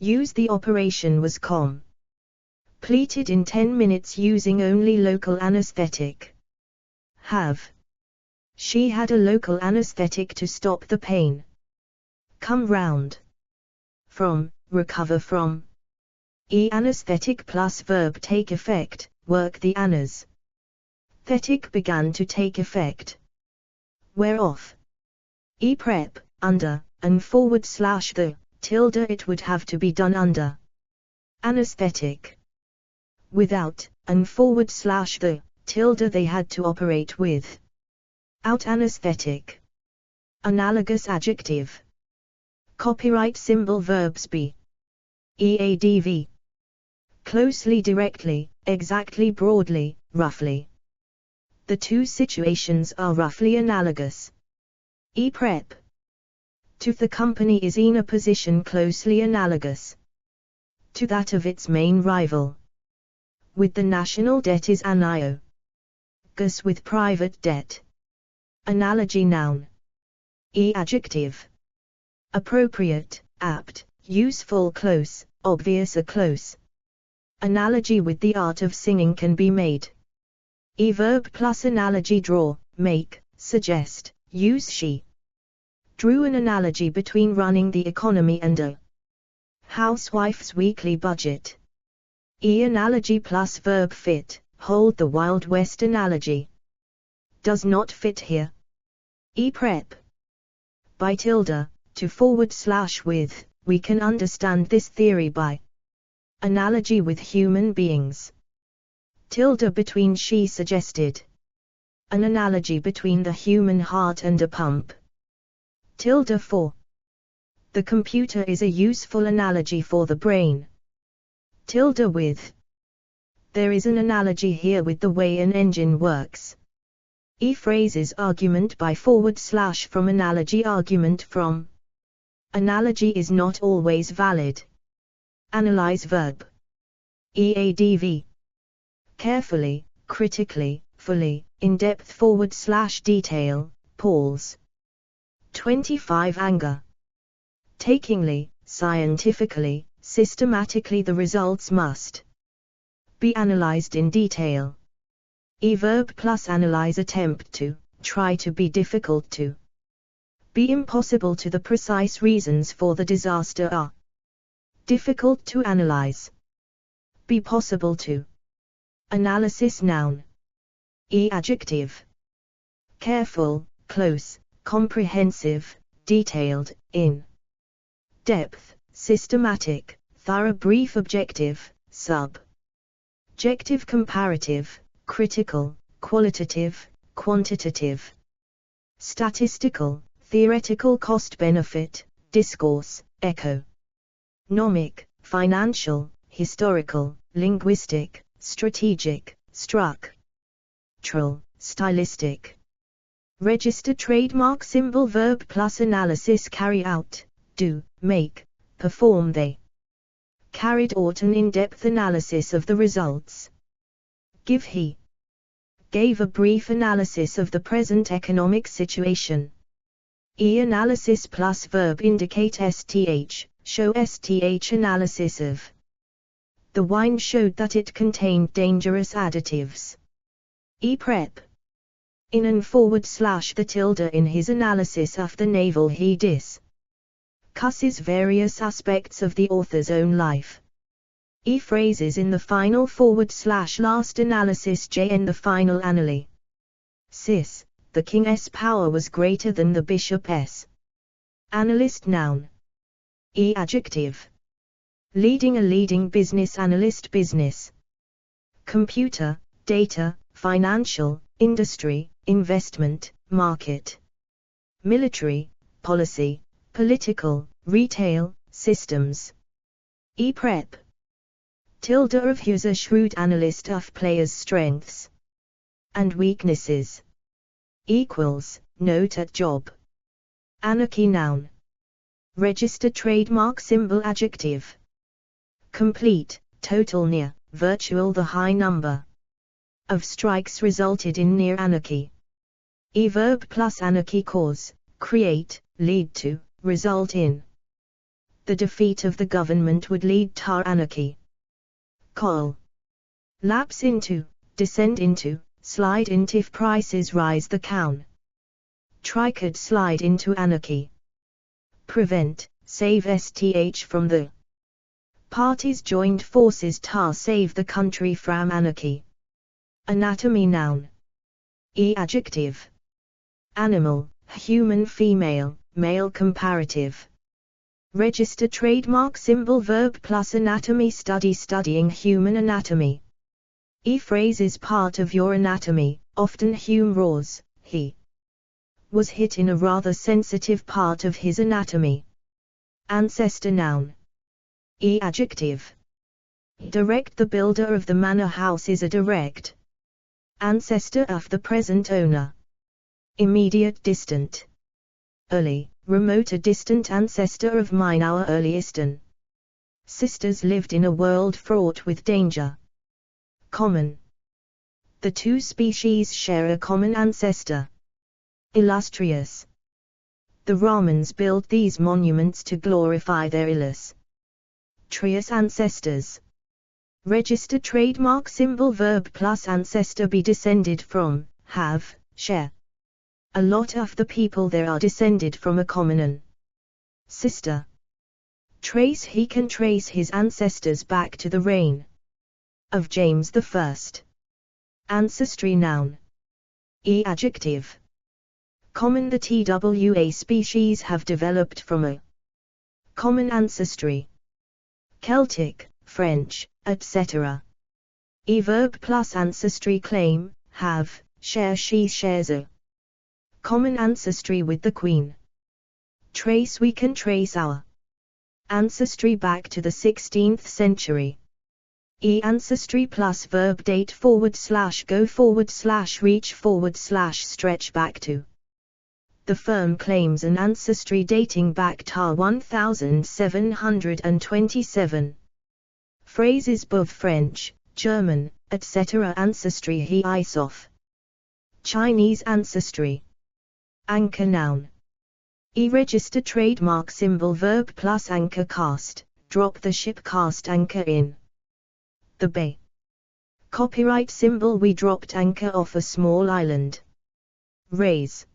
A: Use. The operation was completed in 10 minutes using only local anesthetic. Have. She had a local anesthetic to stop the pain. Come round. From, recover from. Anesthetic plus verb. Take effect, work. The anesthetic began to take effect. Wear off. Prep, under, and forward slash the, tilde. It would have to be done under anesthetic. Without, and forward slash the, tilde. They had to operate with out anesthetic. Analogous. Adjective. Copyright symbol. Verbs. Be. Eadv. Closely, directly, exactly, broadly, roughly. The two situations are roughly analogous. Prep. To the company is in a position closely analogous to that of its main rival. With the national debt is analogous with private debt. Analogy. Noun. Adjective. Appropriate, apt, useful. Close, obvious. A close analogy with the art of singing can be made. Verb plus analogy. Draw, make, suggest, use. She drew an analogy between running the economy and a housewife's weekly budget. Analogy plus verb. Fit, hold. The Wild West analogy does not fit here. Prep. By tilde, to forward slash with, we can understand this theory by analogy with human beings. Tilde between. She suggested an analogy between the human heart and a pump. Tilde for. The computer is a useful analogy for the brain. Tilde with. There is an analogy here with the way an engine works. Phrases. Argument by forward slash from. Analogy. Argument from. Analogy is not always valid. Analyze. Verb. Adv. Carefully, critically, fully, in-depth. Forward slash detail, pause. 25. Anger. Takingly, scientifically, systematically. The results must be analyzed in detail. Verb plus analyze. Attempt to, try to. Be difficult to be impossible to. The precise reasons for the disaster are difficult to analyze. Be possible to. Analysis. Noun. Adjective. Careful, close, comprehensive, detailed, in depth, systematic, thorough. Brief. Objective, sub Objective, comparative, critical, qualitative, quantitative. Statistical, theoretical, cost-benefit, discourse, economic, financial, historical, linguistic, strategic, structural, stylistic. Register, trademark, symbol, verb plus analysis, carry out, do, make, perform. They carried out an in-depth analysis of the results. Give, he gave a brief analysis of the present economic situation. Analysis plus verb indicate STH, show STH analysis of. The wine showed that it contained dangerous additives. Prep. In and / the tilde in his analysis of the navel he discusses various aspects of the author's own life. Phrases in the final / last analysis in the final analysis. The king's power was greater than the bishop's. Analyst, noun. Adjective. Leading, a leading business analyst, business. Computer, data, financial, industry, investment, market. Military, policy, political, retail, systems. Prep. Tilde of who's a shrewd analyst of players' strengths and weaknesses. Equals, note at job. Anarchy, noun. Register, trademark, symbol, adjective. Complete, total, near, virtual, the high number of strikes resulted in near anarchy. Verb plus anarchy, cause, create, lead to, result in. The defeat of the government would lead to anarchy. Call. Lapse into, descend into, slide into. If prices rise, the coun try could slide into anarchy. Prevent, save STH from the. Parties joined forces to save the country from anarchy. Anatomy, noun. Adjective. Animal, human, female, male, comparative. Register, trademark, symbol, verb plus anatomy, study, studying human anatomy. Phrase is part of your anatomy, often Hume roars, he was hit in a rather sensitive part of his anatomy. Ancestor, noun. Adjective. Direct, the builder of the manor house is a direct ancestor of the present owner. Immediate, distant. Early, remote, a distant ancestor of mine, our earliest ancestors lived in a world fraught with danger. Common. The two species share a common ancestor. Illustrious. The Romans built these monuments to glorify their illustrious ancestors. Register, trademark, symbol, verb plus ancestor, be descended from, have, share. A lot of the people there are descended from a common ancestor. Trace, he can trace his ancestors back to the reign of James I. Ancestry, noun. Adjective. Common, the TWA species have developed from a common ancestry. Celtic, French, etc. Verb plus ancestry, claim, have, share, she shares a common ancestry with the Queen. Trace, we can trace our ancestry back to the 16th century. Ancestry plus verb date / go / reach / stretch back to. The firm claims an ancestry dating back to 1727. Phrases both French, German, etc. Ancestry, he ice off. Chinese ancestry. Anchor, noun. Register, trademark, symbol, verb plus anchor, cast, drop the ship, cast anchor in the bay. Copyright symbol, we dropped anchor off a small island. Raise.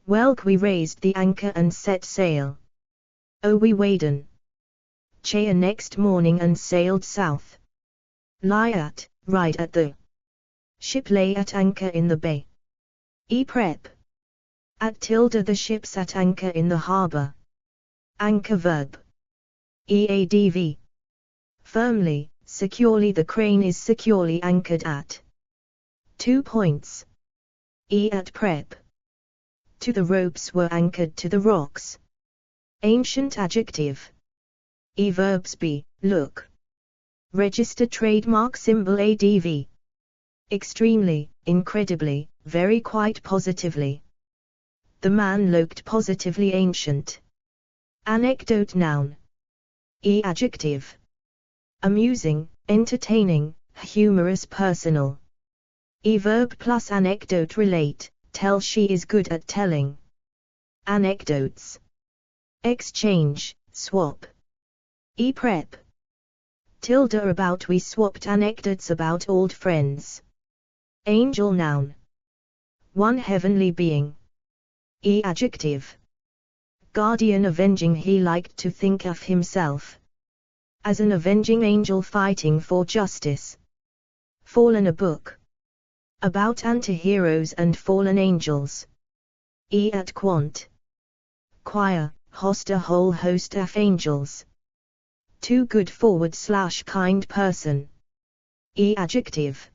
A: Welk, we raised the anchor and set sail. We waden. Chea next morning and sailed south. Lie at, ride at, the ship lay at anchor in the bay. Prep. At tilde, the ships at anchor in the harbor. Anchor, verb. Adv. Firmly, securely the crane is securely anchored at. 2 points. At prep. To the ropes were anchored to the rocks. Ancient adjective. Verbs be, look. Registered trademark symbol ADV. Extremely, incredibly, very quite positively. The man looked positively ancient. Anecdote noun. Adjective. Amusing, entertaining, humorous, personal. Verb plus anecdote relate, tell she is good at telling. Anecdotes. Exchange, swap. Prep. Tilde about we swapped anecdotes about old friends. Angel noun. One heavenly being. Adjective. Guardian avenging he liked to think of himself as an avenging angel fighting for justice. Fallen a book. About anti-heroes and fallen angels. At quant. Choir, host a whole host of angels. Too good / kind person. Adjective.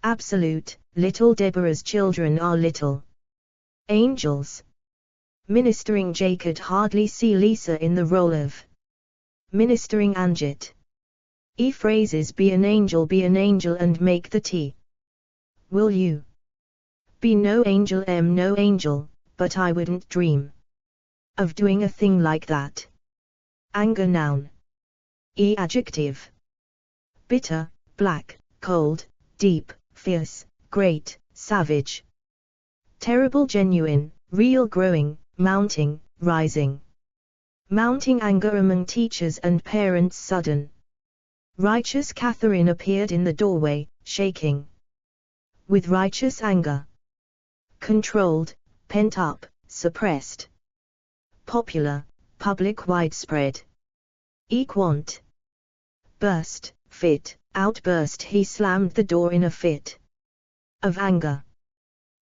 A: Absolute, little Deborah's children are little. Angels. Ministering Jay could hardly see Lisa in the role of ministering Anjit. Phrases be an angel and make the tea. Will you be no angel no angel, but I wouldn't dream of doing a thing like that. Anger noun. Adjective. Bitter, black, cold, deep, fierce, great, savage. Terrible genuine, real growing, mounting, rising. Mounting anger among teachers and parents sudden. Righteous Catherine appeared in the doorway, shaking with righteous anger. Controlled, pent up, suppressed. Popular, public widespread. Equant. Burst, fit, outburst he slammed the door in a fit of anger.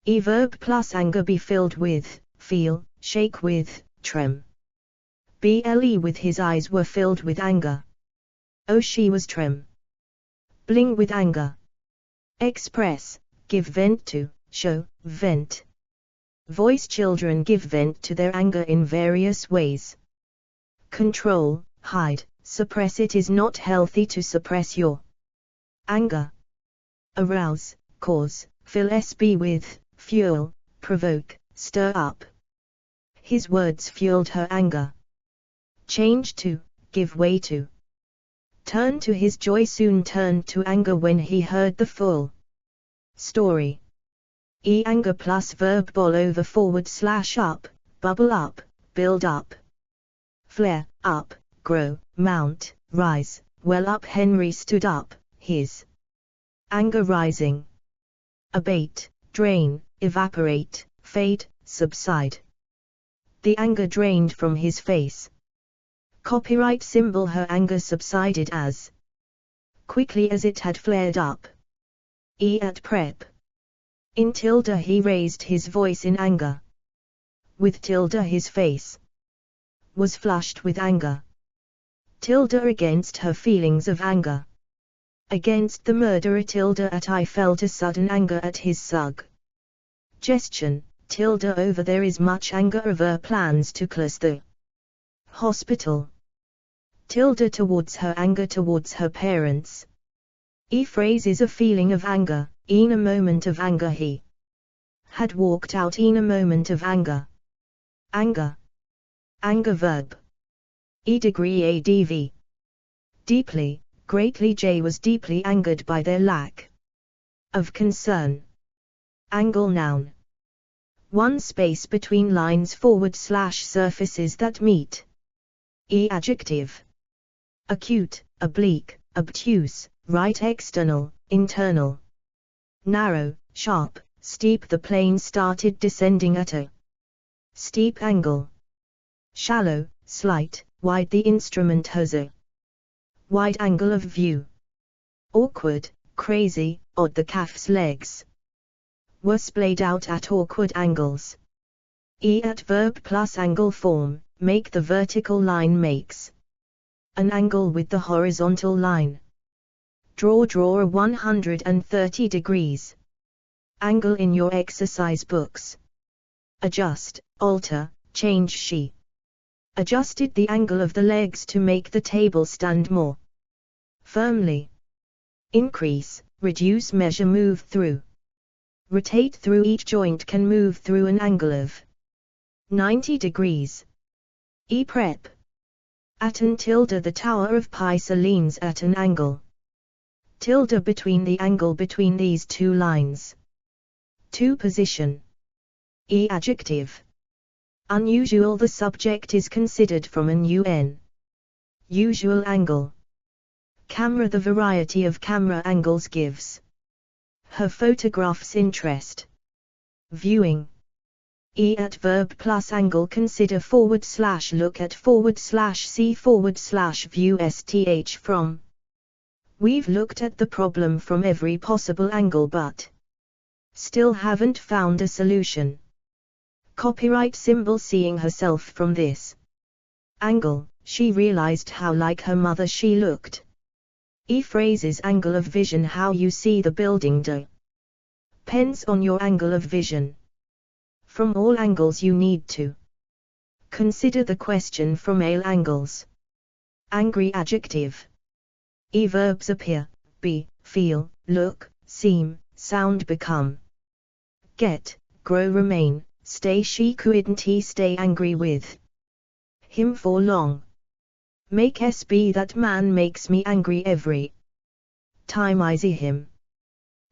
A: Verb plus anger be filled with, feel, shake with, trem. Ble with his eyes were filled with anger. Oh she was trem. Bling with anger. Express, give vent to, show, vent. Voice children give vent to their anger in various ways. Control, hide, suppress it is not healthy to suppress your anger. Arouse, cause, fill SB with, fuel, provoke, stir up. His words fueled her anger. Change to, give way to. Turn to his joy soon turned to anger when he heard the full story. Anger plus verb boil over / up, bubble up, build up. Flare, up, grow, mount, rise, well up Henry stood up, his anger rising. Abate, drain, evaporate, fade, subside. The anger drained from his face. Copyright symbol her anger subsided as quickly as it had flared up. At prep. In tilde he raised his voice in anger. With tilde his face was flushed with anger. Tilde against her feelings of anger. Against the murderer tilde at I felt a sudden anger at his sug. Gestion, tilde over there is much anger over plans to close the hospital. Tilde towards her anger towards her parents. Phrase is a feeling of anger, in a moment of anger he had walked out in a moment of anger. Anger. Anger verb. Degree ADV. Deeply, greatly Jay was deeply angered by their lack of concern. Angle noun. One space between lines / surfaces that meet. Adjective. Acute, oblique, obtuse, right external, internal. Narrow, sharp, steep the plane started descending at a steep angle. Shallow, slight, wide the instrument has a wide angle of view. Awkward, crazy, odd the calf's legs were splayed out at awkward angles. At verb plus angle form, make the vertical line makes an angle with the horizontal line. Draw a 130 degrees angle in your exercise books. Adjust, alter, change. She adjusted the angle of the legs to make the table stand more firmly. Increase, reduce, measure, move through. Rotate through. Each joint can move through an angle of 90 degrees. Prep. At an tilde, the Tower of Pisa leans at an angle. Tilde, between, the angle between these two lines. To position. Adjective. Unusual, the subject is considered from an unusual angle. Camera, the variety of camera angles gives her photographs interest. Viewing. Adverb plus angle, consider / look at / see / view st from. We've looked at the problem from every possible angle but still haven't found a solution. Copyright symbol. Seeing herself from this angle, she realized how like her mother she looked. Phrases. Angle of vision, how you see the building depends on your angle of vision. From all angles you need to consider the question from all angles. Angry. Adjective. Verbs appear, be, feel, look, seem, sound, become. Get, grow, remain, stay. She couldn't stay angry with him for long. Make be, that man makes me angry every time I see him.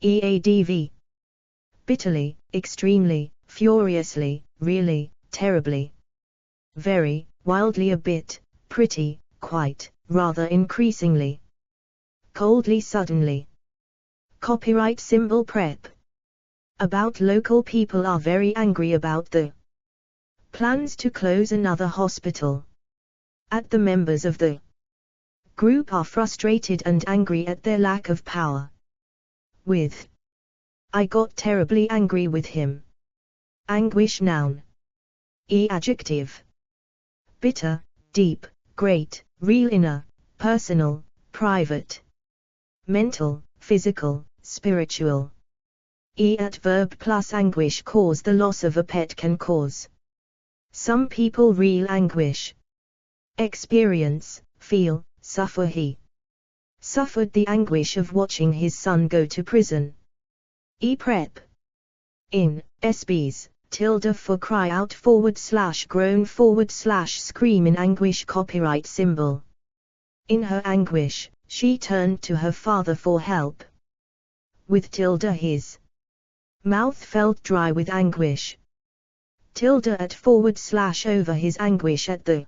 A: Adv. Bitterly, extremely, furiously, really, terribly, very, wildly, a bit, pretty, quite, rather, increasingly, coldly, suddenly. Copyright symbol. Prep. About. Local people are very angry about the plans to close another hospital. At. The members of the group are frustrated and angry at their lack of power. With. I got terribly angry with him. Anguish. Noun. Adjective. Bitter, deep, great, real, inner, personal, private, mental, physical, spiritual. Adverb plus anguish. Cause, the loss of a pet can cause some people real anguish. Experience, feel, suffer. He suffered the anguish of watching his son go to prison. Prep. In, sbs, tilde for cry out / groan / scream in anguish. Copyright symbol. In her anguish, she turned to her father for help. With tilde, his mouth felt dry with anguish. Tilde at / over his anguish at the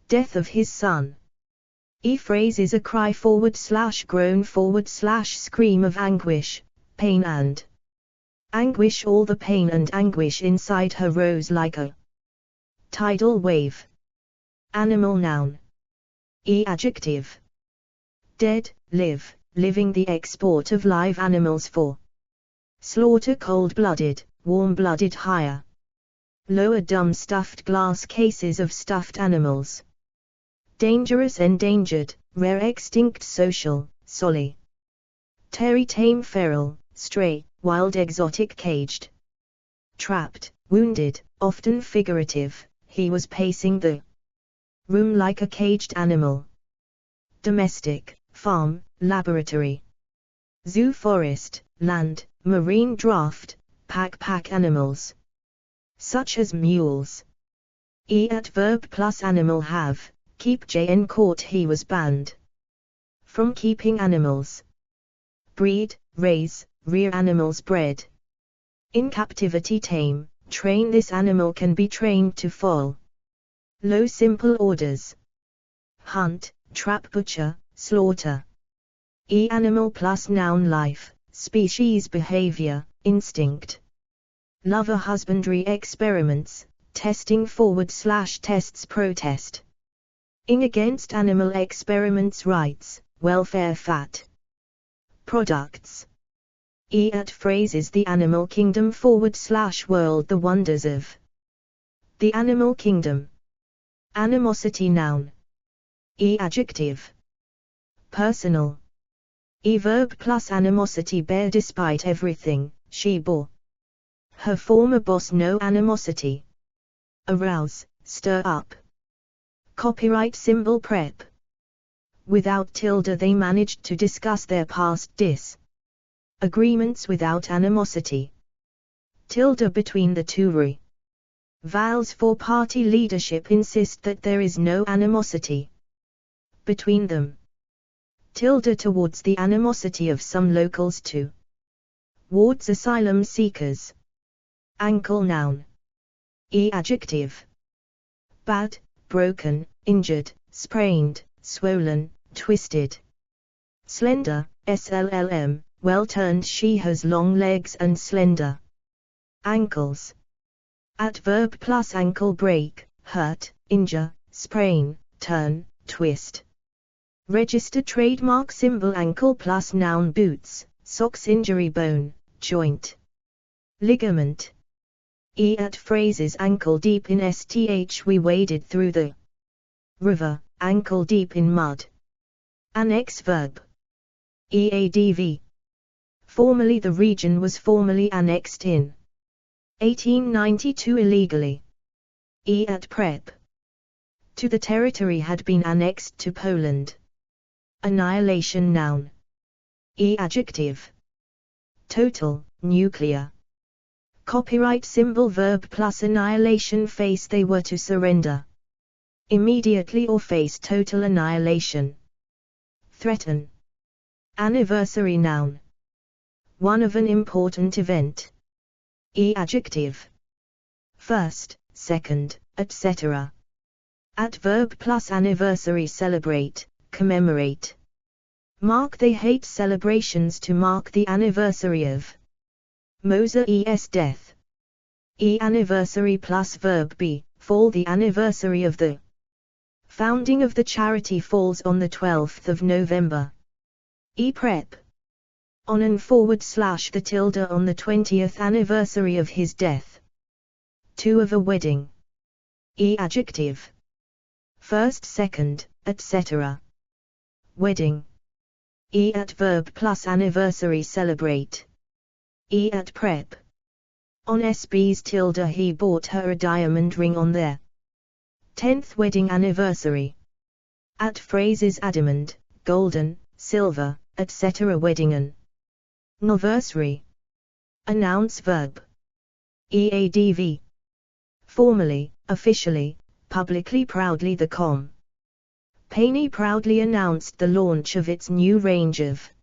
A: death of his son. Phrase is a cry / groan / scream of anguish, pain and anguish. All the pain and anguish inside her rose like a tidal wave. Animal. Noun. Adjective. Dead, live, living, the export of live animals for slaughter. Cold-blooded, warm-blooded. Higher, lower. Dumb, stuffed glass cases of stuffed animals. Dangerous, endangered, rare, extinct. Social, solitary, tame, feral, stray, wild, exotic. Caged, trapped, wounded, often figurative. He was pacing the room like a caged animal. Domestic, farm, laboratory, zoo, forest, land, marine. Draft, pack animals, such as mules. Adverb plus animal. Have, keep. In court, he was banned from keeping animals. Breed, raise, rear animals. Bred in captivity. Tame, train. This animal can be trained to follow low, simple orders. Hunt, trap, butcher, slaughter. Animal plus noun. Life, species, behavior, instinct. Lover, husbandry. Experiments, testing. / tests, protest ing against animal experiments. Rights, welfare. Fat products. Phrases. The animal kingdom / world, the wonders of the animal kingdom. Animosity. Noun. Adjective. Personal. E verb plus animosity bear despite everything, she bore her former boss no animosity. Arouse, stir up. Copyright symbol prep. Without tilde they managed to discuss their past agreements without animosity. Tilde between the two vowels for party leadership insist that there is no animosity between them. Tilde towards the animosity of some locals towards asylum seekers. Ankle noun. E adjective. Bad, broken, injured, sprained, swollen, twisted. Slender, SLLM, well turned. She has long legs and slender ankles. Adverb plus ankle break, hurt, injure, sprain, turn, twist. Registered trademark symbol ankle plus noun boots, socks injury bone, joint. Ligament. E at phrases ankle deep in sth we waded through the river, ankle deep in mud. Annex verb. EADV. Formerly the region was formally annexed in 1892 illegally. E at prep. To the territory had been annexed to Poland. Annihilation noun. E adjective. Total, nuclear. Copyright symbol verb plus annihilation face they were to surrender immediately or face total annihilation. Threaten. Anniversary noun. One of an important event. E adjective. First, second, etc. Adverb plus anniversary celebrate, commemorate. Mark they hate celebrations to mark the anniversary of Moses' death. E anniversary plus verb be, fall the anniversary of the founding of the charity falls on the 12th of November. E prep. On and / the tilde on the 20th anniversary of his death. To of a wedding. E adjective. First, second, etc. Wedding. E at verb plus anniversary celebrate. E at prep. On SB's tilde he bought her a diamond ring on their 10th wedding anniversary. At phrases adamant, golden, silver, etc. wedding anniversary. Announce verb. EADV. Formally, officially, publicly proudly the company proudly announced the launch of its new range of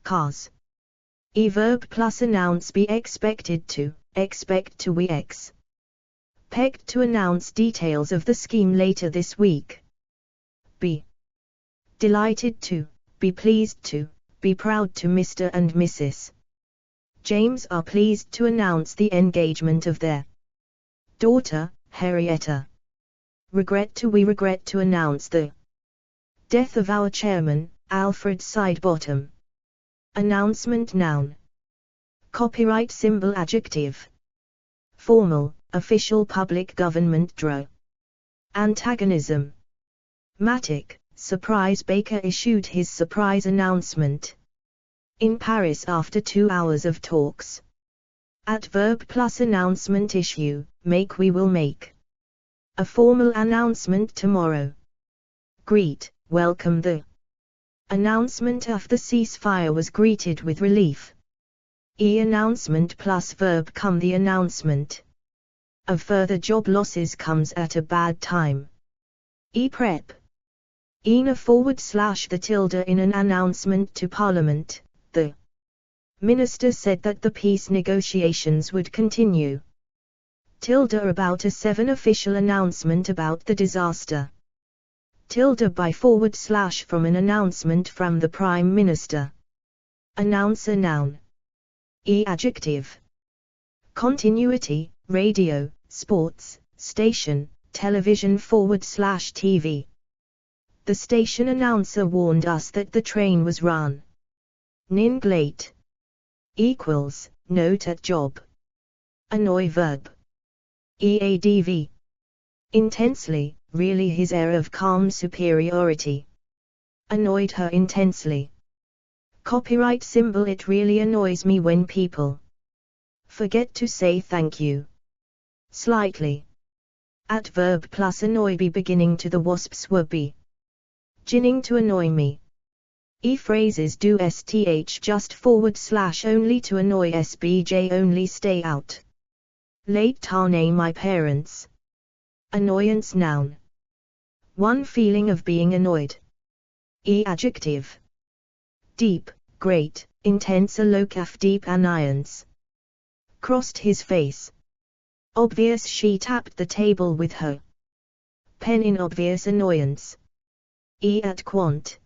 A: cars. E verb plus announce be expected to we expect to announce details of the scheme later this week. Be delighted to, be pleased to, be proud to. Mr. and Mrs. James are pleased to announce the engagement of their daughter, Henrietta. We regret to announce the death of our chairman, Alfred Sidebottom. Announcement noun. Copyright symbol adjective. Formal, official public government Antagonism. Matic, surprise Baker issued his surprise announcement in Paris after 2 hours of talks. Adverb plus announcement issue, make we will make a formal announcement tomorrow. Greet, welcome the announcement of the ceasefire was greeted with relief. E announcement plus verb come the announcement of further job losses comes at a bad time. E prep. ENA / the tilde in an announcement to Parliament, the minister said that the peace negotiations would continue. Tilde about a 7 official announcement about the disaster. Tilde by / from an announcement from the Prime Minister. Announcer noun. E adjective. Continuity, radio, sports, station, television / TV. The station announcer warned us that the train was run ning late. Equals, note at job. Annoy verb. EADV. Intensely, really his air of calm superiority annoyed her intensely. Copyright symbol. It really annoys me when people forget to say thank you. Slightly. Adverb plus annoy. Be beginning to. The wasps were beginning to annoy me. Phrases do st just / only to annoy sbj only stay out. Late tarnay my parents. Annoyance noun. One feeling of being annoyed. Adjective. Deep, great, intense. Alokaf deep annoyance. Crossed his face. Obvious. She tapped the table with her pen in obvious annoyance. At quant.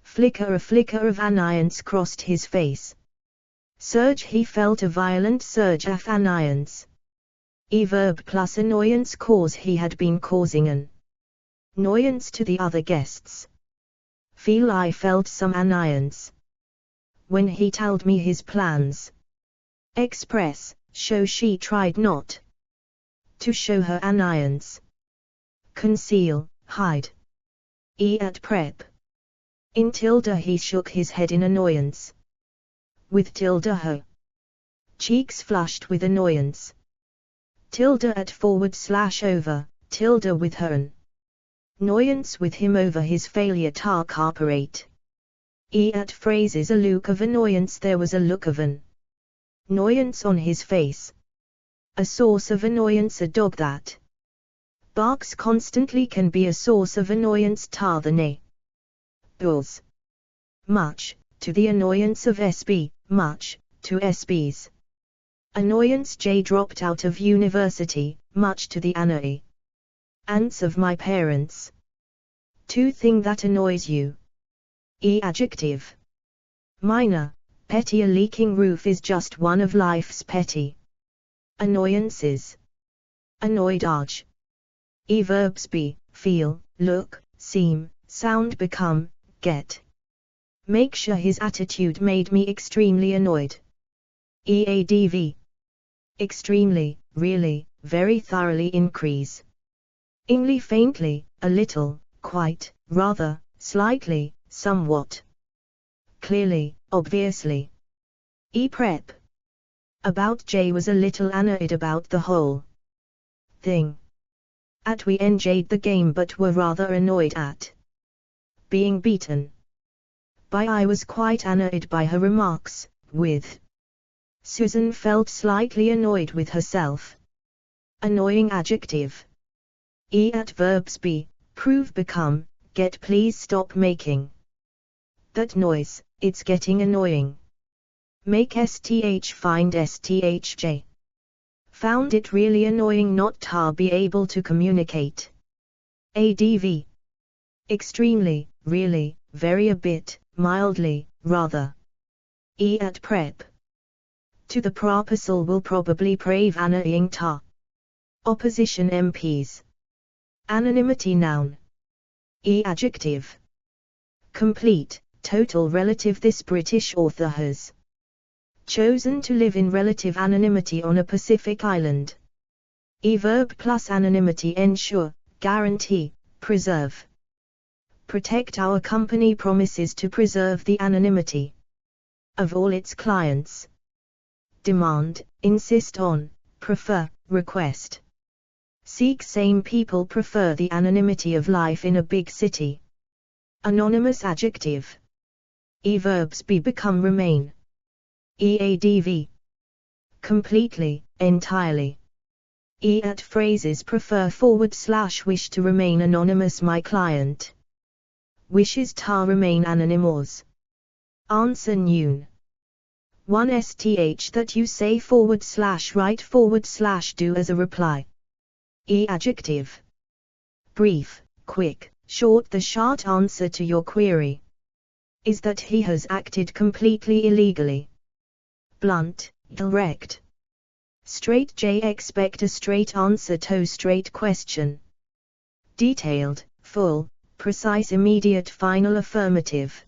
A: Flicker. A flicker of annoyance crossed his face. Surge. He felt a violent surge of annoyance. Verb plus annoyance. Cause. He had been causing an annoyance to the other guests. Feel. I felt some annoyance when he told me his plans. Express. Show. She tried not to show her annoyance. Conceal, hide. At prep. In tilde. He shook his head in annoyance. With tilde. Her cheeks flushed with annoyance. Tilde at / over, tilde with her an annoyance with him over his failure to cooperate. At phrases. A look of annoyance. There was a look of an annoyance on his face. A source of annoyance. A dog that barks constantly can be a source of annoyance to the neighbors. Much, to the annoyance of SB, much, to SB's annoyance. J dropped out of university, much to the annoyance of my parents. To thing that annoys you. Adjective. Minor, petty. A leaking roof is just one of life's petty annoyances. Annoyed. Arch. Verbs be, feel, look, seem, sound. Become, get. Make sure. His attitude made me extremely annoyed. Adv. Extremely, really, very thoroughly. Increase. Ingly. Faintly, a little, quite, rather, slightly, somewhat. Clearly, obviously. Prep. About. J was a little annoyed about the whole thing. At. We enjoyed the game but were rather annoyed at being beaten. By. I was quite annoyed by her remarks. With. Susan felt slightly annoyed with herself. Annoying. Adjective. At verbs be, prove. Become, get. Please stop making that noise, it's getting annoying. Make. Sth. Find. Sthj. Found it really annoying not to be able to communicate. Adv. Extremely, really, very. A bit, mildly, rather. At prep. To the proposal will probably prove annoying to opposition MPs. Anonymity. Noun. Adjective. Complete, total. Relative. This British author has chosen to live in relative anonymity on a Pacific island. Verb plus anonymity. Ensure, guarantee, preserve. Protect. Our company promises to preserve the anonymity of all its clients. Demand, insist on, prefer, request. Seek. Same people prefer the anonymity of life in a big city. Anonymous. Adjective. Verbs be, become, remain. Adv. Completely, entirely. At phrases. Prefer / wish to remain anonymous. My client wishes to remain anonymous. Answer. Noon. 1 sth that you say / write / do as a reply. Adjective. Brief, quick, short. The short answer to your query is that he has acted completely illegally. Blunt, direct. Straight. J expect a straight answer to straight question. Detailed, full, precise. Immediate. Final. Affirmative.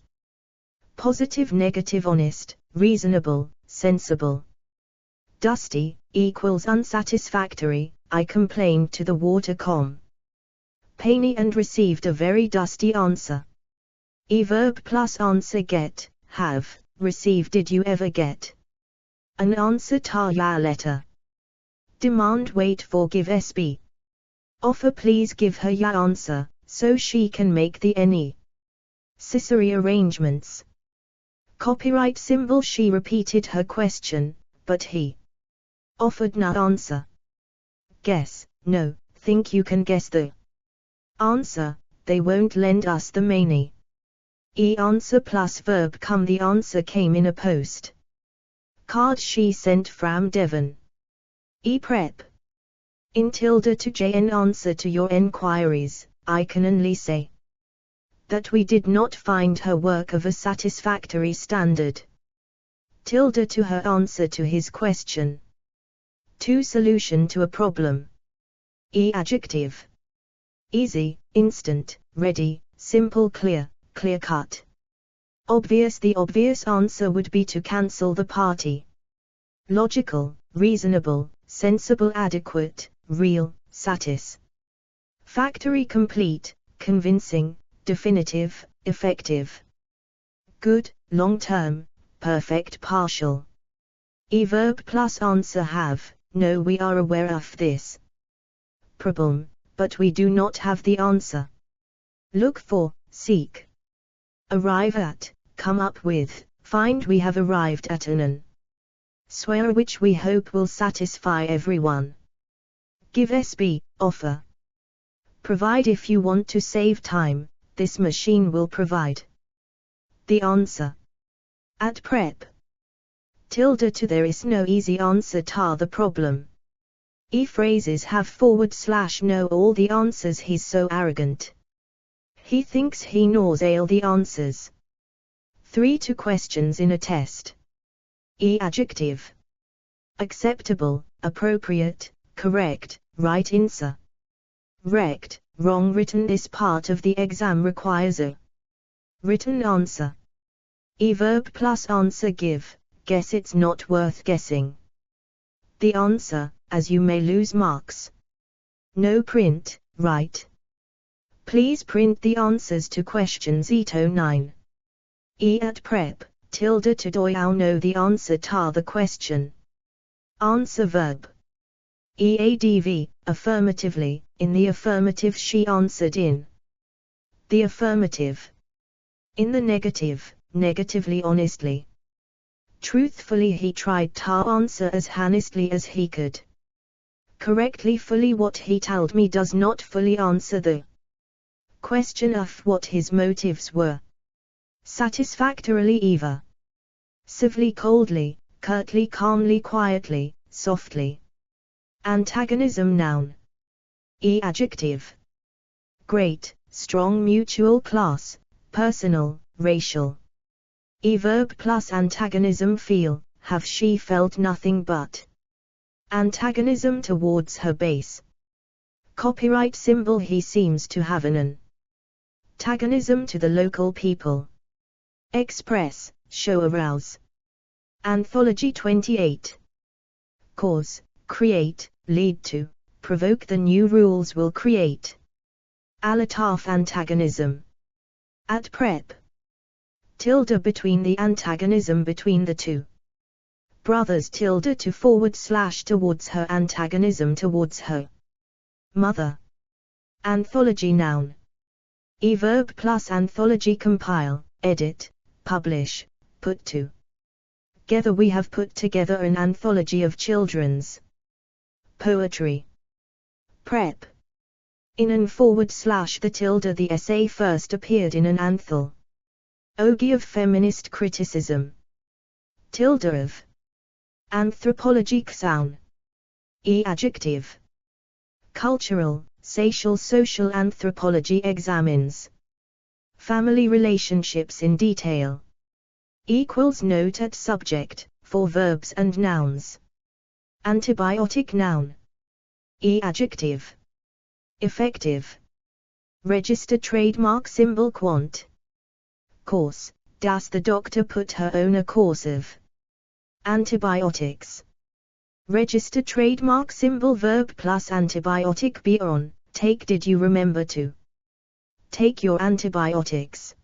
A: Positive. Negative. Honest, reasonable, sensible. Dusty, equals unsatisfactory. I complained to the water company and received a very dusty answer. Verb plus answer. Get, have, receive. Did you ever get an answer ta ya letter? Demand, wait for, give sb. Offer, please give her ya answer, so she can make the necessary arrangements. Copyright symbol. She repeated her question, but he offered no answer. Guess, no, think you can guess the answer, they won't lend us the money. Answer plus verb come. The answer came in a post card she sent from Devon. Prep. In tilde to in answer to your enquiries, I can only say that we did not find her work of a satisfactory standard. Tilde to her answer to his question. To solution to a problem. Adjective. Easy, instant, ready, simple, clear, clear-cut. Obvious. The obvious answer would be to cancel the party. Logical, reasonable, sensible, adequate, real, satisfactory, complete, convincing, definitive, effective. Good, long-term, perfect, partial. Verb plus answer have, no, we are aware of this problem, but we do not have the answer. Look for, seek. Arrive at, come up with, find. We have arrived at an answer which we hope will satisfy everyone. Give sb, offer. Provide. If you want to save time, this machine will provide the answer. At prep. Tilde to there is no easy answer ta the problem. Phrases have / know all the answers. He's so arrogant. He thinks he knows all the answers. 3 to questions in a test. Adjective. Acceptable, appropriate, correct, right answer. Rect, wrong. Written. This part of the exam requires a written answer. Verb plus answer give, guess. It's not worth guessing the answer, as you may lose marks. No print, write. Please print the answers to questions 809. At prep, tilde to do you know the answer ta the question. Answer verb. Adv, affirmatively, in the affirmative. She answered in the affirmative. In the negative, negatively, honestly. Truthfully, he tried to answer as honestly as he could. Correctly, fully. What he told me does not fully answer the question of what his motives were. Satisfactorily, either. Civilly, coldly, curtly, calmly, quietly, softly. Antagonism noun. Adjective. Great, strong, mutual, class, personal, racial. Verb plus antagonism feel, have. She felt nothing but antagonism towards her base. Copyright symbol. He seems to have an antagonism to the local people. Express, show, arouse. Anthology 28. Cause, create, lead to, provoke. The new rules will create alataf antagonism. At prep. Tilde between the antagonism between the two brothers. Tilde to / towards her, antagonism towards her mother. Anthology noun. Verb plus anthology. Compile, edit, publish, put to together. We have put together an anthology of children's poetry. Prep. In an / the tilde. The essay first appeared in an anthology of feminist criticism. Tilde of anthropology. Sound. Adjective. Cultural, social anthropology examines family relationships in detail. Note at subject, for verbs and nouns. Antibiotic noun. Adjective. Effective. Register trademark symbol. Quant. Course, does the doctor put her on a course of antibiotics? Register trademark symbol. Verb plus antibiotic. Be on, take. Did you remember to take your antibiotics?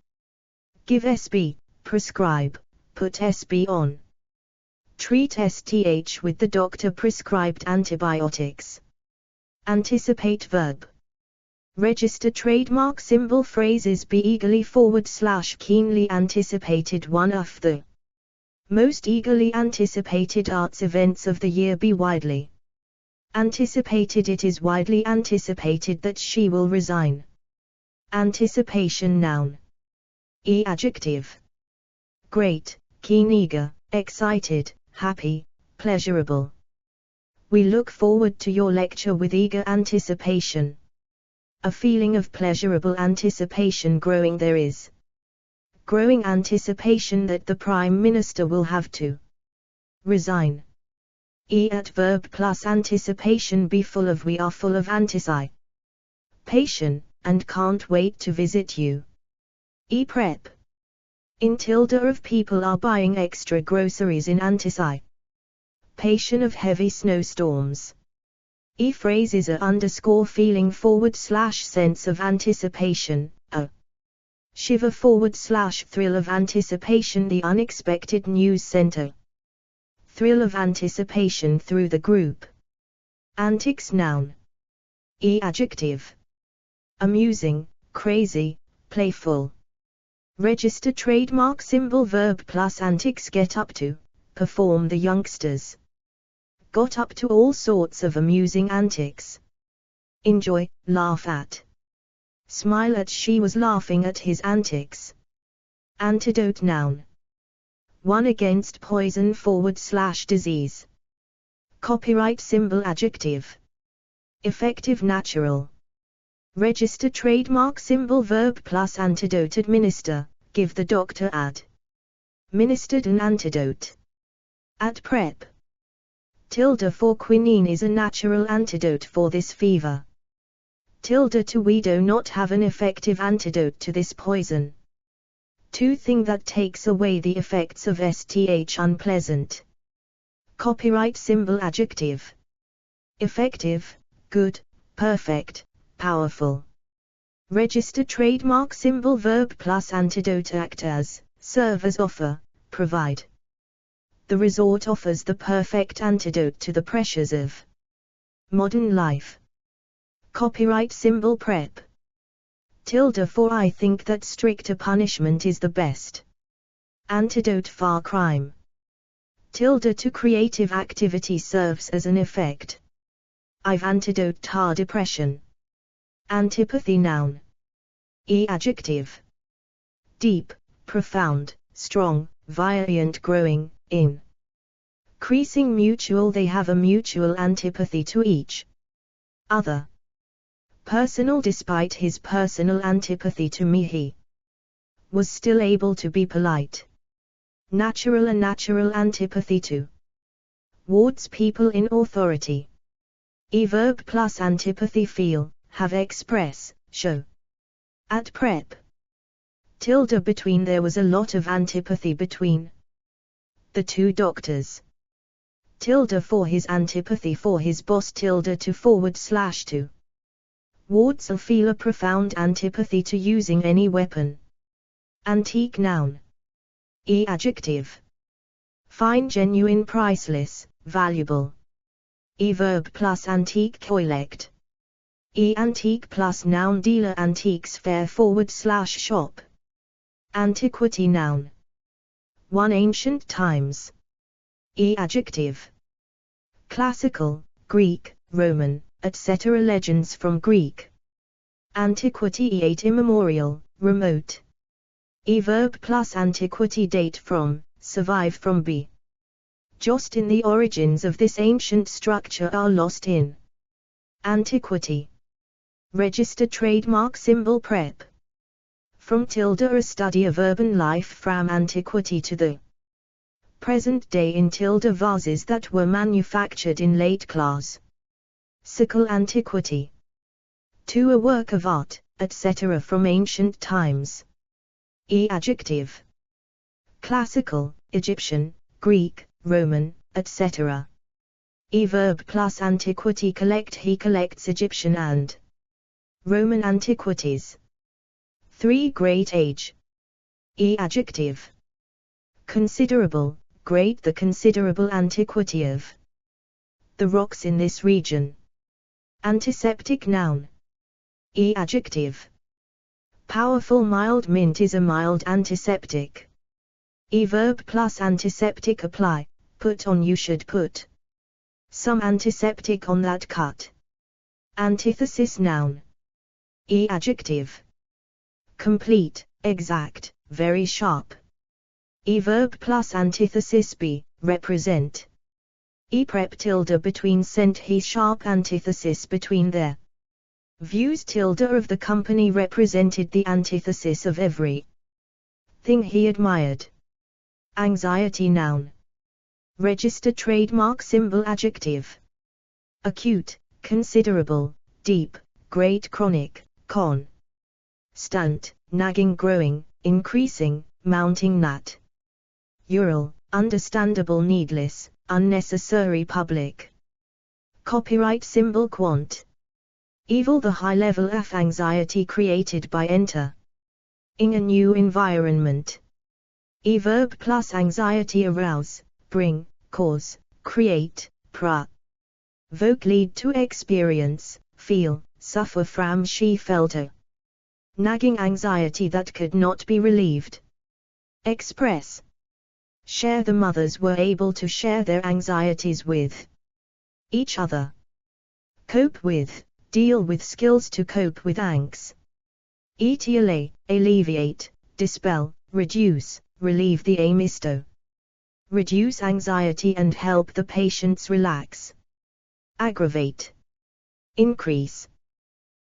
A: Give sb, prescribe, put SB on. Treat STH with the doctor prescribed antibiotics. Anticipate verb. Register trademark symbol phrases be eagerly / keenly anticipated one of the most eagerly anticipated arts events of the year. Be widely anticipated. It is widely anticipated that she will resign. Anticipation noun. Adjective. Great, keen, eager, excited, happy, pleasurable. We look forward to your lecture with eager anticipation. A feeling of pleasurable anticipation growing. There is growing anticipation that the Prime Minister will have to resign. At verb plus anticipation. Be full of. We are full of anticipation, and can't wait to visit you. Prep. In tilde of people are buying extra groceries in anticipation of heavy snowstorms. Phrase is a feeling / sense of anticipation, a shiver / thrill of anticipation. The unexpected news center. Thrill of anticipation through the group. Antics noun. Adjective. Amusing, crazy, playful. Register trademark symbol verb plus antics. Get up to, perform. The youngsters got up to all sorts of amusing antics. Enjoy, laugh at, smile at. She was laughing at his antics. Antidote noun. One against poison / disease. Copyright symbol adjective. Effective, natural. Register trademark symbol verb plus antidote. Administer, give the doctor administered an antidote. At prep. Tilde for quinine is a natural antidote for this fever. Tilde to we do not have an effective antidote to this poison. To thing that takes away the effects of STH unpleasant. Copyright symbol adjective. Effective, good, perfect, powerful. Register trademark symbol verb plus antidote. Act as, serve as, offer, provide. The resort offers the perfect antidote to the pressures of modern life. Copyright symbol prep. Tilde for I think that stricter punishment is the best antidote for crime. Tilde to creative activity serves as an effect. I've antidote to depression. Antipathy noun. Adjective. Deep, profound, strong, violent, growing, increasing, mutual. They have a mutual antipathy to each other. Personal. Despite his personal antipathy to me, he was still able to be polite. Natural. A natural antipathy to towards people in authority. Verb plus antipathy. Feel, have, express, show. At prep. Tilde between. There was a lot of antipathy between the two doctors. Tilde for his antipathy for his boss. Tilde to / to wards. Feel a profound antipathy to using any weapon. Antique noun. Adjective. Fine, genuine, priceless, valuable. Verb plus antique. Collect. Antique plus noun. Dealer. Antiques fair / shop. Antiquity noun. One ancient times. Adjective. Classical, Greek, Roman, etc. Legends from Greek antiquity. Immemorial, remote. Verb plus antiquity. Date from, survive from. Be just in. The origins of this ancient structure are lost in antiquity. Register trademark symbol prep. From tilde. A study of urban life from antiquity to the present day in tilde. Vases that were manufactured in late classical antiquity. To a work of art, etc. from ancient times. Adjective. Classical, Egyptian, Greek, Roman, etc. Verb plus antiquity. Collect. He collects Egyptian and Roman antiquities. 3 Great age. Adjective. Considerable, great. The considerable antiquity of the rocks in this region. Antiseptic noun. Adjective. Powerful. Mild. Mint is a mild antiseptic. Verb plus antiseptic. Apply, put on. You should put some antiseptic on that cut. Antithesis noun. Adjective. Complete, exact, very sharp. Verb plus antithesis. Be, represent. Prep tilde between. Sent he. Sharp antithesis between their views. Tilde of the company represented the antithesis of every thing he admired. Anxiety noun. Register trademark symbol. Adjective. Acute, considerable, deep, great. Chronic, constant, nagging. Growing, increasing, mounting. Nat. Ural, understandable. Needless, unnecessary. Public. Copyright symbol. Quant. Evil. The high level of anxiety created by entering a new environment. Verb plus anxiety. Arouse, bring, cause, create, provoke. Lead to. Experience, feel, suffer from. She felt a nagging anxiety that could not be relieved. Express. Share. The mothers were able to share their anxieties with each other. Cope with, deal with. Skills to cope with angst. Allay, alleviate, dispel, reduce, relieve. The aim is to reduce anxiety and help the patients relax. Aggravate, increase.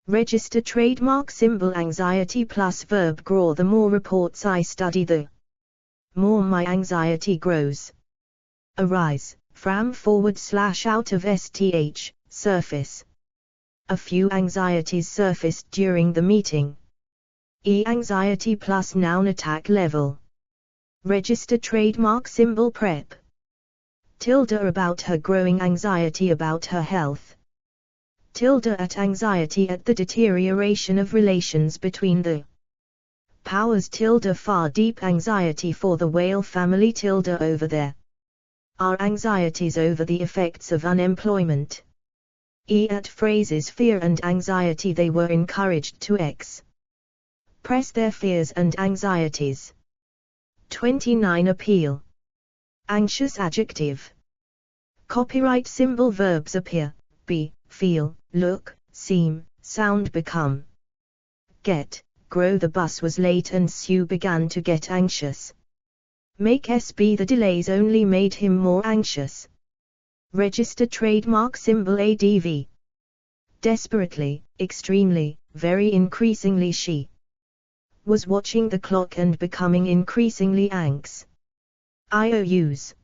A: Register trademark symbol. Anxiety plus verb. Grow. The more reports I study, the more my anxiety grows. Arise, from / out of sth, surface. A few anxieties surfaced during the meeting. Anxiety plus noun. Attack level. Register trademark symbol. Prep. Tilde about her. Growing anxiety about her health. Tilde at anxiety at the deterioration of relations between the powers. Tilde far. Deep anxiety for the whale family. Tilde over there are anxieties over the effects of unemployment. At phrases. Fear and anxiety. They were encouraged to express their fears and anxieties. 29. Appeal. Anxious. Adjective. Copyright symbol. Verbs. Appear, be, feel, look, seem, sound. Become, get, grow. The bus was late and Sue began to get anxious. Make SB. The delays only made him more anxious. Register trademark symbol. ADV. Desperately, extremely, very. Increasingly. She was watching the clock and becoming increasingly anxious. IOUs.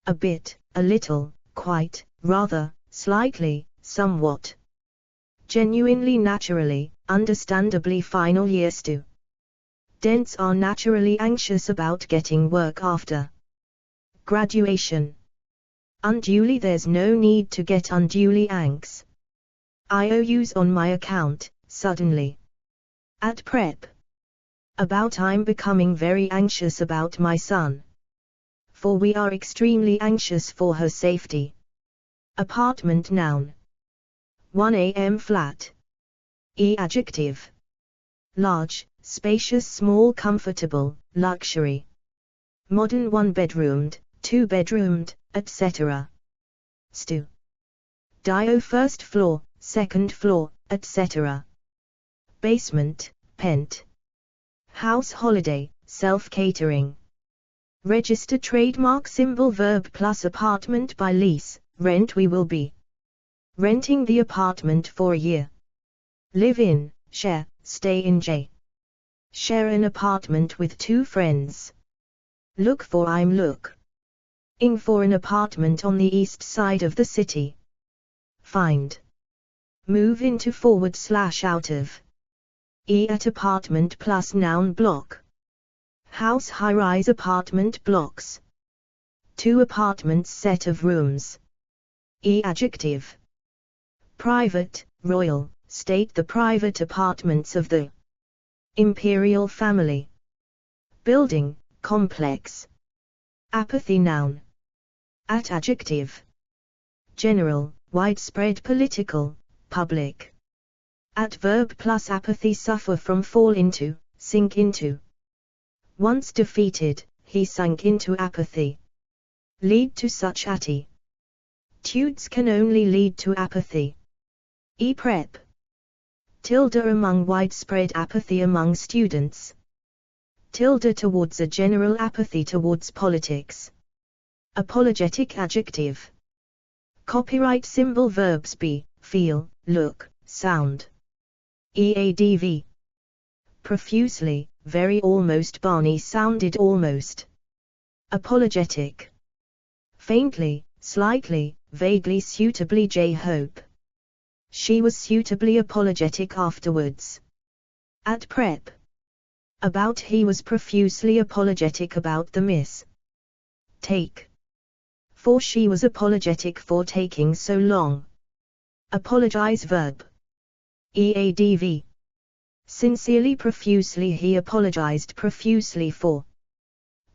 A: A bit, a little, quite, rather, slightly, somewhat. Genuinely. Naturally, understandably. Final year. Students are naturally anxious about getting work after graduation. Unduly. There's no need to get unduly anxious. IOUs on my account, suddenly. At prep. About. I'm becoming very anxious about my son. For we are extremely anxious for her safety. Apartment noun. 1 a.m. flat. Adjective. Large, spacious. Small. Comfortable, luxury. Modern. 1-bedroomed, 2-bedroomed, etc. Dio. First floor, second floor, etc. Basement, pent house. Holiday, self-catering. Register trademark symbol. Verb plus apartment. By lease, rent. We will be renting the apartment for a year. Live in, share, stay in. Share an apartment with 2 friends. Look for. I'm looking for an apartment on the east side of the city. Find. Move into / out of. At apartment plus noun. Block. House. High-rise apartment blocks. 2 apartments. Set of rooms. Adjective. Private, royal, state. The private apartments of the imperial family. Building, complex. Apathy noun. At adjective. General, widespread, political, public. At verb plus apathy, suffer from, fall into, sink into. Once defeated, he sunk into apathy. Lead to such attitudes can only lead to apathy. Prep. Tilde among widespread apathy among students. Tilde towards a general apathy towards politics. Apologetic adjective. Copyright symbol verbs be, feel, look, sound. EADV. Profusely, very, almost. Barney sounded almost. Apologetic. Faintly, slightly, vaguely, suitably. J. Hope. She was suitably apologetic afterwards. At prep. About, he was profusely apologetic about the miss. Take. For she was apologetic for taking so long. Apologize verb. EADV. Sincerely, profusely, he apologized profusely for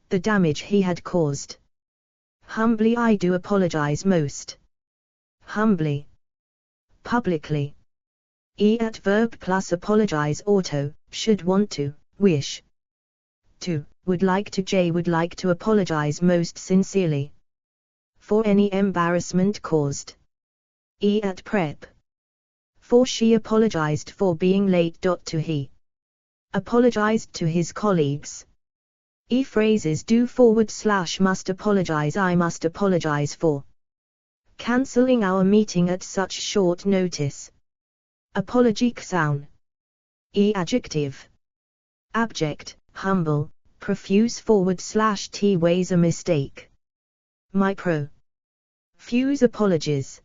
A: the damage he had caused. Humbly, I do apologize most humbly. Publicly. At verb plus apologize auto, should, want to, wish to, would like to. J. would like to apologize most sincerely for any embarrassment caused. At prep. For she apologized for being late. To he apologized to his colleagues. Phrases do / must apologize. I must apologize for cancelling our meeting at such short notice. Apologic sound. Adjective. Abject, humble, profuse / t weighs a mistake. Micro. Fuse apologies.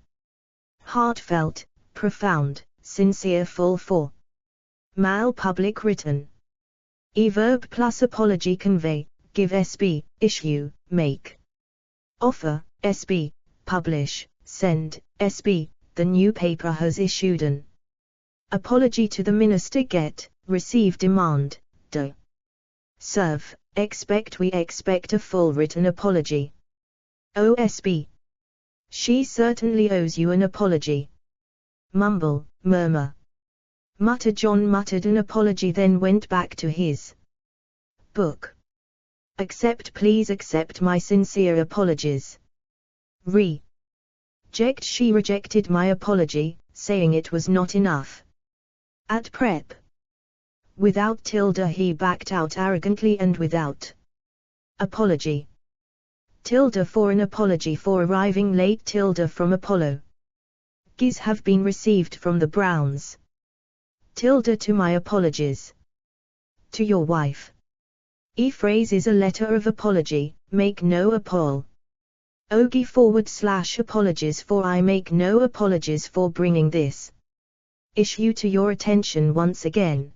A: Heartfelt, profound, sincere, full for. Mal, public, written. Verb plus apology, convey, give, sb, issue, make. Offer, sb, publish, send, sb, the new paper has issued an apology to the minister. Get, receive, demand, do. Serve, expect, we expect a full written apology. OSB. She certainly owes you an apology. Mumble, murmur. Mutter. John muttered an apology, then went back to his book. Accept, please accept my sincere apologies. Reject. She rejected my apology, saying it was not enough. At prep. Without tilde, he backed out arrogantly and without apology. Tilde for an apology for arriving late. Tilde from Apollo. Gis have been received from the Browns. Tilde to my apologies. To your wife. Phrase is a letter of apology, make no apol. Ogi / apologies for, I make no apologies for bringing this issue to your attention once again.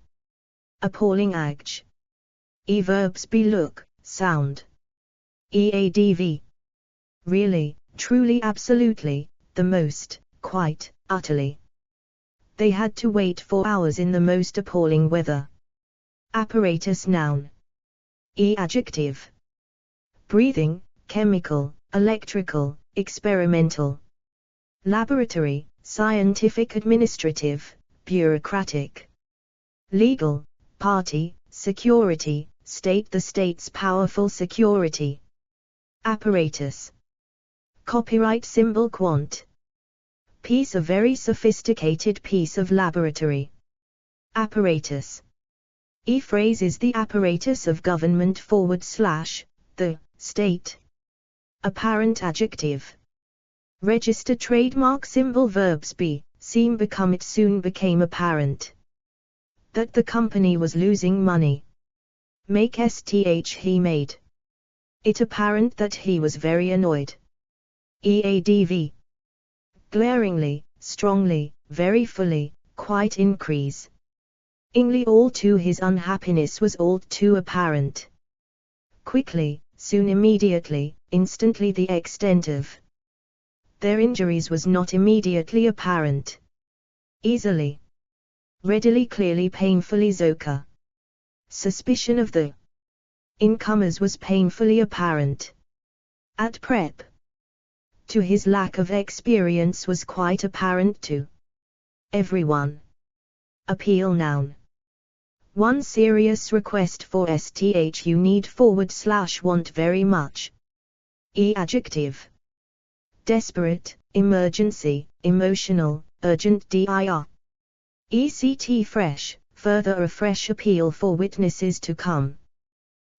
A: Appalling ag. Verbs be, look, sound. Eadv. Really, truly, absolutely, the most, quite, utterly. They had to wait for hours in the most appalling weather. Apparatus noun. Adjective. Breathing, chemical, electrical, experimental. Laboratory, scientific, administrative, bureaucratic. Legal, party, security, state, the state's powerful security. Apparatus. Copyright symbol quant. Piece, a very sophisticated piece of laboratory. Apparatus. Phrase is the apparatus of government / the state. Apparent adjective. Register, trademark symbol verbs be, seem, become. It soon became apparent that the company was losing money. Make he made it apparent that he was very annoyed. Eadv. Glaringly, strongly, very fully, quite increase. Ingly, all to his unhappiness was all too apparent. Quickly, soon, immediately, instantly, the extent of their injuries was not immediately apparent. Easily. Readily, clearly, painfully. Zoka. Suspicion of the incomers was painfully apparent. At prep. To his lack of experience was quite apparent to everyone. Appeal noun. One serious request for STH you need / want very much. Adjective. Desperate, emergency, emotional, urgent dir. ECT fresh, further a fresh appeal for witnesses to come.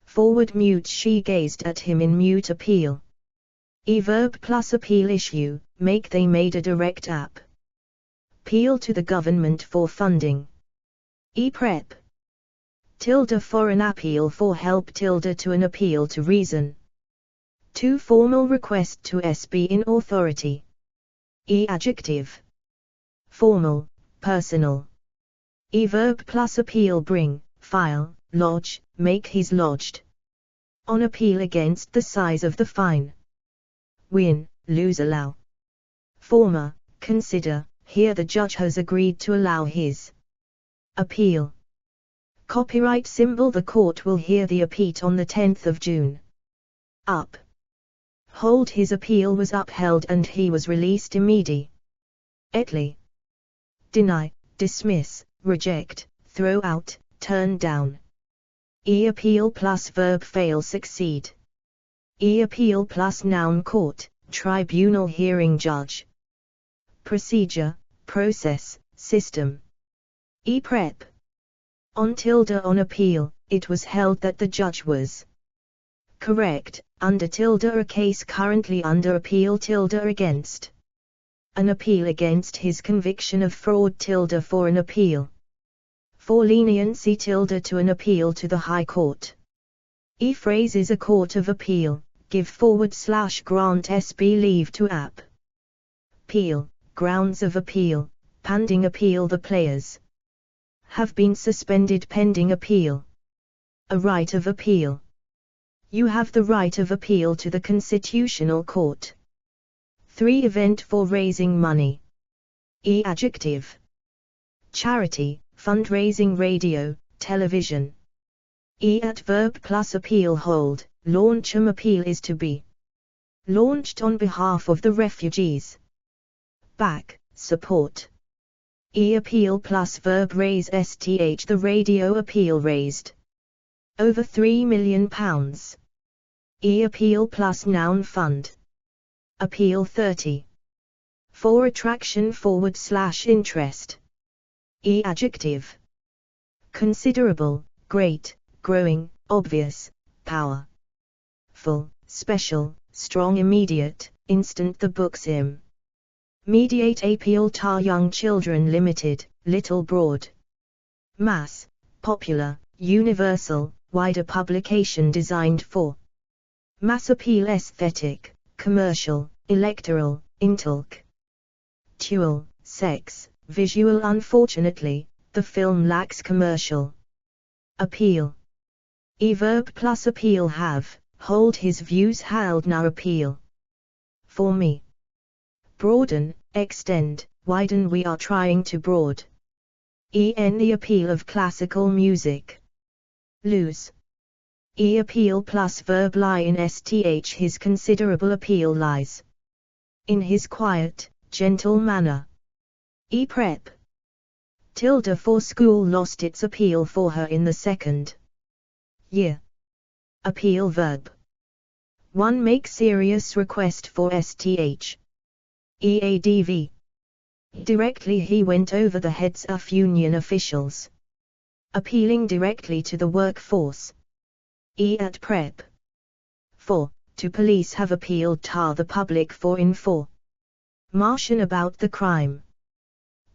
A: Forward mute she gazed at him in mute appeal. Verb plus appeal issue, make they made a direct app. Appeal to the government for funding. Prep. Tilde for an appeal for help tilde to an appeal to reason. To formal request to SB in authority. Adjective. Formal, personal. Verb plus appeal bring, file, lodge, make he's lodged. On appeal against the size of the fine. Win, lose allow. Former, consider, here the judge has agreed to allow his appeal. Copyright symbol the court will hear the appeal on the 10th of June. Up. Hold his appeal was upheld and he was released immediately. Deny, dismiss, reject, throw out, turn down. Appeal plus verb fail succeed. Appeal plus noun court, tribunal hearing judge. Procedure, process, system. Prep. On tilde on appeal, it was held that the judge was correct, under tilde a case currently under appeal tilde against. An appeal against his conviction of fraud tilde for an appeal. For leniency tilde to an appeal to the High Court. Phrase is a court of appeal, give / grant SB leave to app. Appeal, grounds of appeal, pending appeal the players have been suspended pending appeal. A right of appeal. You have the right of appeal to the Constitutional Court. 3 event for raising money. Adjective. Charity, fundraising radio, television. Adverb plus appeal hold, launch appeal is to be launched on behalf of the refugees. Back, support. Appeal plus verb raise STH the radio appeal raised over £3 million. Appeal plus noun fund. Appeal 30. For attraction / interest. Adjective. Considerable, great, growing, obvious, power. Full, special, strong immediate, instant the books mediate appeal tar young children limited, little broad. Mass, popular, universal, wider publication designed for mass appeal aesthetic, commercial, electoral, intellectual, sex, visual. Unfortunately, the film lacks commercial appeal. Verb plus appeal have, hold his views held now appeal. For me. Broaden, extend, widen we are trying to broad. The appeal of classical music. Lose. Appeal plus verb lie in STH his considerable appeal lies in his quiet, gentle manner. Prep. Tilde for school lost its appeal for her in the second year. Appeal verb. 1 make serious request for STH. EADV. Directly he went over the heads of union officials. Appealing directly to the workforce. At prep. 4. To police have appealed to the public for information about the crime.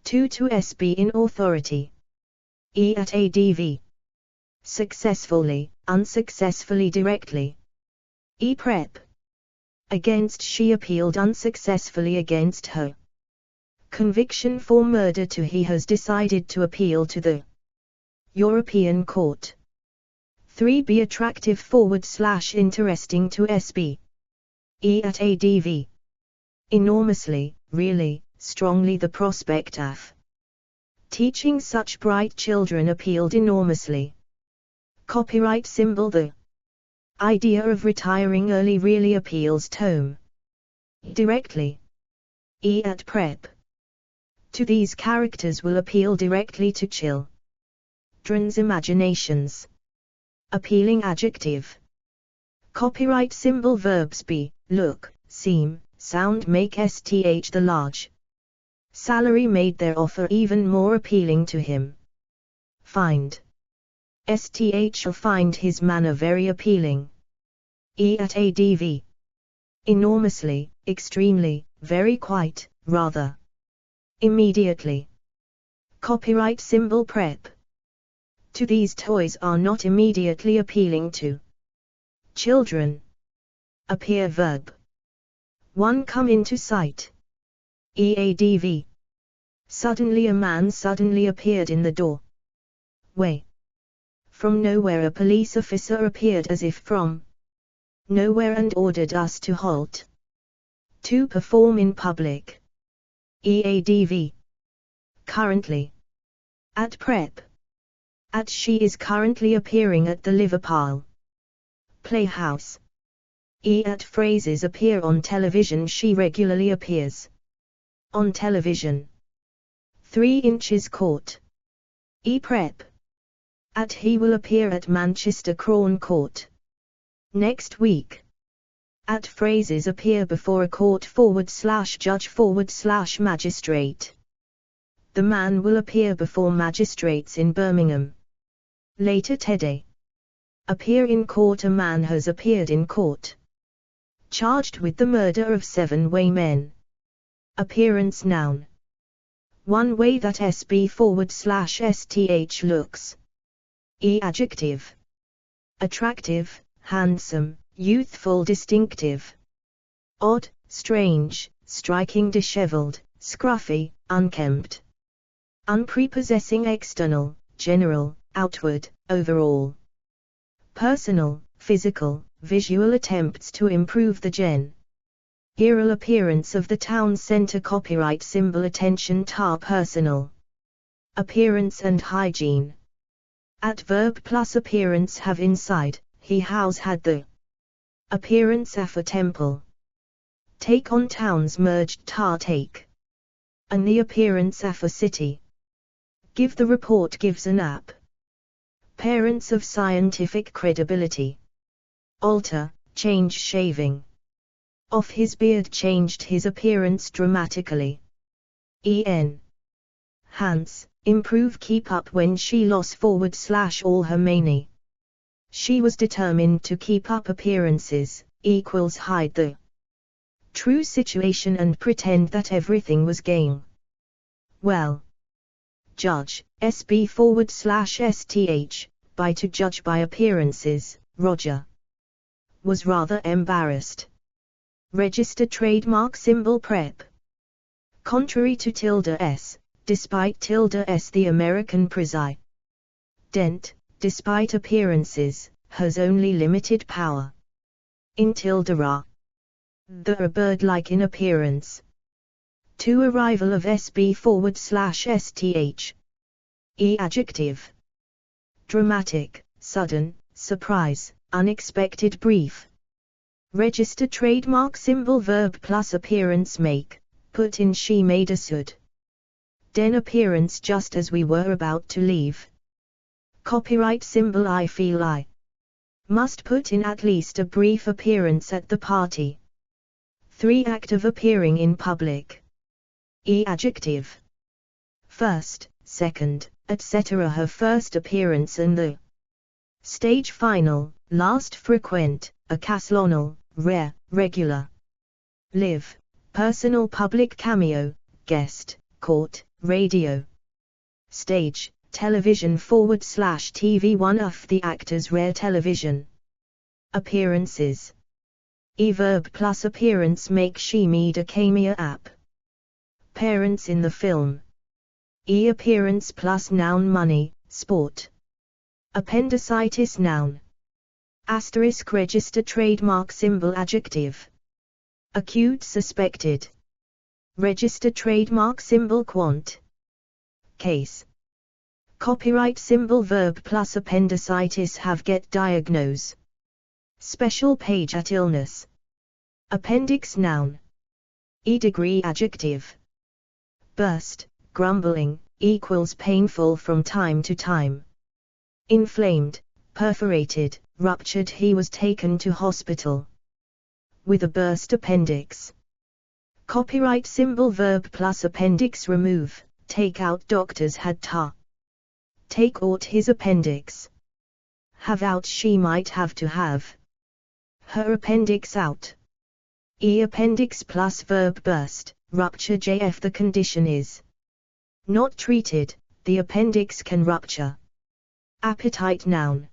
A: 2. To SB in authority. At ADV. Successfully, unsuccessfully directly. Prep. Against she appealed unsuccessfully against her conviction for murder to he has decided to appeal to the European Court. 3. Be attractive / interesting to SB. At ADV. Enormously, really, strongly the prospect of teaching such bright children appealed enormously. Copyright symbol the Idea of retiring early really appeals tome. Directly. At prep. To these characters will appeal directly to children's imaginations. Appealing adjective. Copyright symbol verbs be, look, seem, sound make sth the large salary made their offer even more appealing to him. Find. Sth shall find his manner very appealing. At adv. Enormously, extremely, very quite, rather. Immediately. Copyright symbol prep. To these toys are not immediately appealing to children. Appear verb. One come into sight. Eadv. Suddenly a man suddenly appeared in the door. Way. From nowhere a police officer appeared as if from nowhere and ordered us to halt. To perform in public. Eadv. Currently. At prep. At she is currently appearing at the Liverpool Playhouse. At phrases appear on television. She regularly appears on television. 3 inches court. Prep. At he will appear at Manchester Crown Court next week. At phrases appear before a court /judge /magistrate. The man will appear before magistrates in Birmingham later today. Appear in court. A man has appeared in court, charged with the murder of 7 waymen. Appearance noun. One way that SB/STH looks. Adjective. Attractive, handsome, youthful, distinctive. Odd, strange, striking, disheveled, scruffy, unkempt. Unprepossessing, external, general, outward, overall. Personal, physical, visual attempts to improve the general appearance of the town center. Copyright symbol attention tar personal. Appearance and hygiene. At verb plus appearance have inside, he house had the appearance of a temple. Take on towns merged tar take. And the appearance of a city. Give the report gives an app. Parents of scientific credibility. Alter, change shaving. Off his beard changed his appearance dramatically. Hans, improve keep up when she lost / all her manie. She was determined to keep up appearances, equals hide the true situation and pretend that everything was game. Well. Judge, SB/STH, by to judge by appearances, Roger was rather embarrassed. Register trademark symbol prep. Contrary to -s, despite -s the American president, despite appearances, has only limited power. In -ra. The a bird-like in appearance. To arrival of SB/STH. Adjective. Dramatic, sudden, surprise, unexpected, brief. Register trademark symbol verb plus appearance make, put in she made a should. Den appearance just as we were about to leave. Copyright symbol I feel I must put in at least a brief appearance at the party. 3 act of appearing in public. Adjective. First, second, etc. Her first appearance and the stage final, last frequent, occasional, rare, regular. Live, personal public cameo, guest, court, radio. Stage, television /TV. One of the actors rare television appearances. Verb plus appearance make she made a cameo app. Parents in the film. Appearance plus noun money, sport. Appendicitis noun. Asterisk register trademark symbol adjective. Acute suspected. Register trademark symbol quant. Case. Copyright symbol verb plus appendicitis have get diagnose. Special page at illness. Appendix noun. E-degree adjective. Burst, grumbling, equals painful from time to time. Inflamed, perforated, ruptured. He was taken to hospital with a burst appendix. Copyright symbol verb plus appendix remove, take out. Doctors had to take out his appendix. Have out, she might have to have her appendix out. Appendix plus verb burst, rupture. If the condition is not treated, the appendix can rupture. Appetite noun.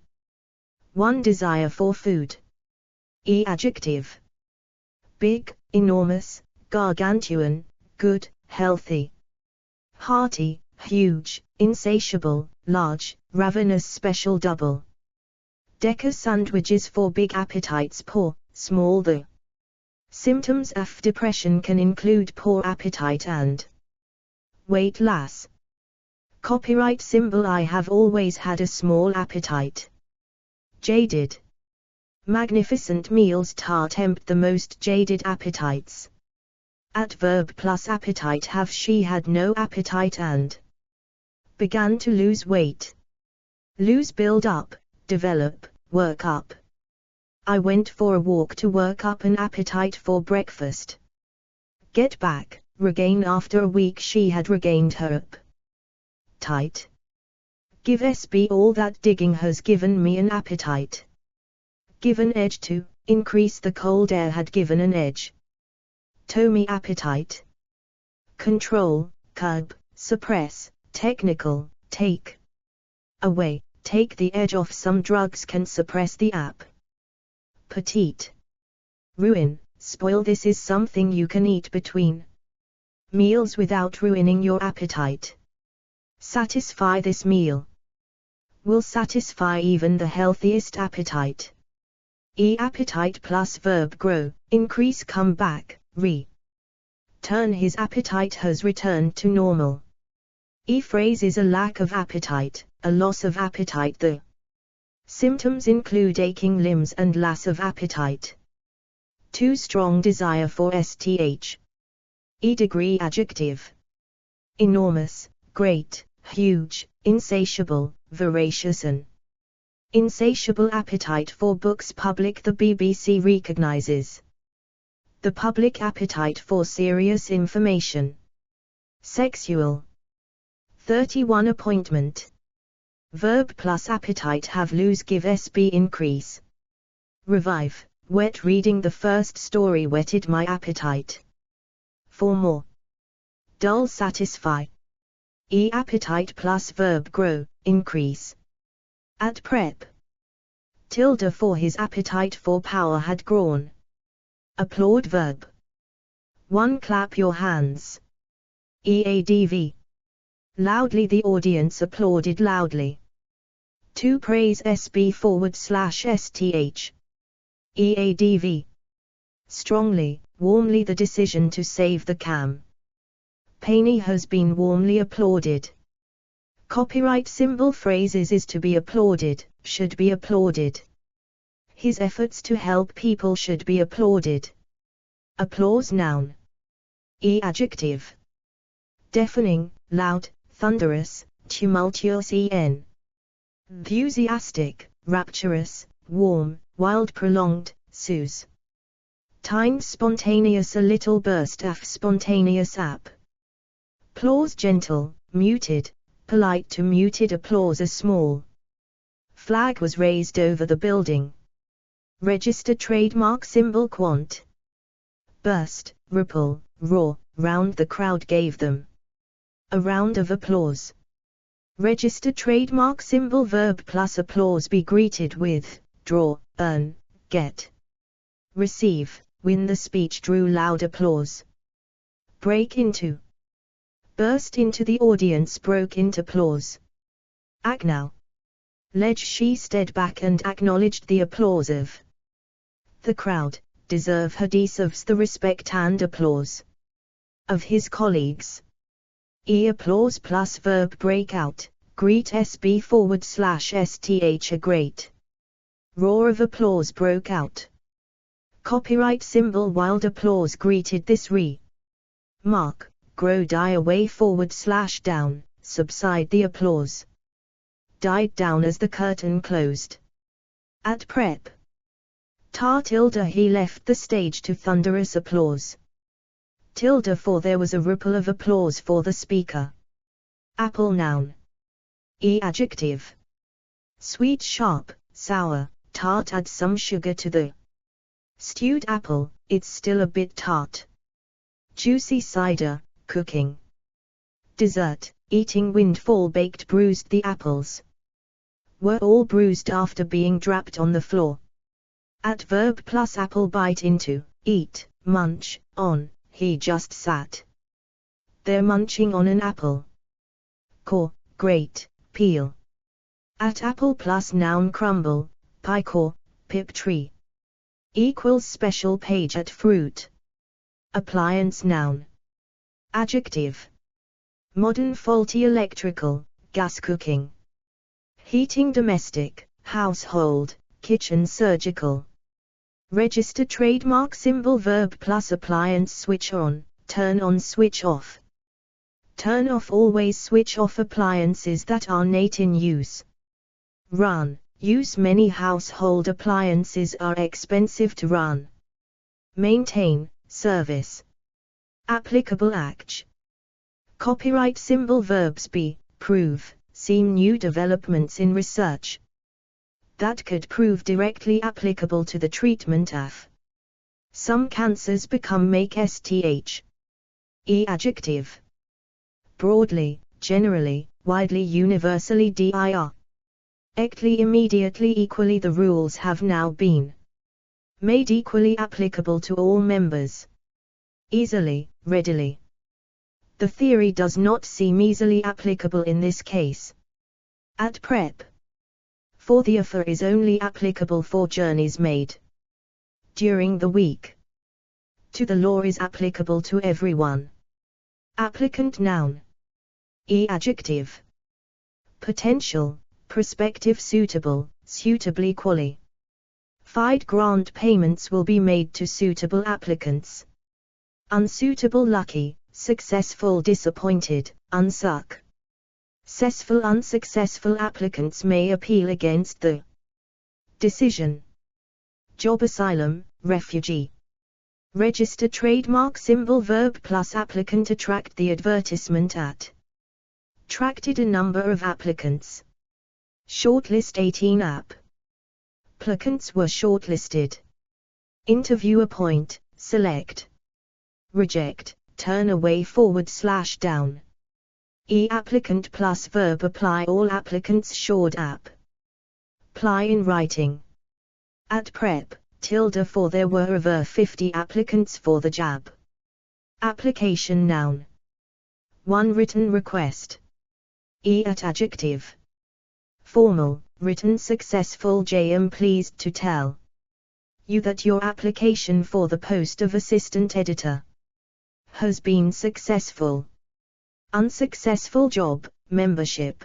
A: 1. Desire for food. Adjective. Big, enormous, gargantuan, good, healthy. Hearty, huge, insatiable, large, ravenous. Special double decker sandwiches for big appetites. Poor, small. The symptoms of depression can include poor appetite and weight loss. Copyright symbol. I have always had a small appetite. Jaded. Magnificent meals tempt the most jaded appetites. Adverb plus appetite. Have she had no appetite and began to lose weight. Lose, build up, develop, work up. I went for a walk to work up an appetite for breakfast. Get back, regain. After a week she had regained her appetite. Give SB. All that digging has given me an appetite. Give an edge to, increase. The cold air had given an edge to me appetite. Control, curb, suppress, technical, take away, take the edge off. Some drugs can suppress the appetite. Ruin, spoil. This is something you can eat between meals without ruining your appetite. Satisfy. This meal will satisfy even the healthiest appetite. Appetite plus verb grow, increase, come back, turn. His appetite has returned to normal. Phrase is a lack of appetite, a loss of appetite. The symptoms include aching limbs and loss of appetite. 2. Strong desire for sth. E-degree adjective. Enormous, great, huge, insatiable, voracious. An insatiable appetite for books. Public. The BBC recognizes the public appetite for serious information. Sexual. 31. Appointment. Verb plus appetite. Have, lose, give SB. Increase. Revive, wet. Reading the first story whetted my appetite for more. Dull, satisfy. Appetite plus verb grow, increase. At prep. Tilde. For his appetite for power had grown. Applaud verb. 1. Clap your hands. Adv. Loudly. The audience applauded loudly. 2. Praise SB /STH. Adv. Strongly, warmly. The decision to save the campaign has been warmly applauded. Copyright symbol. Phrases is to be applauded, should be applauded. His efforts to help people should be applauded. Applause noun. Adjective. Deafening, loud, thunderous, tumultuous. Enthusiastic, rapturous, warm, wild, prolonged, Suze. Timed, spontaneous. A little burst of spontaneous applause. Gentle, muted, polite to muted applause. A small flag was raised over the building. Register trademark symbol. Quant. Burst, ripple, roar, round. The crowd gave them a round of applause. Register trademark symbol. Verb plus applause. Be greeted with, draw, earn, get, receive, win. The speech drew loud applause. Break into. Burst into. The audience broke into applause. Acknowledge. She stood back and acknowledged the applause of the crowd. Deserve. Her deserves the respect and applause of his colleagues. Applause plus verb break out, greet SB /STH. A great Roar of applause broke out. Copyright symbol. Wild applause greeted this remark. Grow, die away, / down, subside. The applause died down as the curtain closed. At prep. tar tilde he left the stage to thunderous applause. Tilde for there was a ripple of applause for the speaker. Apple noun. Adjective. Sweet, sharp, sour, tart. Add some sugar to the stewed apple, it's still a bit tart. Juicy cider, cooking. Dessert, eating. Windfall. Baked. Bruised. The apples were all bruised after being dropped on the floor. Adverb plus apple. Bite into, eat, munch, on. He just sat there munching on an apple. Core, grate, peel. At apple plus noun. Crumble, pie. Core, pip. Tree equals special page. At fruit. Appliance noun. Adjective. Modern. Faulty. Electrical, gas. Cooking. Heating. Domestic, household, kitchen. Surgical. Register. Trademark symbol. Verb plus appliance. Switch on, turn on. Switch off, turn off. Always switch off appliances that are not in use. Run. Use. Many household appliances are expensive to run. Maintain, service. Applicable. Act. Copyright symbol. Verbs. Be, prove, seem. New developments in research that could prove directly applicable to the treatment of some cancers become. Make. Sth. Adjective. Broadly, generally, widely. Universally. Dir. Ectly. Immediately. Equally. The rules have now been made equally applicable to all members. Easily, readily. The theory does not seem easily applicable in this case. At prep. For the offer is only applicable for journeys made during the week. To the law is applicable to everyone. Applicant noun. Adjective. Potential, prospective. Suitable, suitably. Qualified. Grant payments will be made to suitable applicants. Unsuitable. Lucky, successful. Disappointed, unsuccessful. Unsuccessful applicants may appeal against the decision. Job. Asylum, refugee. Register. Trademark symbol. Verb plus applicant. Attract. The advertisement attracted a number of applicants. Shortlist. 18 applicants were shortlisted. Interview. Appoint, select. Reject, turn away. / down. Applicant plus verb. Apply. All applicants should apply in writing. At prep. Tilde for there were over 50 applicants for the job. Application noun. 1. Written request. At adjective. Formal, written. Successful. I am pleased to tell you that your application for the post of assistant editor has been successful. Unsuccessful. Job, membership,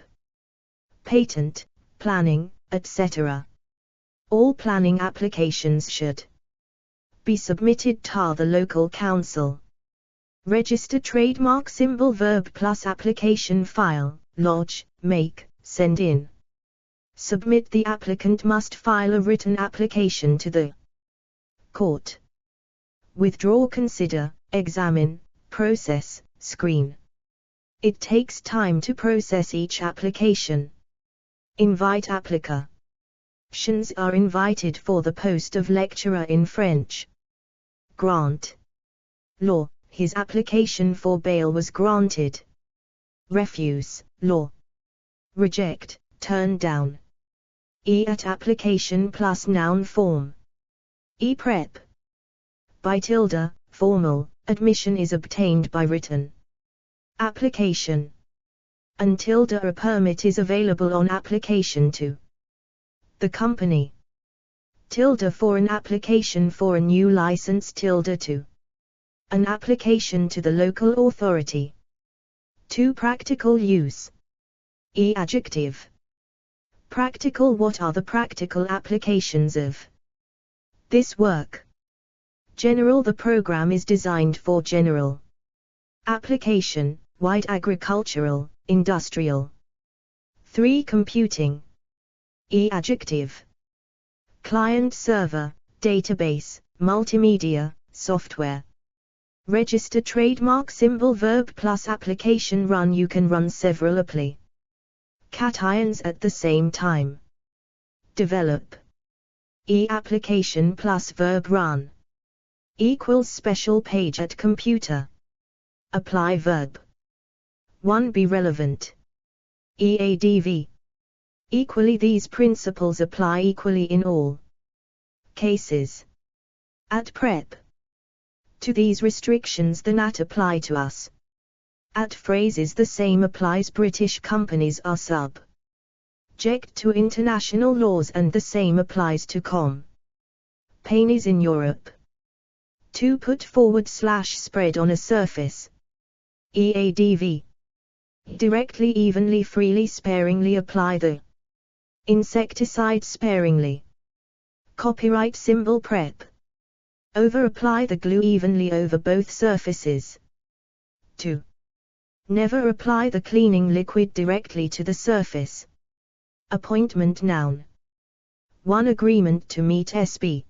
A: patent, planning, etc. All planning applications should be submitted to the local council. Register. Trademark symbol. Verb plus application. File, lodge, make, send in. Submit. The applicant must file a written application to the court. Withdraw. Consider, examine, process, screen. It takes time to process each application. Invite. Applications are invited for the post of lecturer in French. Grant. Law. His application for bail was granted. Refuse. Law. Reject, turn down. At application plus noun form. Prep. By tilde, formal, admission is obtained by written application. Until a permit is available on application to the company. Tilde for an application for a new license. Tilde to an application to the local authority. 2. Practical use. Adjective. Practical. What are the practical applications of this work? General. The program is designed for general application, wide agricultural, industrial. 3. Computing. Adjective. Client server, database, multimedia, software. Register trademark symbol verb plus application run. You can run several applications at the same time. Develop. Application plus verb run equals special page at computer. Apply verb. 1. Be relevant. EADV. Equally. These principles apply equally in all cases. At prep. To these restrictions the not apply to us. At phrases the same applies. British companies are subject to international laws and the same applies to companies in Europe. 2. Put / spread on a surface. EADV. Directly, evenly, freely, sparingly apply the insecticide sparingly. Copyright symbol prep. Over apply the glue evenly over both surfaces. 2. Never apply the cleaning liquid directly to the surface. Appointment noun. 1. Agreement to meet SB.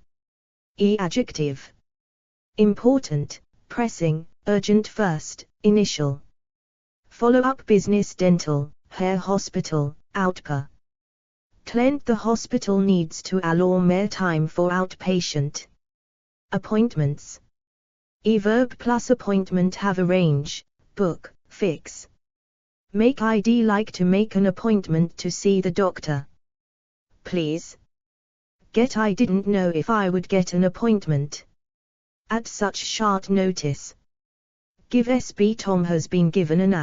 A: Adjective. Important, pressing, urgent. First, initial. Follow-up. Business, dental, hair, hospital, outpa. Client. The hospital needs to allow more time for outpatient appointments. Verb plus appointment. Have, arrange, book, fix. Make. ID. Like to make an appointment to see the doctor. Please. Get. I didn't know if I would get an appointment at such short notice. Give. SB. Tom has been given an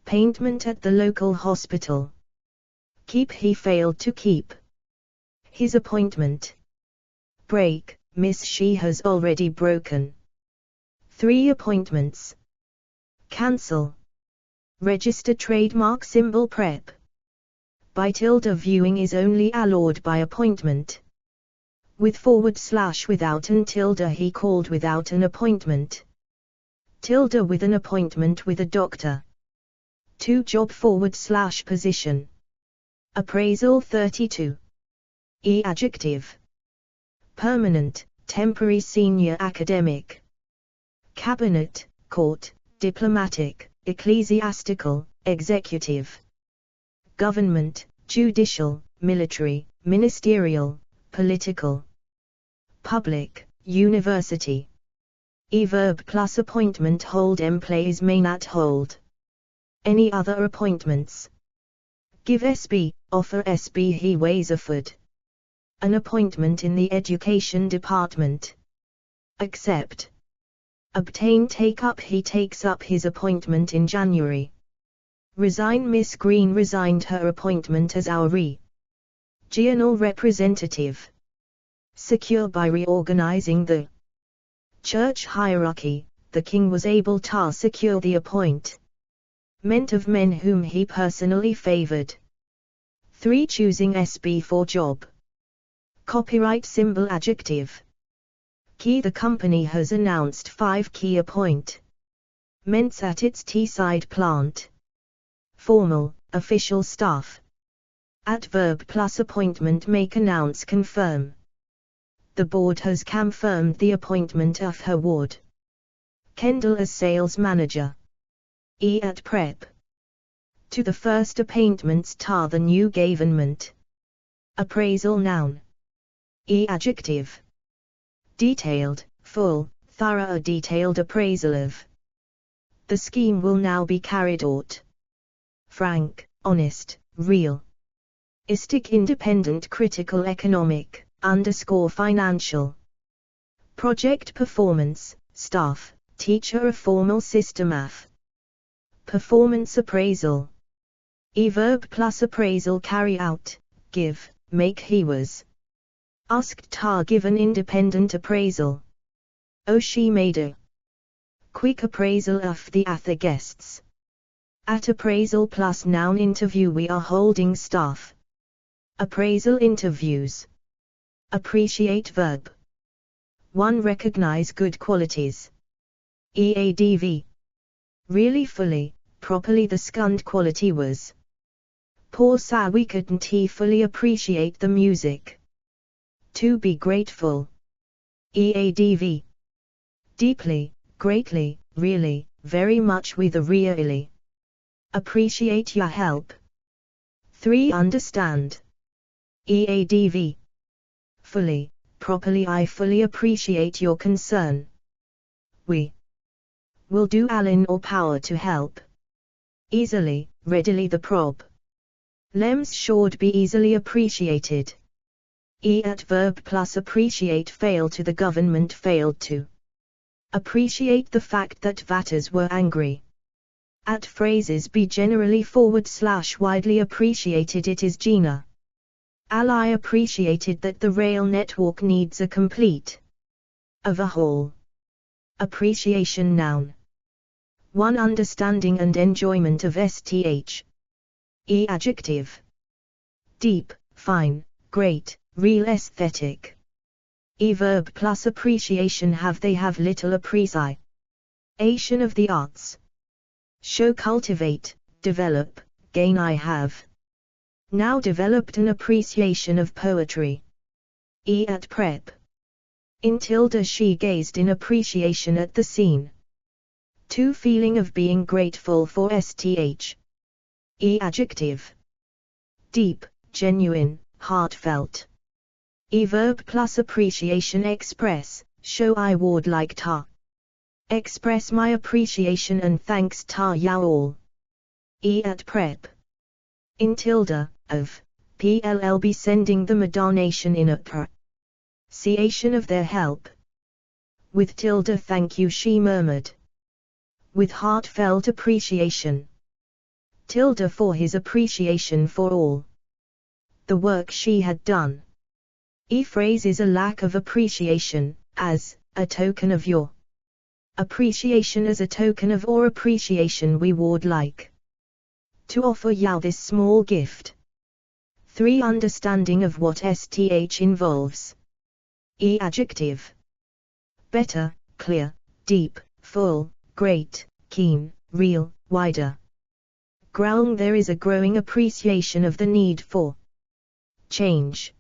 A: appointment at the local hospital. Keep. He failed to keep his appointment. Break. Miss. She has already broken 3 appointments. Cancel. Register trademark symbol prep. By tilde. Viewing is only allowed by appointment. With / without and tilde. He called without an appointment. Tilde. With an appointment with a doctor. 2. Job / position. Appraisal. 32. Adjective. Permanent, temporary. Senior academic. Cabinet, court, diplomatic, ecclesiastical, executive. Government, judicial, military, ministerial, political. Public, university. Verb plus appointment. Hold. Employees may not hold any other appointments. Give. SB, offer. SB. He was offered an appointment in the education department. Accept. Obtain. Take up. He takes up his appointment in January. Resign. Miss Green resigned her appointment as our regional representative. Secure. By reorganizing the church hierarchy, the king was able to secure the appointment of men whom he personally favored. 3. Choosing SB for job. Copyright symbol. Adjective. Key. The company has announced 5 key appointments at its Teesside plant. Formal, official staff. Adverb plus appointment. Make. Announce. Confirm. The board has confirmed the appointment of her ward Kendall as sales manager. At prep. To the first appointments to the new government. Appraisal. Noun. Adjective. Detailed, full, thorough. A detailed appraisal of the scheme will now be carried out. Frank, honest, real. Istic. Independent, critical, economic, _ financial. Project. Performance, staff, teacher. A formal system of performance appraisal. Verb plus appraisal. Carry out, give, make. He was asked to give an independent appraisal. She made a quick appraisal of the other guests. At appraisal plus noun. Interview. We are holding staff Appraisal interviews. Appreciate verb. 1. Recognize good qualities. EADV. Really fully, properly the scund quality was. Poor sa we couldn't fully appreciate the music. 2. Be grateful. EADV. Deeply, greatly, really, very much with a really. Appreciate your help. 3. Understand. EADV. Fully, properly I fully appreciate your concern. We will do all in our power to help. Easily, readily the prob. Lems should be easily appreciated. At verb plus appreciate fail to the government failed to appreciate the fact that voters were angry. At phrases be generally / widely appreciated it is Gina. Ally appreciated that the rail network needs a complete overhaul. Appreciation noun. 1. Understanding and enjoyment of STH. Adjective. Deep, fine, great, real aesthetic. Verb plus appreciation have little appreciation of the arts. Show cultivate, develop, gain I have now developed an appreciation of poetry. At prep. In tilde she gazed in appreciation at the scene. 2. Feeling of being grateful for STH. Adjective. Deep, genuine, heartfelt. Verb plus appreciation express, show I would like to express my appreciation and thanks to you all. At prep. In tilde, of, PLLB sending them a donation in appreciation of their help. With tilde thank you she murmured. With heartfelt appreciation. Tilde for his appreciation for all the work she had done. Phrase is a lack of appreciation, as, a token of your appreciation as a token of our appreciation we would like to offer you this small gift. 3. Understanding of what STH involves. Adjective. Better, clear, deep, full, great, keen, real, wider. Growing there is a growing appreciation of the need for change.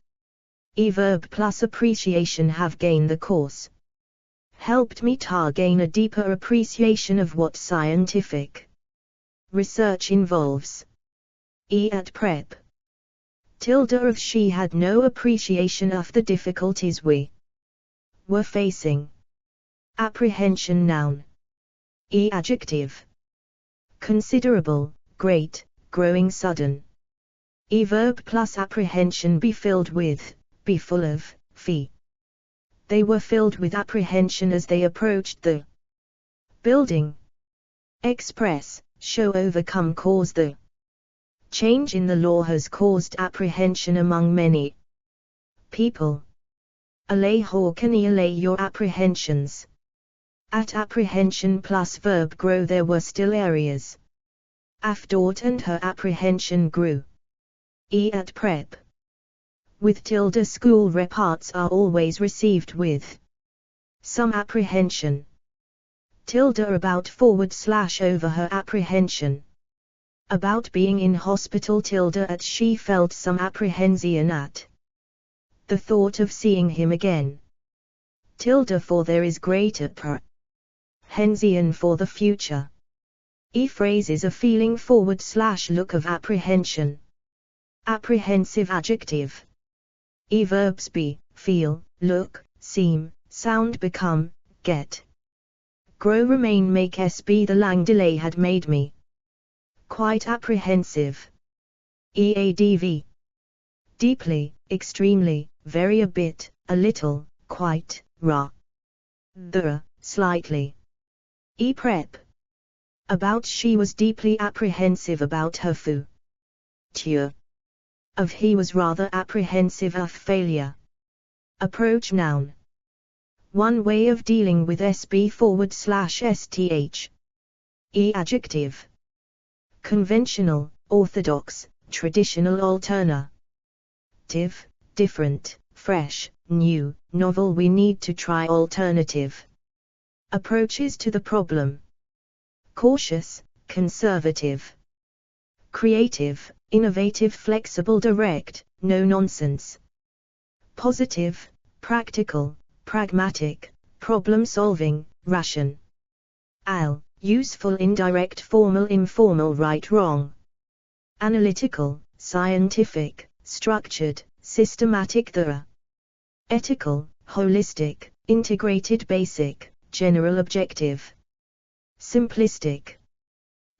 A: Verb plus appreciation have gained the course. Helped me to gain a deeper appreciation of what scientific research involves. At prep. Tilde of she had no appreciation of the difficulties we were facing. Apprehension noun. Adjective. Considerable, great, growing sudden. Verb plus apprehension be filled with, be full of, fee. They were filled with apprehension as they approached the building. Express, show overcome cause the change in the law has caused apprehension among many people. Allay how can allay your apprehensions. At apprehension plus verb grow there were still areas. Afdort and her apprehension grew. At prep. With tilde school reports are always received with some apprehension. Tilde about / over her apprehension. About being in hospital tilde at she felt some apprehension at the thought of seeing him again. Tilde for there is great apprehension for the future. Phrase is a feeling / look of apprehension. Apprehensive adjective. Verbs be, feel, look, seem, sound become, get. Grow remain make be the lang delay had made me quite apprehensive. Adv. Deeply, extremely, very a bit, a little, quite, slightly. Prep. About she was deeply apprehensive about her future. Of he was rather apprehensive of failure. Approach noun. One way of dealing with SB /STH. Adjective. Conventional, orthodox, traditional alterna. active, different, fresh, new, novel. We need to try alternative approaches to the problem. Cautious, conservative. Creative, innovative, flexible, direct, no nonsense. Positive, practical, pragmatic, problem solving, ration. Al, useful, indirect, formal, informal, right, wrong. Analytical, scientific, structured, systematic. The ethical, holistic, integrated, basic, general, objective. Simplistic.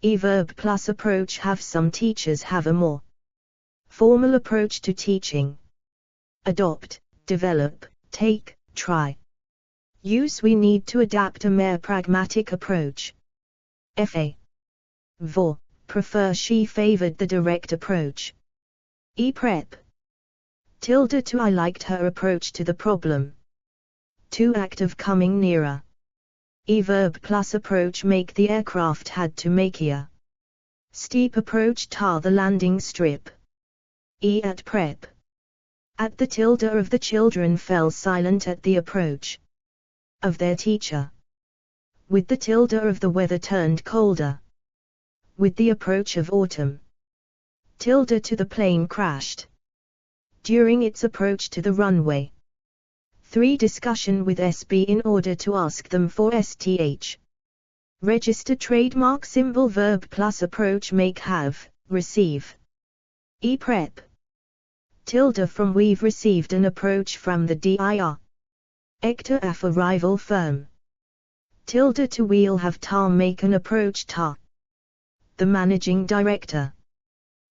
A: E-verb plus approach. Have some teachers have a more formal approach to teaching. Adopt, develop, take, try. Use. We need to adapt a more pragmatic approach. Fa. Vor, prefer. She favored the direct approach. E-prep. Tilde to. I liked her approach to the problem. To act of coming nearer. E-verb plus approach. Make. The aircraft had to make a steep approach. Tar, the landing strip. E at prep. At the tilde of. The children fell silent at the approach of their teacher. With the tilde of. The weather turned colder. With the approach of autumn. Tilde to. The plane crashed during its approach to the runway. 3. Discussion with SB in order to ask them for STH. Register trademark symbol. Verb plus approach. Make, have, receive. E-prep. Tilde from. We've received an approach from the DIR. Ector af. Arrival firm. Tilde to. We'll have tar. Make an approach. Tar, the managing director.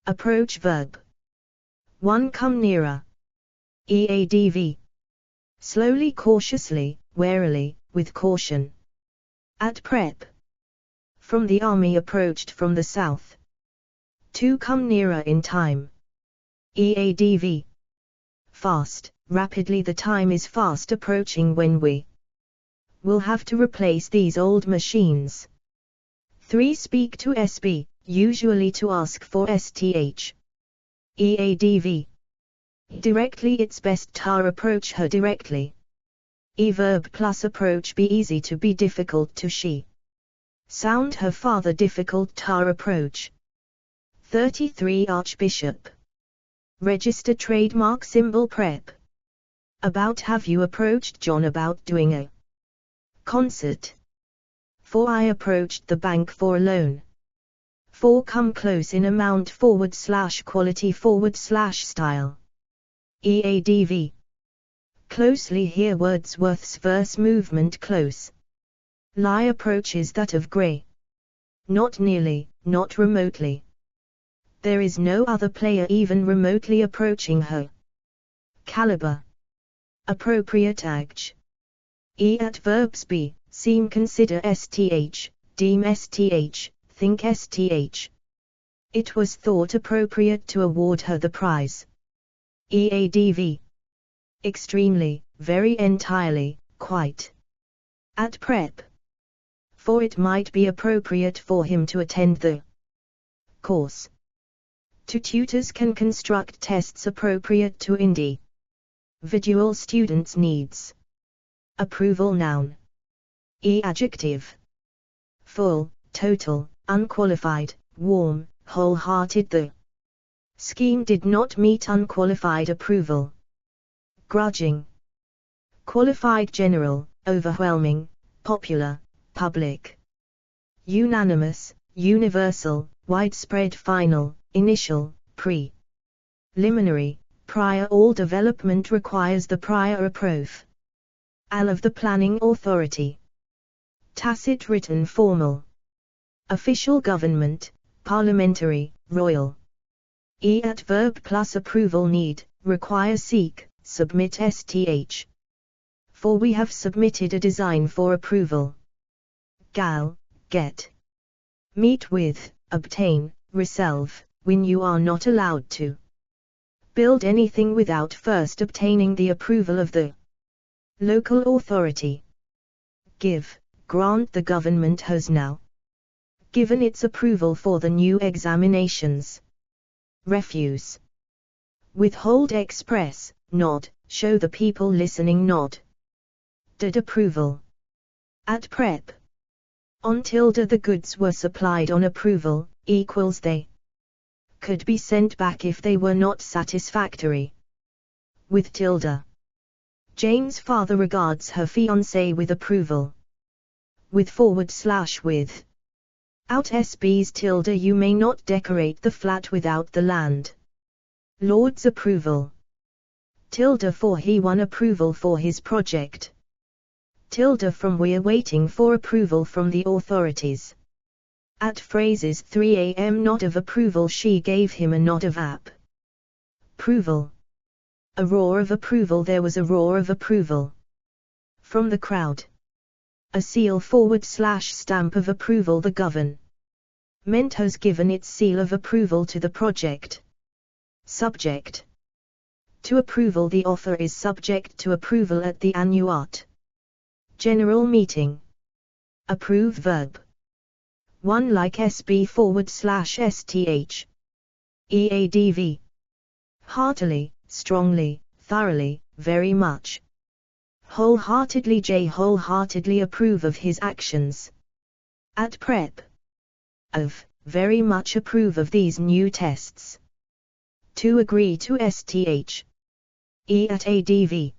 A: Approach verb. 1. Come nearer. EADV. Slowly, cautiously, warily, with caution. At prep. From. The army approached from the south. 2. Come nearer in time. EADV. Fast, rapidly. The time is fast approaching when we will have to replace these old machines. 3. Speak to SB, usually to ask for STH. EADV. Directly. It's best. Tar, approach her directly. E-verb plus approach. Be easy to. Be difficult to. She sound her father difficult. Tar, approach. 33. Archbishop. Register trademark symbol. Prep. About. Have you approached John about doing a concert? 4. I approached the bank for a loan. 4. Come close in amount / quality / style. EADV. Closely. Hear Wordsworth's verse movement. Close. Lie approaches that of Gray. Not nearly, not remotely. There is no other player even remotely approaching her. Caliber. Appropriate age. E at verbs. Be, seem, consider STH, deem STH, think STH. It was thought appropriate to award her the prize. EADV. Extremely, very, entirely, quite. At prep. For it might be appropriate for him to attend the course. 2. Tutors can construct tests appropriate to individual students' needs. Approval. Noun. E. Adjective. Full, total, unqualified, warm, wholehearted. The scheme did not meet unqualified approval. Grudging. Qualified. General, overwhelming, popular, public. Unanimous, universal, widespread. Final, initial, preliminary, prior. All development requires the prior approval of the planning authority. Tacit. Written. Formal. Official government, parliamentary, royal. E at verb plus approval. Need, require, seek, submit STH. For we have submitted a design for approval. Gal, get. Meet with, obtain, resolve, when you are not allowed to build anything without first obtaining the approval of the local authority. Give, grant. The government has now given its approval for the new examinations. Refuse. Withhold express, nod, show the people listening nod. Did approval. At prep. On tilde the goods were supplied on approval, equals they could be sent back if they were not satisfactory. With tilde. Jane's father regards her fiancé with approval. With / with. Out SB's tilde you may not decorate the flat without the land lord's approval. Tilde for he won approval for his project. Tilde from we're waiting for approval from the authorities. At phrases 3 a.m. nod of approval she gave him a nod of approval. A roar of approval there was a roar of approval. From the crowd. A seal / stamp of approval the government has given its seal of approval to the project. Subject. To approval the offer is subject to approval at the annual general meeting. Approve verb. One like SB / STH. EADV. Heartily, strongly, thoroughly, very much. Wholeheartedly wholeheartedly approve of his actions. At prep. Of, very much approve of these new tests. To agree to STH. At ADV.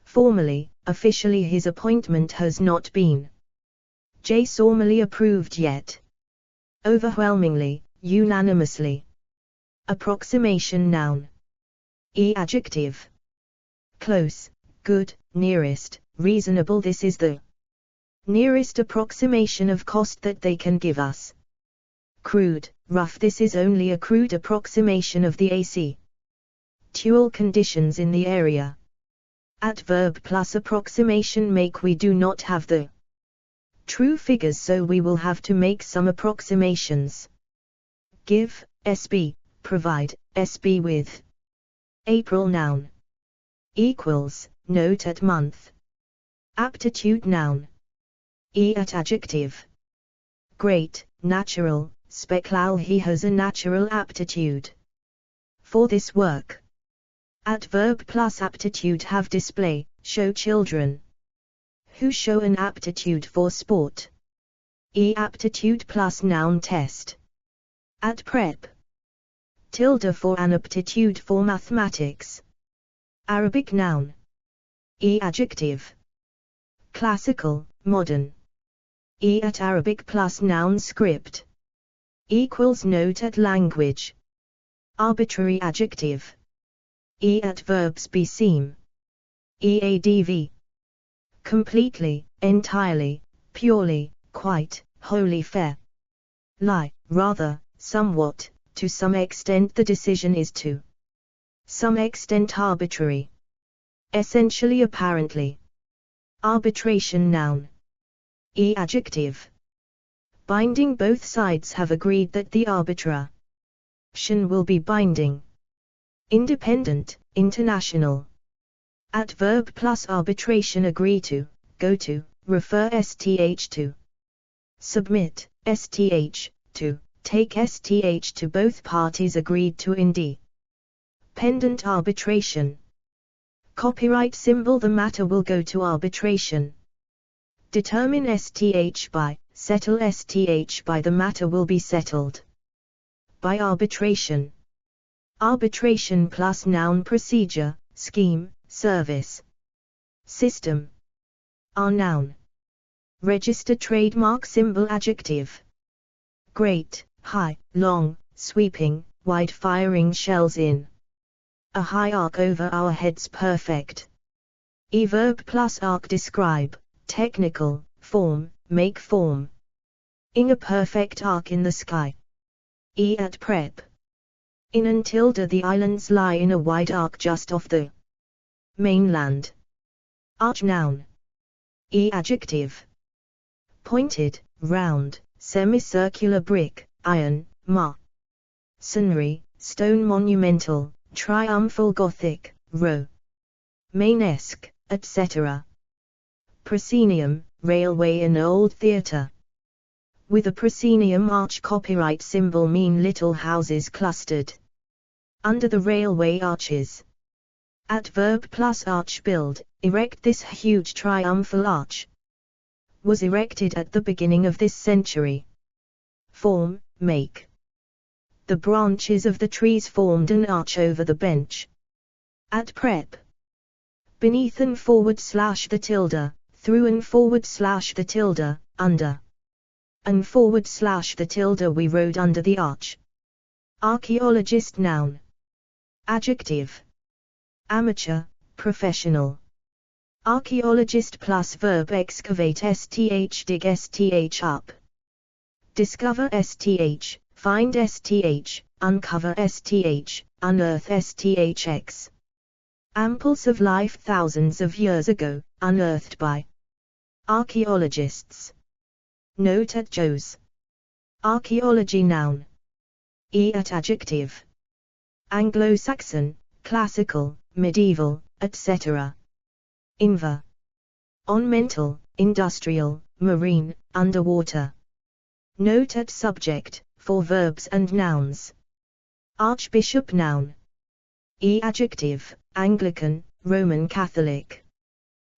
A: Formally, officially his appointment has not been formally approved yet. Overwhelmingly, unanimously. Approximation noun. Adjective. Close, good, nearest, reasonable this is the nearest approximation of cost that they can give us. Crude, rough this is only a crude approximation of the actual conditions in the area. Adverb plus approximation make we do not have the true figures so we will have to make some approximations. Give, SB, provide, SB with. April noun. Equals, note at month. Aptitude noun. At adjective. Great, natural, speculal he has a natural aptitude for this work. Adverb plus aptitude have display, show children who show an aptitude for sport. Aptitude plus noun test. At prep. Tilde for an aptitude for mathematics. Arabic noun. Adjective. Classical, modern. At Arabic plus noun script. Equals note at language. Arbitrary adjective. At verbs be seem. Eadv. Completely, entirely, purely, quite, wholly fair. Lie, rather, somewhat, to some extent the decision is to some extent arbitrary. Essentially apparently. Arbitration noun. Adjective. Binding both sides have agreed that the arbitration will be binding. Independent, international. Adverb plus arbitration agree to, go to, refer STH to. Submit, STH, to, take STH to both parties agreed to independent arbitration. Copyright symbol the matter will go to arbitration. Determine STH by, settle STH by the matter will be settled by arbitration. Arbitration plus noun procedure, scheme, service. System. Noun. Register trademark symbol adjective. Great, high, long, sweeping, wide firing shells in a high arc over our heads perfect. Verb plus arc describe, technical, form, make form. In a perfect arc in the sky. At prep. In until the islands lie in a wide arc just off the mainland. Arch noun. Adjective. Pointed, round, semicircular brick, iron, masonry, stone monumental, triumphal Gothic, Romanesque, etc. Proscenium, railway in old theatre. With a proscenium arch copyright symbol mean little houses clustered under the railway arches. Adverb plus arch build, erect. This huge triumphal arch was erected at the beginning of this century. Form, make. The branches of the trees formed an arch over the bench. At prep. Beneath and forward slash the tilde, through and forward slash the tilde, under. And forward slash the tilde we rode under the arch. Archaeologist noun. Adjective. Amateur, professional. Archaeologist plus verb excavate sth dig sth up. Discover sth, find sth, uncover sth, unearth sthx. Amples of life thousands of years ago, unearthed by archaeologists. Note at Joe's. Archaeology noun. At adjective. Anglo-Saxon, classical, medieval, etc. Inver. On mental, industrial, marine, underwater. Note at subject, for verbs and nouns. Archbishop noun. Adjective, Anglican, Roman Catholic.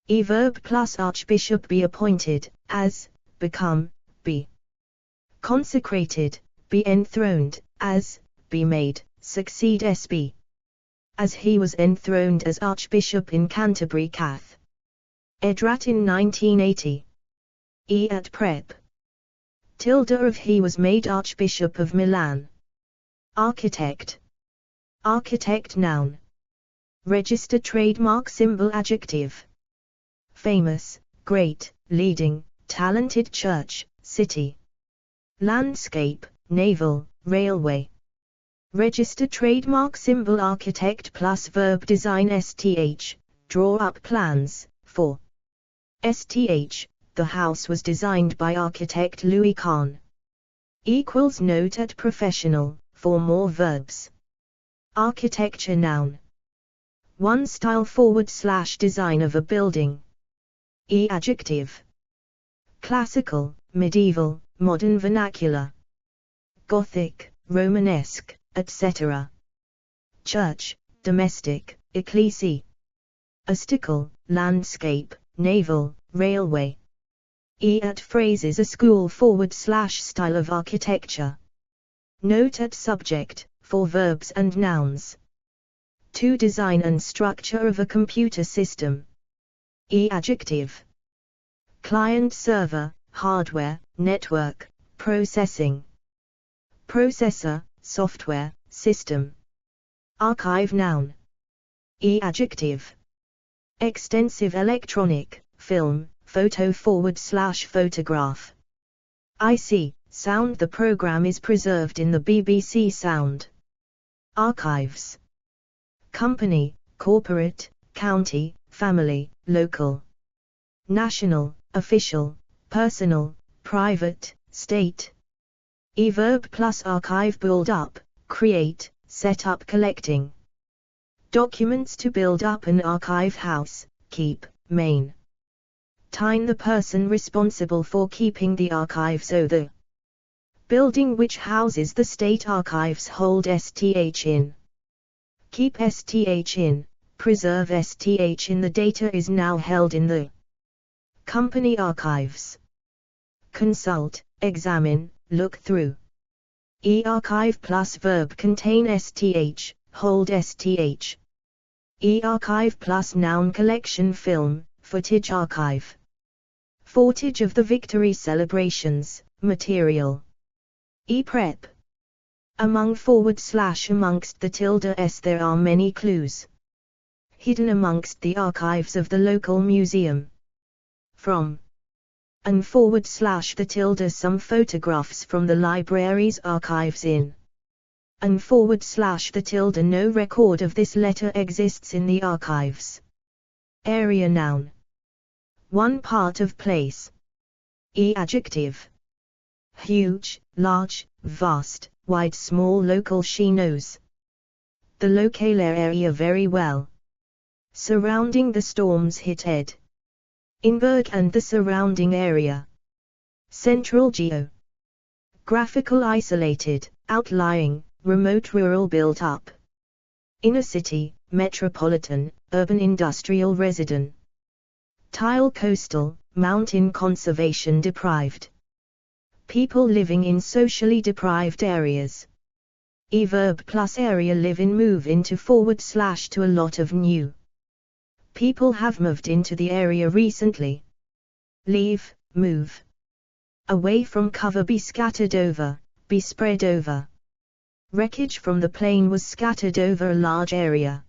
A: Verb plus archbishop be appointed, as, become, be. Consecrated, be enthroned, as, be made, succeed sb. As he was enthroned as Archbishop in Canterbury Cath. Edrat in 1980. At prep. Tilde of he was made Archbishop of Milan. Architect. Architect noun. Register trademark symbol adjective. Famous, great, leading, talented church, city. Landscape, naval, railway. Register trademark symbol architect plus verb design sth, draw up plans, for. Sth, the house was designed by architect Louis Kahn. Equals note at professional, for more verbs. Architecture noun. One style forward slash design of a building. Adjective. Classical, medieval, modern vernacular. Gothic, Romanesque, etc. Church, domestic, ecclesi. Astical, landscape, naval, railway. At phrase is a school forward slash style of architecture. Note at subject, for verbs and nouns. To design and structure of a computer system. Adjective. Client server, hardware, network, processing. Processor, software, system. Archive noun. Adjective. Extensive electronic, film, photo forward slash photograph. IC, sound. The program is preserved in the BBC Sound. Archives. Company, corporate, county, family, local. National, official, personal, private, state. Verb plus archive build up, create, set up collecting. Documents to build up an archive house, keep, main. Tine the person responsible for keeping the archive. So the building which houses the state archives hold sth in. Keep sth in, preserve sth in. The data is now held in the company archives. Consult, examine, look through. Archive plus verb contain sth, hold sth. Archive plus noun collection film, footage archive. Footage of the victory celebrations, material. Prep. Among forward slash amongst the tilde s there are many clues. Hidden amongst the archives of the local museum. From. And forward slash the tilde some photographs from the library's archives in. And forward slash the tilde no record of this letter exists in the archives. Area noun. One part of place. Adjective. Huge, large, vast, wide, small. Local. She knows the local area very well. Surrounding the storms hit Ed. Inberg and the surrounding area. Central geo. Graphical isolated, outlying, remote rural built up. Inner city, metropolitan, urban industrial resident. Tile coastal, mountain conservation deprived. People living in socially deprived areas. Verb plus area live in move into / to a lot of new. People have moved into the area recently. Leave, move. Away from cover, be scattered over, be spread over. Wreckage from the plane was scattered over a large area.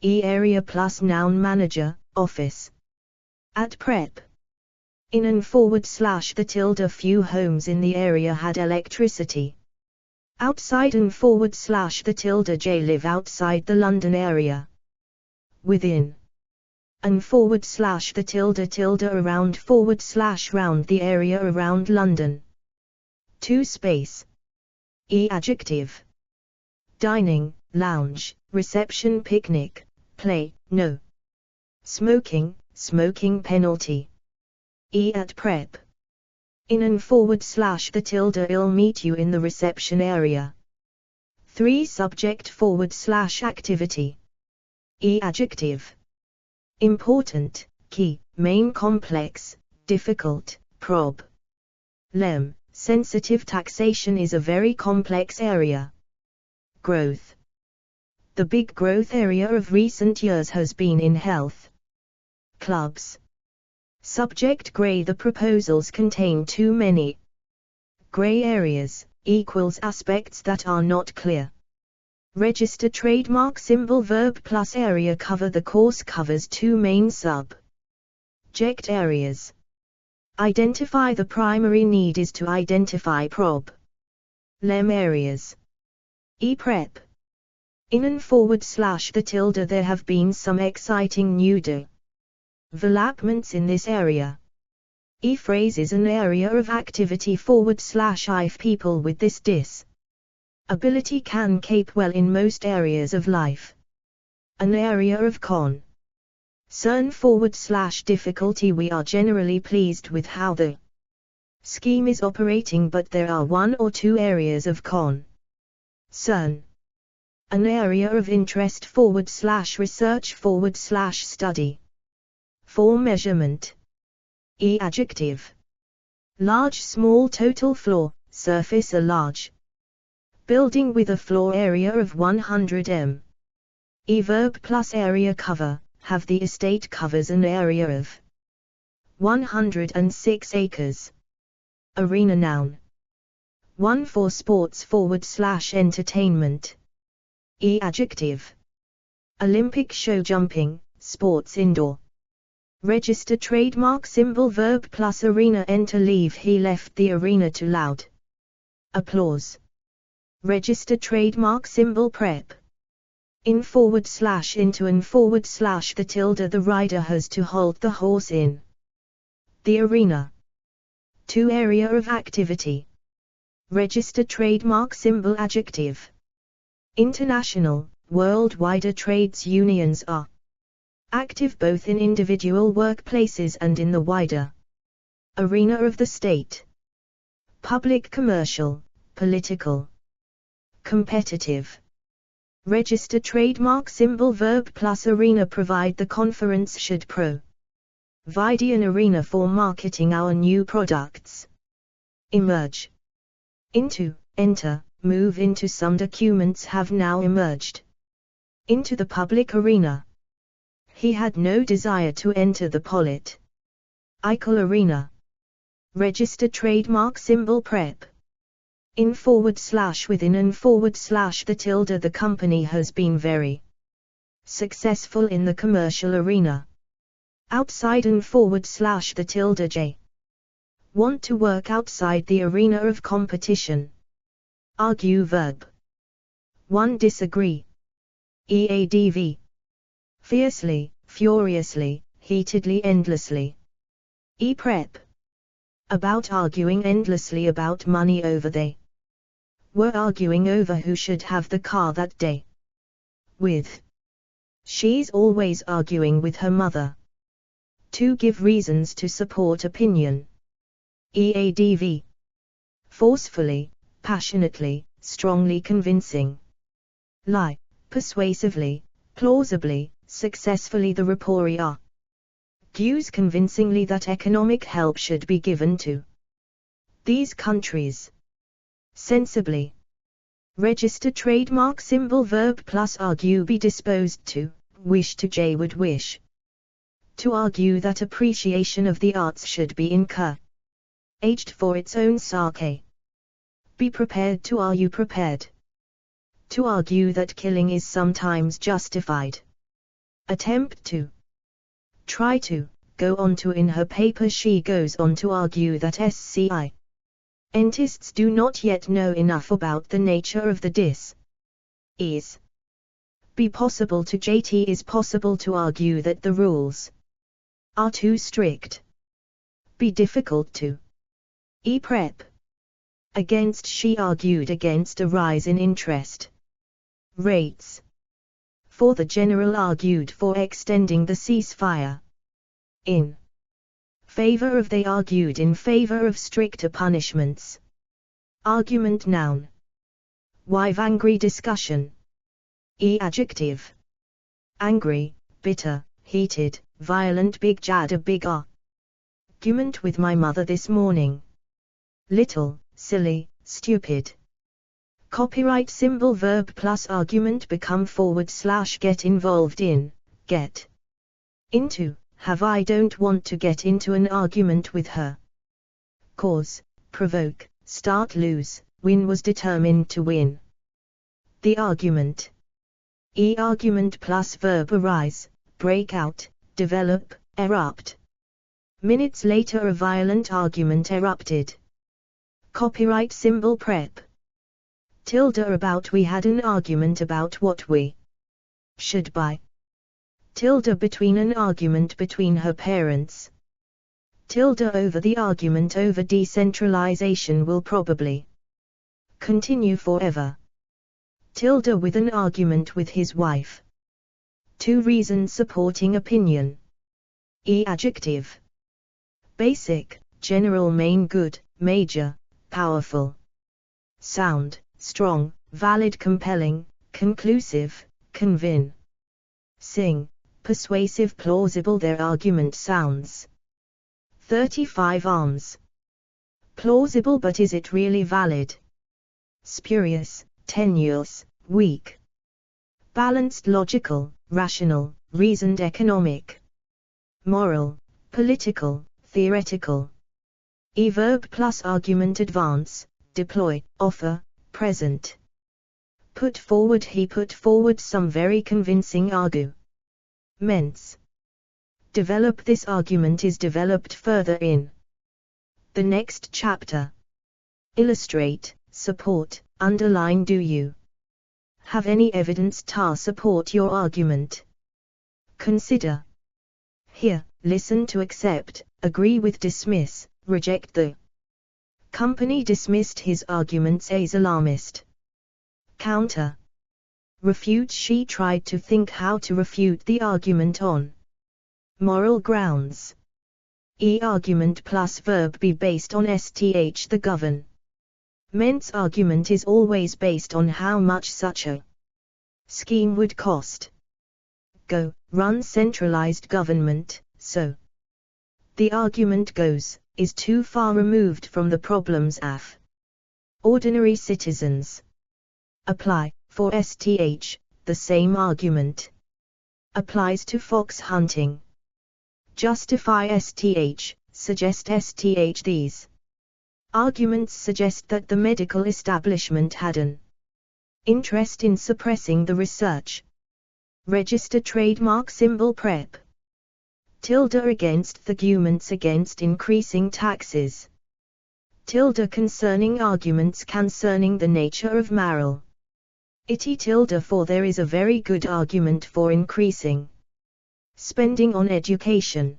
A: Area plus noun manager, office. At prep. In and / the few homes in the area had electricity. Outside and / the live outside the London area. Within. And / the around / round the area around London. To space. Adjective. Dining, lounge, reception, picnic, play, no. Smoking, smoking penalty. At prep. In and / the I'll meet you in the reception area. 3 subject / activity. Adjective. Important, key, main, complex, difficult, prob. Lem. Sensitive taxation is a very complex area. Growth. The big growth area of recent years has been in health. Clubs. Subject grey. The proposals contain too many grey areas, equals aspects that are not clear. Register trademark symbol verb plus area cover. The course covers 2 main subject areas. Identify. The primary need is to identify prob. Lem areas. Prep. In and / the there have been some exciting new developments in this area. Phrase is an area of activity / if people with this disability can cope well in most areas of life. An area of concern / difficulty. We are generally pleased with how the scheme is operating, but there are 1 or 2 areas of concern. An area of interest / research / study. For measurement. Adjective. Large, small, total floor, surface. A large building with a floor area of 100 m. Verb plus area cover. Have the estate covers an area of 106 acres. Arena noun. 1 for sports / entertainment. Adjective. Olympic show jumping, sports indoor. Register trademark symbol verb plus arena enter leave. He left the arena to loud applause. Register trademark symbol prep. In / into and / the the rider has to hold the horse in the arena. To area of activity. Register trademark symbol adjective. International, worldwide. Trades unions are active both in individual workplaces and in the wider arena of the state. Public, commercial, political. Competitive. Register trademark symbol verb plus arena. Provide. The conference should provide an arena for marketing our new products. Emerge. Into, enter, move into. Some documents have now emerged into the public arena. He had no desire to enter the political arena. Register trademark symbol prep. In / within and / the the company has been very successful in the commercial arena. Outside and / the j. Want to work outside the arena of competition. Argue verb. 1 disagree. Eadv. Fiercely, furiously, heatedly, endlessly. Prep. About arguing endlessly about money over. They were arguing over who should have the car that day. With. She's always arguing with her mother. To give reasons to support opinion. Eadv. Forcefully, passionately, strongly convincing. Lie, persuasively, plausibly, successfully the rapport argues convincingly that economic help should be given to these countries. Sensibly. Register trademark symbol verb plus argue be disposed to, wish to J would wish. To argue that appreciation of the arts should be encouraged for its own sake. Be prepared to, are you prepared? To argue that killing is sometimes justified. Attempt to. Try to, go on to. In her paper she goes on to argue that scientists do not yet know enough about the nature of the disease. Be possible to JT is possible to argue that the rules are too strict. Be difficult to. Prep. Against she argued against a rise in interest rates. For the general argued for extending the ceasefire. In favor of they argued in favor of stricter punishments. Argument noun. Wive angry discussion. Adjective. Angry, bitter, heated, violent big jad a big argument with my mother this morning. Little, silly, stupid. Copyright symbol verb plus argument become / get involved in, get into, have I don't want to get into an argument with her. Cause, provoke, start lose, win was determined to win. The argument. Argument plus verb arise, break out, develop, erupt. Minutes later a violent argument erupted. Copyright symbol prep. Tilde about we had an argument about what we should buy. Tilde between an argument between her parents. Tilde over the argument over decentralization will probably continue forever. Tilde with an argument with his wife. 2 reasons supporting opinion. Adjective. Basic, general main good, major, powerful. Sound, strong, valid compelling, conclusive, convincing, persuasive plausible their argument sounds. 35 arms. Plausible but is it really valid? Spurious, tenuous, weak. Balanced logical, rational, reasoned economic. Moral, political, theoretical. Verb plus argument advance, deploy, offer, present. Put forward he put forward some very convincing arguments. Develop this argument is developed further in the next chapter. Illustrate, support, underline do you have any evidence to support your argument? Consider. Hear, listen to accept, agree with dismiss, reject the company dismissed his arguments as alarmist. Counter. Refute she tried to think how to refute the argument on moral grounds. Argument plus verb be based on STH the government's argument is always based on how much such a scheme would cost. Go, run centralized government, so the argument goes, is too far removed from the problems of ordinary citizens. Apply, for STH, the same argument applies to fox hunting. Justify STH, suggest STH these arguments suggest that the medical establishment had an interest in suppressing the research. Register trademark symbol prep. Tilde against the arguments against increasing taxes. Tilde concerning arguments concerning the nature of moral. Tilde for there is a very good argument for increasing spending on education.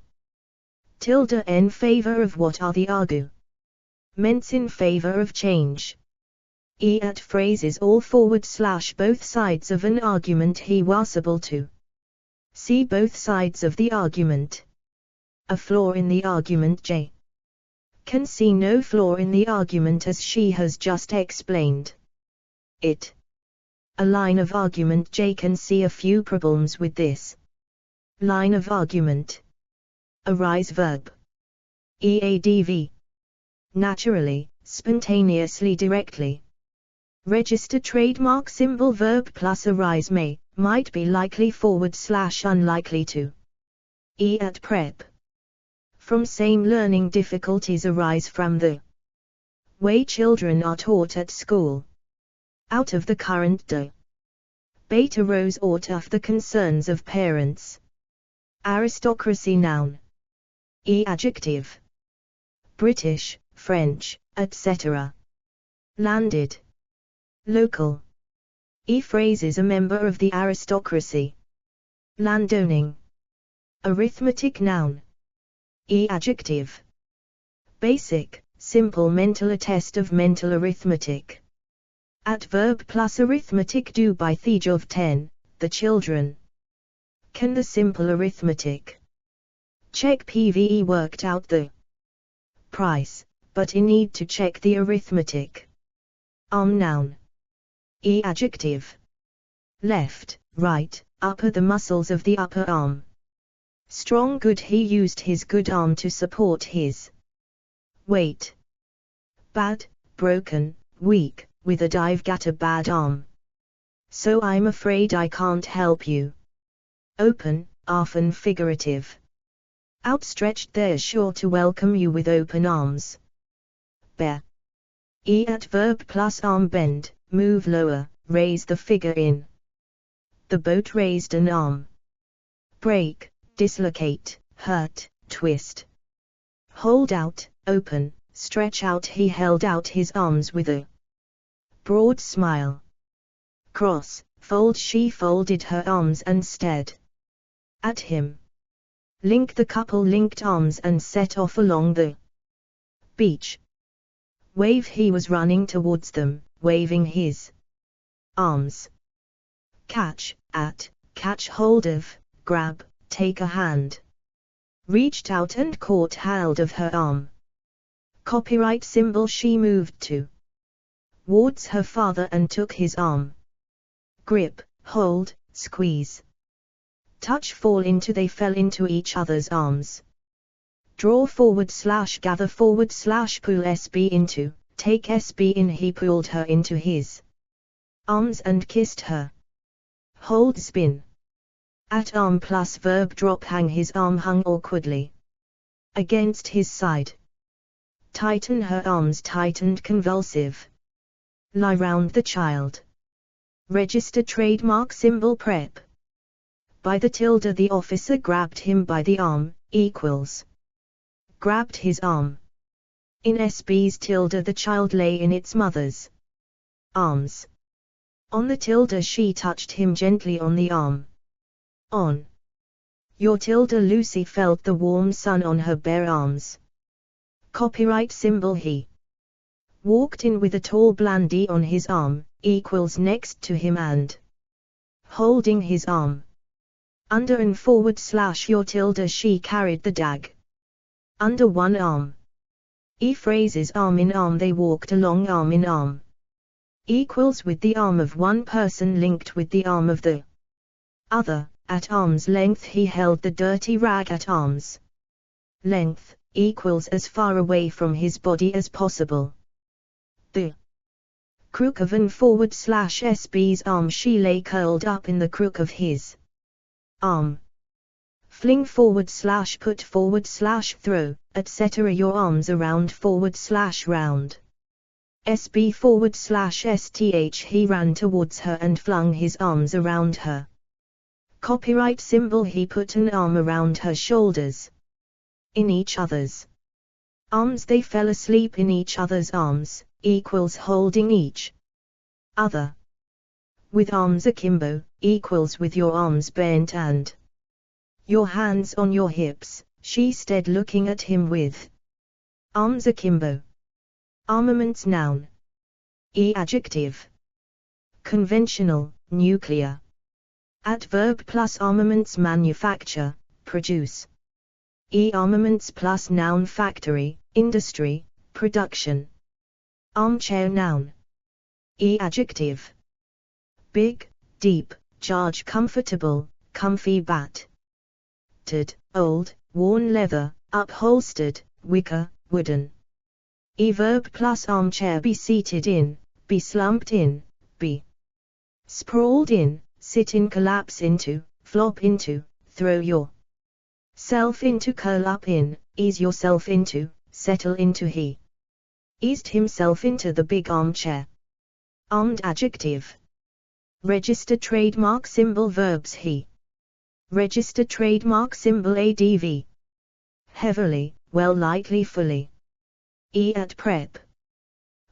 A: Tilde in favor of what are the arguments in favor of change. At phrases all / both sides of an argument he was able to see both sides of the argument. A flaw in the argument J can see no flaw in the argument as she has just explained it. A line of argument. J can see a few problems with this line of argument. Arise verb. EADV. Naturally, spontaneously, directly. Register trademark symbol verb plus arise may, might be, likely, / unlikely to. At prep. From same learning difficulties arise from the way children are taught at school. Out of the current debate arose out of the concerns of parents. Aristocracy noun. Adjective. British, French, etc. Landed. Local. Phrase is a member of the aristocracy. Landowning. Arithmetic noun. Adjective. Basic, simple mental. A test of mental arithmetic. Adverb plus arithmetic. Do by the age of 10, the children can the simple arithmetic. Check PVE worked out the price, but I need to check the arithmetic. Noun. Adjective. Left, right, upper. The muscles of the upper arm. Strong, good. He used his good arm to support his weight. Bad, broken, weak. With a I've got a bad arm, so I'm afraid I can't help you. Open, often figurative. Outstretched, they're sure to welcome you with open arms. Bear. Adverb plus arm. Bend, move lower, raise the figure in. The boat raised an arm. Break, dislocate, hurt, twist. Hold out, open, stretch out. He held out his arms with a broad smile. Cross, fold. She folded her arms and stared at him. Link. The couple linked arms and set off along the beach. Wave. He was running towards them, waving his arms. Catch, at, catch hold of, grab, take a hand. Reached out and caught hold of her arm. Copyright symbol. She moved towards her father and took his arm. Grip, hold, squeeze. Touch, fall into. They fell into each other's arms. Draw forward / gather forward / pull SB into, take SB in. He pulled her into his arms and kissed her. Hold, spin. At arm plus verb drop. Hang. His arm hung awkwardly against his side. Tighten. Her arms tightened. Convulsive. Lie round the child. Register trademark symbol. Prep. By the tilde. The officer grabbed him by the arm, equals. Grabbed his arm. In SB's tilde. The child lay in its mother's arms. On the tilde. She touched him gently on the arm. On your tilde. Lucy felt the warm sun on her bare arms. Copyright symbol. He walked in with a tall blandy on his arm, equals next to him and holding his arm. Under and forward / your tilde. She carried the dag under one arm. Phrases arm in arm. They walked along arm in arm. Equals with the arm of one person linked with the arm of the other. At arm's length. He held the dirty rag at arm's length, equals as far away from his body as possible. The crook of and forward / SB's arm. She lay curled up in the crook of his arm. Fling forward / put forward / throw, etc. Your arms around forward / round. SB forward / STH. He ran towards her and flung his arms around her. Copyright symbol. He put an arm around her shoulders. In each other's arms. They fell asleep in each other's arms, equals holding each other. With arms akimbo, equals with your arms bent and your hands on your hips. She stood looking at him with arms akimbo. Armaments noun. Adjective. Conventional, nuclear. Adverb plus armaments. Manufacture, produce. Armaments plus noun. Factory, industry, production. Armchair noun. Adjective. big, deep, charge comfortable, comfy battered, old, worn leather, upholstered, wicker, wooden. Verb plus armchair, be seated in, be slumped in, be sprawled in, sit in, collapse into, flop into, throw your self into, curl up in, ease yourself into, settle into. He eased himself into the big armchair. Armed adjective. Register trademark symbol verbs. He register trademark symbol ADV. Heavily, well, lightly, fully. At prep.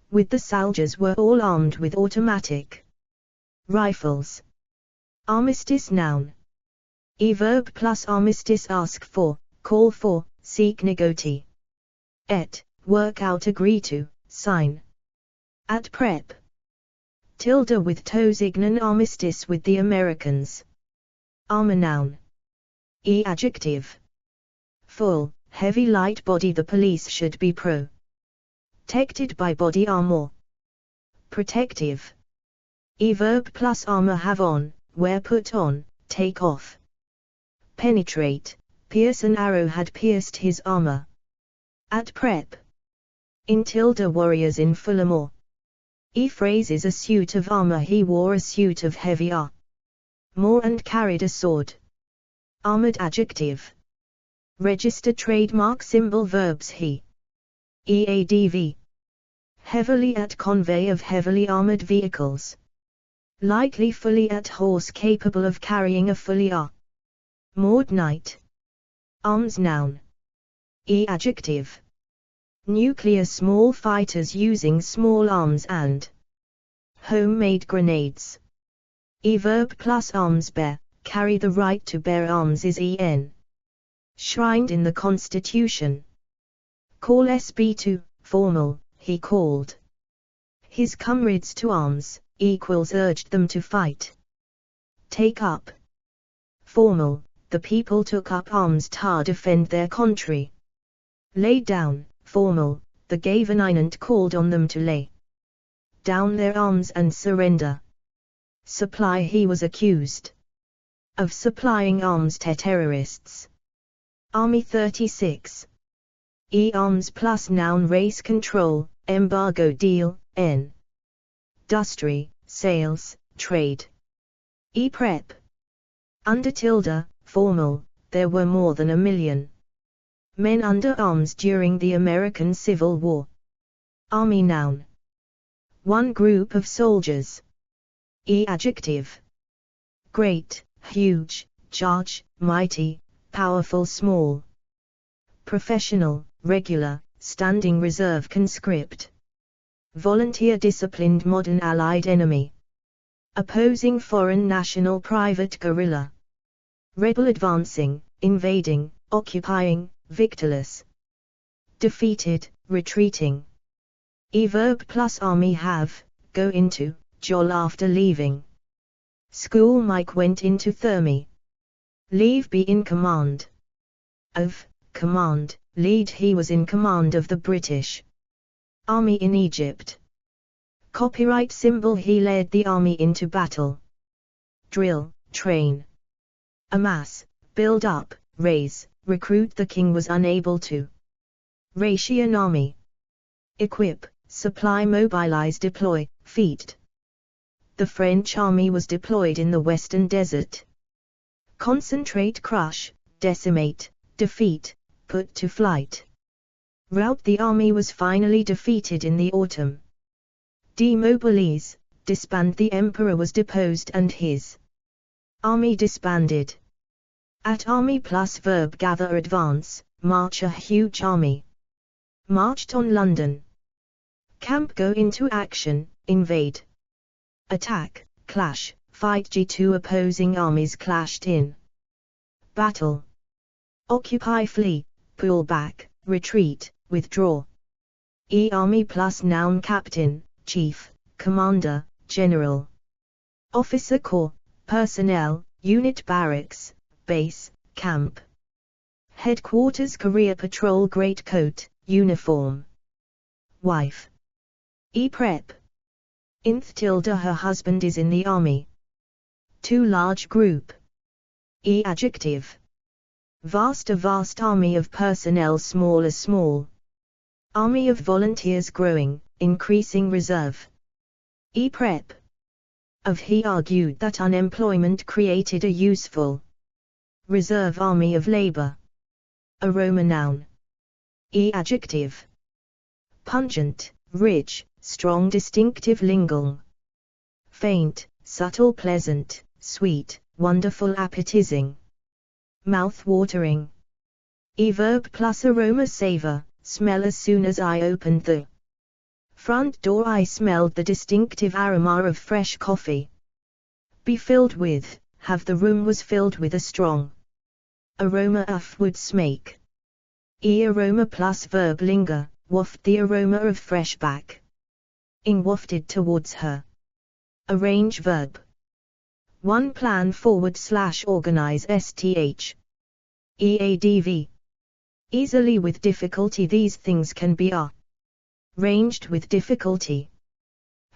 A: With the soldiers were all armed with automatic rifles. Armistice noun. Verb plus armistice, ask for, call for, seek, negotiate, work out, agree to, sign. At prep. Tilde with toes, ignan armistice with the Americans. Armor noun. Adjective. Full, heavy, light body, the police should be protected by body armor. Protective. Verb plus armor, have on, wear, put on, take off. Penetrate, pierce, an arrow had pierced his armor. At prep. In tilde, warriors in full armor. Phrase is a suit of armor, he wore a suit of heavy armor and carried a sword. Armored adjective. Register trademark symbol verbs. He EADV. Heavily, at convey of heavily armored vehicles. Lightly, fully, at horse capable of carrying a fully armored knight. Arms noun. Adjective. Nuclear, small fighters using small arms and homemade grenades. Verb plus arms, bear, carry, the right to bear arms is enshrined in the Constitution. Call SB2, formal, he called his comrades to arms, equals urged them to fight. Take up. Formal, the people took up arms to defend their country. Lay down. Formal, the government called on them to lay down their arms and surrender. Supply, he was accused of supplying arms to terrorists. Army 36. Arms plus noun, race, control, embargo, deal, industry, sales, trade. Prep. Under tilde, formal, there were more than 1 million men under arms during the American Civil War. Army noun. One group of soldiers. Adjective. Great, huge, large, mighty, powerful, small. Professional, regular, standing reserve, conscript. Volunteer, disciplined, modern, allied, enemy. Opposing, foreign, national, private, guerrilla. Rebel, advancing, invading, occupying, victorless. Defeated, retreating. Verb plus army, have, go into, Joel after leaving school. Mike went into Thermi. Leave, be in command of, command, lead, he was in command of the British Army in Egypt. Copyright symbol, he led the army into battle. Drill, train. Amass, build up, raise, recruit, the king was unable to ration an army. Equip, supply, mobilize, deploy, feed. The French army was deployed in the Western Desert. Concentrate, crush, decimate, defeat, put to flight. Rout, the army was finally defeated in the autumn. Demobilize, disband, the emperor was deposed and his army disbanded. At army plus verb, gather, advance, march, a huge army marched on London. Camp, go into action, invade. Attack, clash, fight, G2 opposing armies clashed in battle. Occupy, flee, pull back, retreat, withdraw. Army plus noun, captain, chief, commander, general. Officer, corps, personnel, unit, barracks, base, camp. Headquarters, career, patrol, greatcoat, uniform. Wife. Prep. Inth tilde, her husband is in the army. Too large group. Adjective. Vast, a vast army of personnel, small, a small army of volunteers, growing, increasing reserve. Prep. Of, he argued that unemployment created a useful reserve army of labor. Aroma, noun. Adjective. Pungent, rich, strong, distinctive, lingual. Faint, subtle, pleasant, sweet, wonderful, appetizing. Mouth-watering. Verb plus aroma, savor, smell. As soon as I opened the front door, I smelled the distinctive aroma of fresh coffee. Be filled with, have, the room was filled with a strong aroma of wood smoke. Aroma plus verb linger, waft, the aroma of fresh back. Wafted towards her. Arrange verb. 1 plan / organize EADV. Easily, with difficulty, these things can be arranged with difficulty.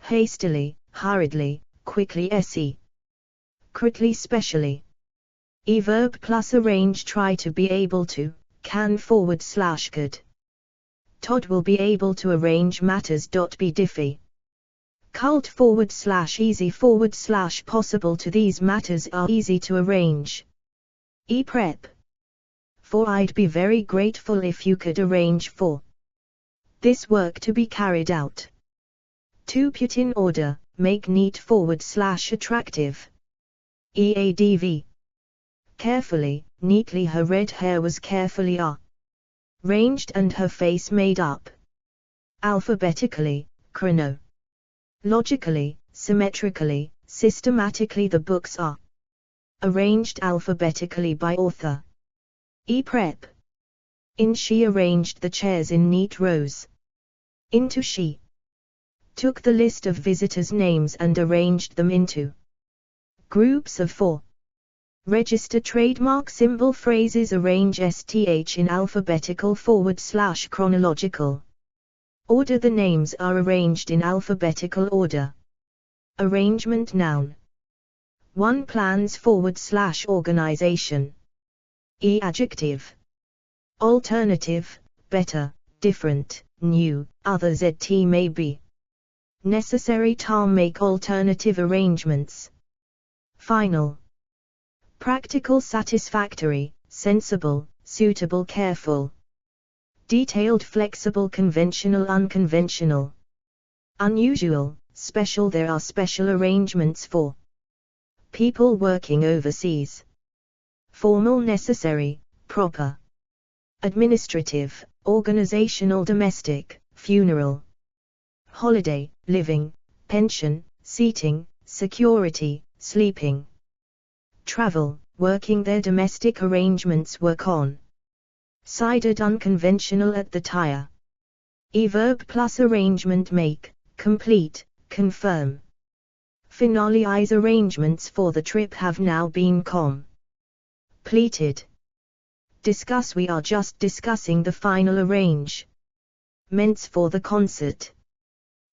A: Hastily, hurriedly, quickly, quickly, specially. Verb plus arrange, try to, be able to, can / could. Todd will be able to arrange matters. Be diffy. Cult / easy / possible to, these matters are easy to arrange. Prep. For, I'd be very grateful if you could arrange for this work to be carried out. To put in order, make neat / attractive. EADV. Carefully, neatly, her red hair was carefully arranged and her face made up. Alphabetically, chronologically, symmetrically, systematically, the books are arranged alphabetically by author. Prep. In, she arranged the chairs in neat rows. Into, she took the list of visitors' names and arranged them into groups of 4. Register trademark symbol phrases, arrange STH in alphabetical / chronological order. The names are arranged in alphabetical order. Arrangement, noun. 1 plans / organization. Adjective. Alternative, better, different, new, other. ZT may be necessary to make alternative arrangements. Final. Practical, satisfactory, sensible, suitable, careful. Detailed, flexible, conventional, unconventional. Unusual, special, there are special arrangements for people working overseas. Formal, necessary, proper. Administrative, organizational, domestic, funeral. Holiday, living, pension, seating, security, sleeping. Travel, working there. Domestic arrangements, work on. Sided, unconventional, at the tire. Verb plus arrangement, make, complete, confirm. Finalize, arrangements for the trip have now been completed. Discuss, we are just discussing the final arrangements for the concert.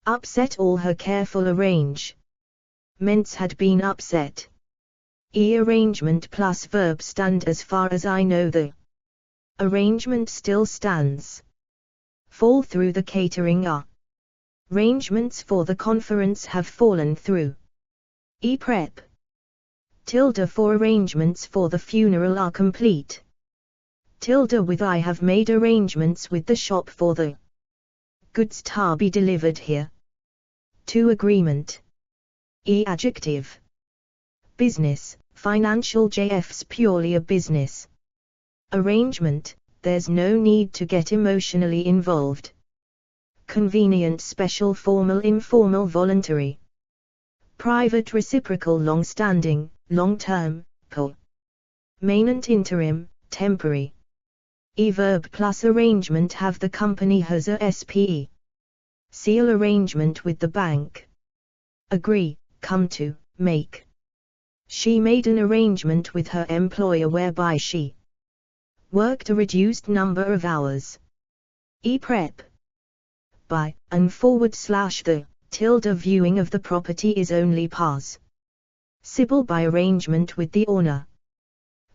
A: Upset, all her careful arrangements had been upset. Arrangement plus verb stand, as far as I know the arrangement still stands. Fall through, the catering arrangements for the conference have fallen through. Prep. Tilde, for arrangements for the funeral are complete. Tilde with, I have made arrangements with the shop for the goods to be delivered here. To agreement. Adjective. Business, financial. JF's purely a business arrangement, there's no need to get emotionally involved. Convenient, special, formal, informal, voluntary. Private, reciprocal, long-standing, long-term, permanent, interim, temporary. Verb plus arrangement, have, the company has a SPE. Seal, arrangement with the bank. Agree, come to, make. She made an arrangement with her employer whereby she worked a reduced number of hours. Prep. By, and / the, tilde viewing of the property is only Symbol by arrangement with the owner.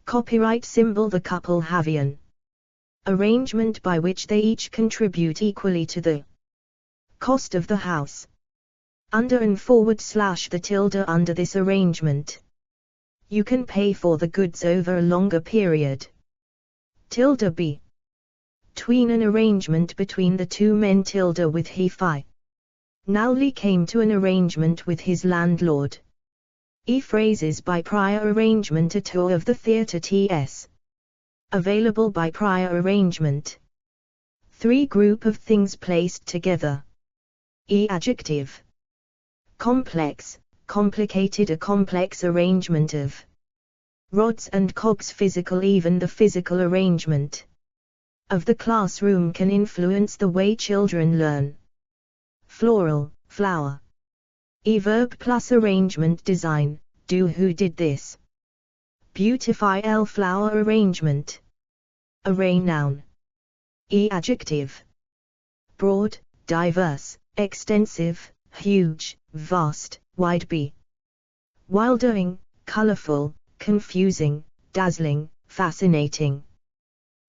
A: Copyright symbol the couple have an arrangement by which they each contribute equally to the cost of the house. Under and / the tilde under this arrangement. You can pay for the goods over a longer period. Tilde b. Tween an arrangement between the two men tilde with he fi. Nowly came to an arrangement with his landlord. Phrases by prior arrangement. A tour of the theatre ts. Available by prior arrangement. 3 group of things placed together. Adjective. Complex, complicated. A complex arrangement of rods and cogs. Physical. Even the physical arrangement of the classroom can influence the way children learn. Floral, flower. Verb plus arrangement. Design, do. Who did this? Beautify. Flower arrangement. Array. Noun. Adjective. Broad, diverse, extensive, huge, vast, wide. B. Wildering, colorful, confusing, dazzling, fascinating.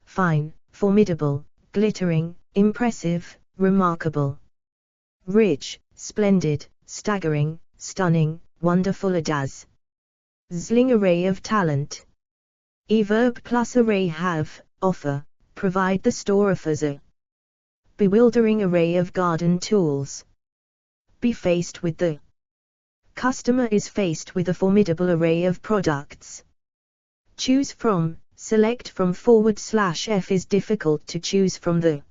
A: Fine, formidable, glittering, impressive, remarkable. Rich, splendid, staggering, stunning, wonderful. Adaz. Zling. Array of talent. Verb plus array. Have, offer, provide. The store offers a bewildering array of garden tools. Be faced with. The customer is faced with a formidable array of products. Choose from, select from. / F is difficult to choose from the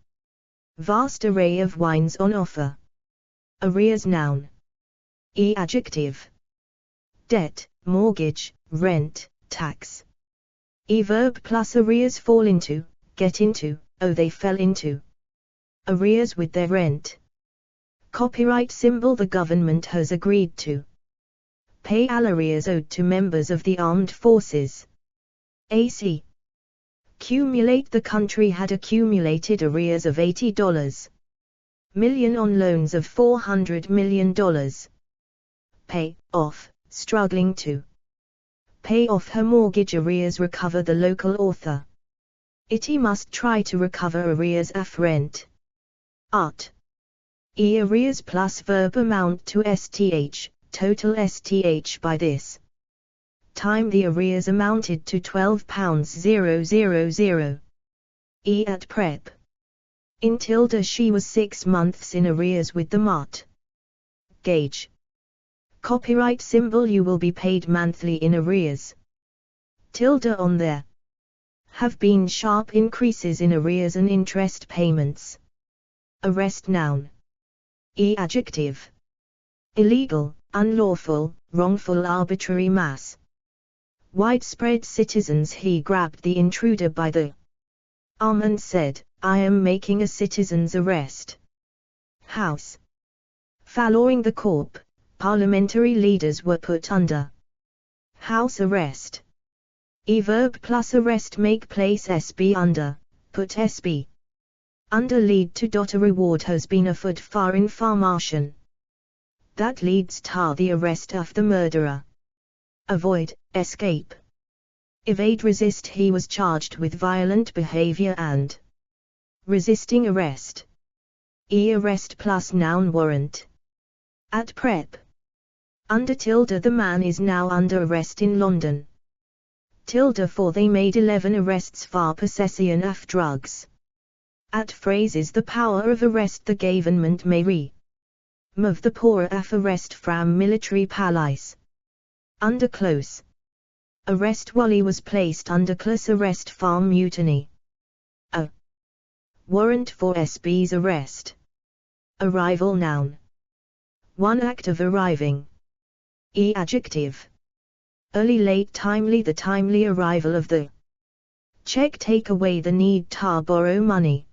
A: vast array of wines on offer. Arrears. Noun. Adjective. Debt, mortgage, rent, tax. Verb plus arrears. Fall into, get into, they fell into arrears with their rent. Copyright symbol the government has agreed to pay all arrears owed to members of the armed forces. AC. Cumulate. The country had accumulated arrears of $80 million on loans of $400 million. Pay off, struggling to pay off her mortgage arrears. Recover. The local author. It must try to recover arrears of rent. Art. Arrears plus verb amount to STH, total STH. By this time the arrears amounted to £12,000. At prep. In tilde she was 6 months in arrears with the mart. Gauge. Copyright symbol you will be paid monthly in arrears. Tilde on there. Have been sharp increases in arrears and interest payments. Arrest. Noun. Adjective. Illegal, unlawful, wrongful. Arbitrary. Mass. Widespread. Citizens. He grabbed the intruder by the arm and said, I am making a citizen's arrest. House. Following the corp, parliamentary leaders were put under house arrest. Verb plus arrest. Make place. SB under, put SB under. Lead to. A reward has been offered for information that leads to the arrest of the murderer. Avoid, escape. Evade. Resist. He was charged with violent behavior and resisting arrest. Arrest plus noun. Warrant. At prep. Under tilde. The man is now under arrest in London. Tilde for. They made 11 arrests for possession of drugs. At phrases. The power of arrest. The government may remove the power of arrest from military police. Under close arrest. Wally was placed under close arrest for mutiny. A warrant for SB's arrest. Arrival. Noun. One act of arriving. Adjective. Early. Late. Timely. The timely arrival of the check. Take away the need to borrow money.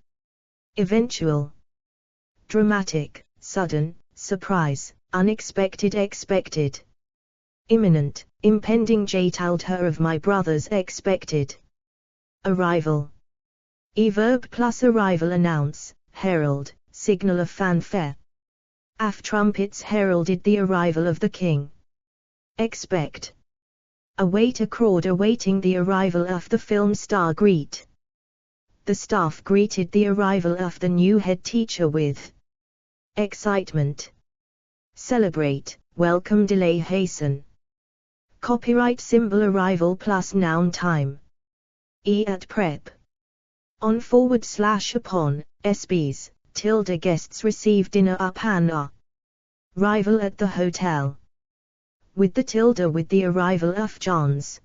A: Eventual. Dramatic, sudden, surprise, unexpected. Expected. Imminent, impending. Jay told her of my brother's expected arrival. Verb plus arrival. Announce, herald, signal of fanfare. Trumpets heralded the arrival of the king. Expect. A waiter crowd awaiting the arrival of the film star greet. The staff greeted the arrival of the new head teacher with excitement. Celebrate, welcome, delay, hasten. Copyright symbol arrival plus noun time. At prep. On / upon, SBs, tilde guests receive dinner upon a. Arrival at the hotel. With the tilde with the arrival of John's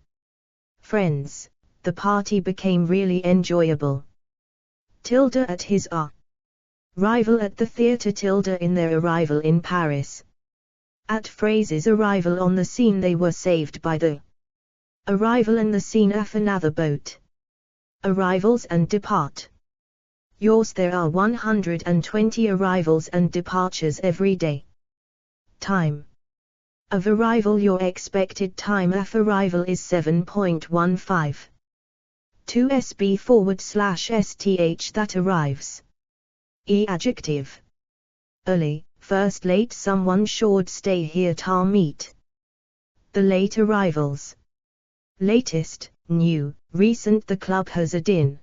A: friends, the party became really enjoyable. Tilde at his arrival at the theatre, tilde in their arrival in Paris. At phrases arrival on the scene, they were saved by the arrival and the scene of another boat. Arrivals and depart. Yours, there are 120 arrivals and departures every day. Time of arrival, your expected time of arrival is 7.15. 2 SB / STH that arrives. Adjective. Early, first, late, someone should stay here to meet. The late arrivals. Latest, new, recent, the club has a din.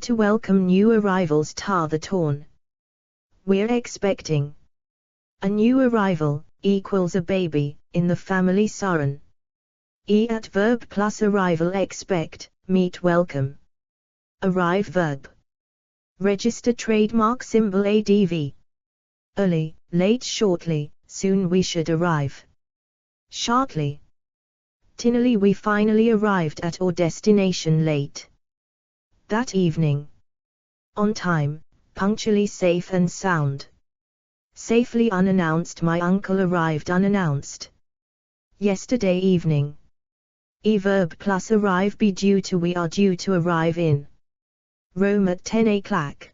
A: To welcome new arrivals to the town. We're expecting. A new arrival equals a baby in the family Saran. At verb plus arrival, expect, meet, welcome. Arrive verb. Register trademark symbol ADV. Early, late, shortly, soon we should arrive. Shortly. Tinily, we finally arrived at our destination late. That evening. On time, punctually, safe and sound. Safely unannounced, my uncle arrived unannounced. Yesterday evening. Verb plus arrive, be due to, we are due to arrive in Rome at 10 o'clock.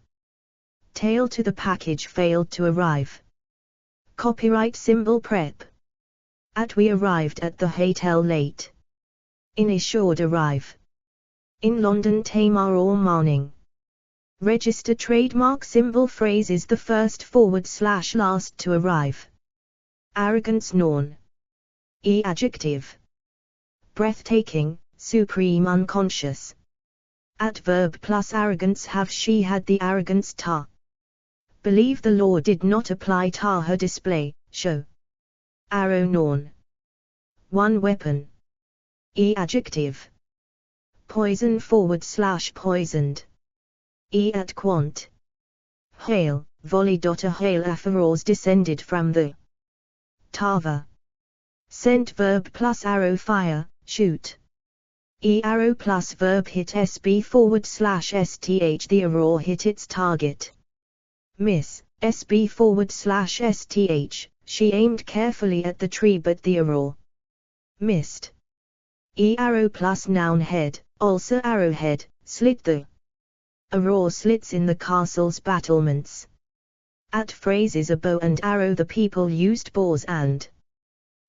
A: Tail to, the package failed to arrive. Copyright symbol prep. At, we arrived at the hotel late. In, assured arrive. In London Tamar all morning. Register trademark symbol phrase is the first / last to arrive. Arrogance noun. Adjective. Breathtaking, supreme, unconscious. At verb plus arrogance, have she had the arrogance to believe the law did not apply to her display, show. Arrow noun. One weapon. Adjective. Poison / poisoned. At quant. Hail, volley. A hail of arrows descended from the tower. Sent verb plus arrow, fire, shoot. Arrow plus verb hit, SB / STH, the arrow hit its target. Miss, SB / STH, she aimed carefully at the tree but the arrow missed. Arrow plus noun head, also arrowhead, slit, the arrow slits in the castle's battlements. At phrases, a bow and arrow, the people used bows and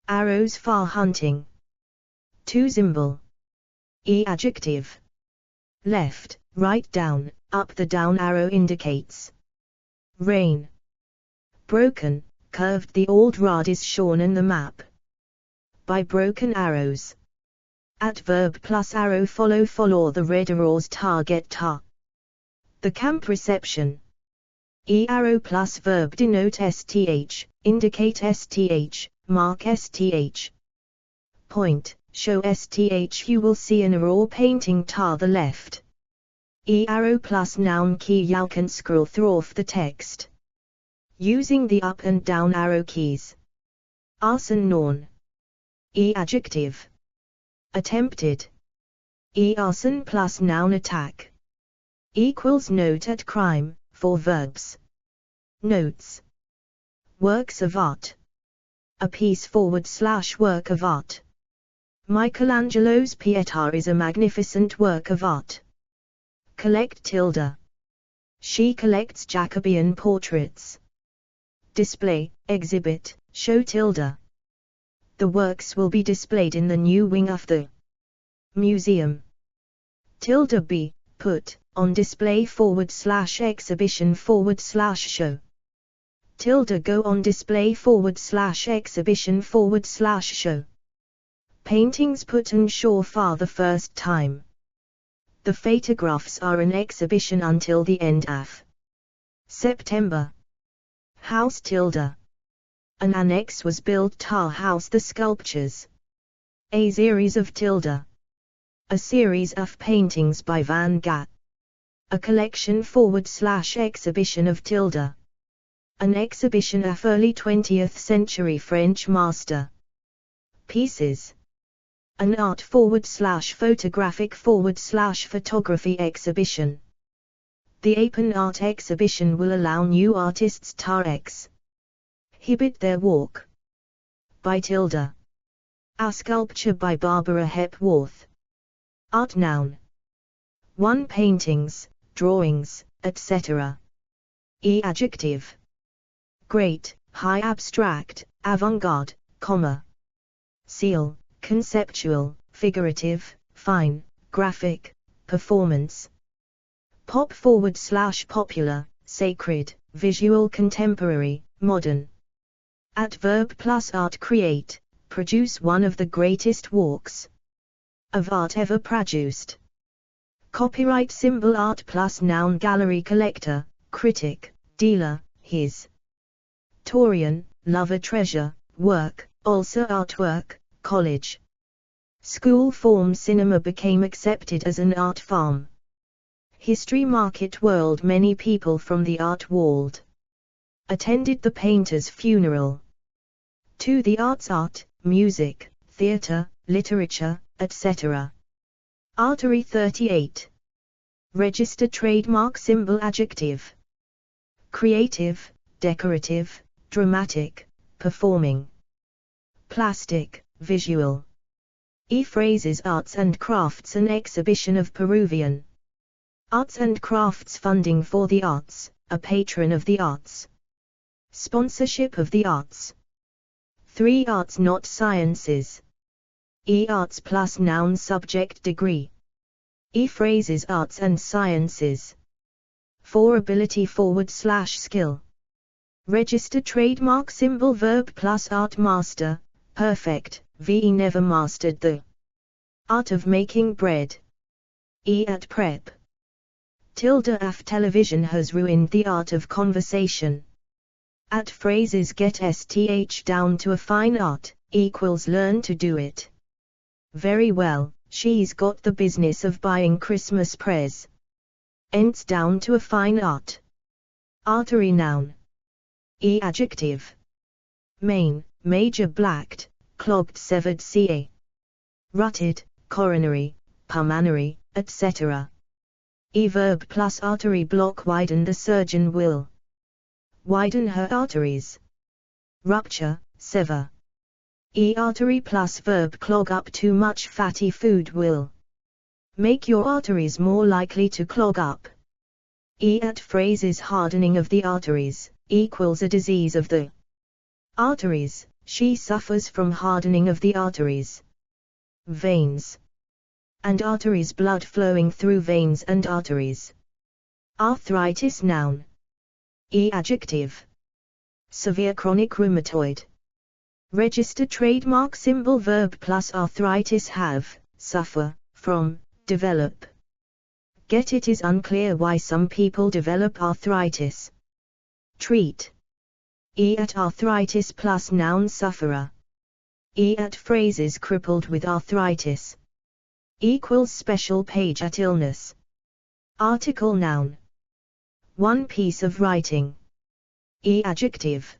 A: arrows for hunting. To symbol. Adjective. Left, right, down, up, the down arrow indicates rain. Broken, curved, the old rod is shorn in the map by broken arrows. At verb plus arrow, follow the red arrow's target to the camp reception. Arrow plus verb denote STH, indicate STH, mark STH. Point, show STH, you will see an arrow painting to the left. Arrow plus noun key, you can scroll through the text using the up and down arrow keys. Arson noun. Adjective. Attempted. Arson plus noun attack. Equals note at crime, for verbs. Notes. Works of art. A piece / work of art. Michelangelo's Pietà is a magnificent work of art. Collect tilde. She collects Jacobean portraits. Display, exhibit, show tilde. The works will be displayed in the new wing of the museum. Tilde be, put, on display / exhibition / show. Go on display / exhibition / show. Paintings put on show for the first time. The photographs are an exhibition until the end of September. House An annex was built to house the sculptures. A series of A series of paintings by Van Gogh. A collection / exhibition of An exhibition of early 20th century French master pieces. An art / photographic / photography exhibition. The Open Art Exhibition will allow new artists to exhibit their work. By A sculpture by Barbara Hepworth. Art noun. 1 paintings, drawings, etc. Adjective. Great, high abstract, avant-garde, seal, conceptual, figurative, fine, graphic, performance. Pop / popular, sacred, visual contemporary, modern. Adverb plus art create, produce one of the greatest works of art ever produced. Copyright symbol art plus noun gallery collector, critic, dealer, his. Torian, lover treasure, work, also artwork, college. School form cinema became accepted as an art form. History market world many people from the art world attended the painter's funeral. To the arts art, music, theatre, literature, etc. Artery 38. Register trademark symbol adjective. Creative, decorative, dramatic, performing. Plastic, visual. Phrases arts and crafts an exhibition of Peruvian arts and crafts funding for the arts, a patron of the arts. Sponsorship of the arts. 3 arts not sciences. Arts plus noun subject degree. Phrases arts and sciences. 4 ability / skill. Register trademark symbol verb plus art master, perfect, ve never mastered the art of making bread. At prep. Af television has ruined the art of conversation. At phrases get sth down to a fine art, equals learn to do it. Very well, she's got the business of buying Christmas presents down to a fine art. Artery noun. Adjective. Main, major blacked, clogged severed ca. Rutted, coronary, pulmonary, etc. Verb plus artery block widen the surgeon will widen her arteries. Rupture, sever. Artery plus verb clog up too much fatty food will make your arteries more likely to clog up. At phrases hardening of the arteries, equals a disease of the arteries, she suffers from hardening of the arteries. Veins and arteries blood flowing through veins and arteries. Arthritis noun. Adjective. Severe chronic rheumatoid. Register trademark symbol verb plus arthritis have, suffer, from, develop. Get it is unclear why some people develop arthritis. Treat. At arthritis plus noun sufferer. At phrases crippled with arthritis. Equals special page at illness. Article noun. 1 piece of writing. Adjective.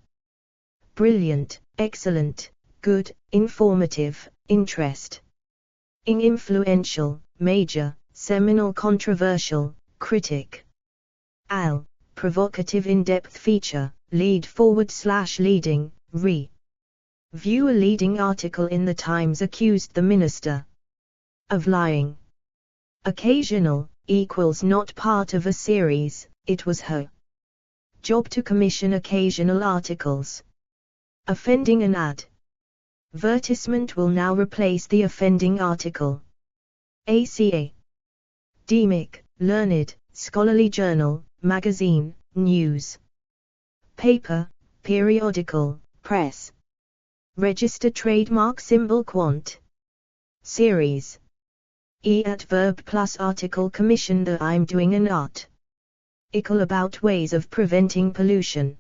A: Brilliant, excellent, good, informative, interest. Influential, major, seminal controversial, critic. Provocative in-depth feature, lead / leading, View a leading article in the Times accused the minister of lying. Occasional, equals not part of a series, it was her job to commission occasional articles. Offending an advertisement will now replace the offending article. Academic, learned, scholarly journal, magazine, news. Paper, periodical, press. Register trademark symbol quant. Series. At verb plus article commission the I'm doing an article about ways of preventing pollution.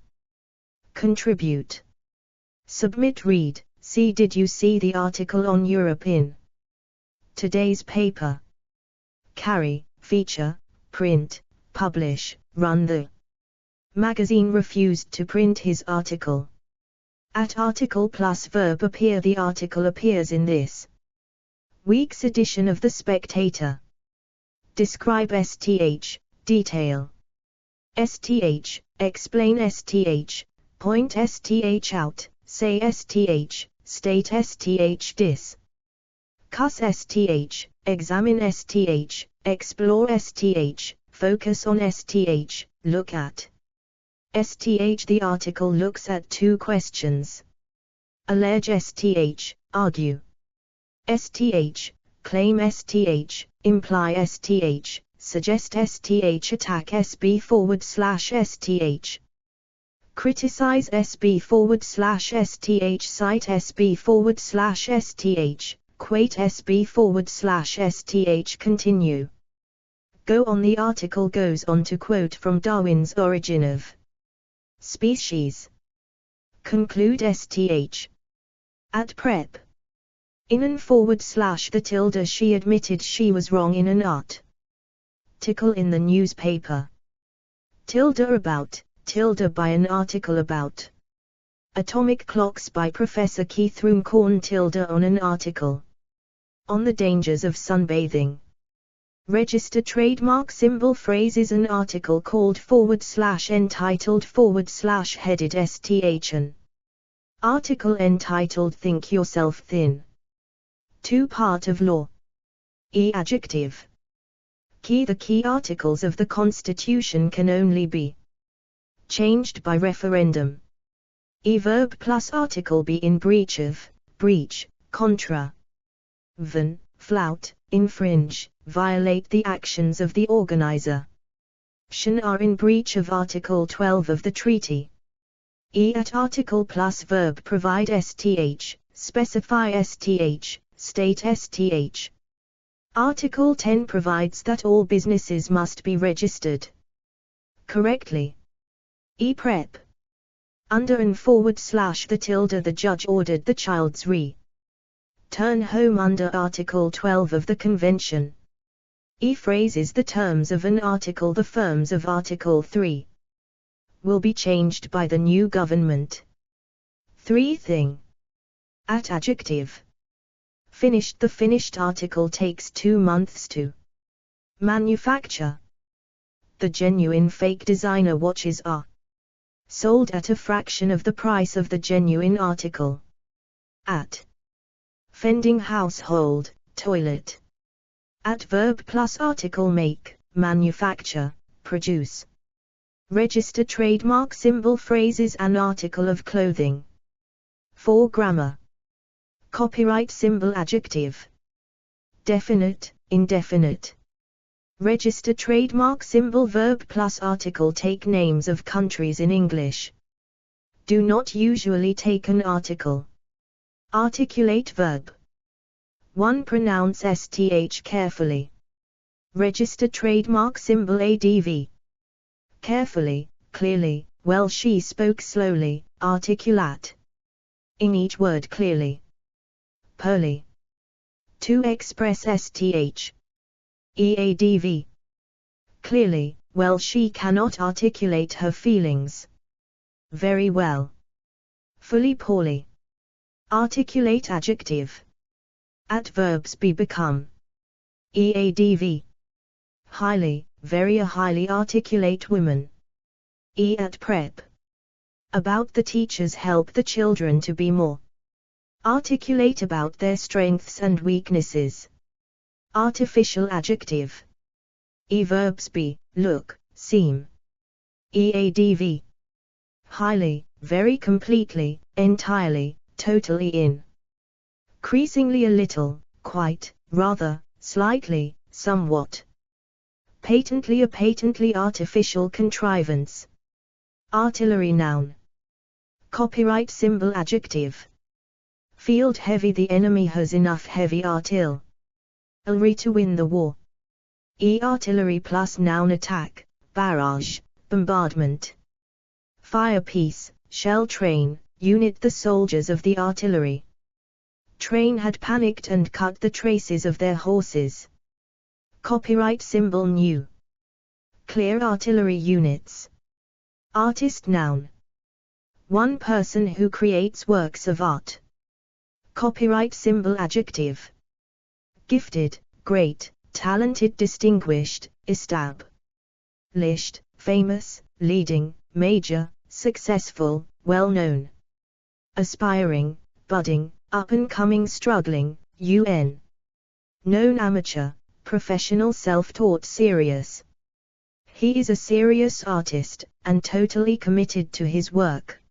A: Contribute. Submit read, see did you see the article on Europe in today's paper? Carry, feature, print, publish, run the magazine refused to print his article. At article plus verb appear the article appears in this week's edition of The Spectator. Describe STH, detail. STH, explain STH, point STH out, say STH, state STH discuss STH, examine STH, explore STH, focus on STH, look at STH. The article looks at two questions. Allege STH, argue STH, claim STH, imply STH, suggest STH, attack SB/STH, criticize SB/STH, cite SB/STH, quote SB/STH, continue. Go on. The article goes on to quote from Darwin's Origin of Species. Conclude STH. At prep. In and / the tilde she admitted she was wrong in an article in the newspaper. Tilde about, tilde by an article about. Atomic clocks by Professor Keith Runcorn, tilde on an article on the dangers of sunbathing. Register trademark symbol phrase is an article called / entitled / headed STH, an article entitled Think Yourself Thin. 2 Part of law. Adjective. Key. The key articles of the Constitution can only be changed by referendum. Verb plus article be in breach of, breach, contra. Van, flout, infringe, violate the actions of the organizer. Are in breach of Article 12 of the treaty. At article plus verb provide STH, specify STH, state STH. Article 10 provides that all businesses must be registered correctly. Prep. Under and / the tilde the judge ordered the child's return home under Article 12 of the Convention. Phrase is the terms of an article. The terms of Article 3 will be changed by the new government. 3 Thing. At adjective. Finished. The finished article takes 2 months to manufacture. The genuine fake designer watches are sold at a fraction of the price of the genuine article. At fending household, toilet. At verb plus article make, manufacture, produce. Register trademark symbol phrase is an article of clothing. 4 Grammar. Copyright symbol adjective. Definite, indefinite. Register trademark symbol verb plus article take names of countries in English. Do not usually take an article. Articulate verb. 1 Pronounce STH carefully. Register trademark symbol ADV. Carefully, clearly, well she spoke slowly, articulate. In each word clearly. Pearly. 2 Express STH. EADV. Clearly, well she cannot articulate her feelings. Very well. Fully poorly. Articulate adjective. At verbs be become. EADV. Highly, very a highly articulate woman. At prep. About the teachers help the children to be more articulate about their strengths and weaknesses. Artificial adjective. Verbs be, look, seem. EADV. Highly, very completely, entirely, totally in. Increasingly a little, quite, rather, slightly, somewhat. Patently a patently artificial contrivance. Artillery noun. Copyright symbol adjective. Field heavy, the enemy has enough heavy artillery to win the war. Artillery plus noun attack, barrage, bombardment. Fire piece, shell train, unit, the soldiers of the artillery. Train had panicked and cut the traces of their horses. Copyright symbol new. Clear artillery units. Artist noun. One person who creates works of art. Copyright symbol adjective. Gifted, great, talented, distinguished, established, famous, leading, major, successful, well-known. Aspiring, budding, up-and-coming, struggling, un. Known, amateur, professional, self-taught, serious. He is a serious artist, and totally committed to his work.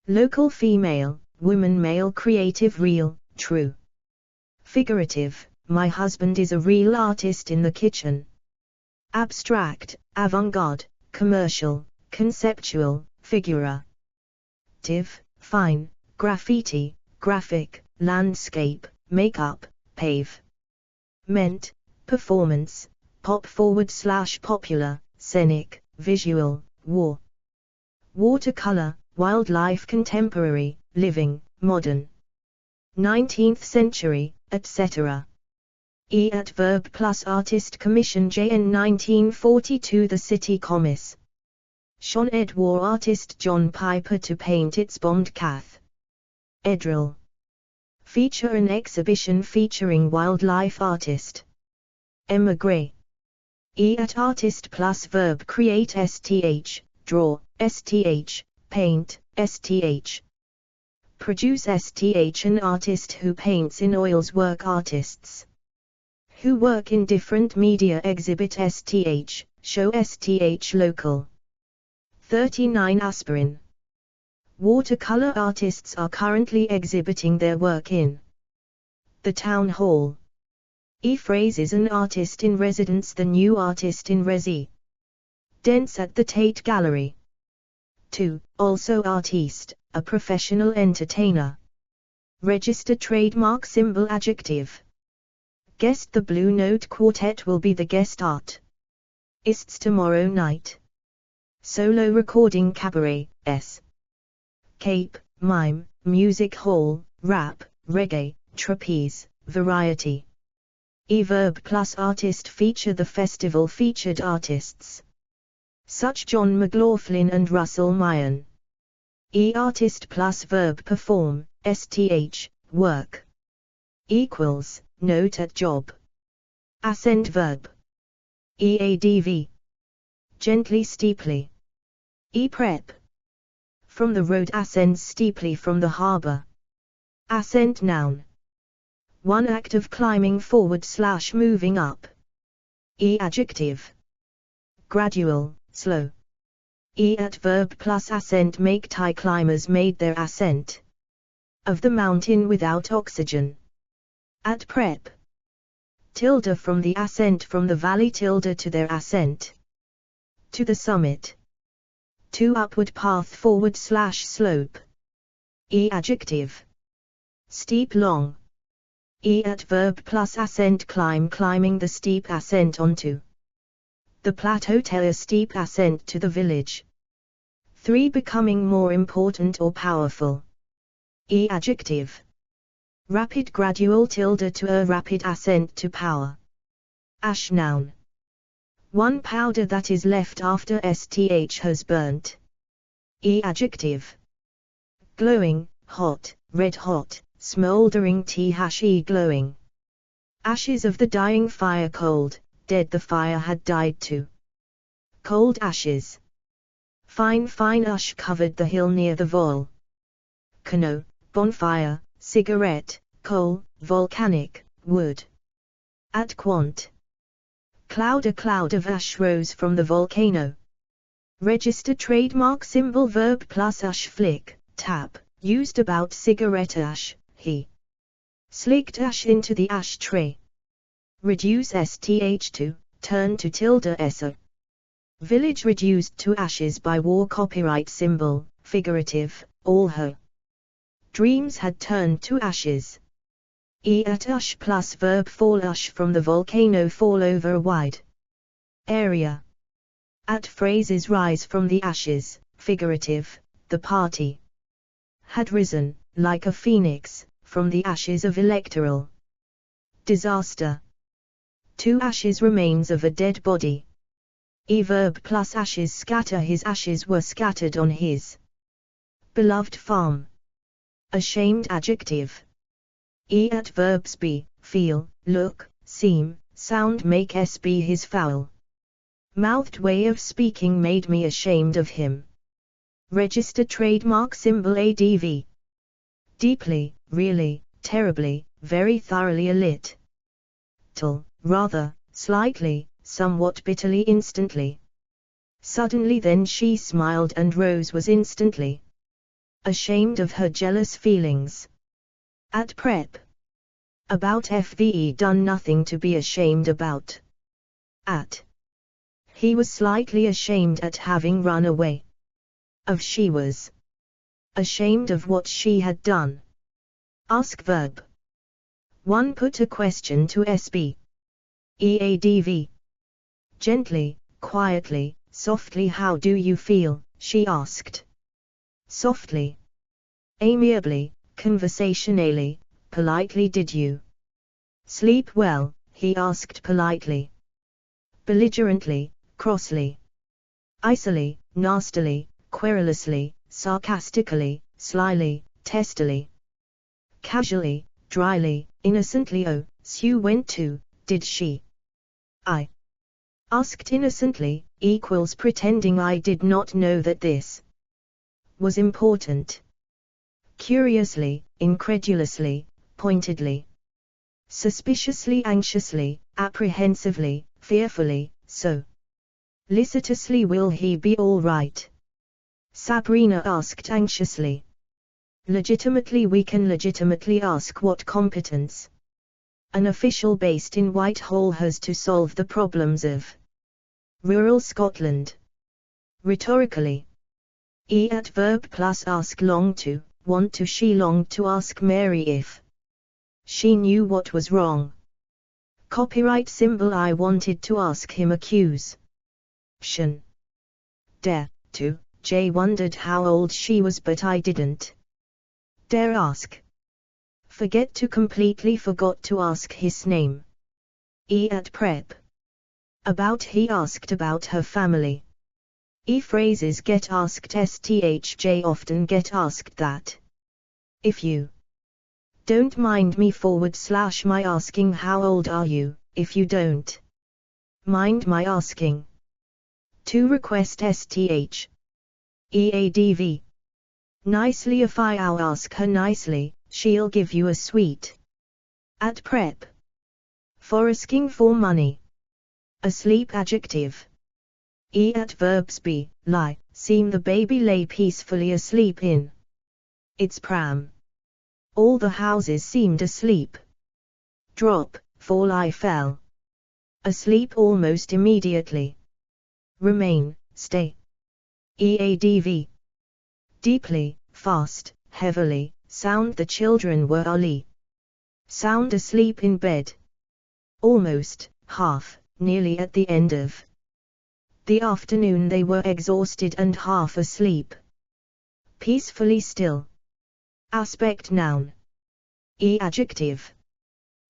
A: Local, female, woman, male, creative, real, true. Figurative, my husband is a real artist in the kitchen. Abstract, avant-garde, commercial, conceptual, figurative, fine, graffiti, graphic, landscape, makeup, pave. Meant, performance, pop / popular, scenic, visual, war. Watercolor, wildlife, contemporary, living, modern. 19th century, etc. At verb plus artist, commission, JN 1942. The City Commiss. Sean Ed wore artist John Piper to paint its bombed cathedral. Feature, an exhibition featuring wildlife artist. Emigre. At artist plus verb create, sth, draw, sth, paint, sth. Produce, sth, an artist who paints in oils. Work, artists who work in different media. Exhibit, sth, show, sth, local. 39. Aspirin. Watercolor artists are currently exhibiting their work in the town hall. Phrase is an artist in residence, the new artist in residence at the Tate Gallery. 2. Also artiste, a professional entertainer. Register trademark symbol adjective. Guest, the Blue Note Quartet will be the guest artists tomorrow night. Solo recording, cabaret, cape, mime, music hall, rap, reggae, trapeze, variety. Verb plus artist feature, the festival featured artists such John McLaughlin and Russell Meyen. Artist plus verb perform, sth, work. Equals, note at job. Ascend verb. Adv. Gently, steeply. Prep. From the road, ascends steeply from the harbor. Ascent noun. One act of climbing forward / moving up. Adjective. Gradual, slow. At verb plus ascent make Thai climbers made their ascent of the mountain without oxygen. At prep. Tilde from the ascent from the valley, tilde to their ascent to the summit. To upward path, forward / slope. Adjective. Steep, long. At verb plus ascent climb, climbing the steep ascent onto the plateau, tell a steep ascent to the village. 3. Becoming more important or powerful. Adjective. Rapid, gradual, tilde to a rapid ascent to power. Ash noun. One powder that is left after sth has burnt. Adjective. Glowing, hot, red hot, smoldering, glowing. Ashes of the dying fire, cold, dead, the fire had died too. Cold ashes. Fine, fine ash covered the hill near the volcano, bonfire, cigarette, coal, volcanic, wood. At quant. Cloud, a cloud of ash rose from the volcano. Register trademark symbol verb plus ash, flick, tap, used about cigarette ash, he slicked ash into the ash tray. Reduce sth to, turn to tilde sa. Village reduced to ashes by war. Copyright symbol, figurative, all her dreams had turned to ashes. At ush plus verb fall ush from the volcano fall over a wide area. At phrases rise from the ashes, figurative, the party had risen, like a phoenix, from the ashes of electoral disaster. To ashes remains of a dead body. Verb plus ashes scatter his ashes were scattered on his beloved farm. Ashamed adjective. At verbs be, feel, look, seem, sound make be his foul mouthed way of speaking made me ashamed of him. Register trademark symbol ADV. Deeply, really, terribly, very thoroughly illit. Rather, slightly, somewhat bitterly instantly. Suddenly then she smiled and Rose was instantly ashamed of her jealous feelings. At prep. About FVE done nothing to be ashamed about. At. He was slightly ashamed at having run away. Of she was ashamed of what she had done. Ask verb. 1. Put a question to SB. EADV. Gently, quietly, softly. How do you feel? She asked. Softly. Amiably, conversationally, politely. Did you sleep well? He asked politely. Belligerently, crossly. Icily, nastily, querulously, sarcastically, slyly, testily. Casually, dryly, innocently. Oh, Sue went to, did she? I asked innocently, equals pretending I did not know that this was important. Curiously, incredulously, pointedly. Suspiciously, anxiously, apprehensively, fearfully, so solicitously. Will he be all right? Sabrina asked anxiously. Legitimately. We can legitimately ask what competence an official based in Whitehall has to solve the problems of rural Scotland. Rhetorically. At verb plus ask long to, want to. She longed to ask Mary if she knew what was wrong. Copyright symbol. I wanted to ask him accuse. Dare, to, Jay wondered how old she was but I didn't dare ask. Forget to completely forgot to ask his name. At prep. About he asked about her family. Phrases get asked sthj often get asked that. If you don't mind me / my asking how old are you, if you don't mind my asking. To request sth. EADV. Nicely. If I'll ask her nicely, she'll give you a sweet. At prep. For asking for money. Asleep adjective. At verbs be, lie, seem. The baby lay peacefully asleep in its pram. All the houses seemed asleep. Drop, fall. I fell asleep almost immediately. Remain, stay. EADV. Deeply, fast, heavily, sound. The children were sound asleep in bed. Almost, half, nearly at the end of the afternoon they were exhausted and half asleep. Peacefully still. Aspect noun. Adjective.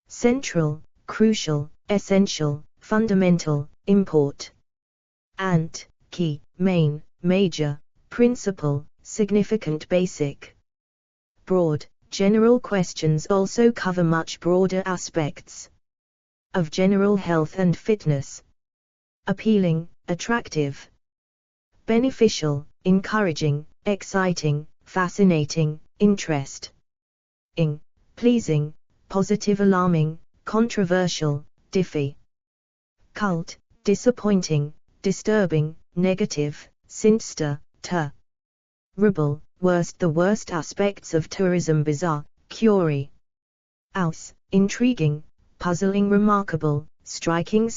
A: Central, crucial, essential, fundamental, import. Ant, key, main, major, principal, significant. Basic. Broad, general. Questions also cover much broader aspects of general health and fitness. Appealing, attractive. Beneficial, encouraging, exciting, fascinating, interest. Pleasing, positive. Alarming, controversial, diffy. Cult, disappointing, disturbing, negative, sinister, terrible, worst. The worst aspects of tourism. Bizarre, curious, intriguing, puzzling, remarkable, striking.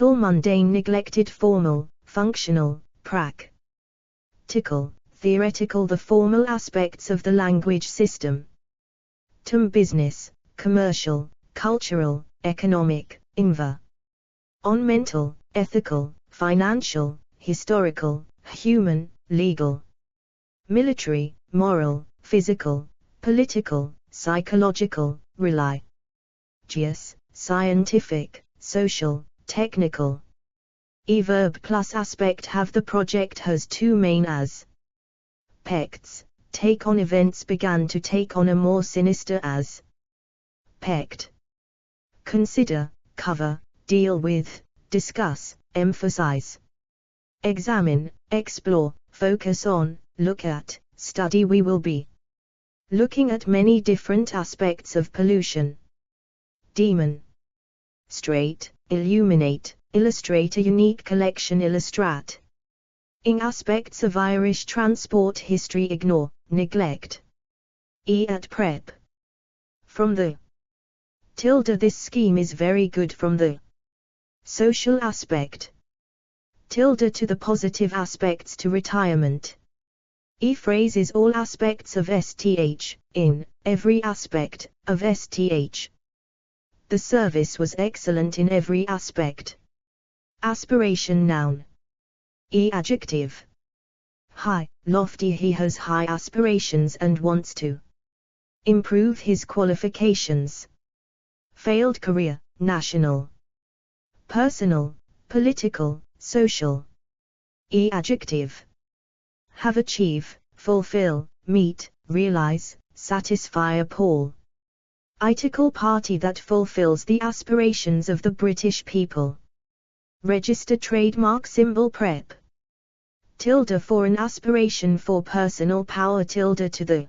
A: Mundane, neglected, formal, functional, practical, theoretical the formal aspects of the language system. Business, commercial, cultural, economic, inva. On mental, ethical, financial, historical, human, legal. Military, moral, physical, political, psychological, religious, scientific, social, technical. Verb plus aspect have the project has two main aspects. Take on events began to take on a more sinister aspect. Consider, cover, deal with, discuss, emphasize. Examine, explore, focus on, look at, study. We will be looking at many different aspects of pollution. Demonstrate, illuminate, illustrate a unique collection. Illustrate ing aspects of Irish transport history. Ignore, neglect. At prep. From the this scheme is very good from the social aspect. To the positive aspects to retirement. Phrases all aspects of STH, in, every aspect, of STH. The service was excellent in every aspect. Aspiration noun. Adjective. High, lofty. He has high aspirations and wants to improve his qualifications. Failed career, national, personal, political, social. Adjective. Have achieve, fulfill, meet, realize, satisfy. Appall. Article party that fulfills the aspirations of the British people. Register trademark symbol prep. For an aspiration for personal power. To the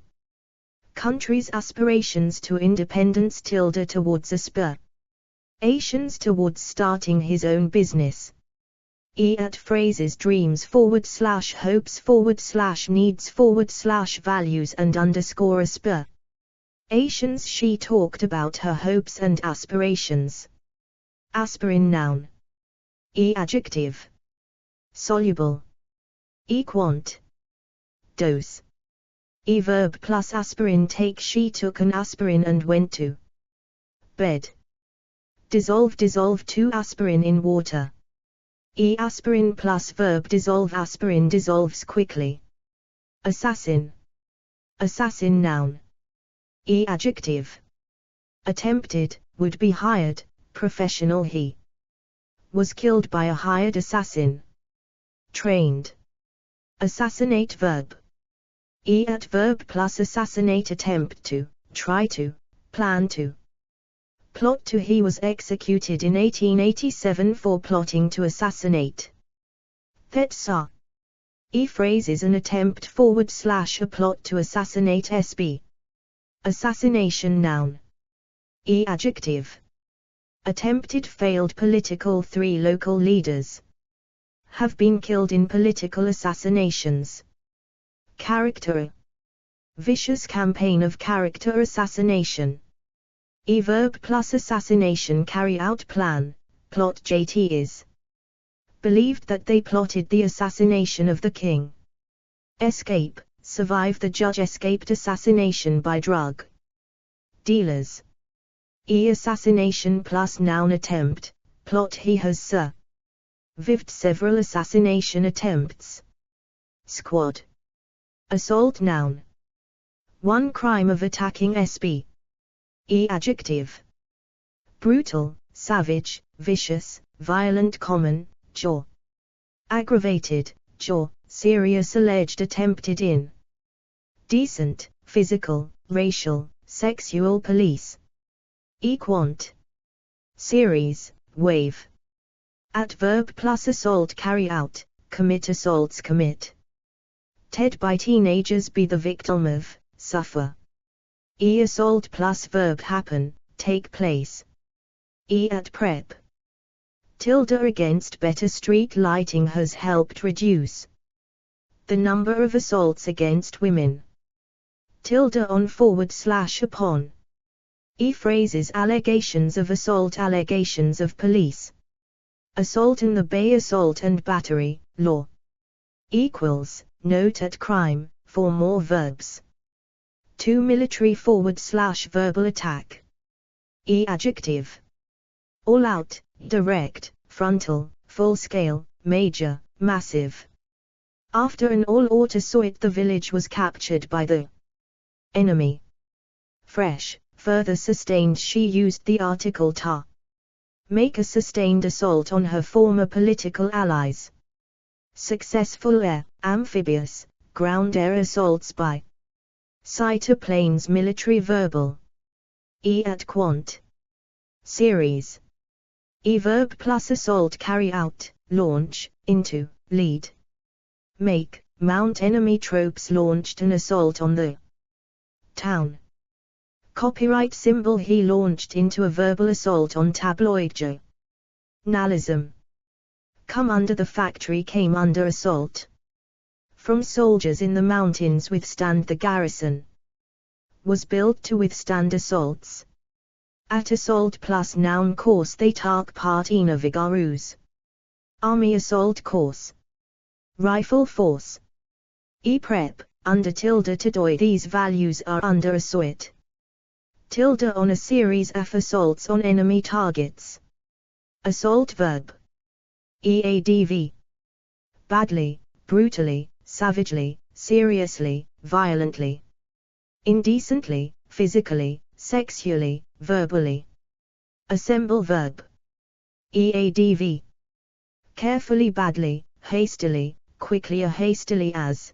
A: country's aspirations to independence. Towards aspirations towards starting his own business. At phrases dreams / hopes / needs / values and underscore aspirations. She talked about her hopes and aspirations. Aspirin noun. Adjective. Soluble. Quant. Dose. Verb plus aspirin take. She took an aspirin and went to bed. Dissolve 2 aspirin in water. Aspirin plus verb dissolve. Aspirin dissolves quickly. Assassin. Assassin noun. Adjective. Attempted, would be hired, professional. He was killed by a hired assassin. Trained. Assassinate verb. At verb plus assassinate. Attempt to, try to, plan to. Plot to. He was executed in 1887 for plotting to assassinate. Thetsa. Phrase is an attempt / a plot to assassinate. SB. Assassination noun. Adjective. Attempted failed political. 3 local leaders have been killed in political assassinations. Character. Vicious campaign of character assassination. Verb plus assassination carry out plan, plot. JT is believed that they plotted the assassination of the king. Escape, survive. The judge escaped assassination by drug dealers. Assassination plus noun. Attempt, plot. He has survived several assassination attempts. Squad. Assault noun. 1 crime of attacking SB. Adjective. Brutal, savage, vicious, violent. Common, jaw. Aggravated, jaw, serious. Alleged attempted in. Decent, physical, racial, sexual. Police. Quant. Series, wave. At verb plus assault carry out, commit. Assaults commit. Ted by teenagers be the victim of, suffer. Assault plus verb happen, take place. At prep. Against better street lighting has helped reduce the number of assaults against women. On / upon. Phrases allegations of assault. Allegations of police. Assault in the Bay. Assault and battery, law. Equals, note at crime, for more verbs. 2 military / verbal attack. Adjective. All out, direct, frontal, full scale, major, massive. After an all-out assault, the village was captured by the enemy. Fresh, further sustained. She used the article to make a sustained assault on her former political allies. Successful air, amphibious, ground air assaults by fighter planes. Military verbal. At quant. Series. Verb plus assault. Carry out, launch, into, lead. Make, mount. Enemy troops launched an assault on the town. Copyright symbol. He launched into a verbal assault on tabloid journalism. Come under. The factory came under assault from soldiers in the mountains. Withstand. The garrison was built to withstand assaults. At assault plus noun course. They took part in a vigorous army assault course. Rifle force. Prep, under tilde to doi. These values are under assault. Tilde on a series of assaults on enemy targets. Assault verb. Adv. Badly, brutally, savagely, seriously, violently. Indecently, physically, sexually, verbally. Assemble verb. Adv. Carefully, badly, hastily, quickly. A hastily as.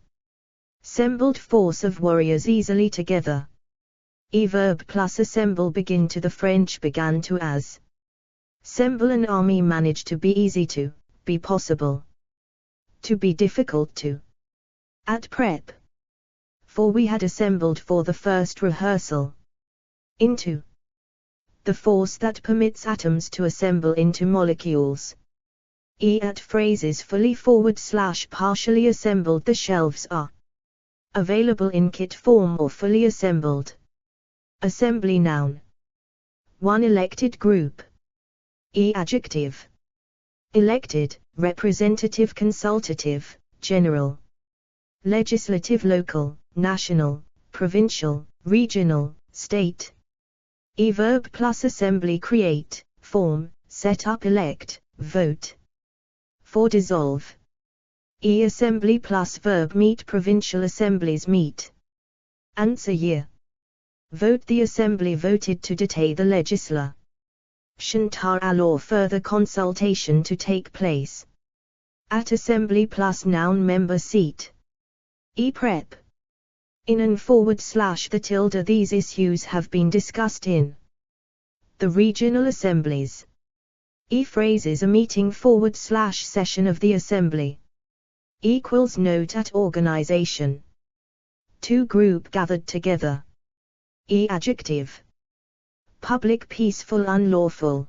A: Assembled force of warriors easily together. Verb plus assemble. Begin to. The French began to as. Assemble an army. Manage to. Be easy to, be possible. To be difficult to. At prep. For we had assembled for the first rehearsal. Into. The force that permits atoms to assemble into molecules. At phrases. Fully / partially assembled. The shelves are available in kit form or fully assembled. Assembly noun. One elected group. Adjective. Elected, representative, consultative, general. Legislative, local, national, provincial, regional, state. Verb plus assembly. Create, form, set up. Elect, vote. For dissolve. Assembly plus verb. Meet. Provincial assemblies meet. Answer year. Vote. The assembly voted to detain the legislation or further consultation to take place. At assembly plus noun. Member seat. Prep. In and / the tilde. These issues have been discussed in the regional assemblies. Phrases. A meeting / session of the assembly. Equals note at organization. 2 group gathered together. Adjective. Public, peaceful, unlawful.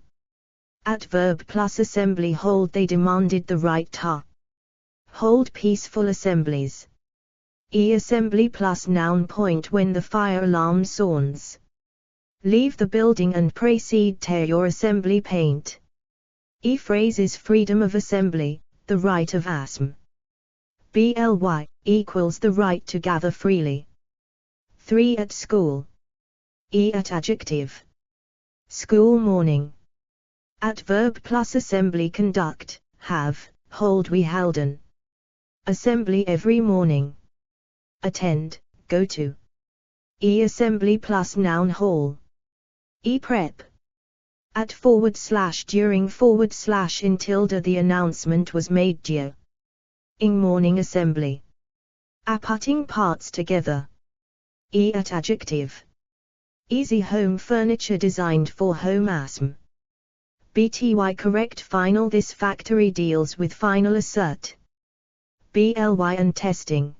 A: At verb plus assembly. Hold. They demanded the right to hold peaceful assemblies. Assembly plus noun. Point. When the fire alarm sounds. Leave the building and proceed to your assembly point. Phrases. Freedom of assembly, the right of asm. Bly, equals the right to gather freely. 3 at school. At adjective. School morning. At verb plus assembly. Conduct, have, hold. We halden. Assembly every morning. Attend, go to. Assembly plus noun. Hall. Prep. At / during / in tilde. The announcement was made during morning assembly. Putting parts together. At adjective. Easy home furniture designed for home asm. Bty correct final. This factory deals with final assert. Bly and testing.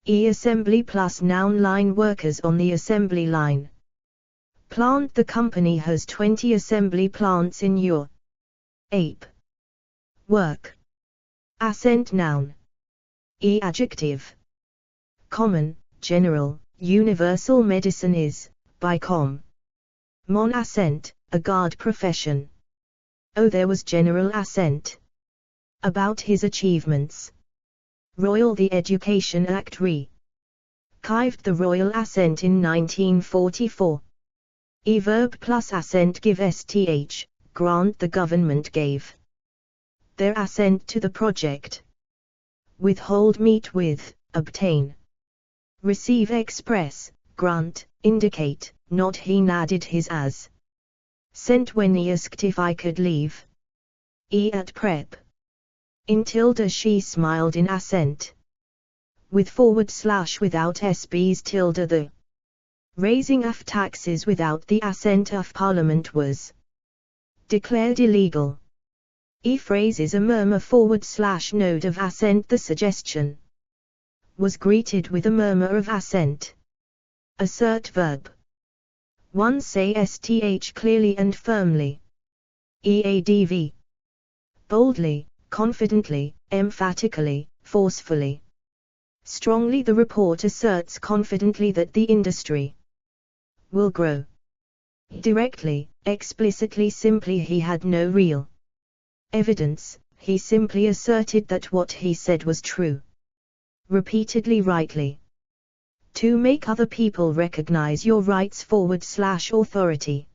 A: Assembly plus noun. Line workers on the assembly line. Plant. The company has 20 assembly plants in your ape. Work. Assent noun. Adjective. Common, general, universal. Medicine is, by mon assent, a guard profession. Oh, there was general assent about his achievements. Royal the Education Act Re-Kived the royal assent in 1944. Verb plus assent give sth, grant the government gave their assent to the project. Withhold meet with, obtain. Receive express, grant, indicate, not he added his as. Sent when he asked if I could leave. At prep. In tilde she smiled in assent. With forward slash without sb's tilde the. Raising of taxes without the assent of Parliament was declared illegal. Phrase is a murmur forward slash node of assent. The suggestion was greeted with a murmur of assent. Assert verb. 1 say sth clearly and firmly. Eadv. Boldly, confidently, emphatically, forcefully. Strongly the report asserts confidently that the industry will grow. Directly, explicitly simply he had no real evidence, he simply asserted that what he said was true. Repeatedly rightly. To make other people recognize your rights forward slash authority.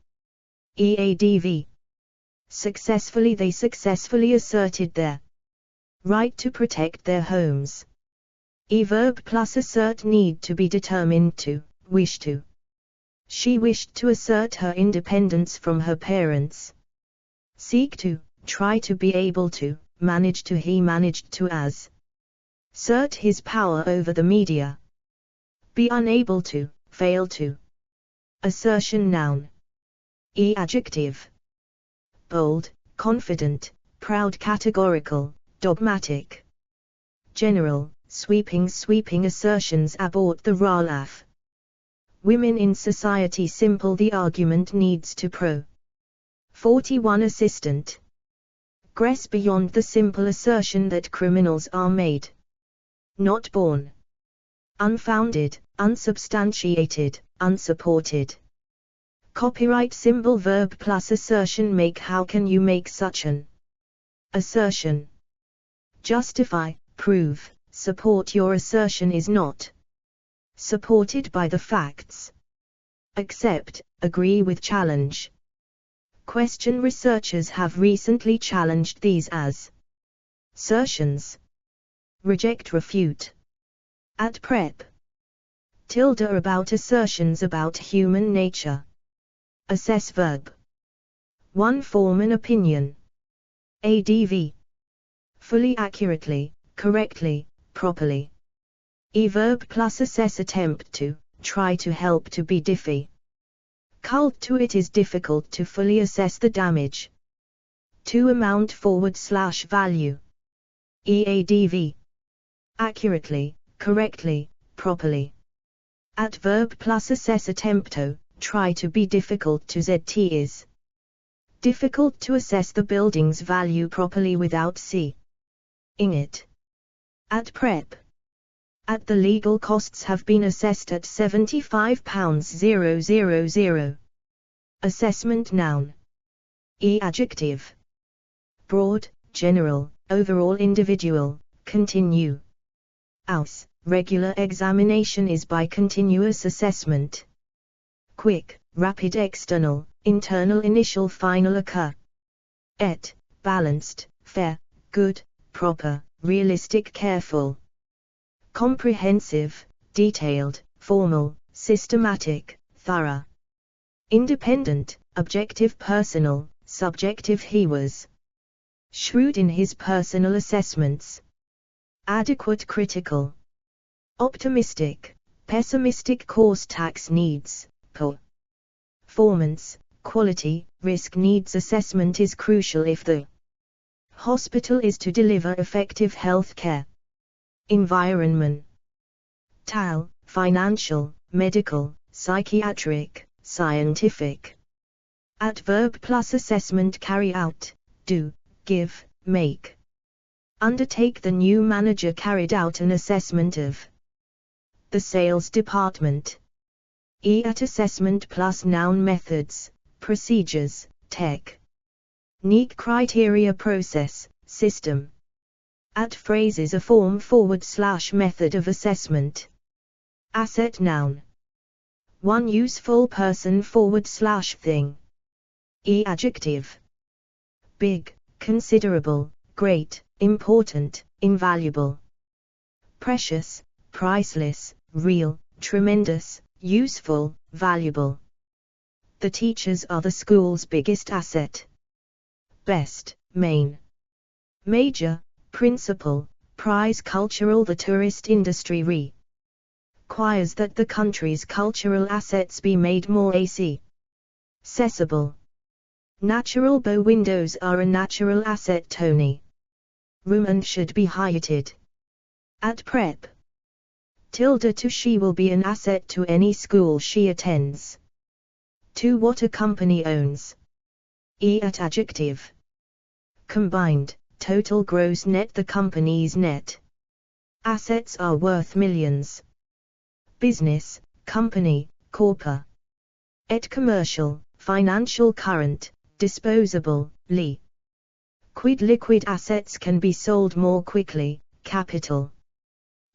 A: Eadv. Successfully they successfully asserted their right to protect their homes. Verb plus assert need to be determined to, wish to. She wished to assert her independence from her parents. Seek to, try to be able to, manage to he managed to as. Assert his power over the media. Be unable to, fail to. Assertion noun. Adjective. Bold, confident, proud categorical, dogmatic. General, sweeping assertions abort the RALAF. Women in society simple the argument needs to pro. 41 Assistant. Gress beyond the simple assertion that criminals are made. Not born. Unfounded, unsubstantiated, unsupported. Copyright symbol verb plus assertion make. How can you make such an assertion? Justify, prove, support. Your assertion is not supported by the facts. Accept, agree with, challenge. Question. Researchers have recently challenged these as assertions. Reject, refute. At prep. Tilde about assertions about human nature. Assess verb. 1 form an opinion. Adv. Fully, accurately, correctly, properly. Verb plus assess attempt to, try to, help to, be diffy. Cult to it is difficult to fully assess the damage. To amount forward slash value. Eadv. Accurately, correctly, properly. At verb plus assess attempto, try to, be difficult to. Zt is difficult to assess the building's value properly without seeing it. At prep. At the legal costs have been assessed at £75,000. Assessment noun. Adjective. Broad, general, overall, individual, continue. Aus, regular examination is by continuous assessment. Quick, rapid, external, internal, initial, final, occur. Et, balanced, fair, good, proper, realistic, careful. Comprehensive, detailed, formal, systematic, thorough. Independent, objective, personal, subjective. He was shrewd in his personal assessments. Adequate, critical. Optimistic, pessimistic. Course, tax needs, performance, quality, risk needs. Assessment is crucial if the hospital is to deliver effective health care. Environment. Tal, financial, medical, psychiatric, scientific. At verb plus assessment. Carry out, do, give, make. Undertake. The new manager carried out an assessment of the sales department. At assessment plus noun. Methods, procedures, tech. Nique criteria, process, system. At phrases a form / method of assessment. Asset noun. One useful person / thing. Adjective. Big, considerable, great, important, invaluable. Precious, priceless, real, tremendous, useful, valuable. The teachers are the school's biggest asset. Best, main. Major, principal, prize cultural. The tourist industry requires that the country's cultural assets be made more accessible. Natural bow windows are a natural asset. Tony. Women should be hired. At prep. To she will be an asset to any school she attends. To what a company owns. At adjective. Combined, total gross net. The company's net assets are worth millions. Business, company, corpora. Et commercial, financial. Current, disposable, liquid assets can be sold more quickly. Capital.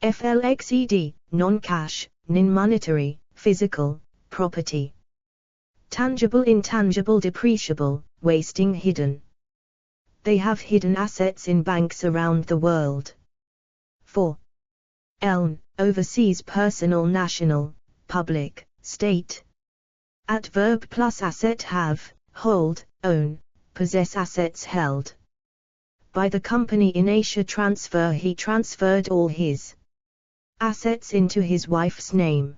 A: Flexed, non-cash, non-monetary, physical, property. Tangible, intangible, depreciable, wasting. Hidden. They have hidden assets in banks around the world. 4. Overseas, personal, national, public, state. At verb plus asset. Have, hold, own, possess. Assets held by the company. In Asia transfer, he transferred all his assets into his wife's name.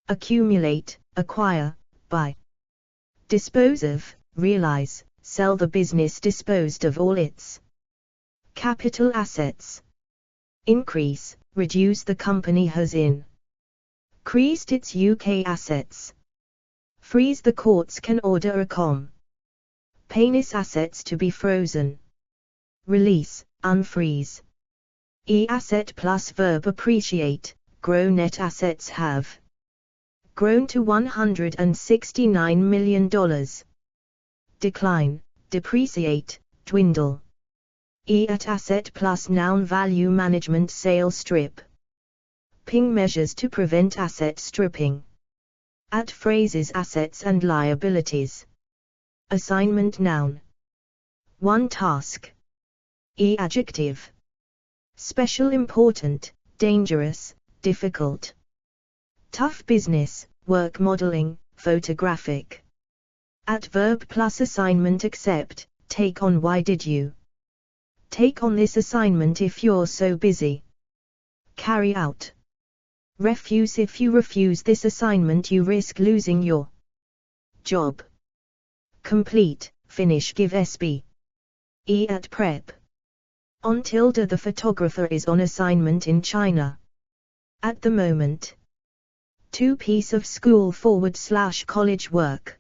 A: Accumulate, acquire, buy. Dispose of, realize, sell. The business disposed of all its capital assets. Increase, reduce. The company has increased its UK assets. Freeze, the courts can order a company's assets to be frozen. Release, unfreeze. Asset plus verb appreciate, grow. Net assets have grown to $169 million. Decline, depreciate, dwindle. At asset plus noun value management. Sale strip. Ping measures to prevent asset stripping. At phrases assets and liabilities. Assignment noun. One task. Adjective. Special, important, dangerous, difficult. Tough business, work. Modeling, photographic. At verb plus assignment. Accept, take on. Why did you take on this assignment if you're so busy? Carry out. Refuse, if you refuse this assignment you risk losing your job. Complete, finish. Give sb. At prep. On. The photographer is on assignment in China at the moment. To piece of school / college work.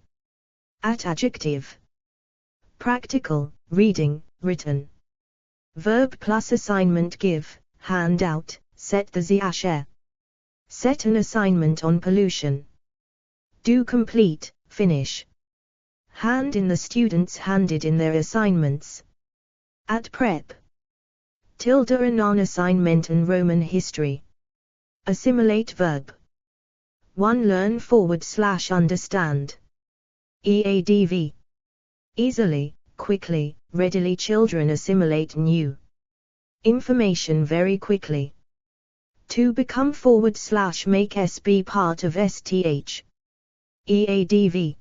A: At adjective. Practical, reading, written. Verb plus assignment. Give, hand out, set. The Ziashe. Set an assignment on pollution. Do, complete, finish. Hand in, the students handed in their assignments. At prep. A non-assignment and Roman history. Assimilate verb. 1. Learn / understand. Eadv. Easily, quickly, readily. Children assimilate new information very quickly. 2. Become / make sb part of sth. Eadv.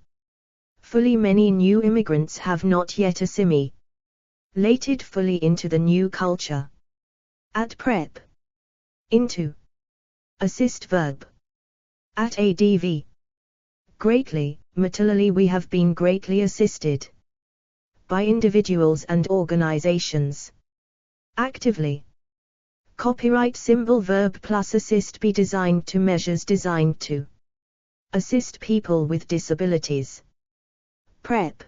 A: Fully, many new immigrants have not yet assimilated fully into the new culture. At prep. Into. Assist verb. At adv. Greatly, materially. We have been greatly assisted by individuals and organizations. Actively. Copyright symbol. Verb plus assist. Be designed to. Measures designed to assist people with disabilities. Prep.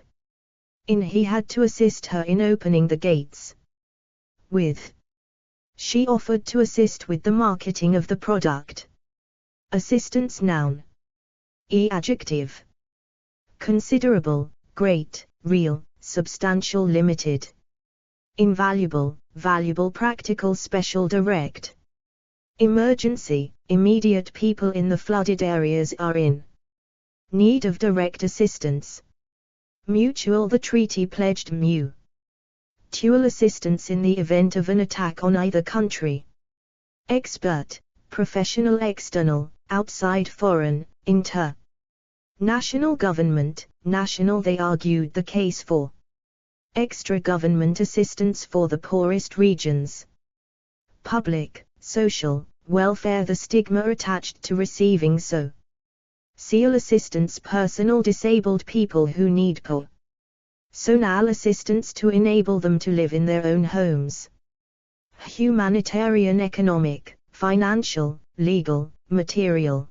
A: In. He had to assist her in opening the gates. With. She offered to assist with the marketing of the product. Assistance noun. Adjective. Considerable, great, real, substantial. Limited. invaluable, valuable, practical, special, direct. Emergency, immediate, people in the flooded areas are in need of direct assistance. Mutual, the treaty pledged mutual assistance in the event of an attack on either country. Expert, professional, external, outside, foreign, inter. National government, national, they argued the case for extra government assistance for the poorest regions. Public, social, welfare, the stigma attached to receiving social assistance, personal, disabled people who need personal assistance to enable them to live in their own homes. Humanitarian, economic, financial, legal, material,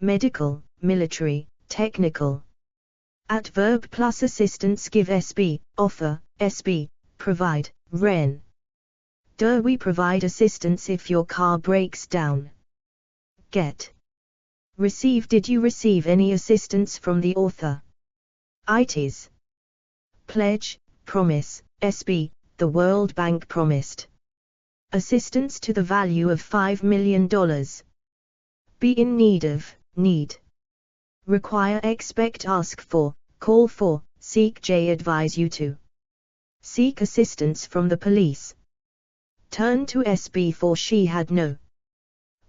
A: medical, military, technical. Adverb plus assistance, give, SB, offer, SB, provide, ren. We provide assistance if your car breaks down. Get. Receive, did you receive any assistance from the author? ITs. Pledge, promise, SB, the World Bank promised assistance to the value of $5 million. Be in need of, need. Require, expect, ask for, call for, seek, advise you to seek assistance from the police. Turn to SB for she had no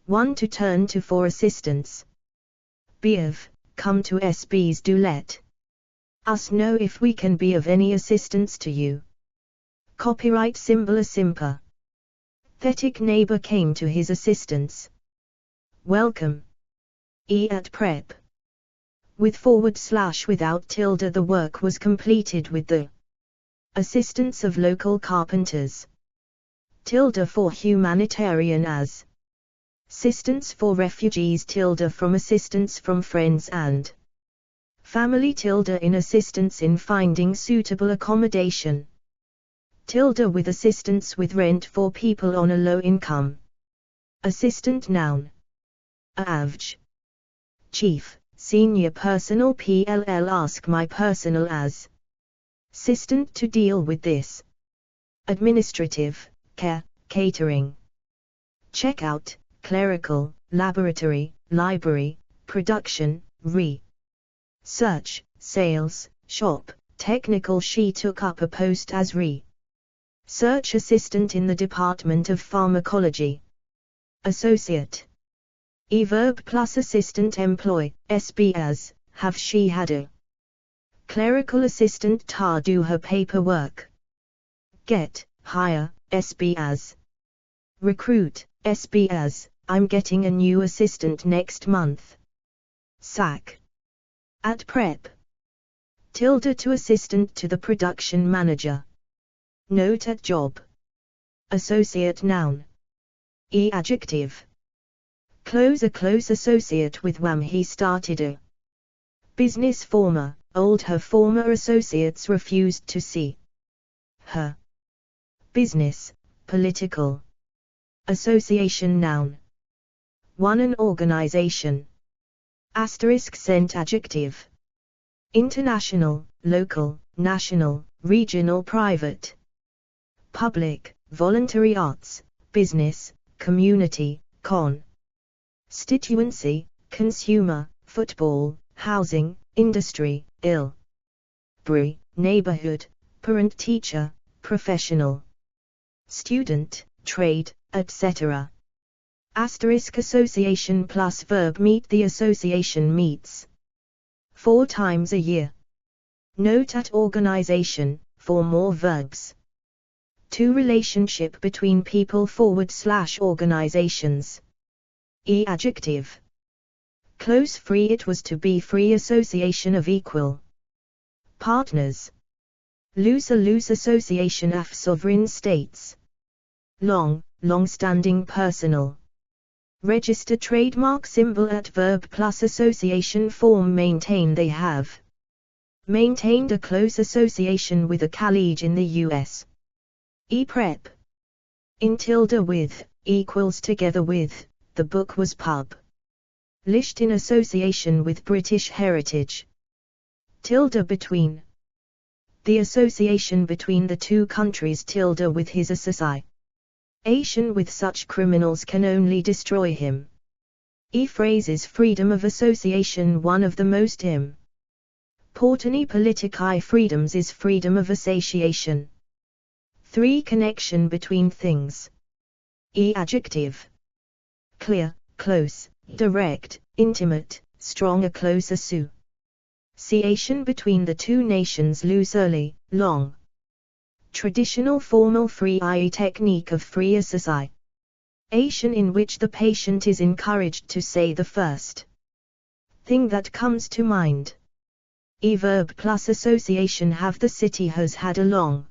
A: one to turn to for assistance. Be of, come to SBs, do let us know if we can be of any assistance to you. Copyright symbol, a simper. Pathetic neighbor came to his assistance. Welcome. At prep. With / without tilde, the work was completed with the assistance of local carpenters. Tilde for humanitarian, as assistance for refugees, tilde from assistance from friends and family, tilde in assistance in finding suitable accommodation. Tilde with assistance with rent for people on a low income. Assistant, noun. Avg. Chief, senior, personal, PLL, ask my personal as assistant to deal with this. Administrative, care, catering. Checkout, clerical, laboratory, library, production, search, sales, shop, technical. She took up a post as search assistant in the Department of Pharmacology. Associate. Verb plus assistant, employ, SB, as, have she had a clerical assistant do her paperwork. Get, hire, SB, as recruit, SB, as I'm getting a new assistant next month. Sack. At prep. Tilde to assistant to the production manager. Note at job. Associate, noun. Adjective. Close, a close associate with whom he started a business. Former, old, her former associates refused to see her business. Political. Association, noun. One, an organization. Asterisk sent, adjective. International, local, national, regional, private. Public, voluntary, arts, business, community, constituency, consumer, football, housing, industry, neighborhood, parent, teacher, professional, student, trade, etc. Asterisk association plus verb meet, the association meets 4 times a year. Note at organization, for more verbs. 2 relationship between people / organizations. Adjective. Close, free, it was to be free, association of equal partners. Loose, a loose association of sovereign states. Long, long-standing, personal. Register, trademark, symbol at verb plus association form, maintain, they have maintained a close association with a college in the U.S. Prep. In tilde with, equals, together with, the book was published in association with British Heritage. Tilde between. The association between the two countries tilde with his association with such criminals can only destroy him. Phrases freedom of association. One of the most important political freedoms is freedom of association. 3. Connection between things. Adjective. Clear, close, direct, intimate, strong. A close association between the two nations. Loose, early, long. Traditional formal free, i.e. technique of free association in which the patient is encouraged to say the first thing that comes to mind. Verb plus association. Have. The city has had a long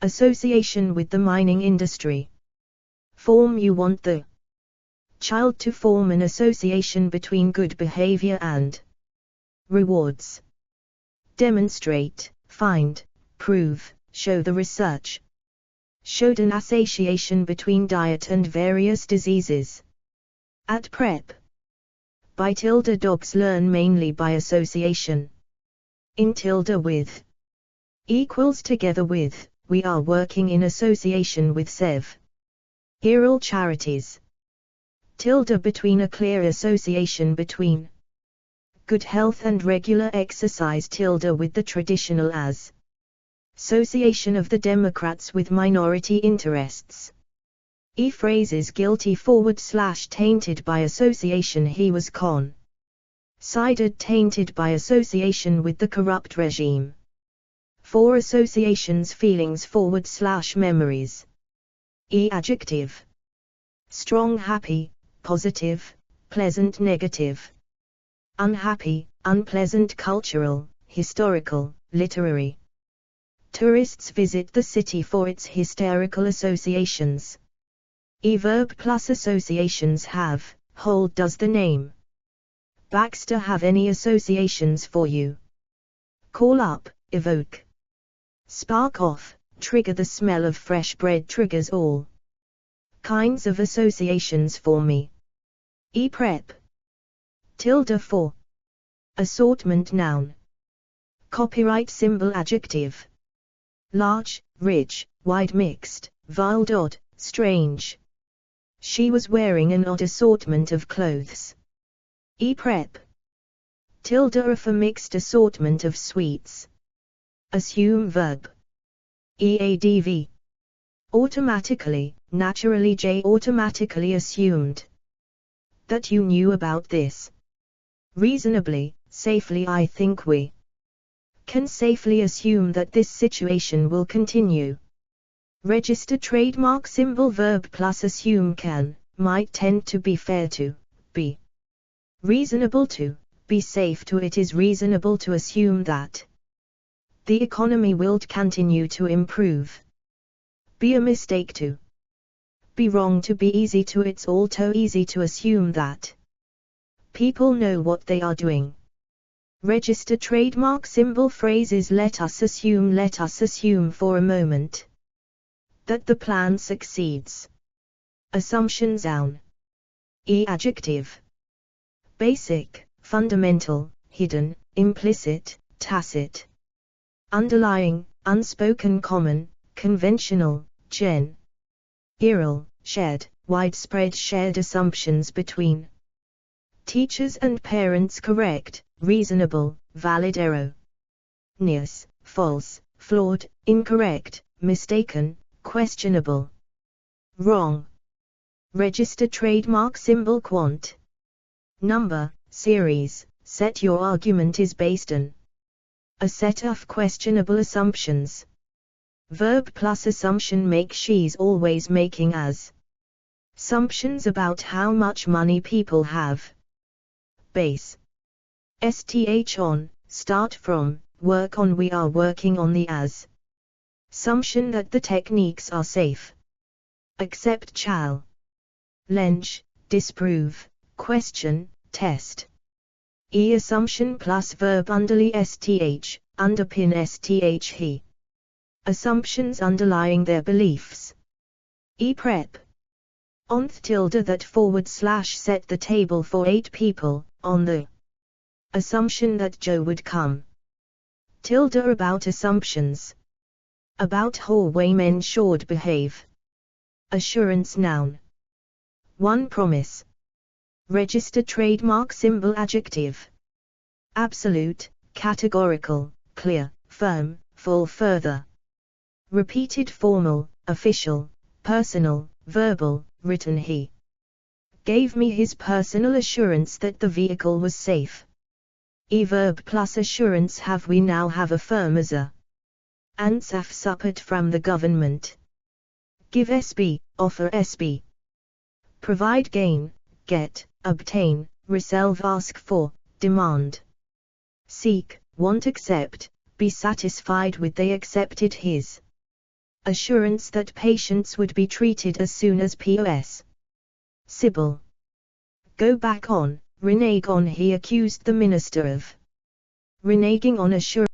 A: association with the mining industry. Form. You want the child to form an association between good behavior and rewards. Demonstrate, find, prove, show. The research showed an association between diet and various diseases. At prep. By tilde. Dogs learn mainly by association. In tilde. With equals together with. We are working in association with several charities. Tilde. Between. A clear association between good health and regular exercise. Tilde. With the traditional association of the Democrats with minority interests. Phrases guilty / tainted by association. He was considered tainted by association with the corrupt regime. 4. Associations feelings / memories. Adjective. Strong, happy, positive, pleasant. Negative. Unhappy, unpleasant. Cultural, historical, literary. Tourists visit the city for its historical associations. Verb plus associations. Have, hold. Does the name Baxter have any associations for you? Call up, evoke. Spark off, trigger. The smell of fresh bread triggers all kinds of associations for me. Prep. Tilde. For. Assortment. Noun. Copyright symbol. Adjective. Large, rich, wide. Mixed, wild. Odd, strange. She was wearing an odd assortment of clothes. Prep. Tilde. For mixed assortment of sweets. Assume. Verb. Adv. Automatically, naturally. J. Automatically assumed that you knew about this. Reasonably, safely. I think we can safely assume that this situation will continue. Register trademark symbol. Verb plus assume. Can, might. Tend to. Be fair to, be reasonable to, be safe to. It is reasonable to assume that the economy will continue to improve. Be a mistake to, be wrong to. Be easy to. It's all too easy to assume that people know what they are doing. Register trademark symbol. Phrases let us assume for a moment that the plan succeeds. Assumptions. Noun. Adjective. Basic, fundamental, hidden, implicit, tacit. Underlying, unspoken. Common, conventional, general, shared, widespread. Shared assumptions between teachers and parents. Correct, reasonable, valid. Erroneous, false, flawed, incorrect, mistaken, questionable, wrong. Register trademark symbol. Quant. Number, series. Set. Your argument is based on a set of questionable assumptions. Verb plus assumption. Make. She's always making assumptions about how much money people have. Base. On, start from, work on. We are working on the assumption that the techniques are safe. Accept. Challenge, disprove, question, test. Assumption plus verb. Underlie. Underpin. He. Assumptions underlying their beliefs. Prep. Onth. Tilde. That / set the table for 8 people, on the assumption that Joe would come. tilde about assumptions. About hallway men should behave. Assurance noun. 1 promise. Register trademark symbol adjective. Absolute, categorical, clear, firm, full further. Repeated formal, official, personal, verbal, written. He gave me his personal assurance that the vehicle was safe. Verb plus assurance have we now have affirm as a ansaf support from the government. Give SB, offer SB. Provide gain, get, obtain, resolve ask for, demand. Seek, want accept, be satisfied with they accepted his assurance that patients would be treated as soon as POS. Sybil. Go back on, renege on. He accused the minister of reneging on assurance.